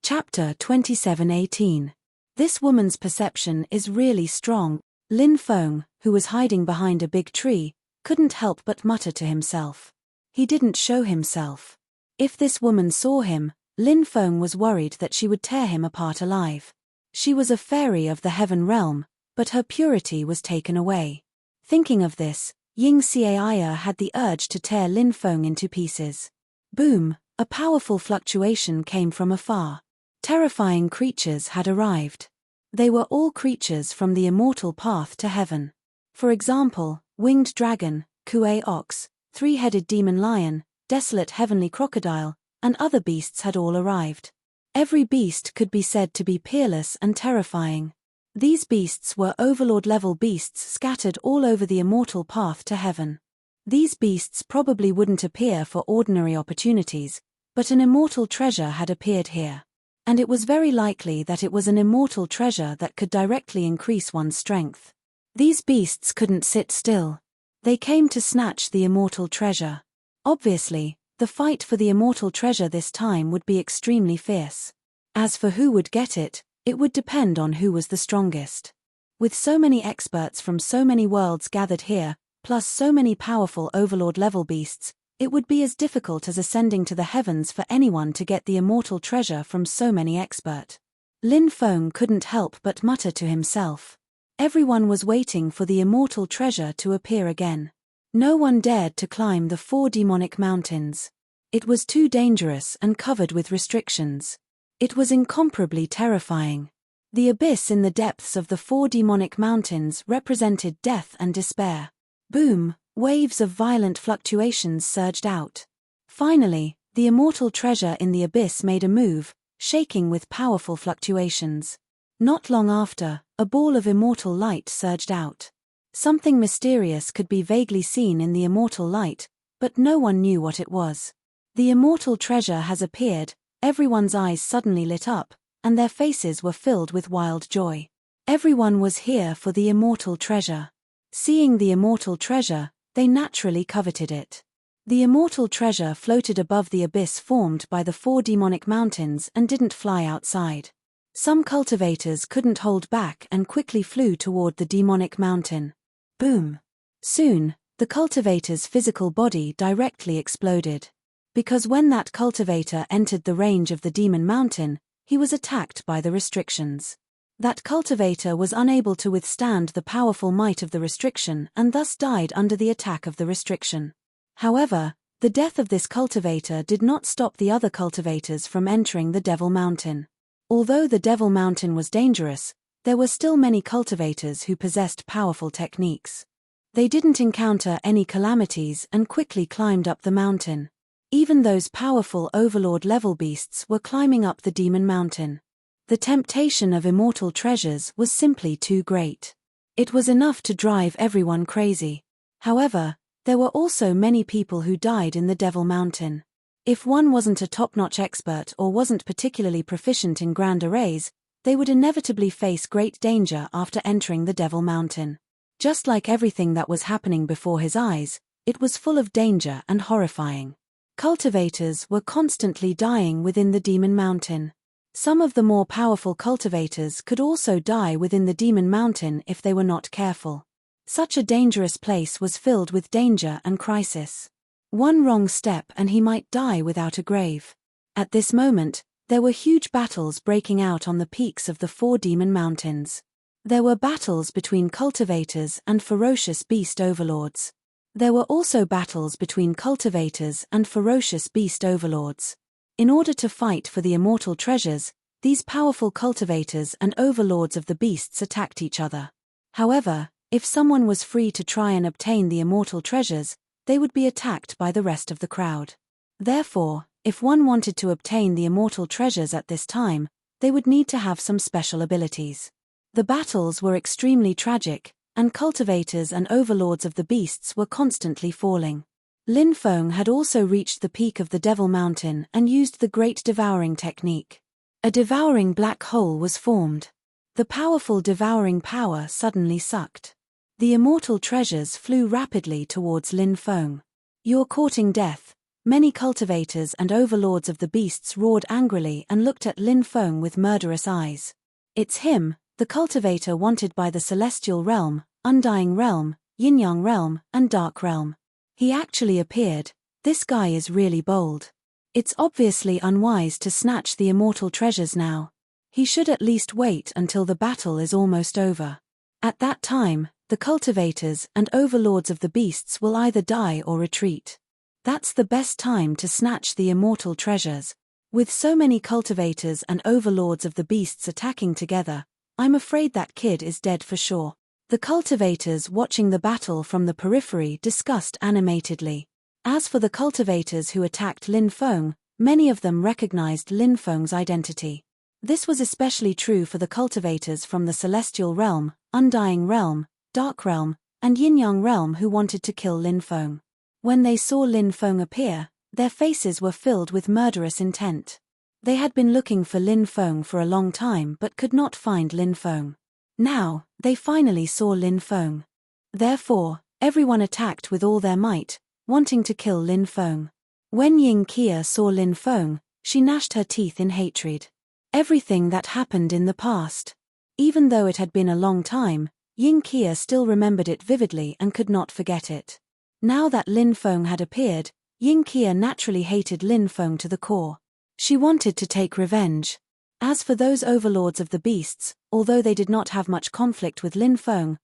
Chapter 27:18. This woman's perception is really strong. Lin Feng, who was hiding behind a big tree, couldn't help but mutter to himself. He didn't show himself. If this woman saw him, Lin Feng was worried that she would tear him apart alive. She was a fairy of the heaven realm, but her purity was taken away. Thinking of this, Ying Xiaoya had the urge to tear Lin Feng into pieces. Boom, a powerful fluctuation came from afar. Terrifying creatures had arrived. They were all creatures from the immortal path to heaven. For example, winged dragon, Kuei ox, 3-headed demon lion, desolate heavenly crocodile, and other beasts had all arrived. Every beast could be said to be peerless and terrifying. These beasts were overlord-level beasts scattered all over the immortal path to heaven. These beasts probably wouldn't appear for ordinary opportunities, but an immortal treasure had appeared here. And it was very likely that it was an immortal treasure that could directly increase one's strength. These beasts couldn't sit still. They came to snatch the immortal treasure. Obviously, the fight for the immortal treasure this time would be extremely fierce. As for who would get it, It would depend on who was the strongest. With so many experts from so many worlds gathered here, plus so many powerful overlord-level beasts, it would be as difficult as ascending to the heavens for anyone to get the immortal treasure from so many experts. Lin Feng couldn't help but mutter to himself. Everyone was waiting for the immortal treasure to appear again. No one dared to climb the 4 demonic mountains. It was too dangerous and covered with restrictions. It was incomparably terrifying. The abyss in the depths of the 4 demonic mountains represented death and despair. Boom, waves of violent fluctuations surged out. Finally, the immortal treasure in the abyss made a move, shaking with powerful fluctuations. Not long after, a ball of immortal light surged out. Something mysterious could be vaguely seen in the immortal light, but no one knew what it was. The immortal treasure has appeared. Everyone's eyes suddenly lit up, and their faces were filled with wild joy. Everyone was here for the immortal treasure. Seeing the immortal treasure, they naturally coveted it. The immortal treasure floated above the abyss formed by the 4 demonic mountains and didn't fly outside. Some cultivators couldn't hold back and quickly flew toward the demonic mountain. Boom! Soon, the cultivator's physical body directly exploded. Because when that cultivator entered the range of the demon mountain, he was attacked by the restrictions. That cultivator was unable to withstand the powerful might of the restriction and thus died under the attack of the restriction. However, the death of this cultivator did not stop the other cultivators from entering the Devil Mountain. Although the Devil Mountain was dangerous, there were still many cultivators who possessed powerful techniques. They didn't encounter any calamities and quickly climbed up the mountain. Even those powerful overlord-level beasts were climbing up the demon mountain. The temptation of immortal treasures was simply too great. It was enough to drive everyone crazy. However, there were also many people who died in the Devil Mountain. If one wasn't a top-notch expert or wasn't particularly proficient in grand arrays, they would inevitably face great danger after entering the Devil Mountain. Just like everything that was happening before his eyes, it was full of danger and horrifying. Cultivators were constantly dying within the Demon Mountain. Some of the more powerful cultivators could also die within the Demon Mountain if they were not careful. Such a dangerous place was filled with danger and crisis. One wrong step and he might die without a grave. At this moment, there were huge battles breaking out on the peaks of the 4 demon mountains. There were battles between cultivators and ferocious beast overlords. There were also battles between cultivators and ferocious beast overlords. In order to fight for the immortal treasures, these powerful cultivators and overlords of the beasts attacked each other. However, if someone was free to try and obtain the immortal treasures, they would be attacked by the rest of the crowd. Therefore, if one wanted to obtain the immortal treasures at this time, they would need to have some special abilities. The battles were extremely tragic, and cultivators and overlords of the beasts were constantly falling. Lin Feng had also reached the peak of the Devil Mountain and used the Great Devouring technique. A devouring black hole was formed. The powerful devouring power suddenly sucked. The immortal treasures flew rapidly towards Lin Feng. "You're courting death." Many cultivators and overlords of the beasts roared angrily and looked at Lin Feng with murderous eyes. It's him, the cultivator wanted by the Celestial Realm, Undying Realm, Yin-Yang Realm, and Dark Realm. He actually appeared. This guy is really bold. It's obviously unwise to snatch the immortal treasures now. He should at least wait until the battle is almost over. At that time, the cultivators and overlords of the beasts will either die or retreat. That's the best time to snatch the immortal treasures. With so many cultivators and overlords of the beasts attacking together, I'm afraid that kid is dead for sure. The cultivators watching the battle from the periphery discussed animatedly. As for the cultivators who attacked Lin Feng, many of them recognized Lin Feng's identity. This was especially true for the cultivators from the Celestial Realm, Undying Realm, Dark Realm, and Yin-Yang Realm who wanted to kill Lin Feng. When they saw Lin Feng appear, their faces were filled with murderous intent. They had been looking for Lin Feng for a long time but could not find Lin Feng. Now, they finally saw Lin Feng. Therefore, everyone attacked with all their might, wanting to kill Lin Feng. When Ying Kia saw Lin Feng, she gnashed her teeth in hatred. Everything that happened in the past. Even though it had been a long time, Ying Kia still remembered it vividly and could not forget it. Now that Lin Feng had appeared, Ying Kia naturally hated Lin Feng to the core. She wanted to take revenge. As for those overlords of the beasts, although they did not have much conflict with Lin Feng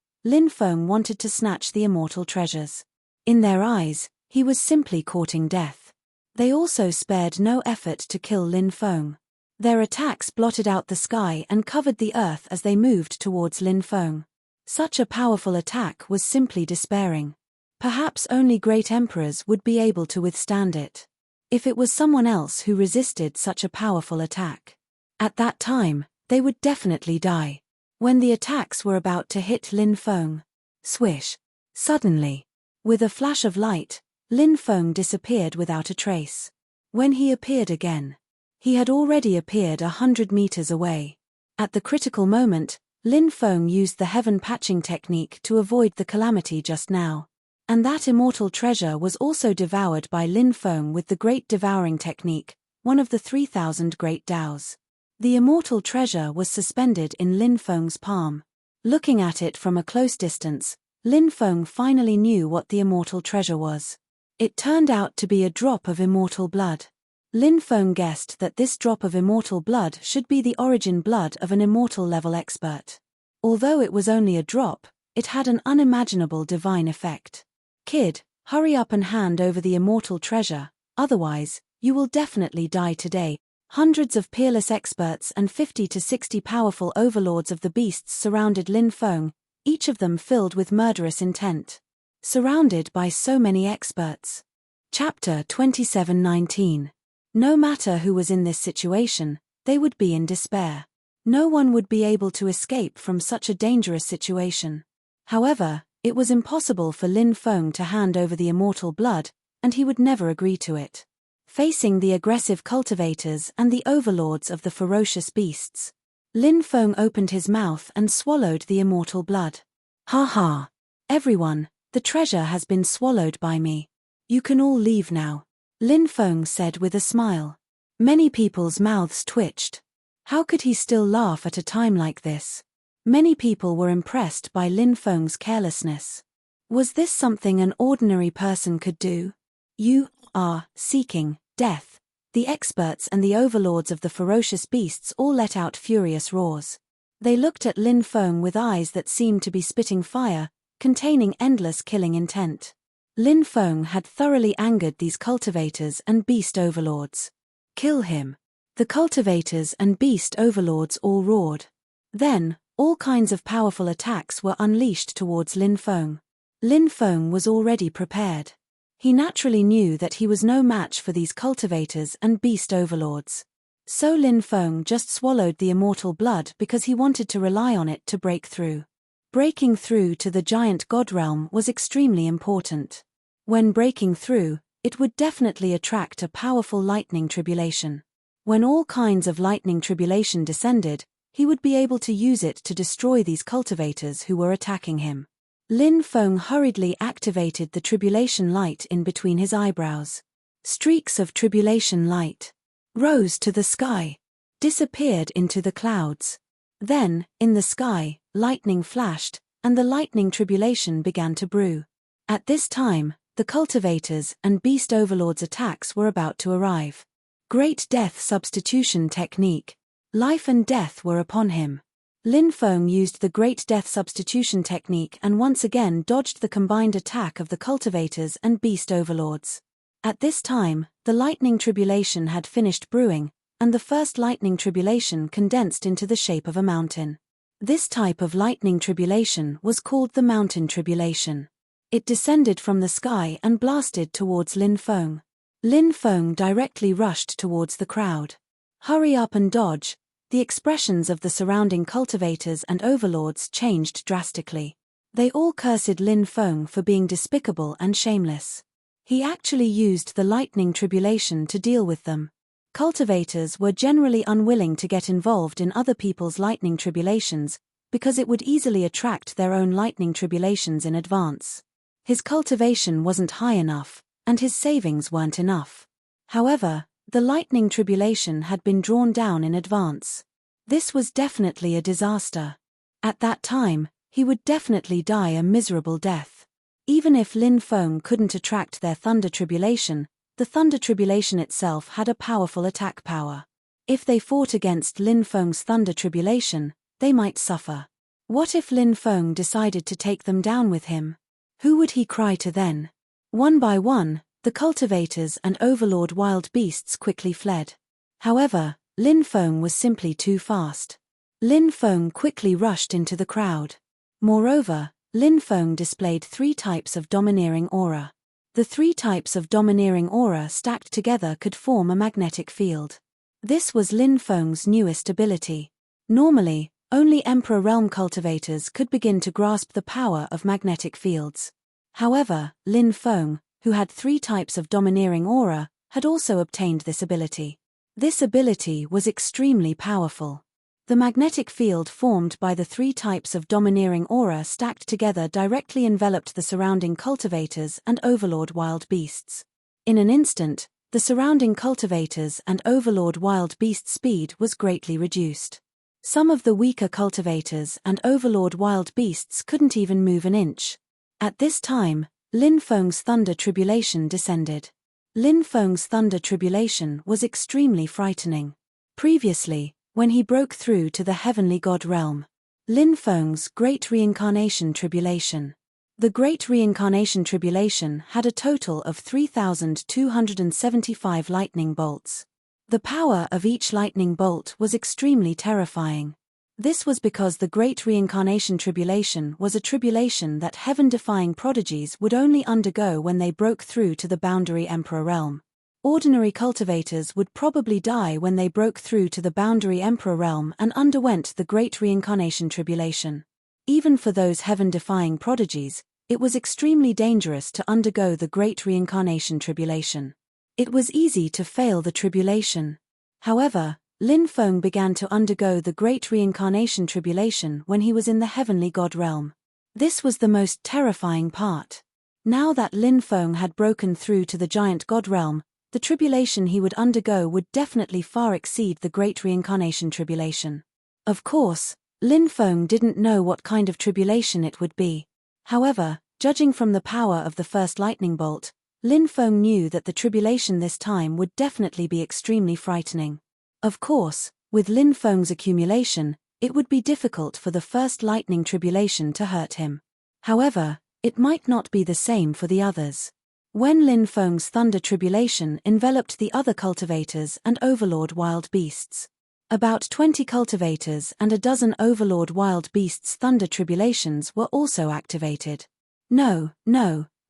wanted to snatch the immortal treasures. In their eyes, he was simply courting death. They also spared no effort to kill Lin Feng. Their attacks blotted out the sky and covered the earth as they moved towards Lin Feng. Such a powerful attack was simply despairing. Perhaps only great emperors would be able to withstand it. If it was someone else who resisted such a powerful attack, at that time, they would definitely die. When the attacks were about to hit Lin Feng, swish! Suddenly, with a flash of light, Lin Feng disappeared without a trace. When he appeared again, he had already appeared 100 meters away. At the critical moment, Lin Feng used the heaven patching technique to avoid the calamity just now. And that immortal treasure was also devoured by Lin Feng with the Great Devouring Technique, one of the 3,000 Great Daos. The immortal treasure was suspended in Lin Feng's palm. Looking at it from a close distance, Lin Feng finally knew what the immortal treasure was. It turned out to be a drop of immortal blood. Lin Feng guessed that this drop of immortal blood should be the origin blood of an immortal level expert. Although it was only a drop, it had an unimaginable divine effect. Kid, hurry up and hand over the immortal treasure, otherwise, you will definitely die today. Hundreds of peerless experts and 50 to 60 powerful overlords of the beasts surrounded Lin Feng, each of them filled with murderous intent. Surrounded by so many experts. Chapter 27:19. No matter who was in this situation, they would be in despair. No one would be able to escape from such a dangerous situation. However, it was impossible for Lin Feng to hand over the immortal blood, and he would never agree to it. Facing the aggressive cultivators and the overlords of the ferocious beasts, Lin Feng opened his mouth and swallowed the immortal blood. Ha ha! Everyone, the treasure has been swallowed by me. You can all leave now, Lin Feng said with a smile. Many people's mouths twitched. How could he still laugh at a time like this? Many people were impressed by Lin Feng's carelessness. Was this something an ordinary person could do? You are seeking death. The experts and the overlords of the ferocious beasts all let out furious roars. They looked at Lin Feng with eyes that seemed to be spitting fire, containing endless killing intent. Lin Feng had thoroughly angered these cultivators and beast overlords. Kill him! The cultivators and beast overlords all roared. Then, all kinds of powerful attacks were unleashed towards Lin Feng. Lin Feng was already prepared. He naturally knew that he was no match for these cultivators and beast overlords. So Lin Feng just swallowed the immortal blood because he wanted to rely on it to break through. Breaking through to the giant god realm was extremely important. When breaking through, it would definitely attract a powerful lightning tribulation. When all kinds of lightning tribulation descended, he would be able to use it to destroy these cultivators who were attacking him. Lin Feng hurriedly activated the tribulation light in between his eyebrows. Streaks of tribulation light rose to the sky, disappeared into the clouds. Then, in the sky, lightning flashed, and the lightning tribulation began to brew. At this time, the cultivators and beast overlords' attacks were about to arrive. Great Death Substitution Technique. Life and death were upon him. Lin Feng used the Great Death Substitution Technique and once again dodged the combined attack of the cultivators and beast overlords. At this time, the lightning tribulation had finished brewing, and the first lightning tribulation condensed into the shape of a mountain. This type of lightning tribulation was called the mountain tribulation. It descended from the sky and blasted towards Lin Feng. Lin Feng directly rushed towards the crowd. Hurry up and dodge. The expressions of the surrounding cultivators and overlords changed drastically. They all cursed Lin Feng for being despicable and shameless. He actually used the lightning tribulation to deal with them. Cultivators were generally unwilling to get involved in other people's lightning tribulations, because it would easily attract their own lightning tribulations in advance. His cultivation wasn't high enough, and his savings weren't enough. However, The lightning tribulation had been drawn down in advance. This was definitely a disaster. At that time, he would definitely die a miserable death. Even if Lin Feng couldn't attract their thunder tribulation, the thunder tribulation itself had a powerful attack power. If they fought against Lin Feng's thunder tribulation, they might suffer. What if Lin Feng decided to take them down with him? Who would he cry to then? One by one, the cultivators and overlord wild beasts quickly fled. However, Lin Feng was simply too fast. Lin Feng quickly rushed into the crowd. Moreover, Lin Feng displayed 3 types of domineering aura. The 3 types of domineering aura stacked together could form a magnetic field. This was Lin Feng's newest ability. Normally, only Emperor Realm cultivators could begin to grasp the power of magnetic fields. However, Lin Feng, who had 3 types of domineering aura, had also obtained this ability. This ability was extremely powerful. The magnetic field formed by the 3 types of domineering aura stacked together directly enveloped the surrounding cultivators and overlord wild beasts. In an instant, the surrounding cultivators and overlord wild beast speed was greatly reduced. Some of the weaker cultivators and overlord wild beasts couldn't even move an inch. At this time, Lin Feng's thunder tribulation descended. Lin Feng's thunder tribulation was extremely frightening. Previously, when he broke through to the heavenly god realm, Lin Feng's Great Reincarnation Tribulation. The Great Reincarnation Tribulation had a total of 3,275 lightning bolts. The power of each lightning bolt was extremely terrifying. This was because the Great Reincarnation Tribulation was a tribulation that heaven-defying prodigies would only undergo when they broke through to the boundary Emperor realm. Ordinary cultivators would probably die when they broke through to the boundary Emperor realm and underwent the Great Reincarnation Tribulation. Even for those heaven-defying prodigies, it was extremely dangerous to undergo the Great Reincarnation Tribulation. It was easy to fail the tribulation. However, Lin Feng began to undergo the Great Reincarnation Tribulation when he was in the heavenly god realm. This was the most terrifying part. Now that Lin Feng had broken through to the giant god realm, the tribulation he would undergo would definitely far exceed the Great Reincarnation Tribulation. Of course, Lin Feng didn't know what kind of tribulation it would be. However, judging from the power of the first lightning bolt, Lin Feng knew that the tribulation this time would definitely be extremely frightening. Of course, with Lin Feng's accumulation, it would be difficult for the first lightning tribulation to hurt him. However, it might not be the same for the others. When Lin Feng's thunder tribulation enveloped the other cultivators and overlord wild beasts, about 20 cultivators and a dozen overlord wild beasts' thunder tribulations were also activated. No,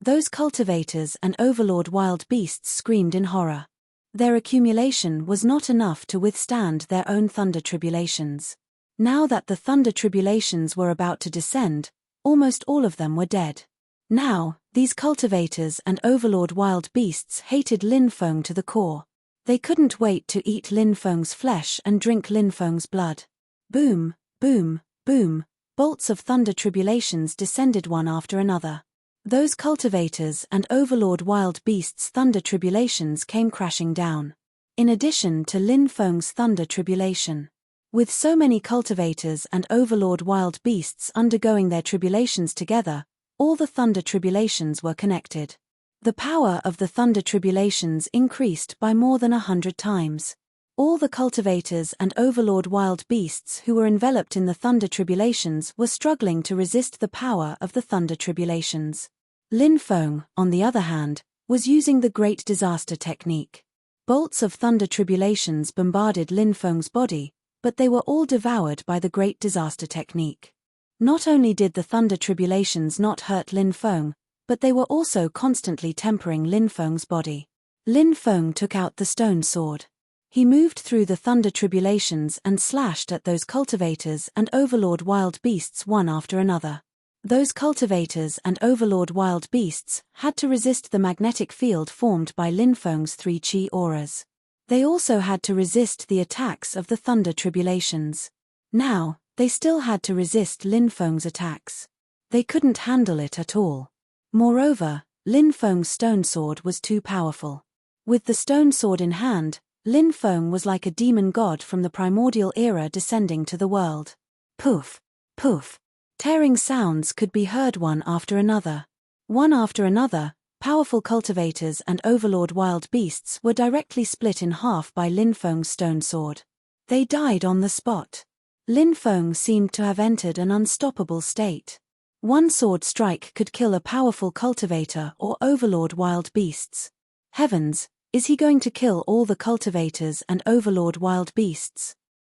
those cultivators and overlord wild beasts screamed in horror. Their accumulation was not enough to withstand their own thunder tribulations. Now that the thunder tribulations were about to descend, almost all of them were dead. Now, these cultivators and overlord wild beasts hated Lin Feng to the core. They couldn't wait to eat Lin Feng's flesh and drink Lin Feng's blood. Boom, boom, boom, bolts of thunder tribulations descended one after another. Those cultivators and overlord wild beasts' thunder tribulations came crashing down. In addition to Lin Feng's thunder tribulation. With so many cultivators and overlord wild beasts undergoing their tribulations together, all the thunder tribulations were connected. The power of the thunder tribulations increased by more than 100 times. All the cultivators and overlord wild beasts who were enveloped in the thunder tribulations were struggling to resist the power of the thunder tribulations. Lin Feng, on the other hand, was using the Great Disaster technique. Bolts of thunder tribulations bombarded Lin Feng's body, but they were all devoured by the Great Disaster technique. Not only did the thunder tribulations not hurt Lin Feng, but they were also constantly tempering Lin Feng's body. Lin Feng took out the stone sword. He moved through the thunder tribulations and slashed at those cultivators and overlord wild beasts one after another. Those cultivators and overlord wild beasts had to resist the magnetic field formed by Lin Feng's 3 chi auras. They also had to resist the attacks of the thunder tribulations. Now, they still had to resist Lin Feng's attacks. They couldn't handle it at all. Moreover, Lin Feng's stone sword was too powerful. With the stone sword in hand, Lin Feng was like a demon god from the primordial era descending to the world. Poof, poof. Tearing sounds could be heard one after another. One after another, powerful cultivators and overlord wild beasts were directly split in half by Lin Feng's stone sword. They died on the spot. Lin Feng seemed to have entered an unstoppable state. One sword strike could kill a powerful cultivator or overlord wild beasts. Heavens, is he going to kill all the cultivators and overlord wild beasts?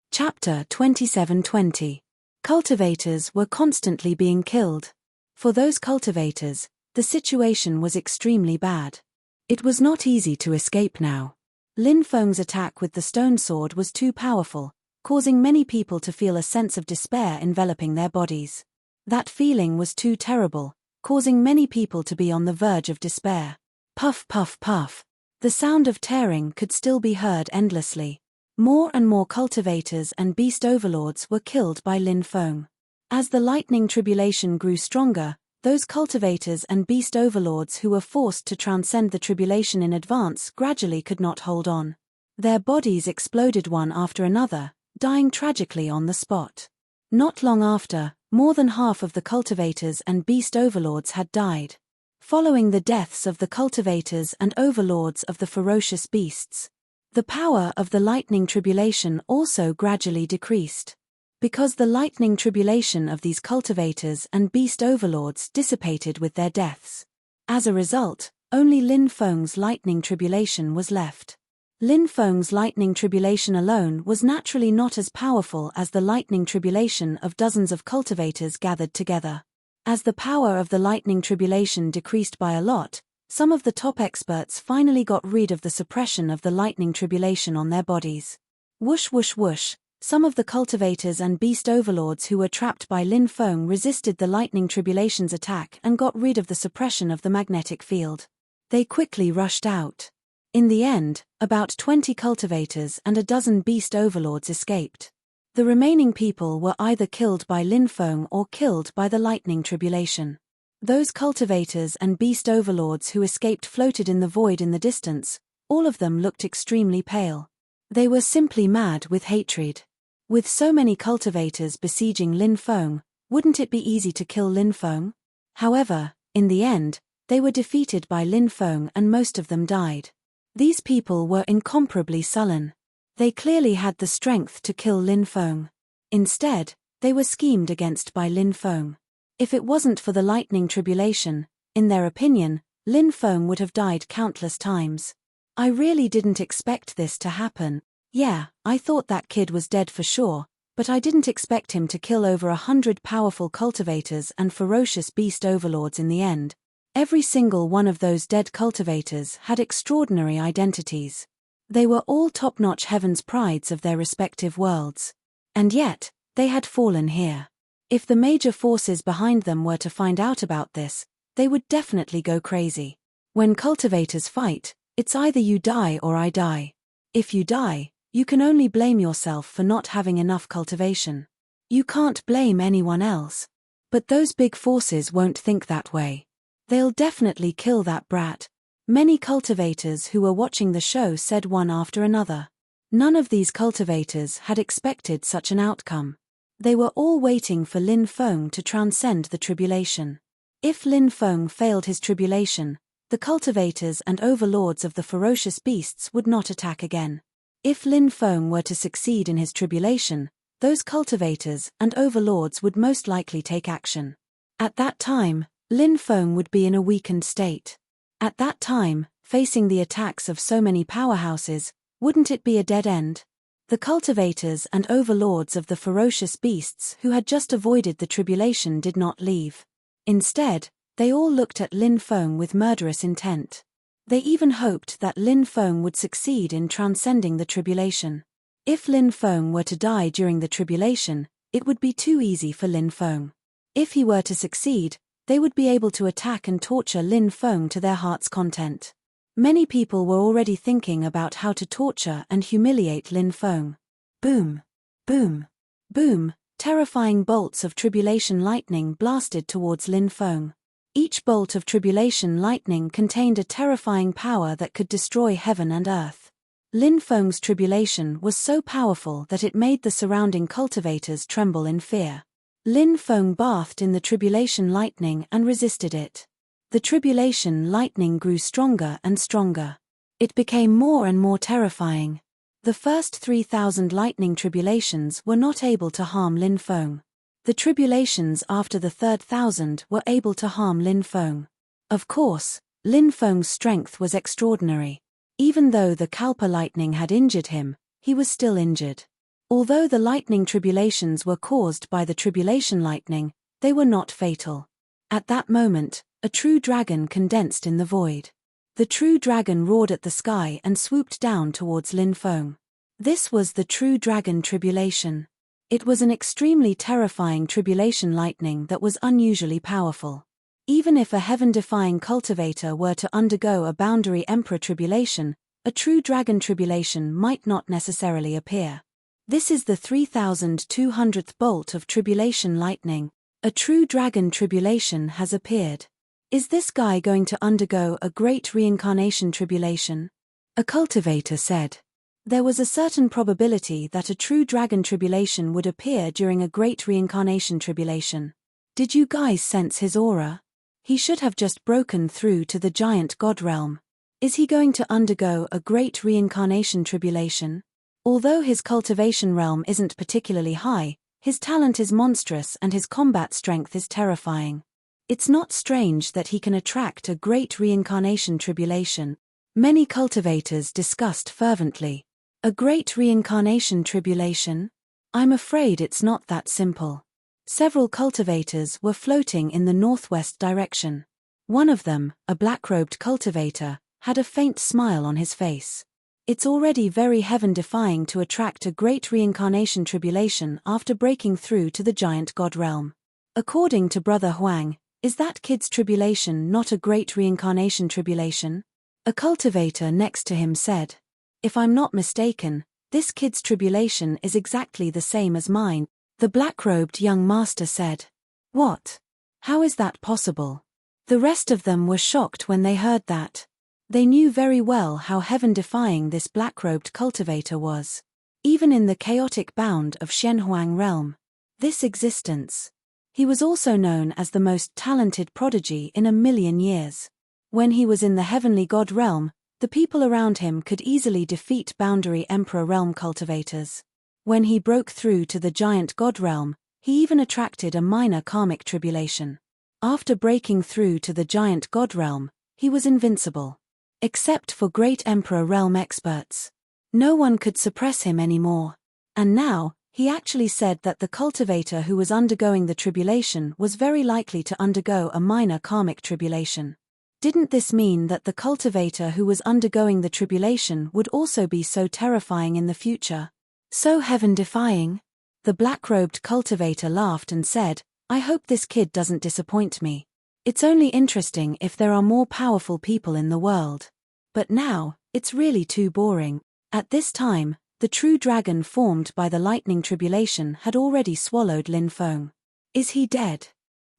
Chapter 2720. Cultivators were constantly being killed. For those cultivators, the situation was extremely bad. It was not easy to escape now. Lin Feng's attack with the stone sword was too powerful, causing many people to feel a sense of despair enveloping their bodies. That feeling was too terrible, causing many people to be on the verge of despair. Puff puff puff. The sound of tearing could still be heard endlessly. More and more cultivators and beast overlords were killed by Lin Feng. As the lightning tribulation grew stronger, those cultivators and beast overlords who were forced to transcend the tribulation in advance gradually could not hold on. Their bodies exploded one after another, dying tragically on the spot. Not long after, more than half of the cultivators and beast overlords had died. Following the deaths of the cultivators and overlords of the ferocious beasts, the power of the lightning tribulation also gradually decreased. Because the lightning tribulation of these cultivators and beast overlords dissipated with their deaths. As a result, only Lin Feng's lightning tribulation was left. Lin Feng's lightning tribulation alone was naturally not as powerful as the lightning tribulation of dozens of cultivators gathered together. As the power of the lightning tribulation decreased by a lot, some of the top experts finally got rid of the suppression of the lightning tribulation on their bodies. Whoosh whoosh whoosh. Some of the cultivators and beast overlords who were trapped by Lin Feng resisted the lightning tribulation's attack and got rid of the suppression of the magnetic field. They quickly rushed out. In the end, about 20 cultivators and a dozen beast overlords escaped. The remaining people were either killed by Lin Feng or killed by the lightning tribulation. Those cultivators and beast overlords who escaped floated in the void in the distance. All of them looked extremely pale. They were simply mad with hatred. With so many cultivators besieging Lin Feng, wouldn't it be easy to kill Lin Feng? However, in the end, they were defeated by Lin Feng and most of them died. These people were incomparably sullen. They clearly had the strength to kill Lin Feng. Instead, they were schemed against by Lin Feng. If it wasn't for the lightning tribulation, in their opinion, Lin Feng would have died countless times. I really didn't expect this to happen. Yeah, I thought that kid was dead for sure, but I didn't expect him to kill over 100 powerful cultivators and ferocious beast overlords in the end. Every single one of those dead cultivators had extraordinary identities. They were all top-notch heaven's prides of their respective worlds. And yet, they had fallen here. If the major forces behind them were to find out about this, they would definitely go crazy. When cultivators fight, it's either you die or I die. If you die, you can only blame yourself for not having enough cultivation. You can't blame anyone else. But those big forces won't think that way. They'll definitely kill that brat. Many cultivators who were watching the show said one after another. None of these cultivators had expected such an outcome. They were all waiting for Lin Feng to transcend the tribulation. If Lin Feng failed his tribulation, the cultivators and overlords of the ferocious beasts would not attack again. If Lin Feng were to succeed in his tribulation, those cultivators and overlords would most likely take action. At that time, Lin Feng would be in a weakened state. At that time, facing the attacks of so many powerhouses, wouldn't it be a dead end? The cultivators and overlords of the ferocious beasts who had just avoided the tribulation did not leave. Instead, they all looked at Lin Feng with murderous intent. They even hoped that Lin Feng would succeed in transcending the tribulation. If Lin Feng were to die during the tribulation, it would be too easy for Lin Feng. If he were to succeed, they would be able to attack and torture Lin Feng to their heart's content. Many people were already thinking about how to torture and humiliate Lin Feng. Boom! Boom! Boom! Terrifying bolts of tribulation lightning blasted towards Lin Feng. Each bolt of tribulation lightning contained a terrifying power that could destroy heaven and earth. Lin Feng's tribulation was so powerful that it made the surrounding cultivators tremble in fear. Lin Feng bathed in the tribulation lightning and resisted it. The tribulation lightning grew stronger and stronger. It became more and more terrifying. The first 3,000 lightning tribulations were not able to harm Lin Feng. The tribulations after the third 1,000 were able to harm Lin Feng. Of course, Lin Feng's strength was extraordinary. Even though the Kalpa lightning had injured him, he was still injured. Although the lightning tribulations were caused by the tribulation lightning, they were not fatal. At that moment, a true dragon condensed in the void. The true dragon roared at the sky and swooped down towards Lin Feng. This was the true dragon tribulation. It was an extremely terrifying tribulation lightning that was unusually powerful. Even if a heaven-defying cultivator were to undergo a boundary emperor tribulation, a true dragon tribulation might not necessarily appear. This is the 3,200th bolt of tribulation lightning. A true dragon tribulation has appeared. Is this guy going to undergo a great reincarnation tribulation? A cultivator said. There was a certain probability that a true dragon tribulation would appear during a great reincarnation tribulation. Did you guys sense his aura? He should have just broken through to the giant god realm. Is he going to undergo a great reincarnation tribulation? Although his cultivation realm isn't particularly high, his talent is monstrous and his combat strength is terrifying. It's not strange that he can attract a great reincarnation tribulation. Many cultivators discussed fervently. A great reincarnation tribulation? I'm afraid it's not that simple. Several cultivators were floating in the northwest direction. One of them, a black-robed cultivator, had a faint smile on his face. It's already very heaven-defying to attract a great reincarnation tribulation after breaking through to the giant god realm. According to Brother Huang, is that kid's tribulation not a great reincarnation tribulation? A cultivator next to him said. If I'm not mistaken, this kid's tribulation is exactly the same as mine. The black-robed young master said. What? How is that possible? The rest of them were shocked when they heard that. They knew very well how heaven-defying this black-robed cultivator was. Even in the chaotic bound of Shenhuang realm. This existence. He was also known as the most talented prodigy in 1,000,000 years. When he was in the heavenly god realm, the people around him could easily defeat boundary emperor realm cultivators. When he broke through to the giant god realm, he even attracted a minor karmic tribulation. After breaking through to the giant god realm, he was invincible. Except for great emperor realm experts. No one could suppress him anymore. And now, he actually said that the cultivator who was undergoing the tribulation was very likely to undergo a minor karmic tribulation. Didn't this mean that the cultivator who was undergoing the tribulation would also be so terrifying in the future? So heaven-defying? The black-robed cultivator laughed and said, I hope this kid doesn't disappoint me. It's only interesting if there are more powerful people in the world. But now, it's really too boring. At this time, the true dragon formed by the lightning tribulation had already swallowed Lin Feng. Is he dead?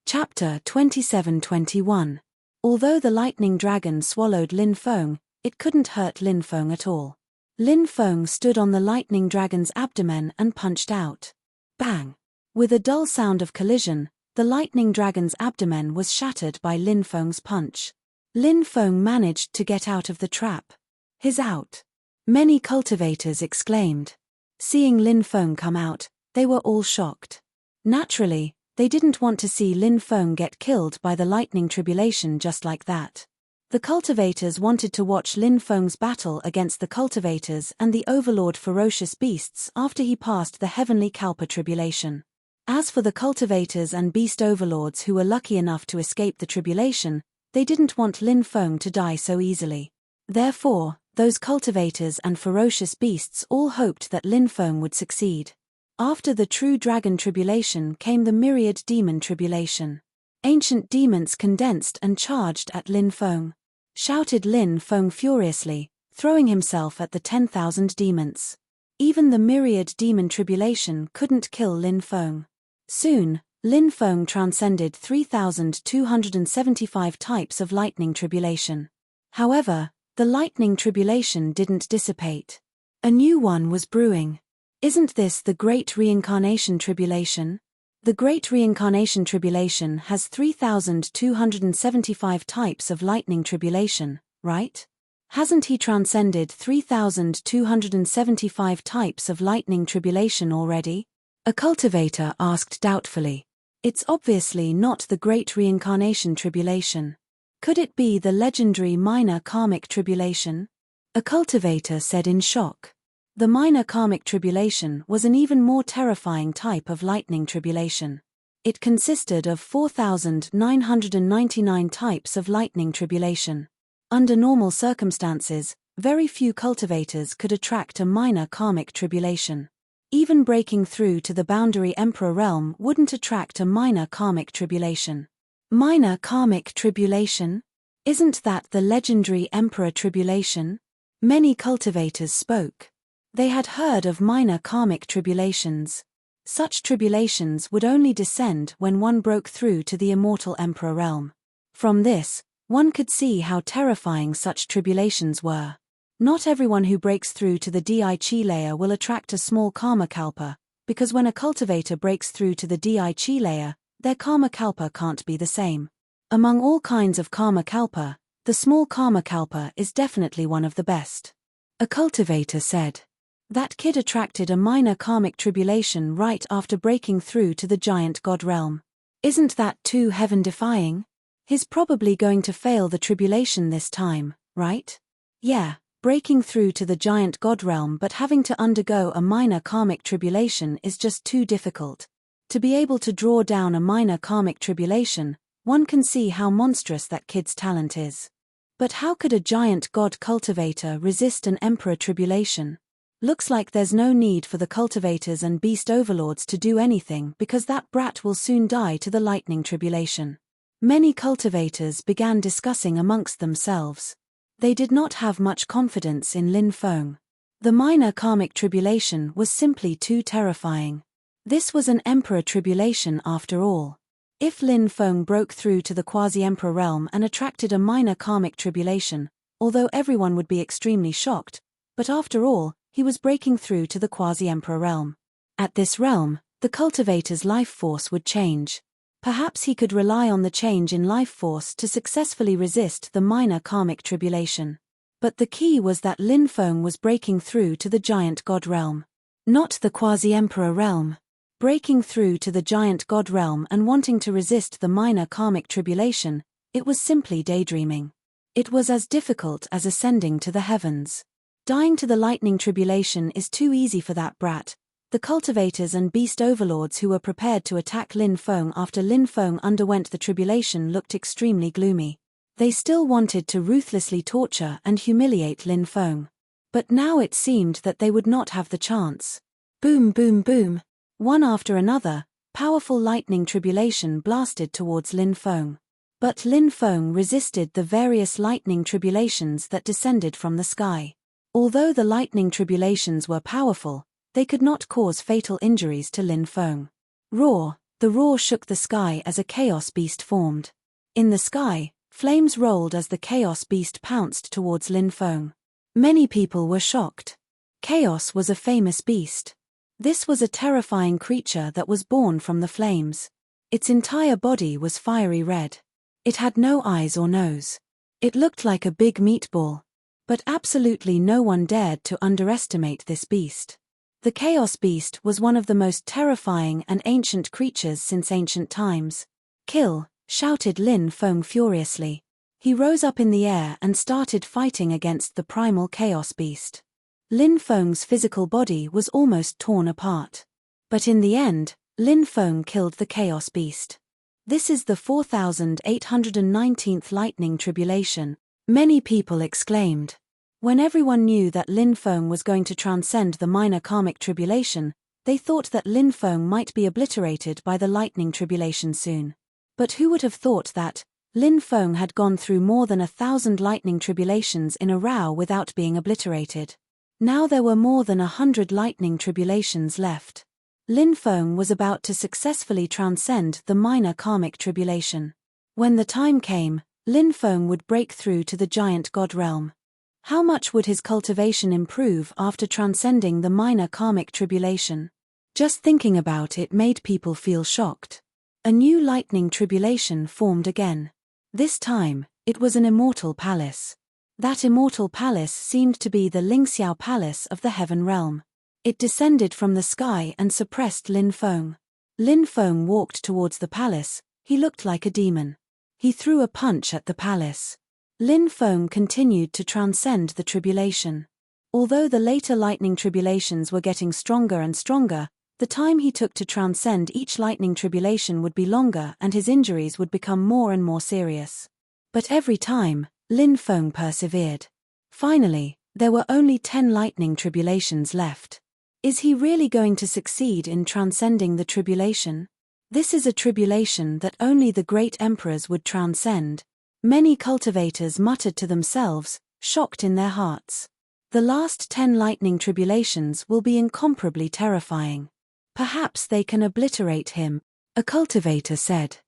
Chapter 27-21. Although the lightning dragon swallowed Lin Feng, it couldn't hurt Lin Feng at all. Lin Feng stood on the lightning dragon's abdomen and punched out. Bang! With a dull sound of collision, the lightning dragon's abdomen was shattered by Lin Feng's punch. Lin Feng managed to get out of the trap. He's out. Many cultivators exclaimed. Seeing Lin Feng come out, they were all shocked. Naturally, they didn't want to see Lin Feng get killed by the lightning tribulation just like that. The cultivators wanted to watch Lin Feng's battle against the cultivators and the overlord ferocious beasts after he passed the heavenly Kalpa tribulation. As for the cultivators and beast overlords who were lucky enough to escape the tribulation, they didn't want Lin Feng to die so easily. Therefore, those cultivators and ferocious beasts all hoped that Lin Feng would succeed. After the true dragon tribulation came the myriad demon tribulation. Ancient demons condensed and charged at Lin Feng. Shouted Lin Feng furiously, throwing himself at the 10,000 demons. Even the myriad demon tribulation couldn't kill Lin Feng. Soon, Lin Feng transcended 3,275 types of lightning tribulation. However, the lightning tribulation didn't dissipate. A new one was brewing. Isn't this the Great Reincarnation Tribulation? The Great Reincarnation Tribulation has 3,275 types of lightning tribulation, right? Hasn't he transcended 3,275 types of lightning tribulation already? A cultivator asked doubtfully. It's obviously not the Great Reincarnation Tribulation. Could it be the legendary minor karmic tribulation? A cultivator said in shock. The minor karmic tribulation was an even more terrifying type of lightning tribulation. It consisted of 4,999 types of lightning tribulation. Under normal circumstances, very few cultivators could attract a minor karmic tribulation. Even breaking through to the boundary emperor realm wouldn't attract a minor karmic tribulation. Minor karmic tribulation? Isn't that the legendary emperor tribulation? Many cultivators spoke. They had heard of minor karmic tribulations. Such tribulations would only descend when one broke through to the immortal emperor realm. From this, one could see how terrifying such tribulations were. Not everyone who breaks through to the Di Chi layer will attract a small karma kalpa, because when a cultivator breaks through to the Di Chi layer, their karma kalpa can't be the same. Among all kinds of karma kalpa, the small karma kalpa is definitely one of the best. A cultivator said. That kid attracted a minor karmic tribulation right after breaking through to the giant god realm. Isn't that too heaven-defying? He's probably going to fail the tribulation this time, right? Yeah, breaking through to the giant god realm but having to undergo a minor karmic tribulation is just too difficult. To be able to draw down a minor karmic tribulation, one can see how monstrous that kid's talent is. But how could a giant god cultivator resist an emperor tribulation? Looks like there's no need for the cultivators and beast overlords to do anything because that brat will soon die to the lightning tribulation. Many cultivators began discussing amongst themselves. They did not have much confidence in Lin Feng. The minor karmic tribulation was simply too terrifying. This was an emperor tribulation after all. If Lin Feng broke through to the quasi-emperor realm and attracted a minor karmic tribulation, although everyone would be extremely shocked, but after all, he was breaking through to the quasi-emperor realm. At this realm, the cultivator's life force would change. Perhaps he could rely on the change in life force to successfully resist the minor karmic tribulation. But the key was that Lin Feng was breaking through to the giant god realm. Not the quasi-emperor realm. Breaking through to the giant god realm and wanting to resist the minor karmic tribulation, it was simply daydreaming. It was as difficult as ascending to the heavens. Dying to the lightning tribulation is too easy for that brat. The cultivators and beast overlords who were prepared to attack Lin Feng after Lin Feng underwent the tribulation looked extremely gloomy. They still wanted to ruthlessly torture and humiliate Lin Feng. But now it seemed that they would not have the chance. Boom, boom, boom. One after another, powerful lightning tribulation blasted towards Lin Feng. But Lin Feng resisted the various lightning tribulations that descended from the sky. Although the lightning tribulations were powerful, they could not cause fatal injuries to Lin Feng. Roar! The roar shook the sky as a chaos beast formed. In the sky, flames rolled as the chaos beast pounced towards Lin Feng. Many people were shocked. Chaos was a famous beast. This was a terrifying creature that was born from the flames. Its entire body was fiery red. It had no eyes or nose. It looked like a big meatball. But absolutely no one dared to underestimate this beast. The Chaos Beast was one of the most terrifying and ancient creatures since ancient times. Kill! Shouted Lin Feng furiously. He rose up in the air and started fighting against the primal Chaos Beast. Lin Feng's physical body was almost torn apart. But in the end, Lin Feng killed the Chaos Beast. This is the 4,819th lightning tribulation, many people exclaimed. When everyone knew that Lin Feng was going to transcend the minor karmic tribulation, they thought that Lin Feng might be obliterated by the lightning tribulation soon. But who would have thought that Lin Feng had gone through more than 1,000 lightning tribulations in a row without being obliterated? Now there were more than 100 lightning tribulations left. Lin Feng was about to successfully transcend the minor karmic tribulation. When the time came, Lin Feng would break through to the giant god realm. How much would his cultivation improve after transcending the minor karmic tribulation? Just thinking about it made people feel shocked. A new lightning tribulation formed again. This time, it was an immortal palace. That immortal palace seemed to be the Lingxiao Palace of the Heaven Realm. It descended from the sky and suppressed Lin Feng. Lin Feng walked towards the palace. He looked like a demon. He threw a punch at the palace. Lin Feng continued to transcend the tribulation. Although the later lightning tribulations were getting stronger and stronger, the time he took to transcend each lightning tribulation would be longer and his injuries would become more and more serious. But every time, Lin Feng persevered. Finally, there were only 10 lightning tribulations left. Is he really going to succeed in transcending the tribulation? This is a tribulation that only the great emperors would transcend. Many cultivators muttered to themselves, shocked in their hearts. The last 10 lightning tribulations will be incomparably terrifying. Perhaps they can obliterate him, a cultivator said.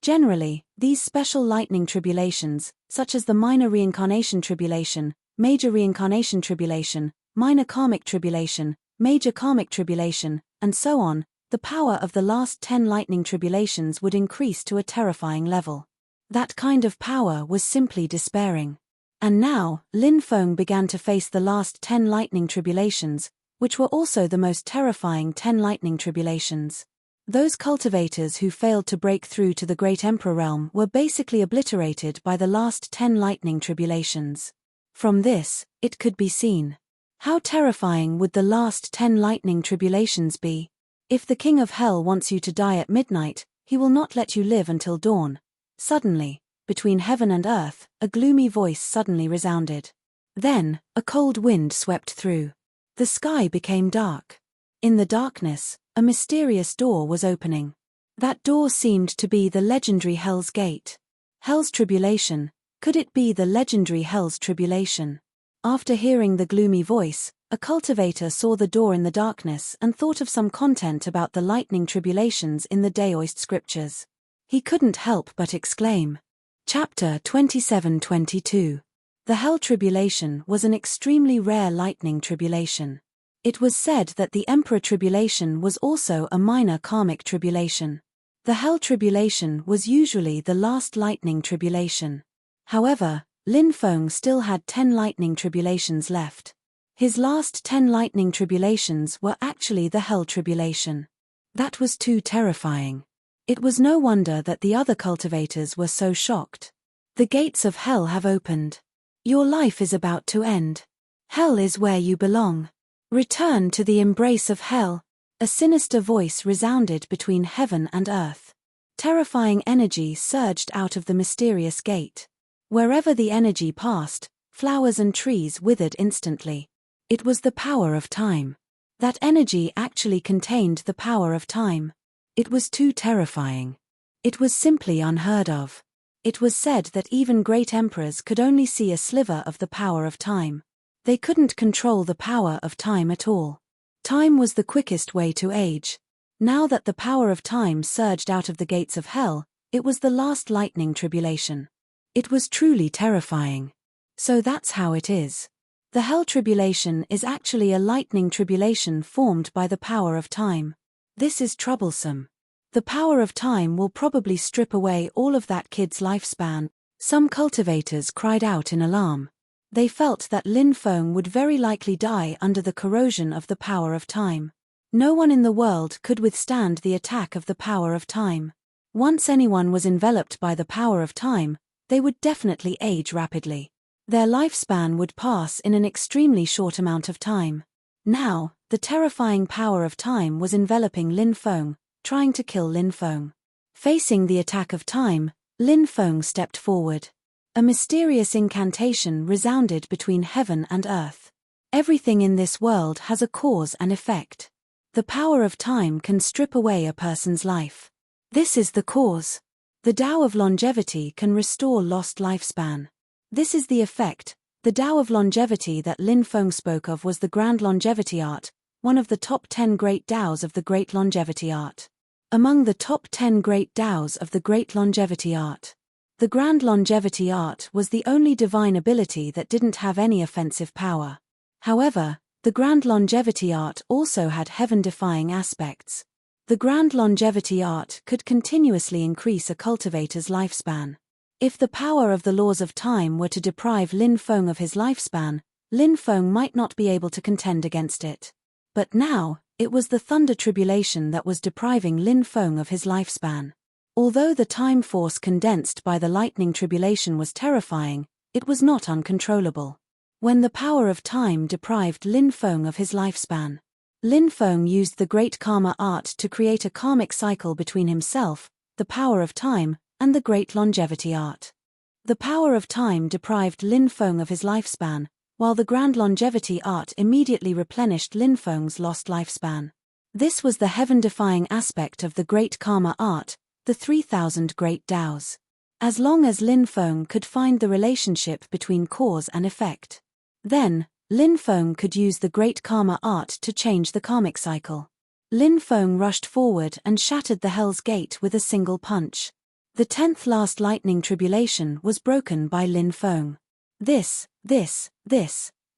Generally, these special lightning tribulations, such as the minor reincarnation tribulation, major reincarnation tribulation, minor karmic tribulation, major karmic tribulation, and so on, the power of the last 10 lightning tribulations would increase to a terrifying level. That kind of power was simply despairing. And now, Lin Feng began to face the last 10 lightning tribulations, which were also the most terrifying 10 lightning tribulations. Those cultivators who failed to break through to the Great Emperor realm were basically obliterated by the last 10 lightning tribulations. From this, it could be seen. How terrifying would the last 10 lightning tribulations be? If the King of Hell wants you to die at midnight, he will not let you live until dawn. Suddenly, between heaven and earth, a gloomy voice suddenly resounded. Then, a cold wind swept through. The sky became dark. In the darkness, a mysterious door was opening. That door seemed to be the legendary Hell's Gate. Hell's Tribulation, could it be the legendary Hell's Tribulation? After hearing the gloomy voice, a cultivator saw the door in the darkness and thought of some content about the lightning tribulations in the Daoist scriptures. He couldn't help but exclaim. Chapter 27-22. The Hell Tribulation was an extremely rare lightning tribulation. It was said that the Emperor Tribulation was also a minor karmic tribulation. The Hell Tribulation was usually the last lightning tribulation. However, Lin Feng still had 10 lightning tribulations left. His last 10 lightning tribulations were actually the Hell Tribulation. That was too terrifying. It was no wonder that the other cultivators were so shocked. The gates of hell have opened. Your life is about to end. Hell is where you belong. Return to the embrace of hell. A sinister voice resounded between heaven and earth. Terrifying energy surged out of the mysterious gate. Wherever the energy passed, flowers and trees withered instantly. It was the power of time. That energy actually contained the power of time. It was too terrifying. It was simply unheard of. It was said that even great emperors could only see a sliver of the power of time. They couldn't control the power of time at all. Time was the quickest way to age. Now that the power of time surged out of the gates of hell, it was the last lightning tribulation. It was truly terrifying. So that's how it is. The Hell Tribulation is actually a lightning tribulation formed by the power of time. This is troublesome. The power of time will probably strip away all of that kid's lifespan. Some cultivators cried out in alarm. They felt that Lin Feng would very likely die under the corrosion of the power of time. No one in the world could withstand the attack of the power of time. Once anyone was enveloped by the power of time, they would definitely age rapidly. Their lifespan would pass in an extremely short amount of time. Now, the terrifying power of time was enveloping Lin Feng, trying to kill Lin Feng. Facing the attack of time, Lin Feng stepped forward. A mysterious incantation resounded between heaven and earth. Everything in this world has a cause and effect. The power of time can strip away a person's life. This is the cause. The Tao of longevity can restore lost lifespan. This is the effect. The Tao of longevity that Lin Feng spoke of was the Grand Longevity Art, one of the top 10 great Taos of the Great Longevity Art. Among the top 10 great Taos of the Great Longevity Art, The Grand Longevity Art was the only divine ability that didn't have any offensive power. However, the Grand Longevity Art also had heaven-defying aspects. The Grand Longevity Art could continuously increase a cultivator's lifespan. If the power of the laws of time were to deprive Lin Feng of his lifespan, Lin Feng might not be able to contend against it. But now, it was the thunder tribulation that was depriving Lin Feng of his lifespan. Although the time force condensed by the lightning tribulation was terrifying, it was not uncontrollable. When the power of time deprived Lin Feng of his lifespan, Lin Feng used the great karma art to create a karmic cycle between himself, the power of time, and the great longevity art. The power of time deprived Lin Feng of his lifespan, while the grand longevity art immediately replenished Lin Feng's lost lifespan. This was the heaven-defying aspect of the great karma art, the 3,000 great Taos. As long as Lin Feng could find the relationship between cause and effect, then, Lin Feng could use the great karma art to change the karmic cycle. Lin Feng rushed forward and shattered the Hell's Gate with a single punch. The 10th last lightning tribulation was broken by Lin Feng. The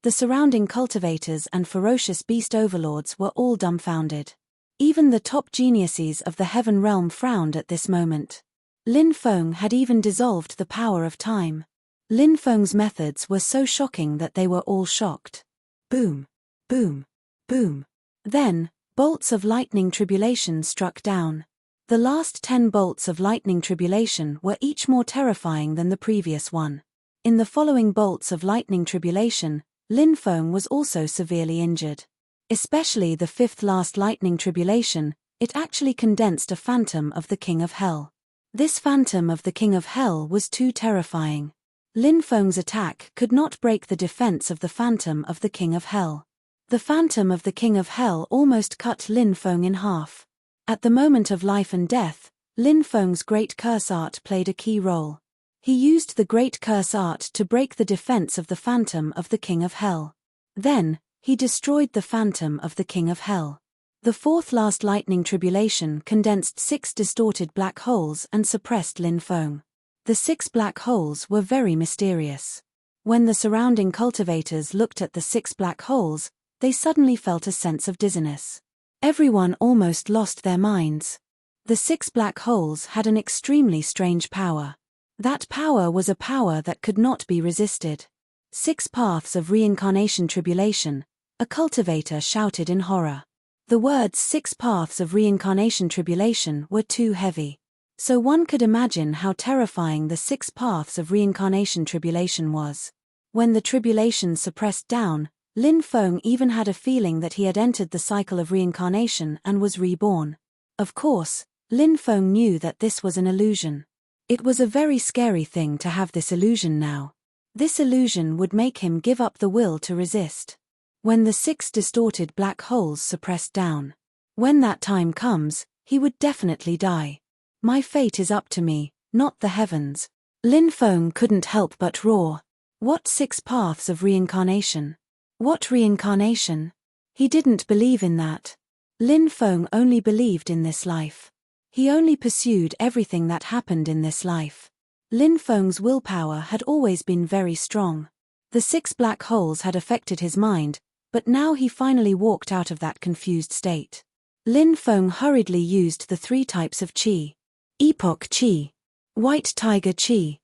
surrounding cultivators and ferocious beast overlords were all dumbfounded. Even the top geniuses of the heaven realm frowned at this moment. Lin Feng had even dissolved the power of time. Lin Feng's methods were so shocking that they were all shocked. Boom, boom, boom. Then, bolts of lightning tribulation struck down. The last 10 bolts of lightning tribulation were each more terrifying than the previous one. In the following bolts of lightning tribulation, Lin Feng was also severely injured. Especially the 5th last lightning tribulation, it actually condensed a phantom of the King of Hell. This phantom of the King of Hell was too terrifying. Lin Feng's attack could not break the defense of the phantom of the King of Hell. The phantom of the King of Hell almost cut Lin Feng in half. At the moment of life and death, Lin Feng's great curse art played a key role. He used the great curse art to break the defense of the phantom of the King of Hell. Then, he destroyed the phantom of the King of Hell. The 4th last lightning tribulation condensed 6 distorted black holes and suppressed Lin Feng. The 6 black holes were very mysterious. When the surrounding cultivators looked at the 6 black holes, they suddenly felt a sense of dizziness. Everyone almost lost their minds. The 6 black holes had an extremely strange power. That power was a power that could not be resisted. 6 paths of reincarnation tribulation, a cultivator shouted in horror. The words 6 paths of reincarnation tribulation were too heavy. So one could imagine how terrifying the 6 paths of reincarnation tribulation was. When the tribulation suppressed down, Lin Feng even had a feeling that he had entered the cycle of reincarnation and was reborn. Of course, Lin Feng knew that this was an illusion. It was a very scary thing to have this illusion now. This illusion would make him give up the will to resist. When the 6 distorted black holes suppressed down. When that time comes, he would definitely die. My fate is up to me, not the heavens. Lin Feng couldn't help but roar. What 6 paths of reincarnation? What reincarnation? He didn't believe in that. Lin Feng only believed in this life. He only pursued everything that happened in this life. Lin Feng's willpower had always been very strong. The 6 black holes had affected his mind, but now he finally walked out of that confused state. Lin Feng hurriedly used the 3 types of qi. Epoch qi, white tiger qi,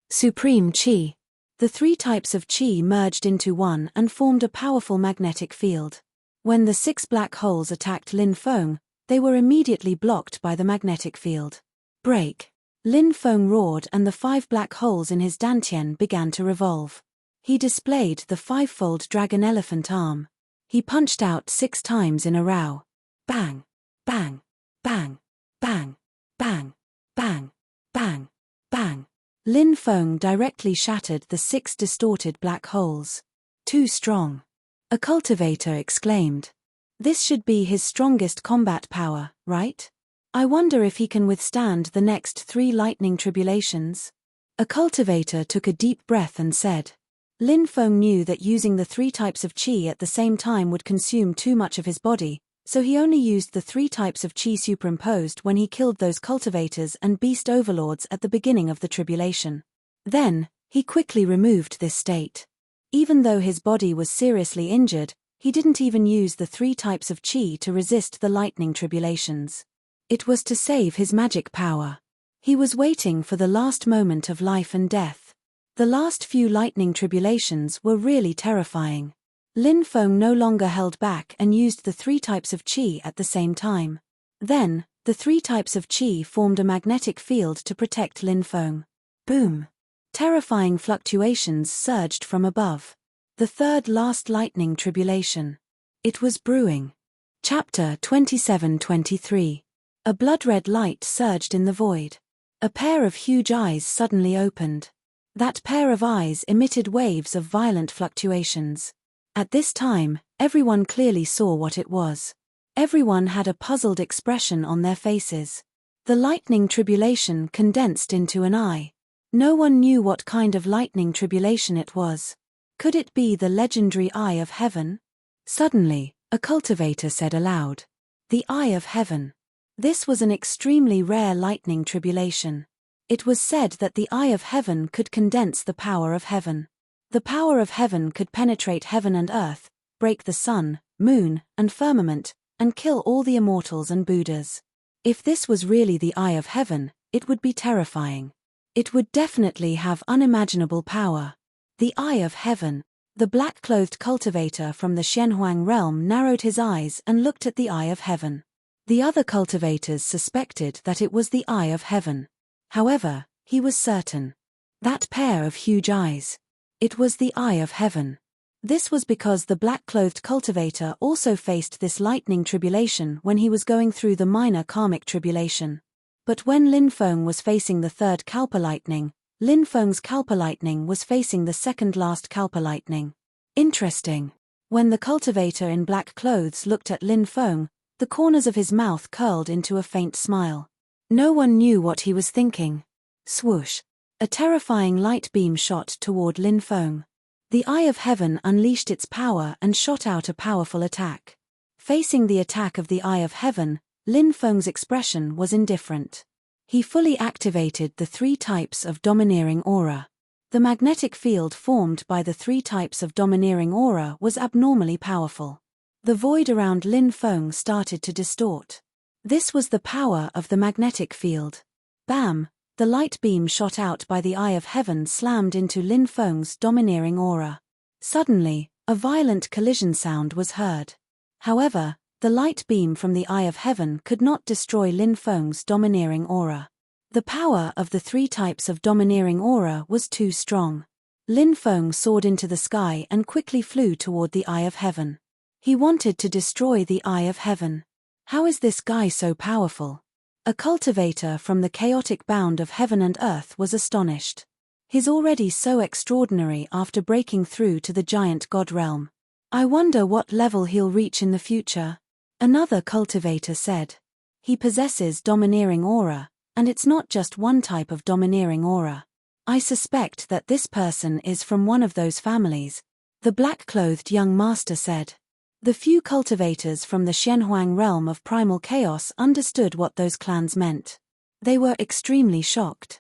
supreme qi. The 3 types of qi merged into one and formed a powerful magnetic field. When the 6 black holes attacked Lin Feng, they were immediately blocked by the magnetic field. Break! Lin Feng roared and the 5 black holes in his dantian began to revolve. He displayed the 5-fold dragon elephant arm. He punched out 6 times in a row. Bang! Bang! Bang! Bang! Bang! Bang! Bang! Bang! Lin Feng directly shattered the 6 distorted black holes. Too strong. A cultivator exclaimed. This should be his strongest combat power, right? I wonder if he can withstand the next 3 lightning tribulations. A cultivator took a deep breath and said. Lin Feng knew that using the 3 types of qi at the same time would consume too much of his body, So he only used the 3 types of chi superimposed when he killed those cultivators and beast overlords at the beginning of the tribulation. Then, he quickly removed this state. Even though his body was seriously injured, he didn't even use the 3 types of chi to resist the lightning tribulations. It was to save his magic power. He was waiting for the last moment of life and death. The last few lightning tribulations were really terrifying. Lin Feng no longer held back and used the 3 types of chi at the same time. Then, the 3 types of chi formed a magnetic field to protect Lin Feng. Boom! Terrifying fluctuations surged from above. The third last lightning tribulation. It was brewing. Chapter 27-23. A blood-red light surged in the void. A pair of huge eyes suddenly opened. That pair of eyes emitted waves of violent fluctuations. At this time, everyone clearly saw what it was. Everyone had a puzzled expression on their faces. The lightning tribulation condensed into an eye. No one knew what kind of lightning tribulation it was. Could it be the legendary Eye of Heaven? Suddenly, a cultivator said aloud, "The Eye of Heaven." This was an extremely rare lightning tribulation. It was said that the Eye of Heaven could condense the power of heaven. The power of heaven could penetrate heaven and earth, break the sun, moon, and firmament, and kill all the immortals and Buddhas. If this was really the Eye of Heaven, it would be terrifying. It would definitely have unimaginable power. The Eye of Heaven. The black-clothed cultivator from the Xianhuang realm narrowed his eyes and looked at the Eye of Heaven. The other cultivators suspected that it was the Eye of Heaven. However, he was certain. That pair of huge eyes. It was the Eye of Heaven. This was because the black-clothed cultivator also faced this lightning tribulation when he was going through the minor karmic tribulation. But when Lin Feng was facing the third Kalpa lightning, Lin Feng's Kalpa lightning was facing the second-last Kalpa lightning. Interesting. When the cultivator in black clothes looked at Lin Feng, the corners of his mouth curled into a faint smile. No one knew what he was thinking. Swoosh! A terrifying light beam shot toward Lin Feng. The Eye of Heaven unleashed its power and shot out a powerful attack. Facing the attack of the Eye of Heaven, Lin Feng's expression was indifferent. He fully activated the 3 types of domineering aura. The magnetic field formed by the 3 types of domineering aura was abnormally powerful. The void around Lin Feng started to distort. This was the power of the magnetic field. Bam! The light beam shot out by the Eye of Heaven slammed into Lin Feng's domineering aura. Suddenly, a violent collision sound was heard. However, the light beam from the Eye of Heaven could not destroy Lin Feng's domineering aura. The power of the 3 types of domineering aura was too strong. Lin Feng soared into the sky and quickly flew toward the Eye of Heaven. He wanted to destroy the Eye of Heaven. How is this guy so powerful? A cultivator from the chaotic bound of heaven and earth was astonished. He's already so extraordinary after breaking through to the giant god realm. I wonder what level he'll reach in the future. Another cultivator said. He possesses domineering aura, and it's not just one type of domineering aura. I suspect that this person is from one of those families, the black-clothed young master said. The few cultivators from the Xianhuang realm of primal chaos understood what those clans meant. They were extremely shocked.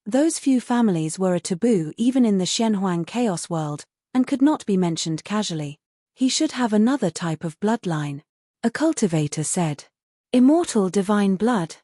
Those few families were a taboo even in the Xianhuang chaos world, and could not be mentioned casually. He should have another type of bloodline. A cultivator said. Immortal divine blood.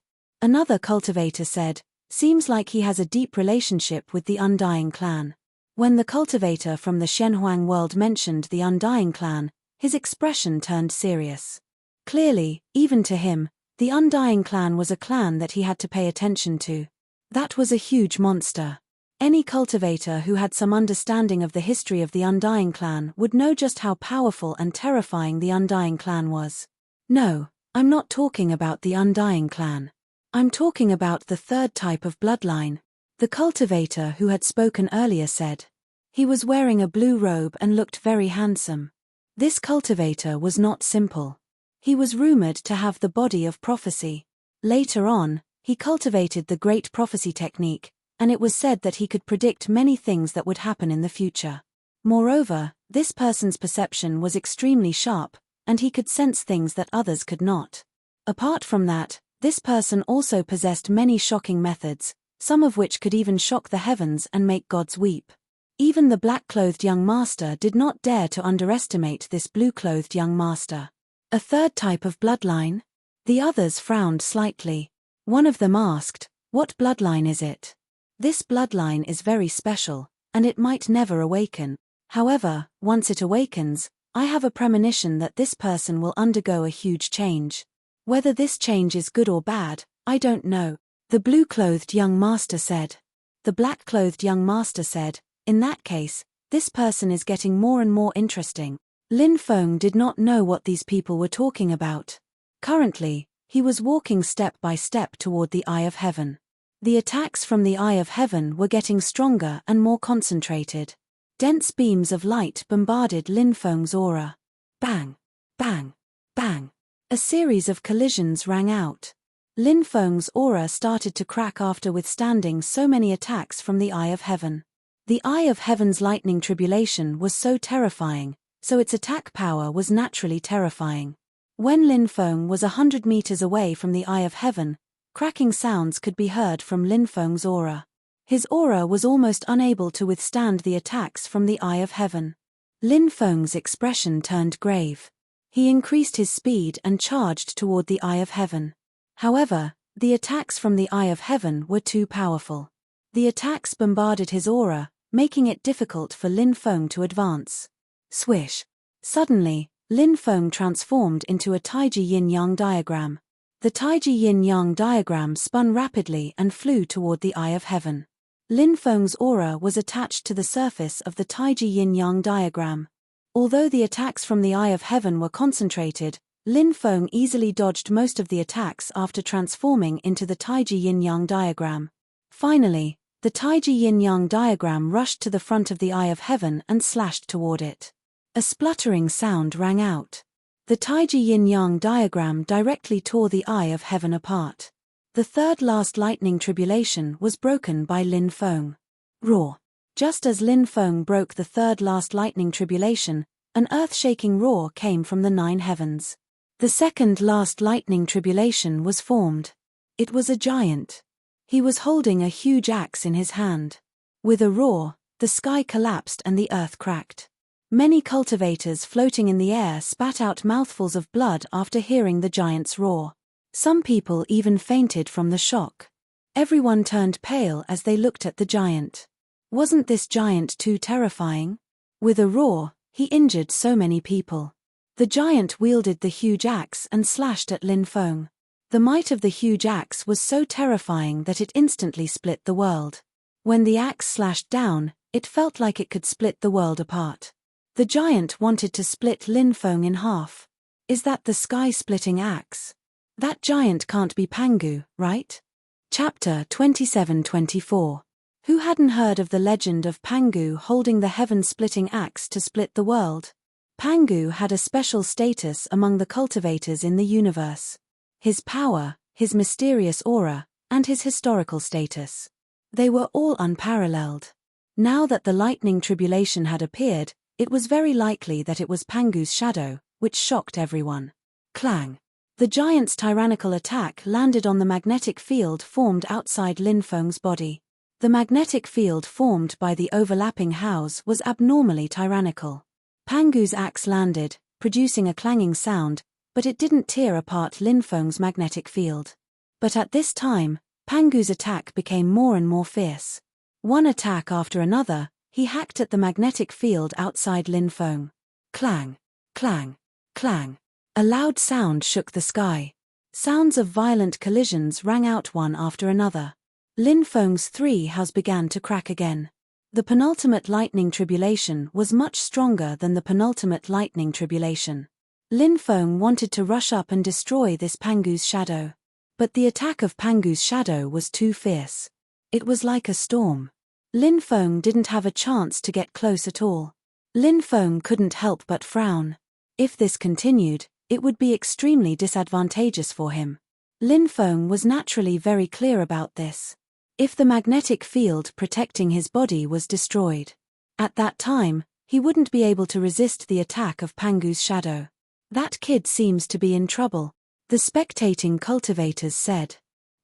Another cultivator said, seems like he has a deep relationship with the Undying clan. When the cultivator from the Xianhuang world mentioned the Undying clan, his expression turned serious. Clearly, even to him, the Undying clan was a clan that he had to pay attention to. That was a huge monster. Any cultivator who had some understanding of the history of the Undying clan would know just how powerful and terrifying the Undying clan was. No, I'm not talking about the Undying clan. I'm talking about the 3rd type of bloodline. The cultivator who had spoken earlier said. He was wearing a blue robe and looked very handsome. This cultivator was not simple. He was rumored to have the body of prophecy. Later on, he cultivated the great prophecy technique, and it was said that he could predict many things that would happen in the future. Moreover, this person's perception was extremely sharp, and he could sense things that others could not. Apart from that, this person also possessed many shocking methods, some of which could even shock the heavens and make gods weep. Even the black-clothed young master did not dare to underestimate this blue-clothed young master. A third type of bloodline? The others frowned slightly. One of them asked, "What bloodline is it?" This bloodline is very special, and it might never awaken. However, once it awakens, I have a premonition that this person will undergo a huge change. Whether this change is good or bad, I don't know. The blue-clothed young master said. The black-clothed young master said, "In that case, this person is getting more and more interesting." Lin Feng did not know what these people were talking about. Currently, he was walking step by step toward the Eye of Heaven. The attacks from the Eye of Heaven were getting stronger and more concentrated. Dense beams of light bombarded Lin Feng's aura. Bang! Bang! Bang! A series of collisions rang out. Lin Feng's aura started to crack after withstanding so many attacks from the Eye of Heaven. The Eye of Heaven's lightning tribulation was so terrifying, so its attack power was naturally terrifying. When Lin Feng was 100 meters away from the Eye of Heaven, cracking sounds could be heard from Lin Feng's aura. His aura was almost unable to withstand the attacks from the Eye of Heaven. Lin Feng's expression turned grave. He increased his speed and charged toward the Eye of Heaven. However, the attacks from the Eye of Heaven were too powerful. The attacks bombarded his aura, making it difficult for Lin Feng to advance. Swish! Suddenly, Lin Feng transformed into a Taiji yin-yang diagram. The Taiji yin-yang diagram spun rapidly and flew toward the Eye of Heaven. Lin Feng's aura was attached to the surface of the Taiji yin-yang diagram. Although the attacks from the Eye of Heaven were concentrated, Lin Feng easily dodged most of the attacks after transforming into the Taiji yin-yang diagram. Finally, the Taiji yin-yang diagram rushed to the front of the Eye of Heaven and slashed toward it. A spluttering sound rang out. The Taiji yin-yang diagram directly tore the Eye of Heaven apart. The third last lightning tribulation was broken by Lin Feng. Roar! Just as Lin Feng broke the third last lightning tribulation, an earth-shaking roar came from the 9 heavens. The second last lightning tribulation was formed. It was a giant. He was holding a huge axe in his hand. With a roar, the sky collapsed and the earth cracked. Many cultivators floating in the air spat out mouthfuls of blood after hearing the giant's roar. Some people even fainted from the shock. Everyone turned pale as they looked at the giant. Wasn't this giant too terrifying? With a roar, he injured so many people. The giant wielded the huge axe and slashed at Lin Feng. The might of the huge axe was so terrifying that it instantly split the world. When the axe slashed down, it felt like it could split the world apart. The giant wanted to split Lin Feng in half. Is that the sky-splitting axe? That giant can't be Pangu, right? Chapter 27-24. Who hadn't heard of the legend of Pangu holding the heaven-splitting axe to split the world? Pangu had a special status among the cultivators in the universe. His power, his mysterious aura, and his historical status. They were all unparalleled. Now that the lightning tribulation had appeared, it was very likely that it was Pangu's shadow, which shocked everyone. Clang! The giant's tyrannical attack landed on the magnetic field formed outside Lin Feng's body. The magnetic field formed by the overlapping house was abnormally tyrannical. Pangu's axe landed, producing a clanging sound, but it didn't tear apart Lin Feng's magnetic field. But at this time, Pangu's attack became more and more fierce. One attack after another, he hacked at the magnetic field outside Lin Feng. Clang! Clang! Clang! A loud sound shook the sky. Sounds of violent collisions rang out one after another. Lin Feng's 3 house began to crack again. The penultimate lightning tribulation was much stronger than the penultimate lightning tribulation. Lin Feng wanted to rush up and destroy this Pangu's shadow. But the attack of Pangu's shadow was too fierce. It was like a storm. Lin Feng didn't have a chance to get close at all. Lin Feng couldn't help but frown. If this continued, it would be extremely disadvantageous for him. Lin Feng was naturally very clear about this. If the magnetic field protecting his body was destroyed, at that time, he wouldn't be able to resist the attack of Pangu's shadow. That kid seems to be in trouble, the spectating cultivators said.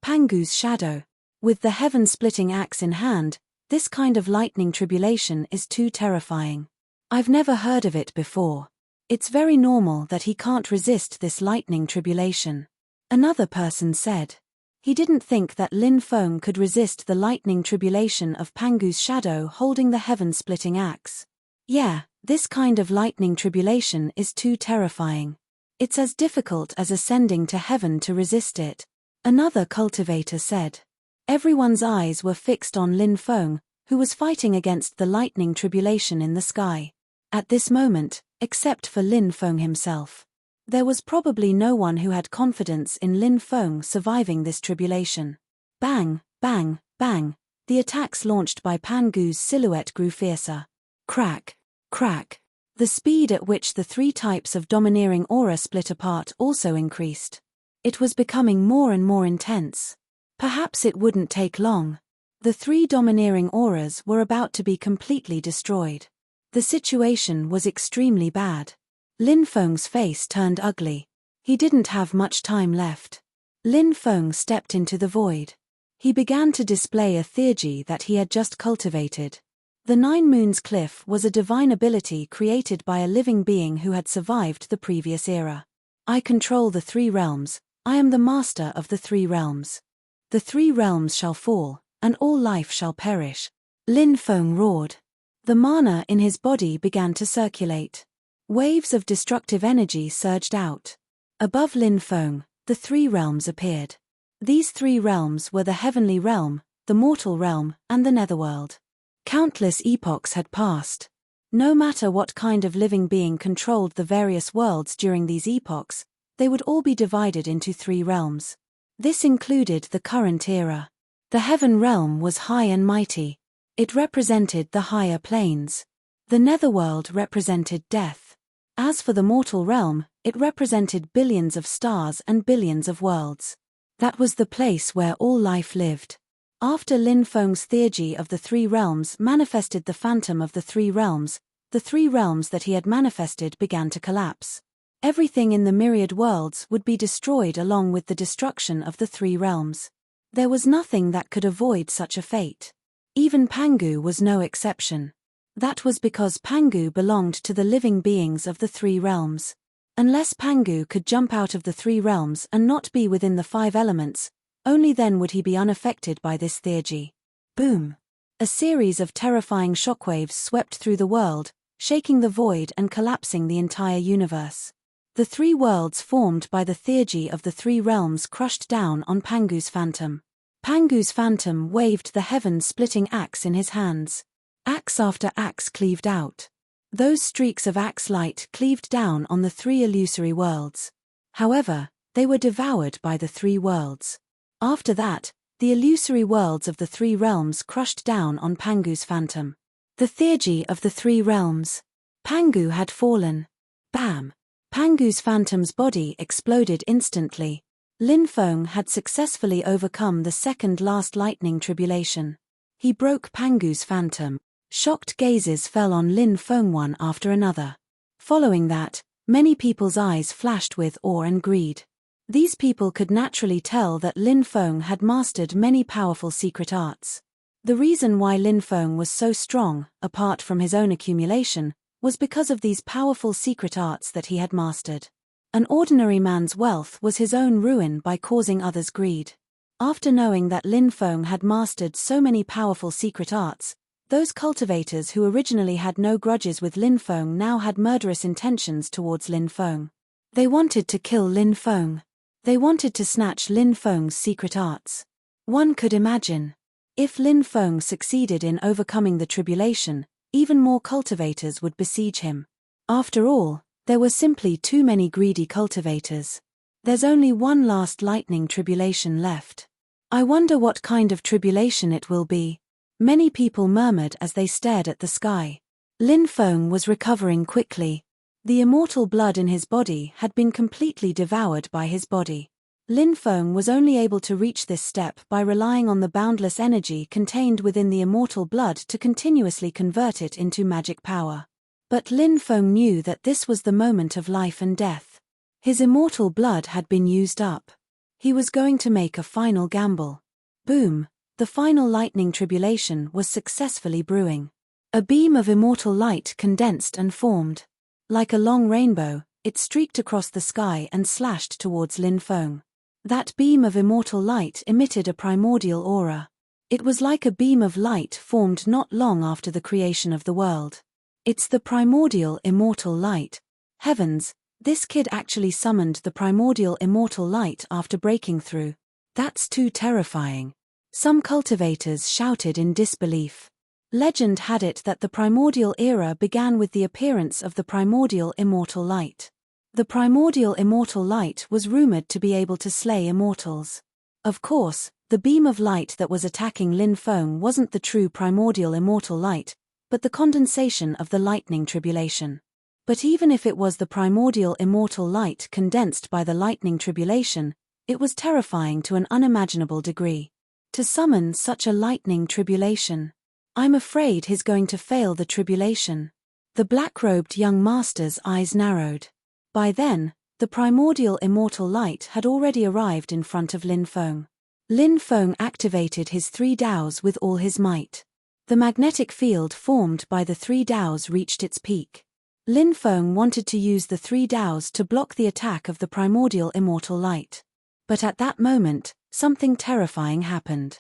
Pangu's shadow. With the heaven-splitting axe in hand, this kind of lightning tribulation is too terrifying. I've never heard of it before. It's very normal that he can't resist this lightning tribulation. Another person said. He didn't think that Lin Feng could resist the lightning tribulation of Pangu's shadow holding the heaven-splitting axe. Yeah, this kind of lightning tribulation is too terrifying. It's as difficult as ascending to heaven to resist it. Another cultivator said. Everyone's eyes were fixed on Lin Feng, who was fighting against the lightning tribulation in the sky. At this moment, except for Lin Feng himself, there was probably no one who had confidence in Lin Feng surviving this tribulation. Bang, bang, bang, the attacks launched by Pangu's silhouette grew fiercer. Crack, crack. The speed at which the three types of domineering aura split apart also increased. It was becoming more and more intense. Perhaps it wouldn't take long. The three domineering auras were about to be completely destroyed. The situation was extremely bad. Lin Feng's face turned ugly. He didn't have much time left. Lin Feng stepped into the void. He began to display a theurgy that he had just cultivated. The Nine Moons Cliff was a divine ability created by a living being who had survived the previous era. I control the three realms. I am the master of the three realms. The three realms shall fall, and all life shall perish. Lin Feng roared. The mana in his body began to circulate. Waves of destructive energy surged out. Above Lin Feng, the three realms appeared. These three realms were the heavenly realm, the mortal realm, and the netherworld. Countless epochs had passed. No matter what kind of living being controlled the various worlds during these epochs, they would all be divided into three realms. This included the current era. The heaven realm was high and mighty. It represented the higher planes. The netherworld represented death. As for the mortal realm, it represented billions of stars and billions of worlds. That was the place where all life lived. After Lin Feng's theurgy of the three realms manifested the phantom of the three realms that he had manifested began to collapse. Everything in the myriad worlds would be destroyed along with the destruction of the three realms. There was nothing that could avoid such a fate. Even Pangu was no exception. That was because Pangu belonged to the living beings of the three realms. Unless Pangu could jump out of the three realms and not be within the five elements, only then would he be unaffected by this theurgy. Boom! A series of terrifying shockwaves swept through the world, shaking the void and collapsing the entire universe. The three worlds formed by the theurgy of the three realms crushed down on Pangu's phantom. Pangu's phantom waved the heaven-splitting axe in his hands. Axe after axe cleaved out. Those streaks of axe light cleaved down on the three illusory worlds. However, they were devoured by the three worlds. After that, the illusory worlds of the three realms crushed down on Pangu's phantom. The theurgy of the three realms. Pangu had fallen. Bam! Pangu's phantom's body exploded instantly. Lin Feng had successfully overcome the second-last lightning tribulation. He broke Pangu's phantom. Shocked gazes fell on Lin Feng one after another. Following that, many people's eyes flashed with awe and greed. These people could naturally tell that Lin Feng had mastered many powerful secret arts. The reason why Lin Feng was so strong, apart from his own accumulation, was because of these powerful secret arts that he had mastered. An ordinary man's wealth was his own ruin by causing others greed. After knowing that Lin Feng had mastered so many powerful secret arts, those cultivators who originally had no grudges with Lin Feng now had murderous intentions towards Lin Feng. They wanted to kill Lin Feng. They wanted to snatch Lin Feng's secret arts. One could imagine. If Lin Feng succeeded in overcoming the tribulation, even more cultivators would besiege him. After all, there were simply too many greedy cultivators. There's only one last lightning tribulation left. I wonder what kind of tribulation it will be. Many people murmured as they stared at the sky. Lin Feng was recovering quickly. The immortal blood in his body had been completely devoured by his body. Lin Feng was only able to reach this step by relying on the boundless energy contained within the immortal blood to continuously convert it into magic power. But Lin Feng knew that this was the moment of life and death. His immortal blood had been used up. He was going to make a final gamble. Boom! The final lightning tribulation was successfully brewing. A beam of immortal light condensed and formed. Like a long rainbow, it streaked across the sky and slashed towards Lin Feng. That beam of immortal light emitted a primordial aura. It was like a beam of light formed not long after the creation of the world. It's the primordial immortal light. Heavens, this kid actually summoned the primordial immortal light after breaking through. That's too terrifying. Some cultivators shouted in disbelief. Legend had it that the primordial era began with the appearance of the primordial immortal light. The primordial immortal light was rumored to be able to slay immortals. Of course, the beam of light that was attacking Lin Feng wasn't the true primordial immortal light, but the condensation of the lightning tribulation. But even if it was the primordial immortal light condensed by the lightning tribulation, it was terrifying to an unimaginable degree. To summon such a lightning tribulation. I'm afraid he's going to fail the tribulation. The black-robed young master's eyes narrowed. By then, the primordial immortal light had already arrived in front of Lin Feng. Lin Feng activated his 3 Daos with all his might. The magnetic field formed by the 3 Daos reached its peak. Lin Feng wanted to use the 3 Daos to block the attack of the primordial immortal light. But at that moment, something terrifying happened.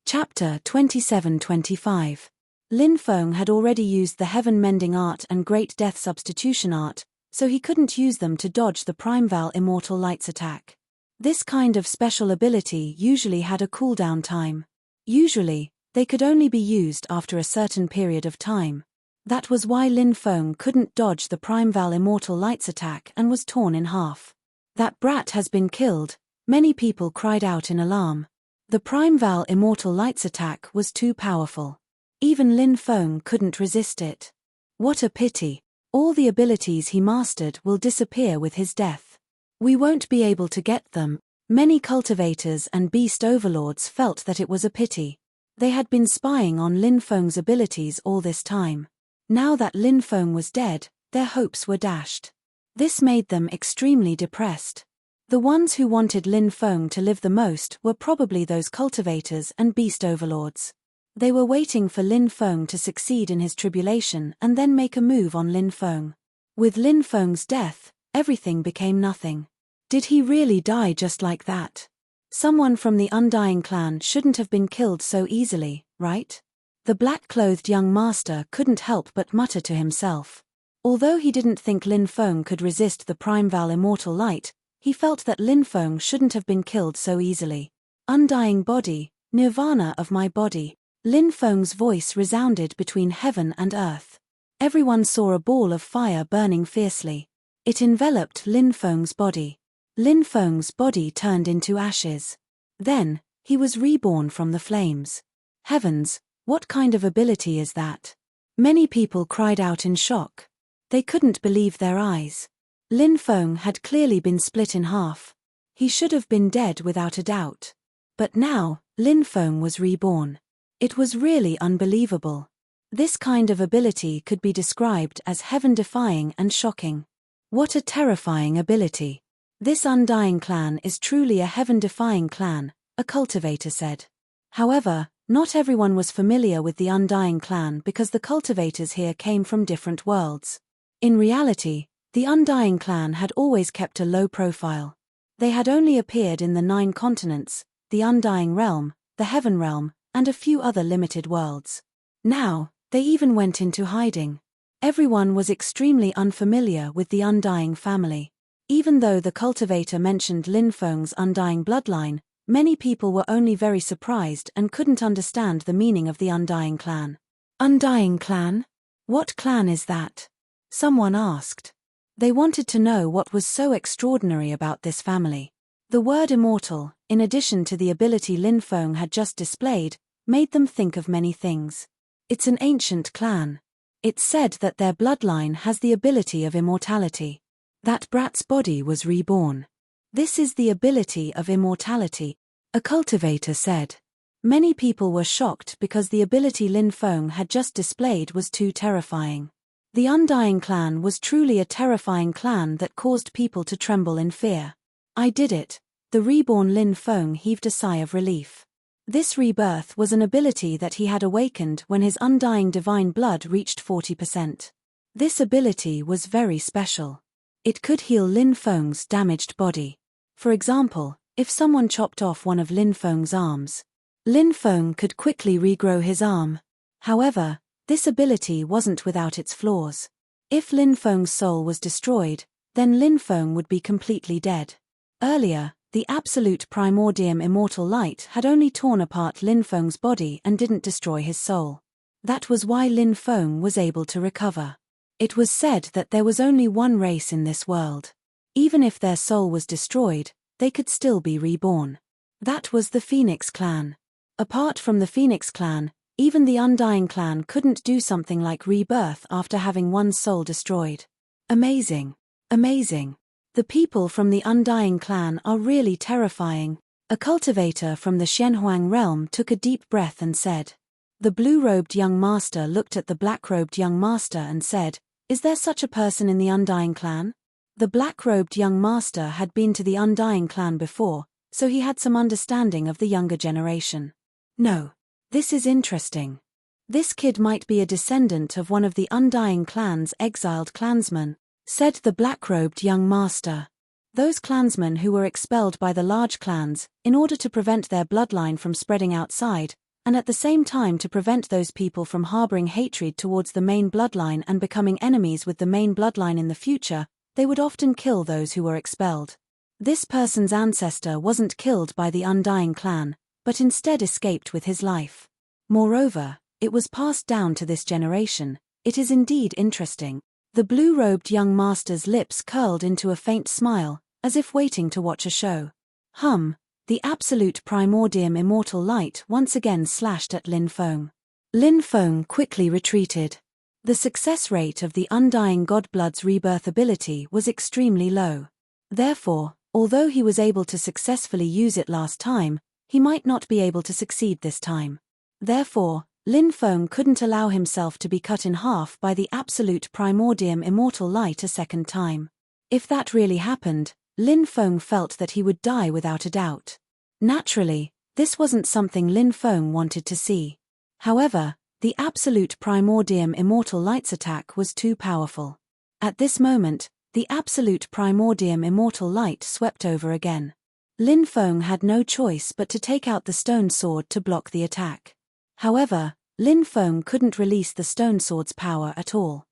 Chapter 27-25. Lin Feng had already used the Heaven Mending Art and Great Death Substitution Art, so he couldn't use them to dodge the Primordial Immortal Light's attack. This kind of special ability usually had a cooldown time. Usually, they could only be used after a certain period of time. That was why Lin Feng couldn't dodge the Primordial Immortal Light's attack and was torn in half. That brat has been killed, many people cried out in alarm. The Primordial Immortal Light's attack was too powerful. Even Lin Feng couldn't resist it. What a pity. All the abilities he mastered will disappear with his death. We won't be able to get them. Many cultivators and beast overlords felt that it was a pity. They had been spying on Lin Feng's abilities all this time. Now that Lin Feng was dead, their hopes were dashed. This made them extremely depressed. The ones who wanted Lin Feng to live the most were probably those cultivators and beast overlords. They were waiting for Lin Feng to succeed in his tribulation and then make a move on Lin Feng. With Lin Feng's death, everything became nothing. Did he really die just like that? Someone from the Undying clan shouldn't have been killed so easily, right? The black-clothed young master couldn't help but mutter to himself. Although he didn't think Lin Feng could resist the Primordial Immortal Light, he felt that Lin Feng shouldn't have been killed so easily. Undying body, nirvana of my body. Lin Feng's voice resounded between heaven and earth. Everyone saw a ball of fire burning fiercely. It enveloped Lin Feng's body. Lin Feng's body turned into ashes. Then, he was reborn from the flames. Heavens, what kind of ability is that? Many people cried out in shock. They couldn't believe their eyes. Lin Feng had clearly been split in half. He should have been dead without a doubt. But now, Lin Feng was reborn. It was really unbelievable. This kind of ability could be described as heaven-defying and shocking. What a terrifying ability. This Undying clan is truly a heaven-defying clan, a cultivator said. However, not everyone was familiar with the Undying clan because the cultivators here came from different worlds. In reality, the Undying clan had always kept a low profile. They had only appeared in the 9 continents, the Undying realm, the Heaven realm, and a few other limited worlds. Now, they even went into hiding. Everyone was extremely unfamiliar with the Undying family. Even though the cultivator mentioned Lin Feng's Undying bloodline, many people were only very surprised and couldn't understand the meaning of the Undying clan. Undying clan? What clan is that? Someone asked. They wanted to know what was so extraordinary about this family. The word immortal, in addition to the ability Lin Feng had just displayed, made them think of many things. It's an ancient clan. It's said that their bloodline has the ability of immortality. That brat's body was reborn. This is the ability of immortality, a cultivator said. Many people were shocked because the ability Lin Feng had just displayed was too terrifying. The Undying Clan was truly a terrifying clan that caused people to tremble in fear. I did it. The reborn Lin Feng heaved a sigh of relief. This rebirth was an ability that he had awakened when his undying divine blood reached 40%. This ability was very special. It could heal Lin Feng's damaged body. For example, if someone chopped off one of Lin Feng's arms, Lin Feng could quickly regrow his arm. However, this ability wasn't without its flaws. If Lin Feng's soul was destroyed, then Lin Feng would be completely dead. Earlier, the absolute primordium immortal light had only torn apart Lin Feng's body and didn't destroy his soul. That was why Lin Feng was able to recover. It was said that there was only one race in this world. Even if their soul was destroyed, they could still be reborn. That was the Phoenix Clan. Apart from the Phoenix Clan, even the Undying Clan couldn't do something like rebirth after having one's soul destroyed. Amazing. Amazing. The people from the Undying Clan are really terrifying. A cultivator from the Xianhuang realm took a deep breath and said. The blue-robed young master looked at the black-robed young master and said, "Is there such a person in the Undying Clan?" The black-robed young master had been to the Undying Clan before, so he had some understanding of the younger generation. No. This is interesting. This kid might be a descendant of one of the Undying Clan's exiled clansmen, said the black-robed young master. Those clansmen who were expelled by the large clans, in order to prevent their bloodline from spreading outside, and at the same time to prevent those people from harboring hatred towards the main bloodline and becoming enemies with the main bloodline in the future, they would often kill those who were expelled. This person's ancestor wasn't killed by the Undying Clan, but instead escaped with his life. Moreover, it was passed down to this generation. It is indeed interesting. The blue-robed young master's lips curled into a faint smile, as if waiting to watch a show. The absolute primordium immortal light once again slashed at Lin Feng. Lin Feng quickly retreated. The success rate of the Undying Godblood's rebirth ability was extremely low. Therefore, although he was able to successfully use it last time, he might not be able to succeed this time. Therefore, Lin Feng couldn't allow himself to be cut in half by the absolute primordium immortal light a second time. If that really happened, Lin Feng felt that he would die without a doubt. Naturally, this wasn't something Lin Feng wanted to see. However, the absolute primordium immortal light's attack was too powerful. At this moment, the absolute primordium immortal light swept over again. Lin Feng had no choice but to take out the stone sword to block the attack. However, Lin Feng couldn't release the stone sword's power at all.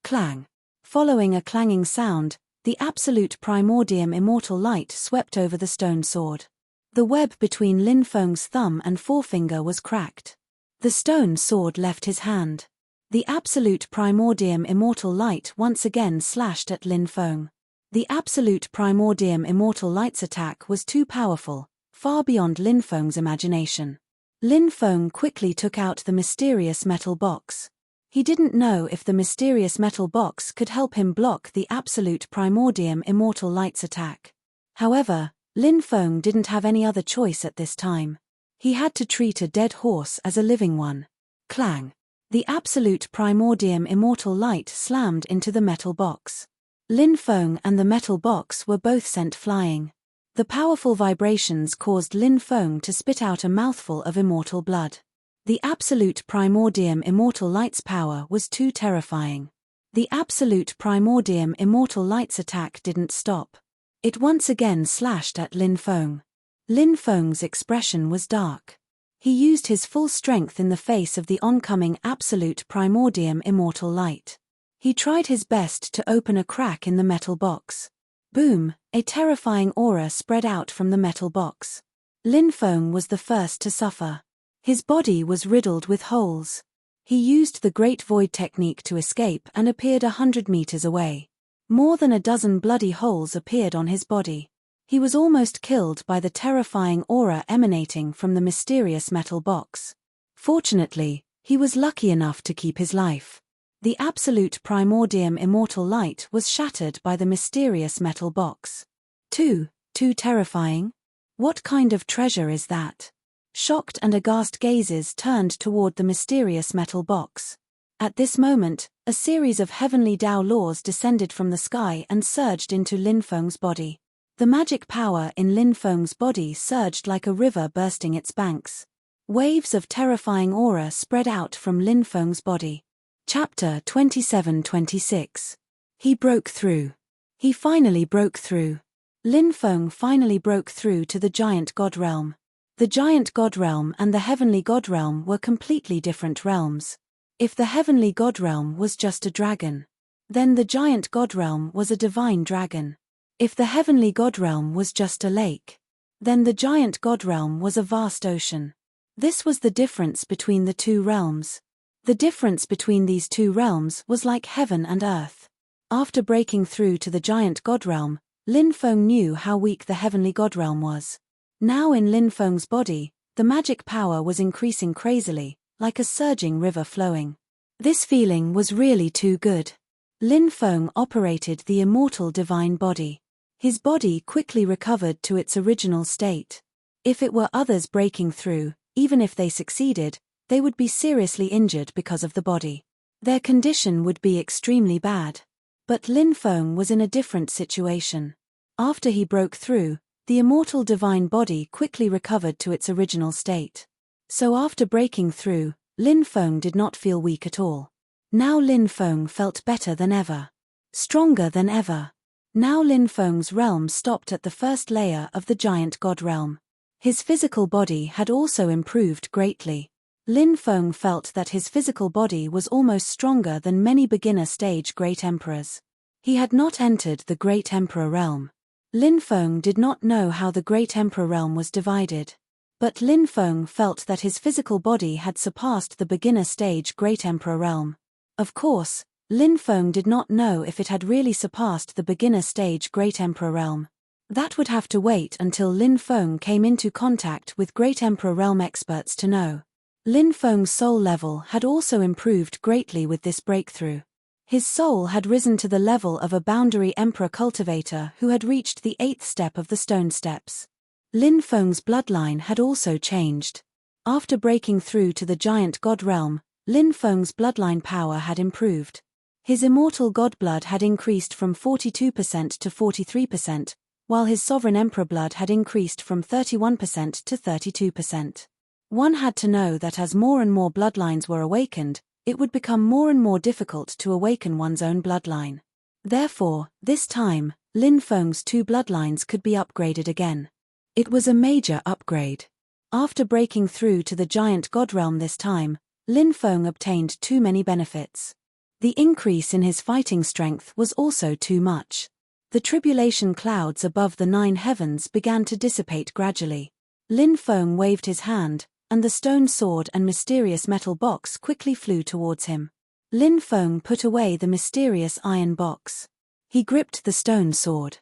Clang. Following a clanging sound, the absolute primordium immortal light swept over the stone sword. The web between Lin Feng's thumb and forefinger was cracked. The stone sword left his hand. The absolute primordium immortal light once again slashed at Lin Feng. The absolute primordium immortal light's attack was too powerful, far beyond Lin Feng's imagination. Lin Feng quickly took out the mysterious metal box. He didn't know if the mysterious metal box could help him block the absolute primordium immortal light's attack. However, Lin Feng didn't have any other choice at this time. He had to treat a dead horse as a living one. Clang. The absolute primordium immortal light slammed into the metal box. Lin Feng and the metal box were both sent flying. The powerful vibrations caused Lin Feng to spit out a mouthful of immortal blood. The absolute primordium immortal light's power was too terrifying. The absolute primordium immortal light's attack didn't stop. It once again slashed at Lin Feng. Lin Feng's expression was dark. He used his full strength in the face of the oncoming absolute primordium immortal light. He tried his best to open a crack in the metal box. Boom, a terrifying aura spread out from the metal box. Lin Feng was the first to suffer. His body was riddled with holes. He used the Great Void technique to escape and appeared 100 meters away. More than a dozen bloody holes appeared on his body. He was almost killed by the terrifying aura emanating from the mysterious metal box. Fortunately, he was lucky enough to keep his life. The absolute primordium immortal light was shattered by the mysterious metal box. Too terrifying? What kind of treasure is that? Shocked and aghast gazes turned toward the mysterious metal box. At this moment, a series of heavenly Tao laws descended from the sky and surged into Lin Feng's body. The magic power in Lin Feng's body surged like a river bursting its banks. Waves of terrifying aura spread out from Lin Feng's body. Chapter 27-26. He broke through. He finally broke through. Lin Feng finally broke through to the giant god realm. The giant god realm and the heavenly god realm were completely different realms. If the heavenly god realm was just a dragon, then the giant god realm was a divine dragon. If the heavenly god realm was just a lake, then the giant god realm was a vast ocean. This was the difference between the two realms. The difference between these two realms was like heaven and earth. After breaking through to the giant god realm, Lin Feng knew how weak the heavenly god realm was. Now in Lin Feng's body, the magic power was increasing crazily, like a surging river flowing. This feeling was really too good. Lin Feng operated the immortal divine body. His body quickly recovered to its original state. If it were others breaking through, even if they succeeded, they would be seriously injured because of the body. Their condition would be extremely bad. But Lin Feng was in a different situation. After he broke through, the immortal divine body quickly recovered to its original state. So after breaking through, Lin Feng did not feel weak at all. Now Lin Feng felt better than ever. Stronger than ever. Now Lin Feng's realm stopped at the first layer of the giant god realm. His physical body had also improved greatly. Lin Feng felt that his physical body was almost stronger than many beginner stage great emperors. He had not entered the great emperor realm. Lin Feng did not know how the great emperor realm was divided. But Lin Feng felt that his physical body had surpassed the beginner stage great emperor realm. Of course, Lin Feng did not know if it had really surpassed the beginner stage great emperor realm. That would have to wait until Lin Feng came into contact with great emperor realm experts to know. Lin Feng's soul level had also improved greatly with this breakthrough. His soul had risen to the level of a boundary emperor cultivator who had reached the 8th step of the stone steps. Lin Feng's bloodline had also changed. After breaking through to the giant god realm, Lin Feng's bloodline power had improved. His immortal god blood had increased from 42% to 43%, while his sovereign emperor blood had increased from 31% to 32%. One had to know that as more and more bloodlines were awakened, it would become more and more difficult to awaken one's own bloodline. Therefore, this time, Lin Feng's two bloodlines could be upgraded again. It was a major upgrade. After breaking through to the giant god realm this time, Lin Feng obtained too many benefits. The increase in his fighting strength was also too much. The tribulation clouds above the 9 heavens began to dissipate gradually. Lin Feng waved his hand, and the stone sword and mysterious metal box quickly flew towards him. Lin Feng put away the mysterious iron box. He gripped the stone sword.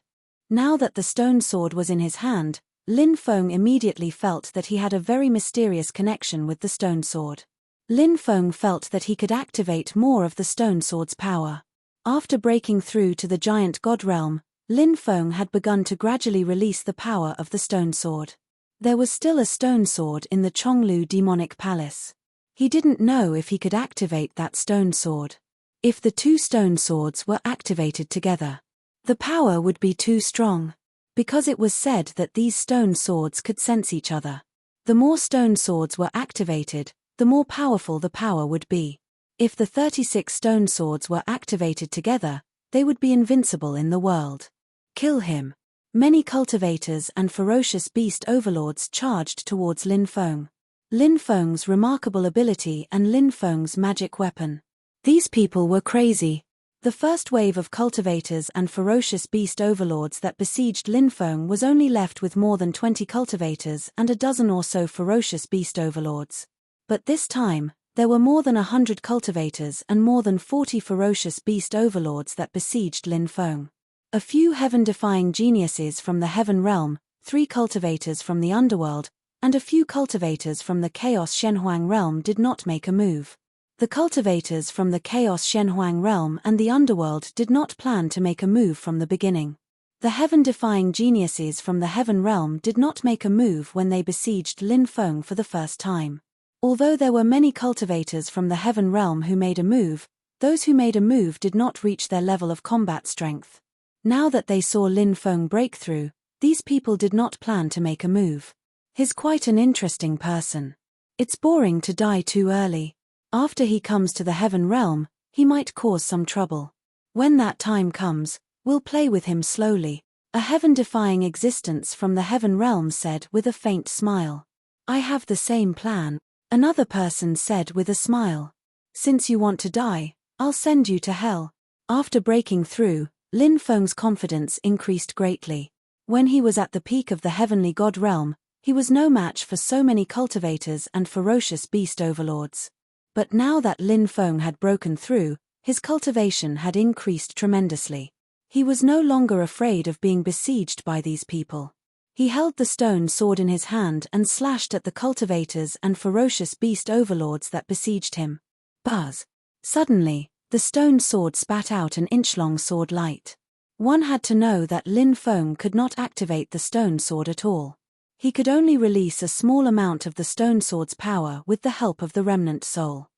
Now that the stone sword was in his hand, Lin Feng immediately felt that he had a very mysterious connection with the stone sword. Lin Feng felt that he could activate more of the stone sword's power. After breaking through to the giant god realm, Lin Feng had begun to gradually release the power of the stone sword. There was still a stone sword in the Chonglu demonic palace. He didn't know if he could activate that stone sword. If the two stone swords were activated together, the power would be too strong. Because it was said that these stone swords could sense each other. The more stone swords were activated, the more powerful the power would be. If the 36 stone swords were activated together, they would be invincible in the world. Kill him. Many cultivators and ferocious beast overlords charged towards Lin Feng. Lin Feng's remarkable ability and Lin Feng's magic weapon. These people were crazy. The first wave of cultivators and ferocious beast overlords that besieged Lin Feng was only left with more than 20 cultivators and a dozen or so ferocious beast overlords. But this time, there were more than 100 cultivators and more than 40 ferocious beast overlords that besieged Lin Feng. A few heaven-defying geniuses from the heaven realm, 3 cultivators from the underworld, and a few cultivators from the Chaos Shenhuang realm did not make a move. The cultivators from the Chaos Shenhuang realm and the underworld did not plan to make a move from the beginning. The heaven-defying geniuses from the heaven realm did not make a move when they besieged Lin Feng for the first time. Although there were many cultivators from the heaven realm who made a move, those who made a move did not reach their level of combat strength. Now that they saw Lin Feng break through, these people did not plan to make a move. He's quite an interesting person. It's boring to die too early. After he comes to the heaven realm, he might cause some trouble. When that time comes, we'll play with him slowly. A heaven-defying existence from the heaven realm said with a faint smile. I have the same plan, another person said with a smile. Since you want to die, I'll send you to hell. After breaking through, Lin Feng's confidence increased greatly. When he was at the peak of the heavenly god realm, he was no match for so many cultivators and ferocious beast overlords. But now that Lin Feng had broken through, his cultivation had increased tremendously. He was no longer afraid of being besieged by these people. He held the stone sword in his hand and slashed at the cultivators and ferocious beast overlords that besieged him. Buzz! Suddenly, the stone sword spat out an inch-long sword light. One had to know that Lin Feng could not activate the stone sword at all. He could only release a small amount of the stone sword's power with the help of the remnant soul.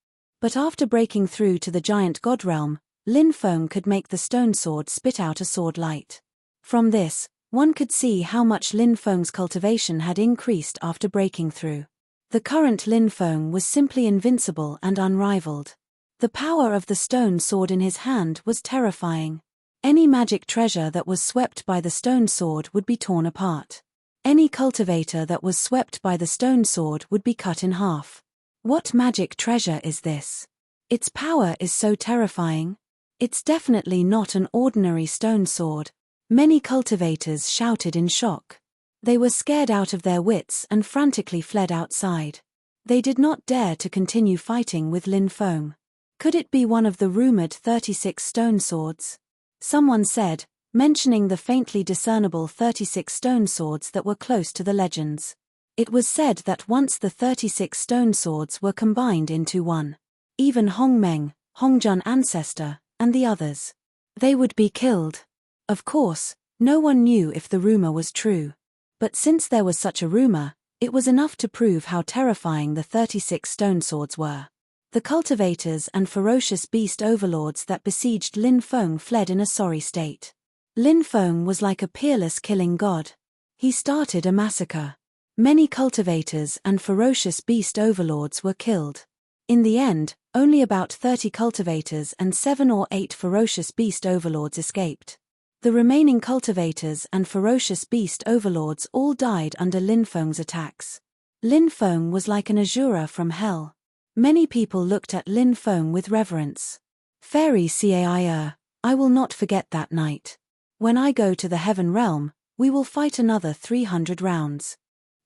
But after breaking through to the giant god realm, Lin Feng could make the stone sword spit out a sword light. From this, one could see how much Lin Feng's cultivation had increased after breaking through. The current Lin Feng was simply invincible and unrivaled. The power of the stone sword in his hand was terrifying. Any magic treasure that was swept by the stone sword would be torn apart. Any cultivator that was swept by the stone sword would be cut in half. What magic treasure is this? Its power is so terrifying. It's definitely not an ordinary stone sword. Many cultivators shouted in shock. They were scared out of their wits and frantically fled outside. They did not dare to continue fighting with Lin Feng. Could it be one of the rumored 36 stone swords? Someone said, mentioning the faintly discernible 36 stone swords that were close to the legends. It was said that once the 36 stone swords were combined into one, even Hong Meng, Hong Jun ancestor, and the others, they would be killed. Of course, no one knew if the rumor was true. But since there was such a rumor, it was enough to prove how terrifying the 36 stone swords were. The cultivators and ferocious beast overlords that besieged Lin Feng fled in a sorry state. Lin Feng was like a peerless killing god. He started a massacre. Many cultivators and ferocious beast overlords were killed. In the end, only about 30 cultivators and 7 or 8 ferocious beast overlords escaped. The remaining cultivators and ferocious beast overlords all died under Lin Feng's attacks. Lin Feng was like an Asura from hell. Many people looked at Lin Feng with reverence. Fairy Cair, I will not forget that night. When I go to the heaven realm, we will fight another 300 rounds.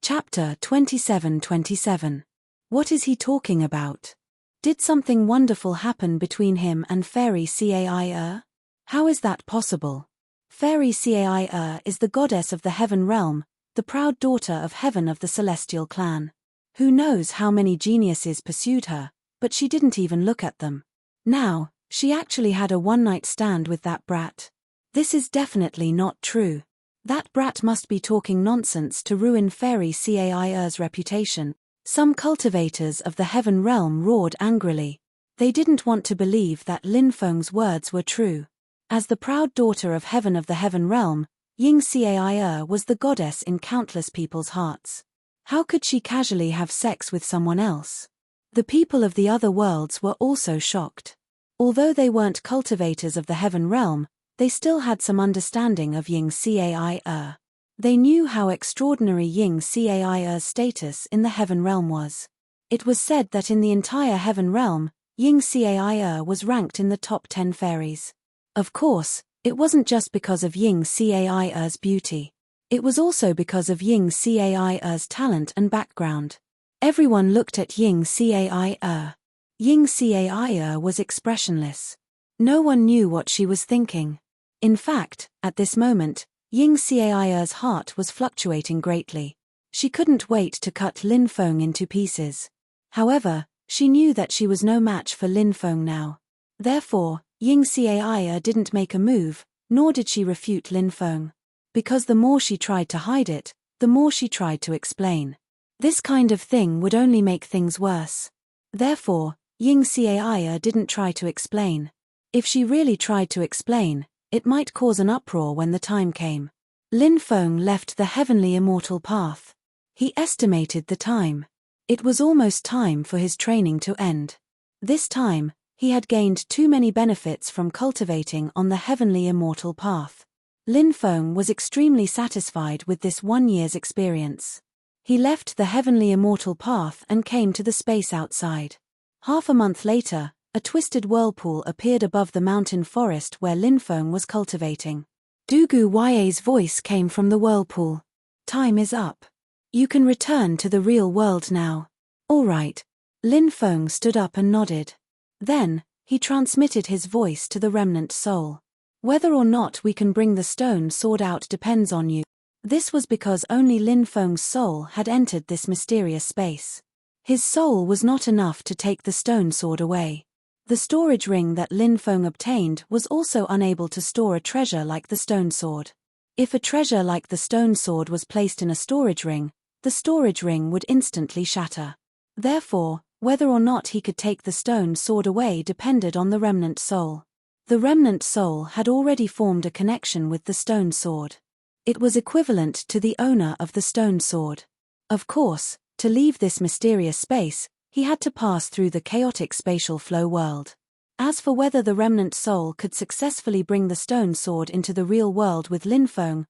Chapter 27:27. What is he talking about? Did something wonderful happen between him and Fairy Cair? How is that possible? Fairy Cair is the goddess of the heaven realm, the proud daughter of heaven of the celestial clan. Who knows how many geniuses pursued her, but she didn't even look at them. Now, she actually had a one-night stand with that brat. This is definitely not true. That brat must be talking nonsense to ruin Fairy Cair's reputation. Some cultivators of the heaven realm roared angrily. They didn't want to believe that Lin Feng's words were true. As the proud daughter of the heaven realm, Ying Cair was the goddess in countless people's hearts. How could she casually have sex with someone else? The people of the other worlds were also shocked. Although they weren't cultivators of the heaven realm, they still had some understanding of Ying Cair. They knew how extraordinary Ying Cair's status in the heaven realm was. It was said that in the entire heaven realm, Ying Cair was ranked in the top 10 fairies. Of course, it wasn't just because of Ying Cair's beauty. It was also because of Ying Cair's talent and background. Everyone looked at Ying Cair. Ying Cair was expressionless. No one knew what she was thinking. In fact, at this moment, Ying Cair's heart was fluctuating greatly. She couldn't wait to cut Lin Feng into pieces. However, she knew that she was no match for Lin Feng now. Therefore, Ying Cair didn't make a move, nor did she refute Lin Feng. Because the more she tried to hide it, the more she tried to explain. This kind of thing would only make things worse. Therefore, Ying Cai didn't try to explain. If she really tried to explain, it might cause an uproar when the time came. Lin Feng left the heavenly immortal path. He estimated the time. It was almost time for his training to end. This time, he had gained too many benefits from cultivating on the heavenly immortal path. Lin Feng was extremely satisfied with this 1 year's experience. He left the heavenly immortal path and came to the space outside. Half a month later, a twisted whirlpool appeared above the mountain forest where Lin Feng was cultivating. Dugu Ya's voice came from the whirlpool. Time is up. You can return to the real world now. All right. Lin Feng stood up and nodded. Then, he transmitted his voice to the remnant soul. Whether or not we can bring the stone sword out depends on you. This was because only Lin Feng's soul had entered this mysterious space. His soul was not enough to take the stone sword away. The storage ring that Lin Feng obtained was also unable to store a treasure like the stone sword. If a treasure like the stone sword was placed in a storage ring, the storage ring would instantly shatter. Therefore, whether or not he could take the stone sword away depended on the remnant soul. The remnant soul had already formed a connection with the stone sword. It was equivalent to the owner of the stone sword. Of course, to leave this mysterious space, he had to pass through the chaotic spatial flow world. As for whether the remnant soul could successfully bring the stone sword into the real world with Lin Feng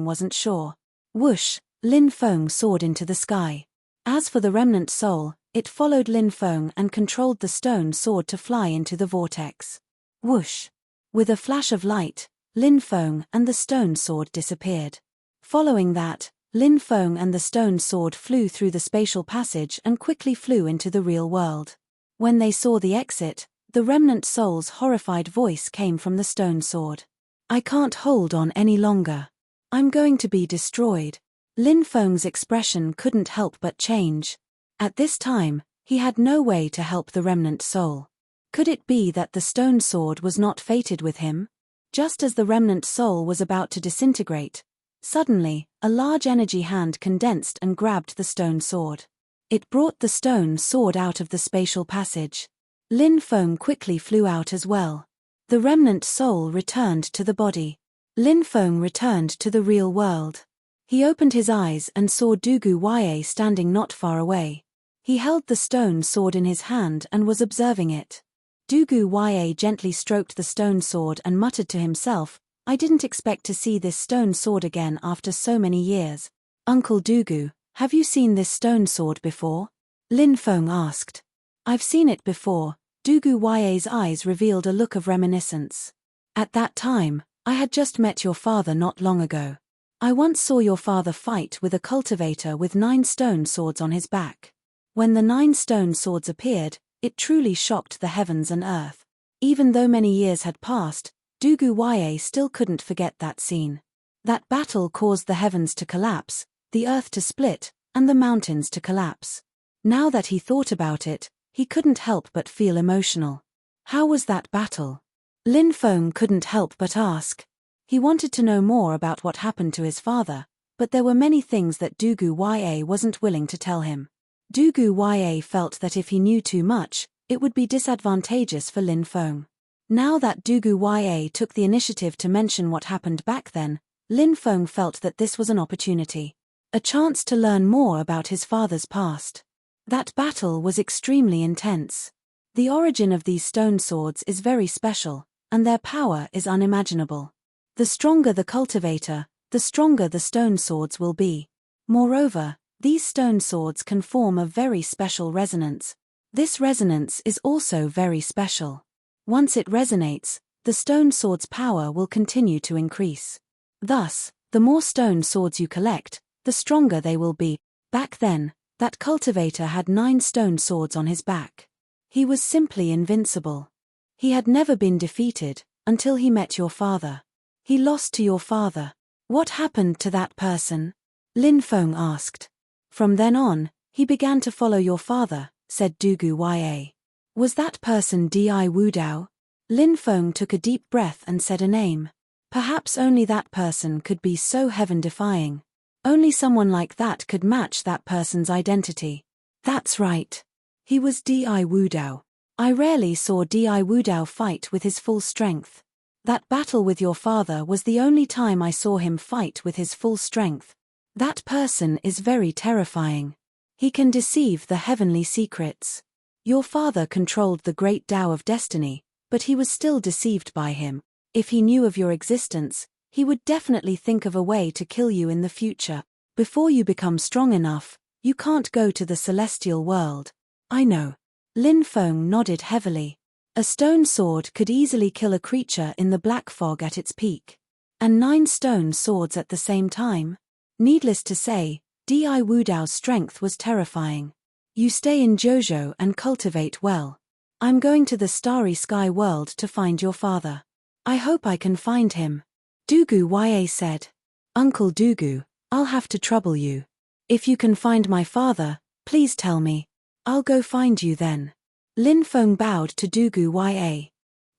wasn't sure. Whoosh, Lin Feng soared into the sky. As for the remnant soul, it followed Lin Feng and controlled the stone sword to fly into the vortex. Whoosh! With a flash of light, Lin Feng and the stone sword disappeared. Following that, Lin Feng and the stone sword flew through the spatial passage and quickly flew into the real world. When they saw the exit, the remnant soul's horrified voice came from the stone sword. I can't hold on any longer. I'm going to be destroyed. Lin Feng's expression couldn't help but change. At this time, he had no way to help the remnant soul. Could it be that the stone sword was not fated with him? Just as the remnant soul was about to disintegrate, suddenly, a large energy hand condensed and grabbed the stone sword. It brought the stone sword out of the spatial passage. Lin Feng quickly flew out as well. The remnant soul returned to the body. Lin Feng returned to the real world. He opened his eyes and saw Dugu Ya standing not far away. He held the stone sword in his hand and was observing it. Dugu Ya gently stroked the stone sword and muttered to himself, I didn't expect to see this stone sword again after so many years. Uncle Dugu, have you seen this stone sword before? Lin Feng asked. I've seen it before. Dugu Ya's eyes revealed a look of reminiscence. At that time, I had just met your father not long ago. I once saw your father fight with a cultivator with 9 stone swords on his back. When the 9 stone swords appeared, it truly shocked the heavens and earth. Even though many years had passed, Dugu Ya still couldn't forget that scene. That battle caused the heavens to collapse, the earth to split, and the mountains to collapse. Now that he thought about it, he couldn't help but feel emotional. How was that battle? Lin Feng couldn't help but ask. He wanted to know more about what happened to his father, but there were many things that Dugu Ya wasn't willing to tell him. Dugu Ya felt that if he knew too much, it would be disadvantageous for Lin Feng. Now that Dugu Ya took the initiative to mention what happened back then, Lin Feng felt that this was an opportunity. A chance to learn more about his father's past. That battle was extremely intense. The origin of these stone swords is very special, and their power is unimaginable. The stronger the cultivator, the stronger the stone swords will be. Moreover, these stone swords can form a very special resonance. This resonance is also very special. Once it resonates, the stone sword's power will continue to increase. Thus, the more stone swords you collect, the stronger they will be. Back then, that cultivator had 9 stone swords on his back. He was simply invincible. He had never been defeated, until he met your father. He lost to your father. What happened to that person? Lin Feng asked. From then on, he began to follow your father, said Dugu Ya. Was that person Di Wudao? Lin Feng took a deep breath and said a name. Perhaps only that person could be so heaven-defying. Only someone like that could match that person's identity. That's right. He was Di Wudao. I rarely saw Di Wudao fight with his full strength. That battle with your father was the only time I saw him fight with his full strength. That person is very terrifying. He can deceive the heavenly secrets. Your father controlled the great Tao of destiny, but he was still deceived by him. If he knew of your existence, he would definitely think of a way to kill you in the future. Before you become strong enough, you can't go to the celestial world. I know. Lin Feng nodded heavily. A stone sword could easily kill a creature in the black fog at its peak. And 9 stone swords at the same time? Needless to say, Di Wudao's strength was terrifying. You stay in Jojo and cultivate well. I'm going to the starry sky world to find your father. I hope I can find him. Dugu Ya said. Uncle Dugu, I'll have to trouble you. If you can find my father, please tell me. I'll go find you then. Lin Feng bowed to Dugu Ya.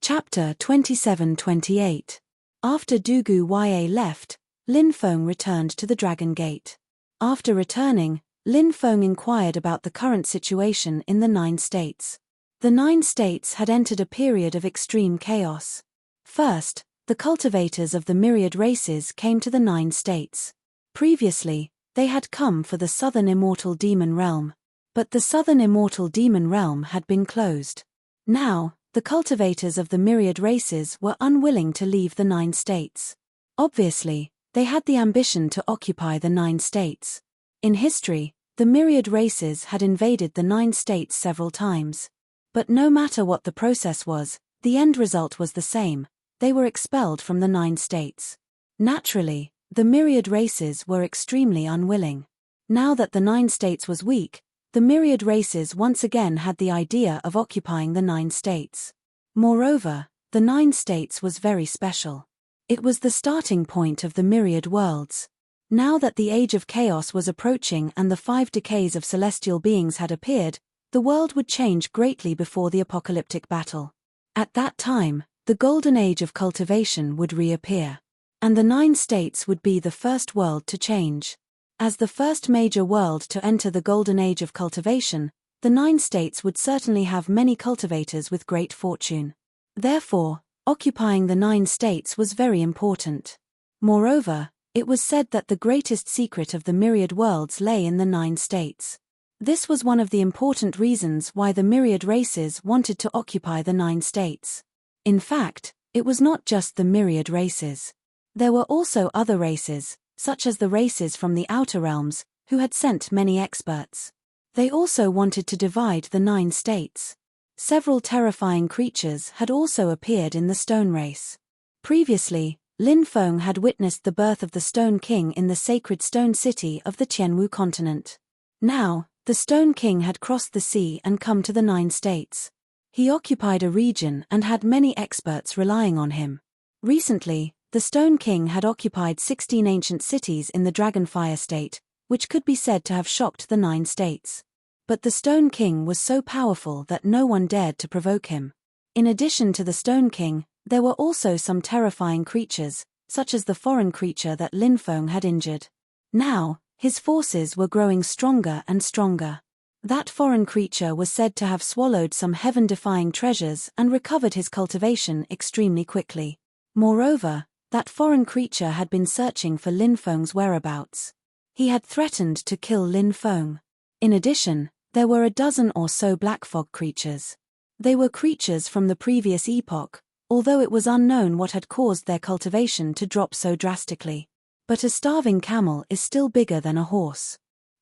Chapter 27-28. After Dugu Ya left, Lin Feng returned to the Dragon Gate. After returning, Lin Feng inquired about the current situation in the 9 states. The 9 states had entered a period of extreme chaos. First, the cultivators of the myriad races came to the 9 states. Previously, they had come for the southern immortal demon realm. But the southern immortal demon realm had been closed. Now, the cultivators of the myriad races were unwilling to leave the 9 states. Obviously, they had the ambition to occupy the 9 states. In history, the myriad races had invaded the 9 states several times. But no matter what the process was, the end result was the same: they were expelled from the 9 states. Naturally, the myriad races were extremely unwilling. Now that the 9 states was weak, the myriad races once again had the idea of occupying the 9 states. Moreover, the 9 states was very special. It was the starting point of the myriad worlds. Now that the age of chaos was approaching and the 5 decays of celestial beings had appeared, the world would change greatly before the apocalyptic battle. At that time, the golden age of cultivation would reappear. And the 9 states would be the first world to change. As the first major world to enter the golden age of cultivation, the 9 states would certainly have many cultivators with great fortune. Therefore, occupying the 9 states was very important. Moreover, it was said that the greatest secret of the myriad worlds lay in the 9 states. This was one of the important reasons why the myriad races wanted to occupy the 9 states. In fact, it was not just the myriad races. There were also other races, such as the races from the outer realms, who had sent many experts. They also wanted to divide the 9 states. Several terrifying creatures had also appeared in the Stone Race. Previously, Lin Feng had witnessed the birth of the Stone King in the sacred stone city of the Tianwu continent. Now, the Stone King had crossed the sea and come to the 9 states. He occupied a region and had many experts relying on him. Recently, the Stone King had occupied 16 ancient cities in the Dragonfire state, which could be said to have shocked the 9 states. But the Stone King was so powerful that no one dared to provoke him. In addition to the Stone King, there were also some terrifying creatures, such as the foreign creature that Lin Feng had injured. Now, his forces were growing stronger and stronger. That foreign creature was said to have swallowed some heaven-defying treasures and recovered his cultivation extremely quickly. Moreover, that foreign creature had been searching for Lin Feng's whereabouts. He had threatened to kill Lin Feng. In addition, there were a dozen or so black fog creatures. They were creatures from the previous epoch, although it was unknown what had caused their cultivation to drop so drastically. But a starving camel is still bigger than a horse.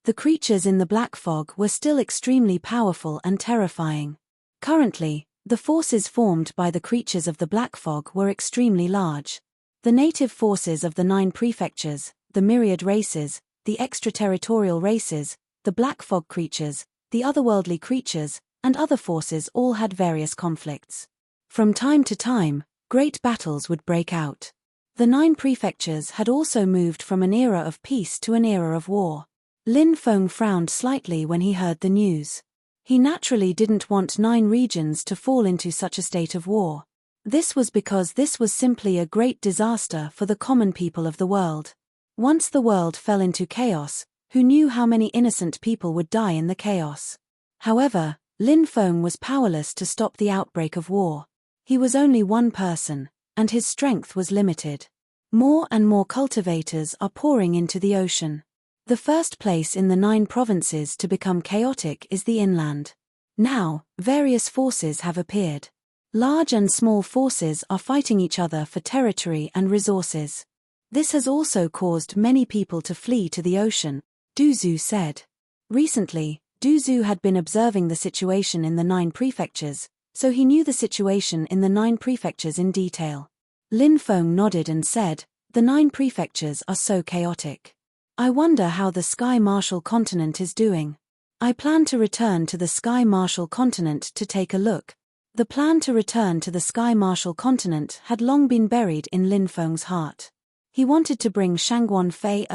The creatures in the black fog were still extremely powerful and terrifying. Currently, the forces formed by the creatures of the black fog were extremely large. The native forces of the 9 prefectures, the myriad races, the extraterritorial races, the black fog creatures, the otherworldly creatures, and other forces all had various conflicts. From time to time, great battles would break out. The 9 prefectures had also moved from an era of peace to an era of war. Lin Feng frowned slightly when he heard the news. He naturally didn't want 9 regions to fall into such a state of war. This was because this was simply a great disaster for the common people of the world. Once the world fell into chaos, who knew how many innocent people would die in the chaos? However, Lin Feng was powerless to stop the outbreak of war. He was only one person, and his strength was limited. More and more cultivators are pouring into the ocean. The first place in the 9 provinces to become chaotic is the inland. Now, various forces have appeared. Large and small forces are fighting each other for territory and resources. This has also caused many people to flee to the ocean, Du Zhu said. Recently, Du Zhu had been observing the situation in the 9 prefectures, so he knew the situation in the 9 prefectures in detail. Lin Feng nodded and said, "The 9 prefectures are so chaotic. I wonder how the Sky Martial continent is doing. I plan to return to the Sky Martial continent to take a look." The plan to return to the Sky Martial continent had long been buried in Lin Feng's heart. He wanted to bring Shangguan Fei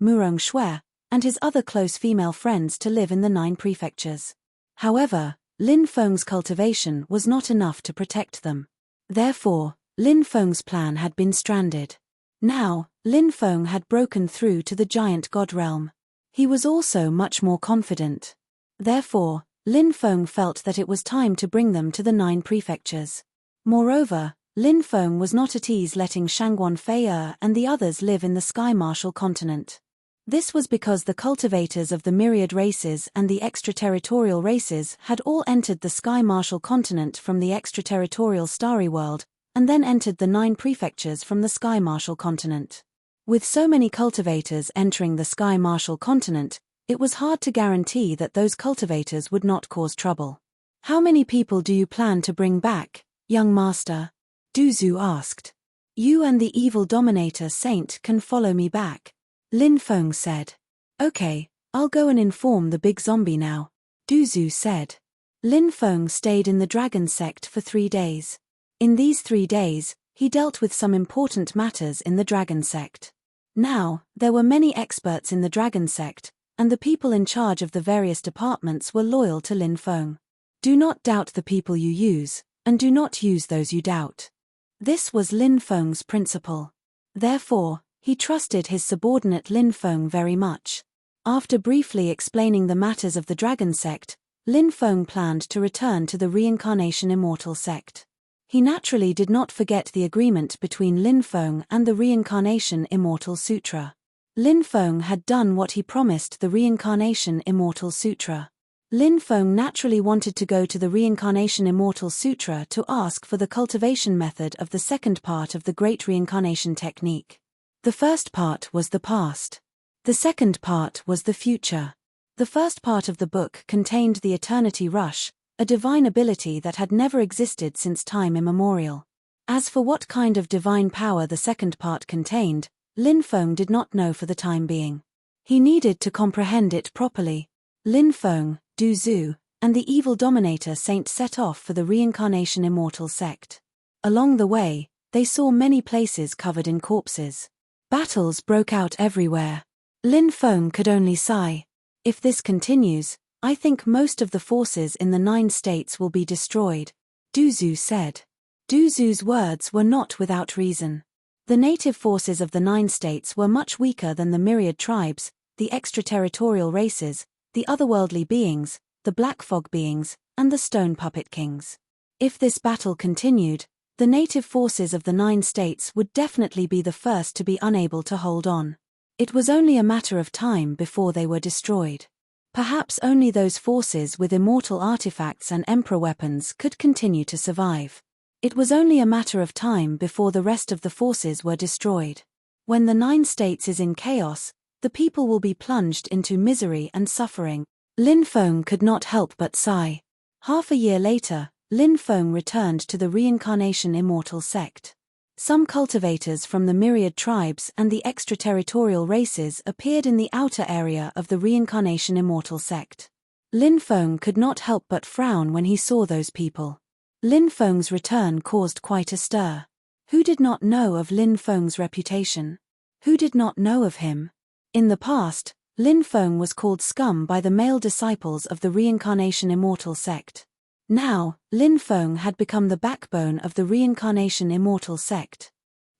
Murong Shui, and his other close female friends to live in the 9 prefectures. However, Lin Feng's cultivation was not enough to protect them. Therefore, Lin Feng's plan had been stranded. Now, Lin Feng had broken through to the giant god realm. He was also much more confident. Therefore, Lin Feng felt that it was time to bring them to the 9 prefectures. Moreover, Lin Feng was not at ease letting Shangguan Fei and the others live in the Sky Martial continent. This was because the cultivators of the myriad races and the extraterritorial races had all entered the Sky Martial continent from the extraterritorial starry world, and then entered the 9 prefectures from the Sky Martial continent. With so many cultivators entering the Sky Martial continent, it was hard to guarantee that those cultivators would not cause trouble. "How many people do you plan to bring back, young master?" Du Zhu asked. "You and the evil dominator saint can follow me back," Lin Feng said. "Okay, I'll go and inform the big zombie now," Du Zhu said. Lin Feng stayed in the dragon sect for 3 days. In these 3 days, he dealt with some important matters in the dragon sect. Now, there were many experts in the dragon sect, and the people in charge of the various departments were loyal to Lin Feng. Do not doubt the people you use, and do not use those you doubt. This was Lin Feng's principle. Therefore, he trusted his subordinate Lin Feng very much. After briefly explaining the matters of the dragon sect, Lin Feng planned to return to the reincarnation immortal sect. He naturally did not forget the agreement between Lin Feng and the reincarnation immortal sutra. Lin Feng had done what he promised the reincarnation immortal sutra. Lin Feng naturally wanted to go to the Reincarnation Immortal Sutra to ask for the cultivation method of the second part of the Great Reincarnation Technique. The first part was the past. The second part was the future. The first part of the book contained the Eternity Rush, a divine ability that had never existed since time immemorial. As for what kind of divine power the second part contained, Lin Feng did not know for the time being. He needed to comprehend it properly. Lin Feng, Du Zhu, and the evil dominator saint set off for the Reincarnation Immortal sect. Along the way, they saw many places covered in corpses. Battles broke out everywhere. Lin Feng could only sigh. If this continues, I think most of the forces in the 9 states will be destroyed, Du Zhu said. Du Zhu's words were not without reason. The native forces of the 9 states were much weaker than the myriad tribes, the extraterritorial races, the otherworldly beings, the black fog beings, and the stone puppet kings. If this battle continued, the native forces of the 9 states would definitely be the first to be unable to hold on. It was only a matter of time before they were destroyed. Perhaps only those forces with immortal artifacts and emperor weapons could continue to survive. It was only a matter of time before the rest of the forces were destroyed. When the 9 states is in chaos, the people will be plunged into misery and suffering. Lin Feng could not help but sigh. Half a year later, Lin Feng returned to the Reincarnation Immortal sect. Some cultivators from the myriad tribes and the extraterritorial races appeared in the outer area of the Reincarnation Immortal sect. Lin Feng could not help but frown when he saw those people. Lin Feng's return caused quite a stir. Who did not know of Lin Feng's reputation? Who did not know of him? In the past, Lin Feng was called scum by the male disciples of the Reincarnation Immortal sect. Now, Lin Feng had become the backbone of the Reincarnation Immortal sect.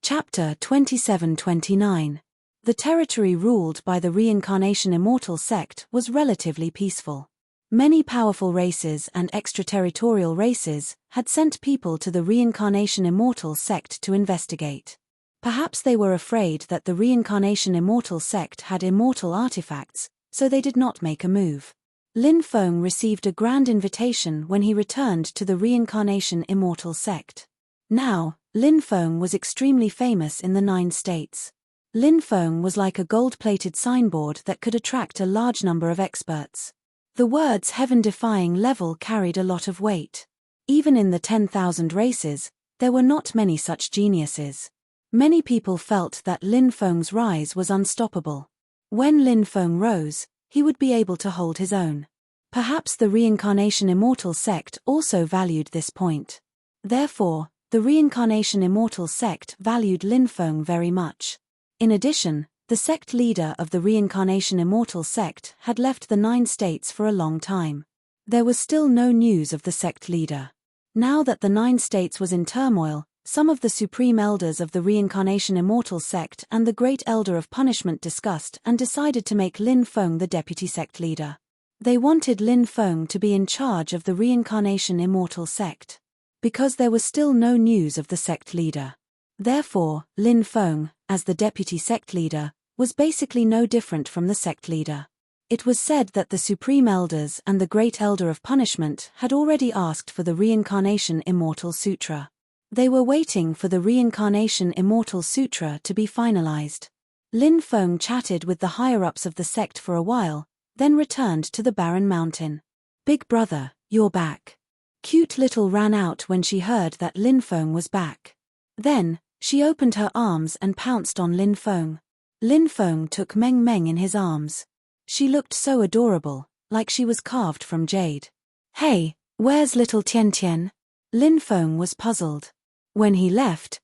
Chapter 27-29. The territory ruled by the Reincarnation Immortal sect was relatively peaceful. Many powerful races and extraterritorial races had sent people to the Reincarnation Immortal sect to investigate. Perhaps they were afraid that the Reincarnation Immortal sect had immortal artifacts, so they did not make a move. Lin Feng received a grand invitation when he returned to the Reincarnation Immortal sect. Now, Lin Feng was extremely famous in the 9 states. Lin Feng was like a gold-plated signboard that could attract a large number of experts. The words heaven-defying level carried a lot of weight. Even in the 10,000 races, there were not many such geniuses. Many people felt that Lin Feng's rise was unstoppable. When Lin Feng rose, he would be able to hold his own. Perhaps the Reincarnation Immortal sect also valued this point. Therefore, the Reincarnation Immortal sect valued Lin Feng very much. In addition, the sect leader of the Reincarnation Immortal sect had left the 9 states for a long time. There was still no news of the sect leader. Now that the 9 states was in turmoil, some of the supreme elders of the Reincarnation Immortal sect and the Great Elder of Punishment discussed and decided to make Lin Feng the deputy sect leader. They wanted Lin Feng to be in charge of the Reincarnation Immortal sect. Because there was still no news of the sect leader. Therefore, Lin Feng, as the deputy sect leader, was basically no different from the sect leader. It was said that the Supreme Elders and the Great Elder of Punishment had already asked for the Reincarnation Immortal Sutra. They were waiting for the Reincarnation Immortal Sutra to be finalized. Lin Feng chatted with the higher-ups of the sect for a while, then returned to the barren mountain. "Big brother, you're back." Cute Little ran out when she heard that Lin Feng was back. Then, she opened her arms and pounced on Lin Feng. Lin Feng took Meng Meng in his arms. She looked so adorable, like she was carved from jade. "Hey, where's little Tian Tian?" Lin Feng was puzzled. When he left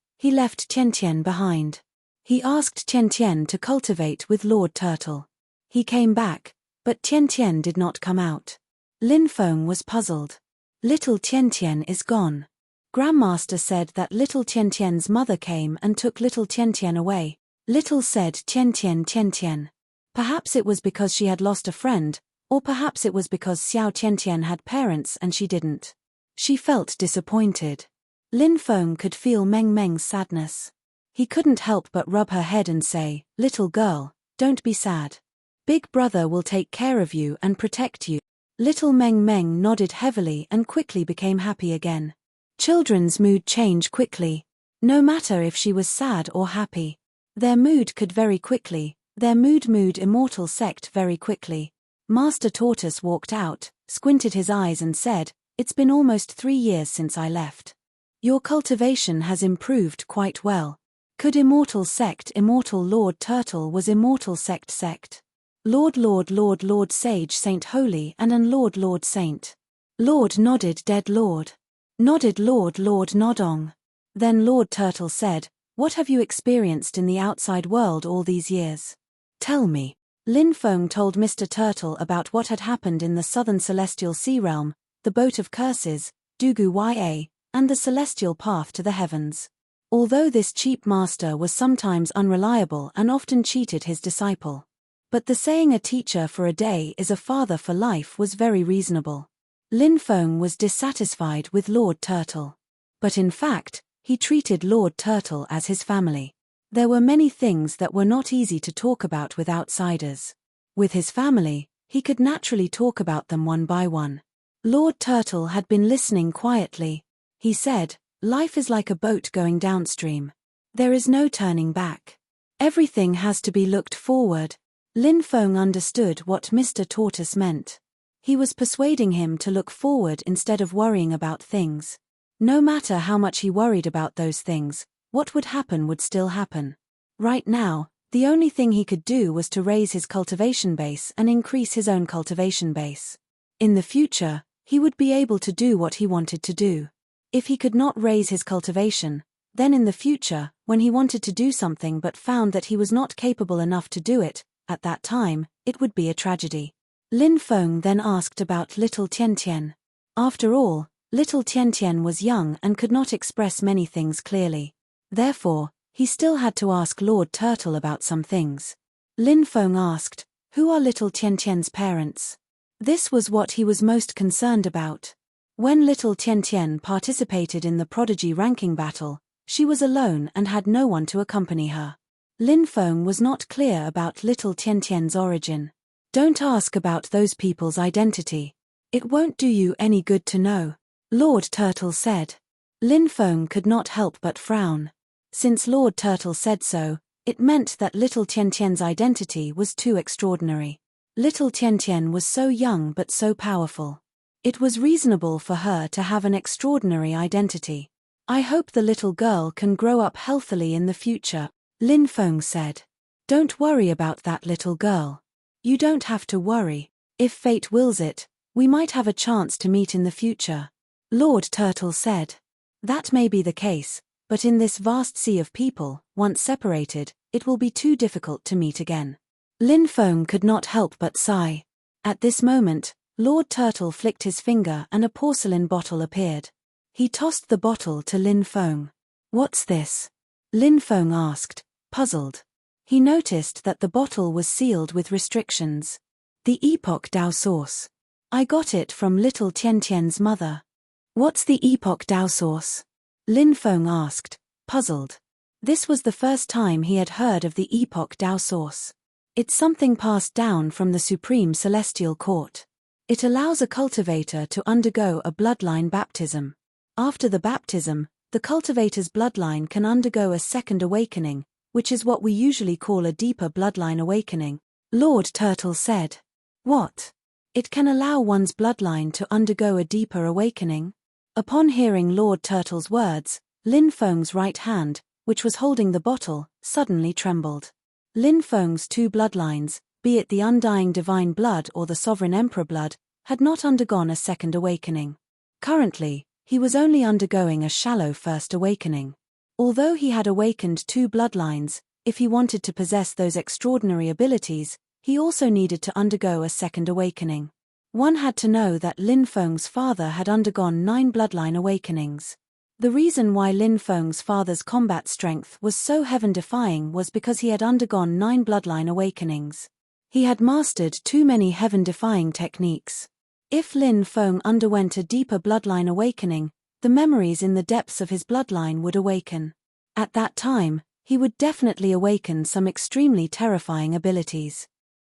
Tian Tian behind. He asked Tian Tian to cultivate with Lord Turtle. He came back, but Tian Tian did not come out. Lin Feng was puzzled. Little Tian Tian is gone. Grandmaster said that little Tian Tian's mother came and took little Tian Tian away. Little said Tian Tian Tian Tian. Perhaps it was because she had lost a friend, or perhaps it was because Xiao Tian Tian had parents and she didn't. She felt disappointed. Lin Feng could feel Meng Meng's sadness. He couldn't help but rub her head and say, "Little girl, don't be sad. Big brother will take care of you and protect you." Little Meng Meng nodded heavily and quickly became happy again. Children's mood change quickly. No matter if she was sad or happy. Their mood could very quickly, their mood immortal sect very quickly. Master Tortoise walked out, squinted his eyes and said, "It's been almost 3 years since I left. Your cultivation has improved quite well. Could immortal sect immortal Lord Turtle was immortal sect. Lord Sage Saint Holy and an Lord Saint. Lord nodded dead Lord. Nodded Lord Nodong. Then Lord Turtle said, "What have you experienced in the outside world all these years? Tell me." Lin Feng told Mr. Turtle about what had happened in the southern celestial sea realm, the boat of curses, Dugu Ya, and the celestial path to the heavens. Although this cheap master was sometimes unreliable and often cheated his disciple. But the saying "a teacher for a day is a father for life" was very reasonable. Lin Feng was dissatisfied with Lord Turtle. But in fact, he treated Lord Turtle as his family. There were many things that were not easy to talk about with outsiders. With his family, he could naturally talk about them one by one. Lord Turtle had been listening quietly. He said, "Life is like a boat going downstream. There is no turning back. Everything has to be looked forward." Lin Feng understood what Mr. Tortoise meant. He was persuading him to look forward instead of worrying about things. No matter how much he worried about those things, what would happen would still happen. Right now, the only thing he could do was to raise his cultivation base and increase his own cultivation base. In the future, he would be able to do what he wanted to do. If he could not raise his cultivation, then in the future, when he wanted to do something but found that he was not capable enough to do it, at that time, it would be a tragedy. Lin Feng then asked about little Tian Tian. After all, little Tian Tian was young and could not express many things clearly. Therefore, he still had to ask Lord Turtle about some things. Lin Feng asked, "Who are little Tian Tian's parents?" This was what he was most concerned about. When little Tian Tian participated in the prodigy ranking battle, she was alone and had no one to accompany her. Lin Feng was not clear about little Tian Tian's origin. "Don't ask about those people's identity. It won't do you any good to know," Lord Turtle said. Lin Feng could not help but frown. Since Lord Turtle said so, it meant that little Tian Tian's identity was too extraordinary. Little Tian Tian was so young but so powerful. It was reasonable for her to have an extraordinary identity. "I hope the little girl can grow up healthily in the future," Lin Feng said. "Don't worry about that little girl. You don't have to worry. If fate wills it, we might have a chance to meet in the future," Lord Turtle said. "That may be the case, but in this vast sea of people, once separated, it will be too difficult to meet again." Lin Feng could not help but sigh. At this moment, Lord Turtle flicked his finger and a porcelain bottle appeared. He tossed the bottle to Lin Feng. "What's this?" Lin Feng asked, puzzled. He noticed that the bottle was sealed with restrictions. "The Epoch Dao sauce. I got it from little Tian Tian's mother." "What's the Epoch Dao sauce?" Lin Feng asked, puzzled. This was the first time he had heard of the Epoch Dao sauce. It's something passed down from the Supreme Celestial Court. It allows a cultivator to undergo a bloodline baptism. After the baptism, the cultivator's bloodline can undergo a second awakening, which is what we usually call a deeper bloodline awakening, Lord Turtle said. "What? It can allow one's bloodline to undergo a deeper awakening?" Upon hearing Lord Turtle's words, Lin Feng's right hand, which was holding the bottle, suddenly trembled. Lin Feng's two bloodlines, be it the undying divine blood or the sovereign emperor blood, had not undergone a second awakening. Currently, he was only undergoing a shallow first awakening. Although he had awakened two bloodlines, if he wanted to possess those extraordinary abilities, he also needed to undergo a second awakening. One had to know that Lin Feng's father had undergone 9 bloodline awakenings. The reason why Lin Feng's father's combat strength was so heaven-defying was because he had undergone 9 bloodline awakenings. He had mastered too many heaven-defying techniques. If Lin Feng underwent a deeper bloodline awakening, the memories in the depths of his bloodline would awaken. At that time, he would definitely awaken some extremely terrifying abilities.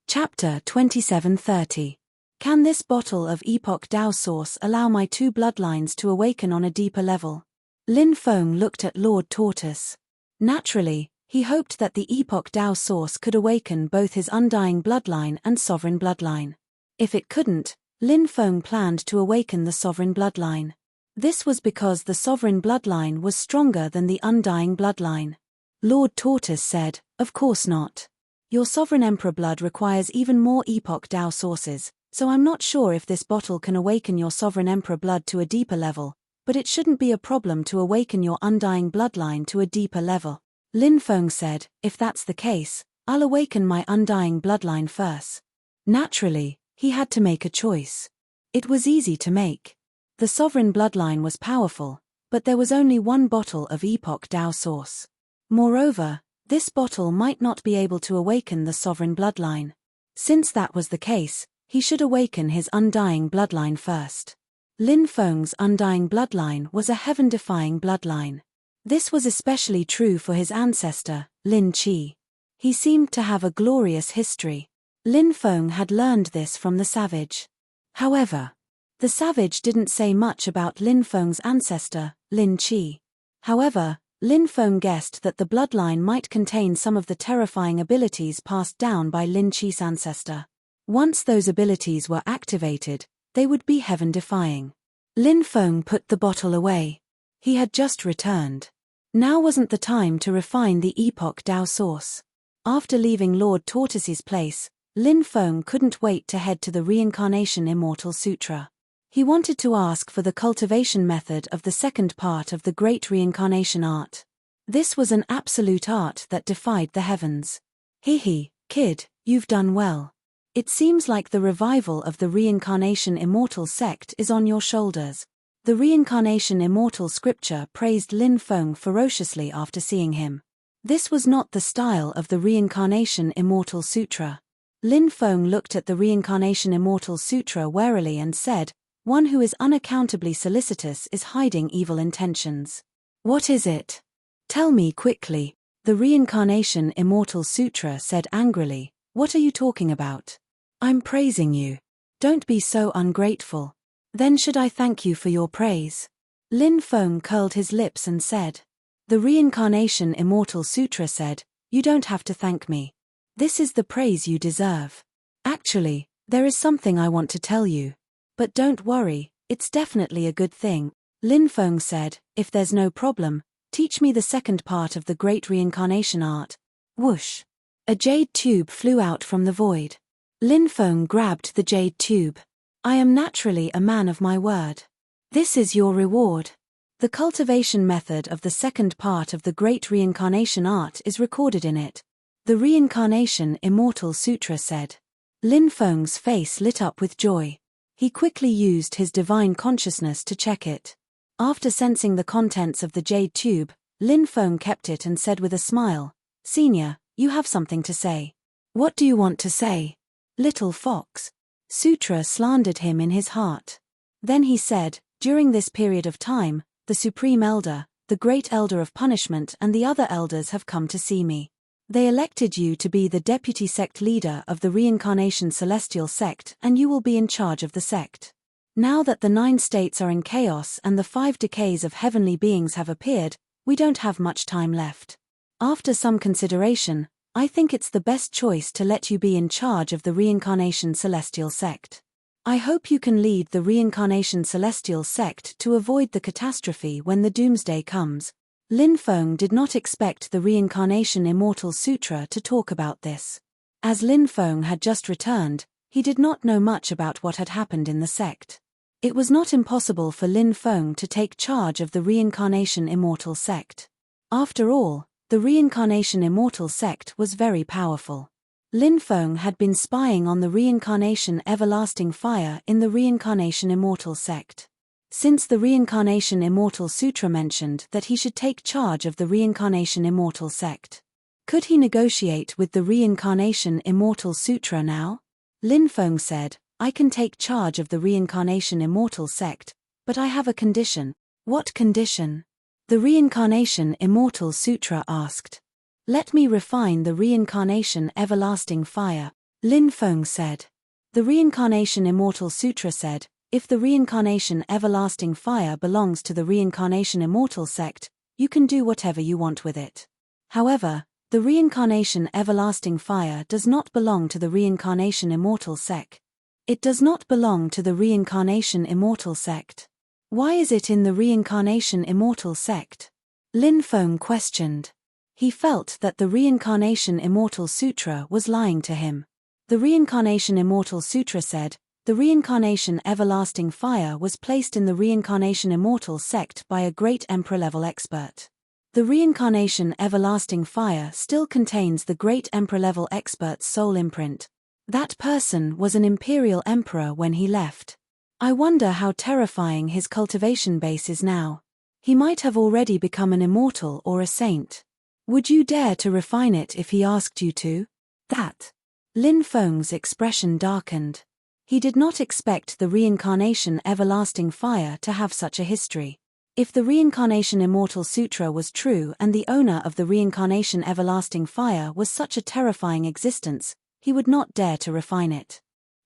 Chapter 2730. Can this bottle of Epoch Dao sauce allow my two bloodlines to awaken on a deeper level? Lin Feng looked at Lord Tortoise. Naturally, he hoped that the Epoch Dao sauce could awaken both his undying bloodline and sovereign bloodline. If it couldn't, Lin Feng planned to awaken the sovereign bloodline. This was because the sovereign bloodline was stronger than the undying bloodline. Lord Tortoise said, "Of course not. Your sovereign emperor blood requires even more Epoch Dao sauces, so I'm not sure if this bottle can awaken your sovereign emperor blood to a deeper level, but it shouldn't be a problem to awaken your undying bloodline to a deeper level." Lin Feng said, "If that's the case, I'll awaken my undying bloodline first." Naturally, he had to make a choice. It was easy to make. The sovereign bloodline was powerful, but there was only one bottle of Epoch Dao sauce. Moreover, this bottle might not be able to awaken the sovereign bloodline. Since that was the case, he should awaken his undying bloodline first. Lin Feng's undying bloodline was a heaven-defying bloodline. This was especially true for his ancestor, Lin Qi. He seemed to have a glorious history. Lin Feng had learned this from the savage. However, the savage didn't say much about Lin Feng's ancestor, Lin Qi. However, Lin Feng guessed that the bloodline might contain some of the terrifying abilities passed down by Lin Qi's ancestor. Once those abilities were activated, they would be heaven-defying. Lin Feng put the bottle away. He had just returned. Now wasn't the time to refine the Epoch Dao sauce. After leaving Lord Tortoise's place, Lin Feng couldn't wait to head to the Reincarnation Immortal Sutra. He wanted to ask for the cultivation method of the second part of the Great Reincarnation Art. This was an absolute art that defied the heavens. Hee, kid, you've done well. It seems like the revival of the Reincarnation Immortal sect is on your shoulders. The Reincarnation Immortal scripture praised Lin Feng ferociously after seeing him. This was not the style of the Reincarnation Immortal Sutra. Lin Feng looked at the Reincarnation Immortal Sutra warily and said, "One who is unaccountably solicitous is hiding evil intentions." "What is it? Tell me quickly." The Reincarnation Immortal Sutra said angrily, "What are you talking about? I'm praising you. Don't be so ungrateful." "Then should I thank you for your praise?" Lin Feng curled his lips and said. The Reincarnation Immortal Sutra said, "You don't have to thank me. This is the praise you deserve. Actually, there is something I want to tell you. But don't worry, it's definitely a good thing." Lin Feng said, "If there's no problem, teach me the second part of the great reincarnation art." Whoosh! A jade tube flew out from the void. Lin Feng grabbed the jade tube. "I am naturally a man of my word. This is your reward." The cultivation method of the second part of the great reincarnation art is recorded in it. The Reincarnation Immortal Sutra said. Lin Feng's face lit up with joy. He quickly used his divine consciousness to check it. After sensing the contents of the jade tube, Lin Feng kept it and said with a smile, "Senior, you have something to say." "What do you want to say?" "Little fox." Sutra slandered him in his heart. Then he said, "During this period of time, the Supreme Elder, the Great Elder of Punishment and the other elders have come to see me. They elected you to be the deputy sect leader of the Reincarnation Celestial Sect and you will be in charge of the sect. Now that the 9 states are in chaos and the 5 decays of heavenly beings have appeared, we don't have much time left. After some consideration, I think it's the best choice to let you be in charge of the Reincarnation Celestial Sect. I hope you can lead the Reincarnation Celestial Sect to avoid the catastrophe when the doomsday comes." Lin Feng did not expect the Reincarnation Immortal Sutra to talk about this. As Lin Feng had just returned, he did not know much about what had happened in the sect. It was not impossible for Lin Feng to take charge of the Reincarnation Immortal Sect. After all, the Reincarnation Immortal Sect was very powerful. Lin Feng had been spying on the Reincarnation Everlasting Fire in the Reincarnation Immortal Sect. Since the Reincarnation Immortal Sutra mentioned that he should take charge of the Reincarnation Immortal Sect. Could he negotiate with the Reincarnation Immortal Sutra now? Lin Feng said, "I can take charge of the Reincarnation Immortal Sect, but I have a condition." "What condition?" The Reincarnation Immortal Sutra asked. "Let me refine the Reincarnation Everlasting Fire," Lin Feng said. The Reincarnation Immortal Sutra said, "If the Reincarnation Everlasting Fire belongs to the Reincarnation Immortal Sect, you can do whatever you want with it. However, the Reincarnation Everlasting Fire does not belong to the Reincarnation Immortal Sect. It does not belong to the Reincarnation Immortal Sect. Why is it in the Reincarnation Immortal Sect?" Lin Feng questioned. He felt that the Reincarnation Immortal Sutra was lying to him. The Reincarnation Immortal Sutra said, "The Reincarnation Everlasting Fire was placed in the Reincarnation Immortal Sect by a great Emperor-level expert. The Reincarnation Everlasting Fire still contains the great Emperor-level expert's soul imprint. That person was an Imperial Emperor when he left. I wonder how terrifying his cultivation base is now. He might have already become an immortal or a saint. Would you dare to refine it if he asked you to?" "That." Lin Feng's expression darkened. He did not expect the Reincarnation Everlasting Fire to have such a history. If the Reincarnation Immortal Sutra was true and the owner of the Reincarnation Everlasting Fire was such a terrifying existence, he would not dare to refine it.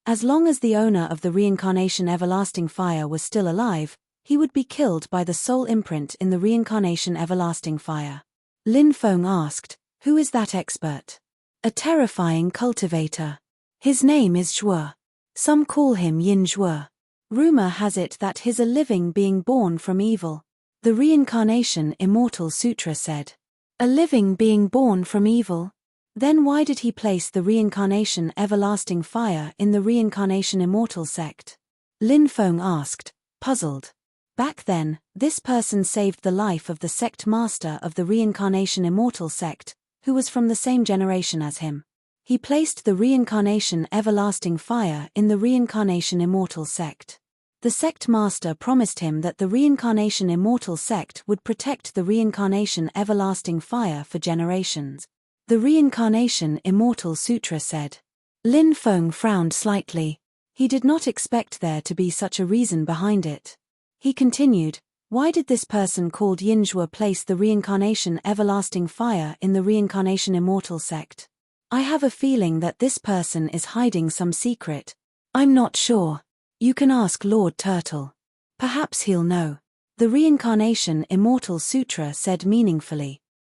As long as the owner of the Reincarnation Everlasting Fire was still alive, he would be killed by the soul imprint in the Reincarnation Everlasting Fire. Lin Feng asked, "Who is that expert?" "A terrifying cultivator. His name is Zhuo. Some call him Yin Zhuo. Rumor has it that he's a living being born from evil." The Reincarnation Immortal Sutra said. "A living being born from evil? Then why did he place the Reincarnation Everlasting Fire in the Reincarnation Immortal Sect?" Lin Feng asked, puzzled. Back then, this person saved the life of the sect master of the Reincarnation Immortal Sect, who was from the same generation as him. He placed the Reincarnation Everlasting Fire in the Reincarnation Immortal Sect. The sect master promised him that the Reincarnation Immortal sect would protect the Reincarnation Everlasting Fire for generations. The Reincarnation Immortal Sutra said. Lin Feng frowned slightly. He did not expect there to be such a reason behind it. He continued, why did this person called Yinzhua place the Reincarnation Everlasting Fire in the Reincarnation Immortal sect? I have a feeling that this person is hiding some secret. I'm not sure. You can ask Lord Turtle. Perhaps he'll know. The Reincarnation Immortal Sutra said meaningfully.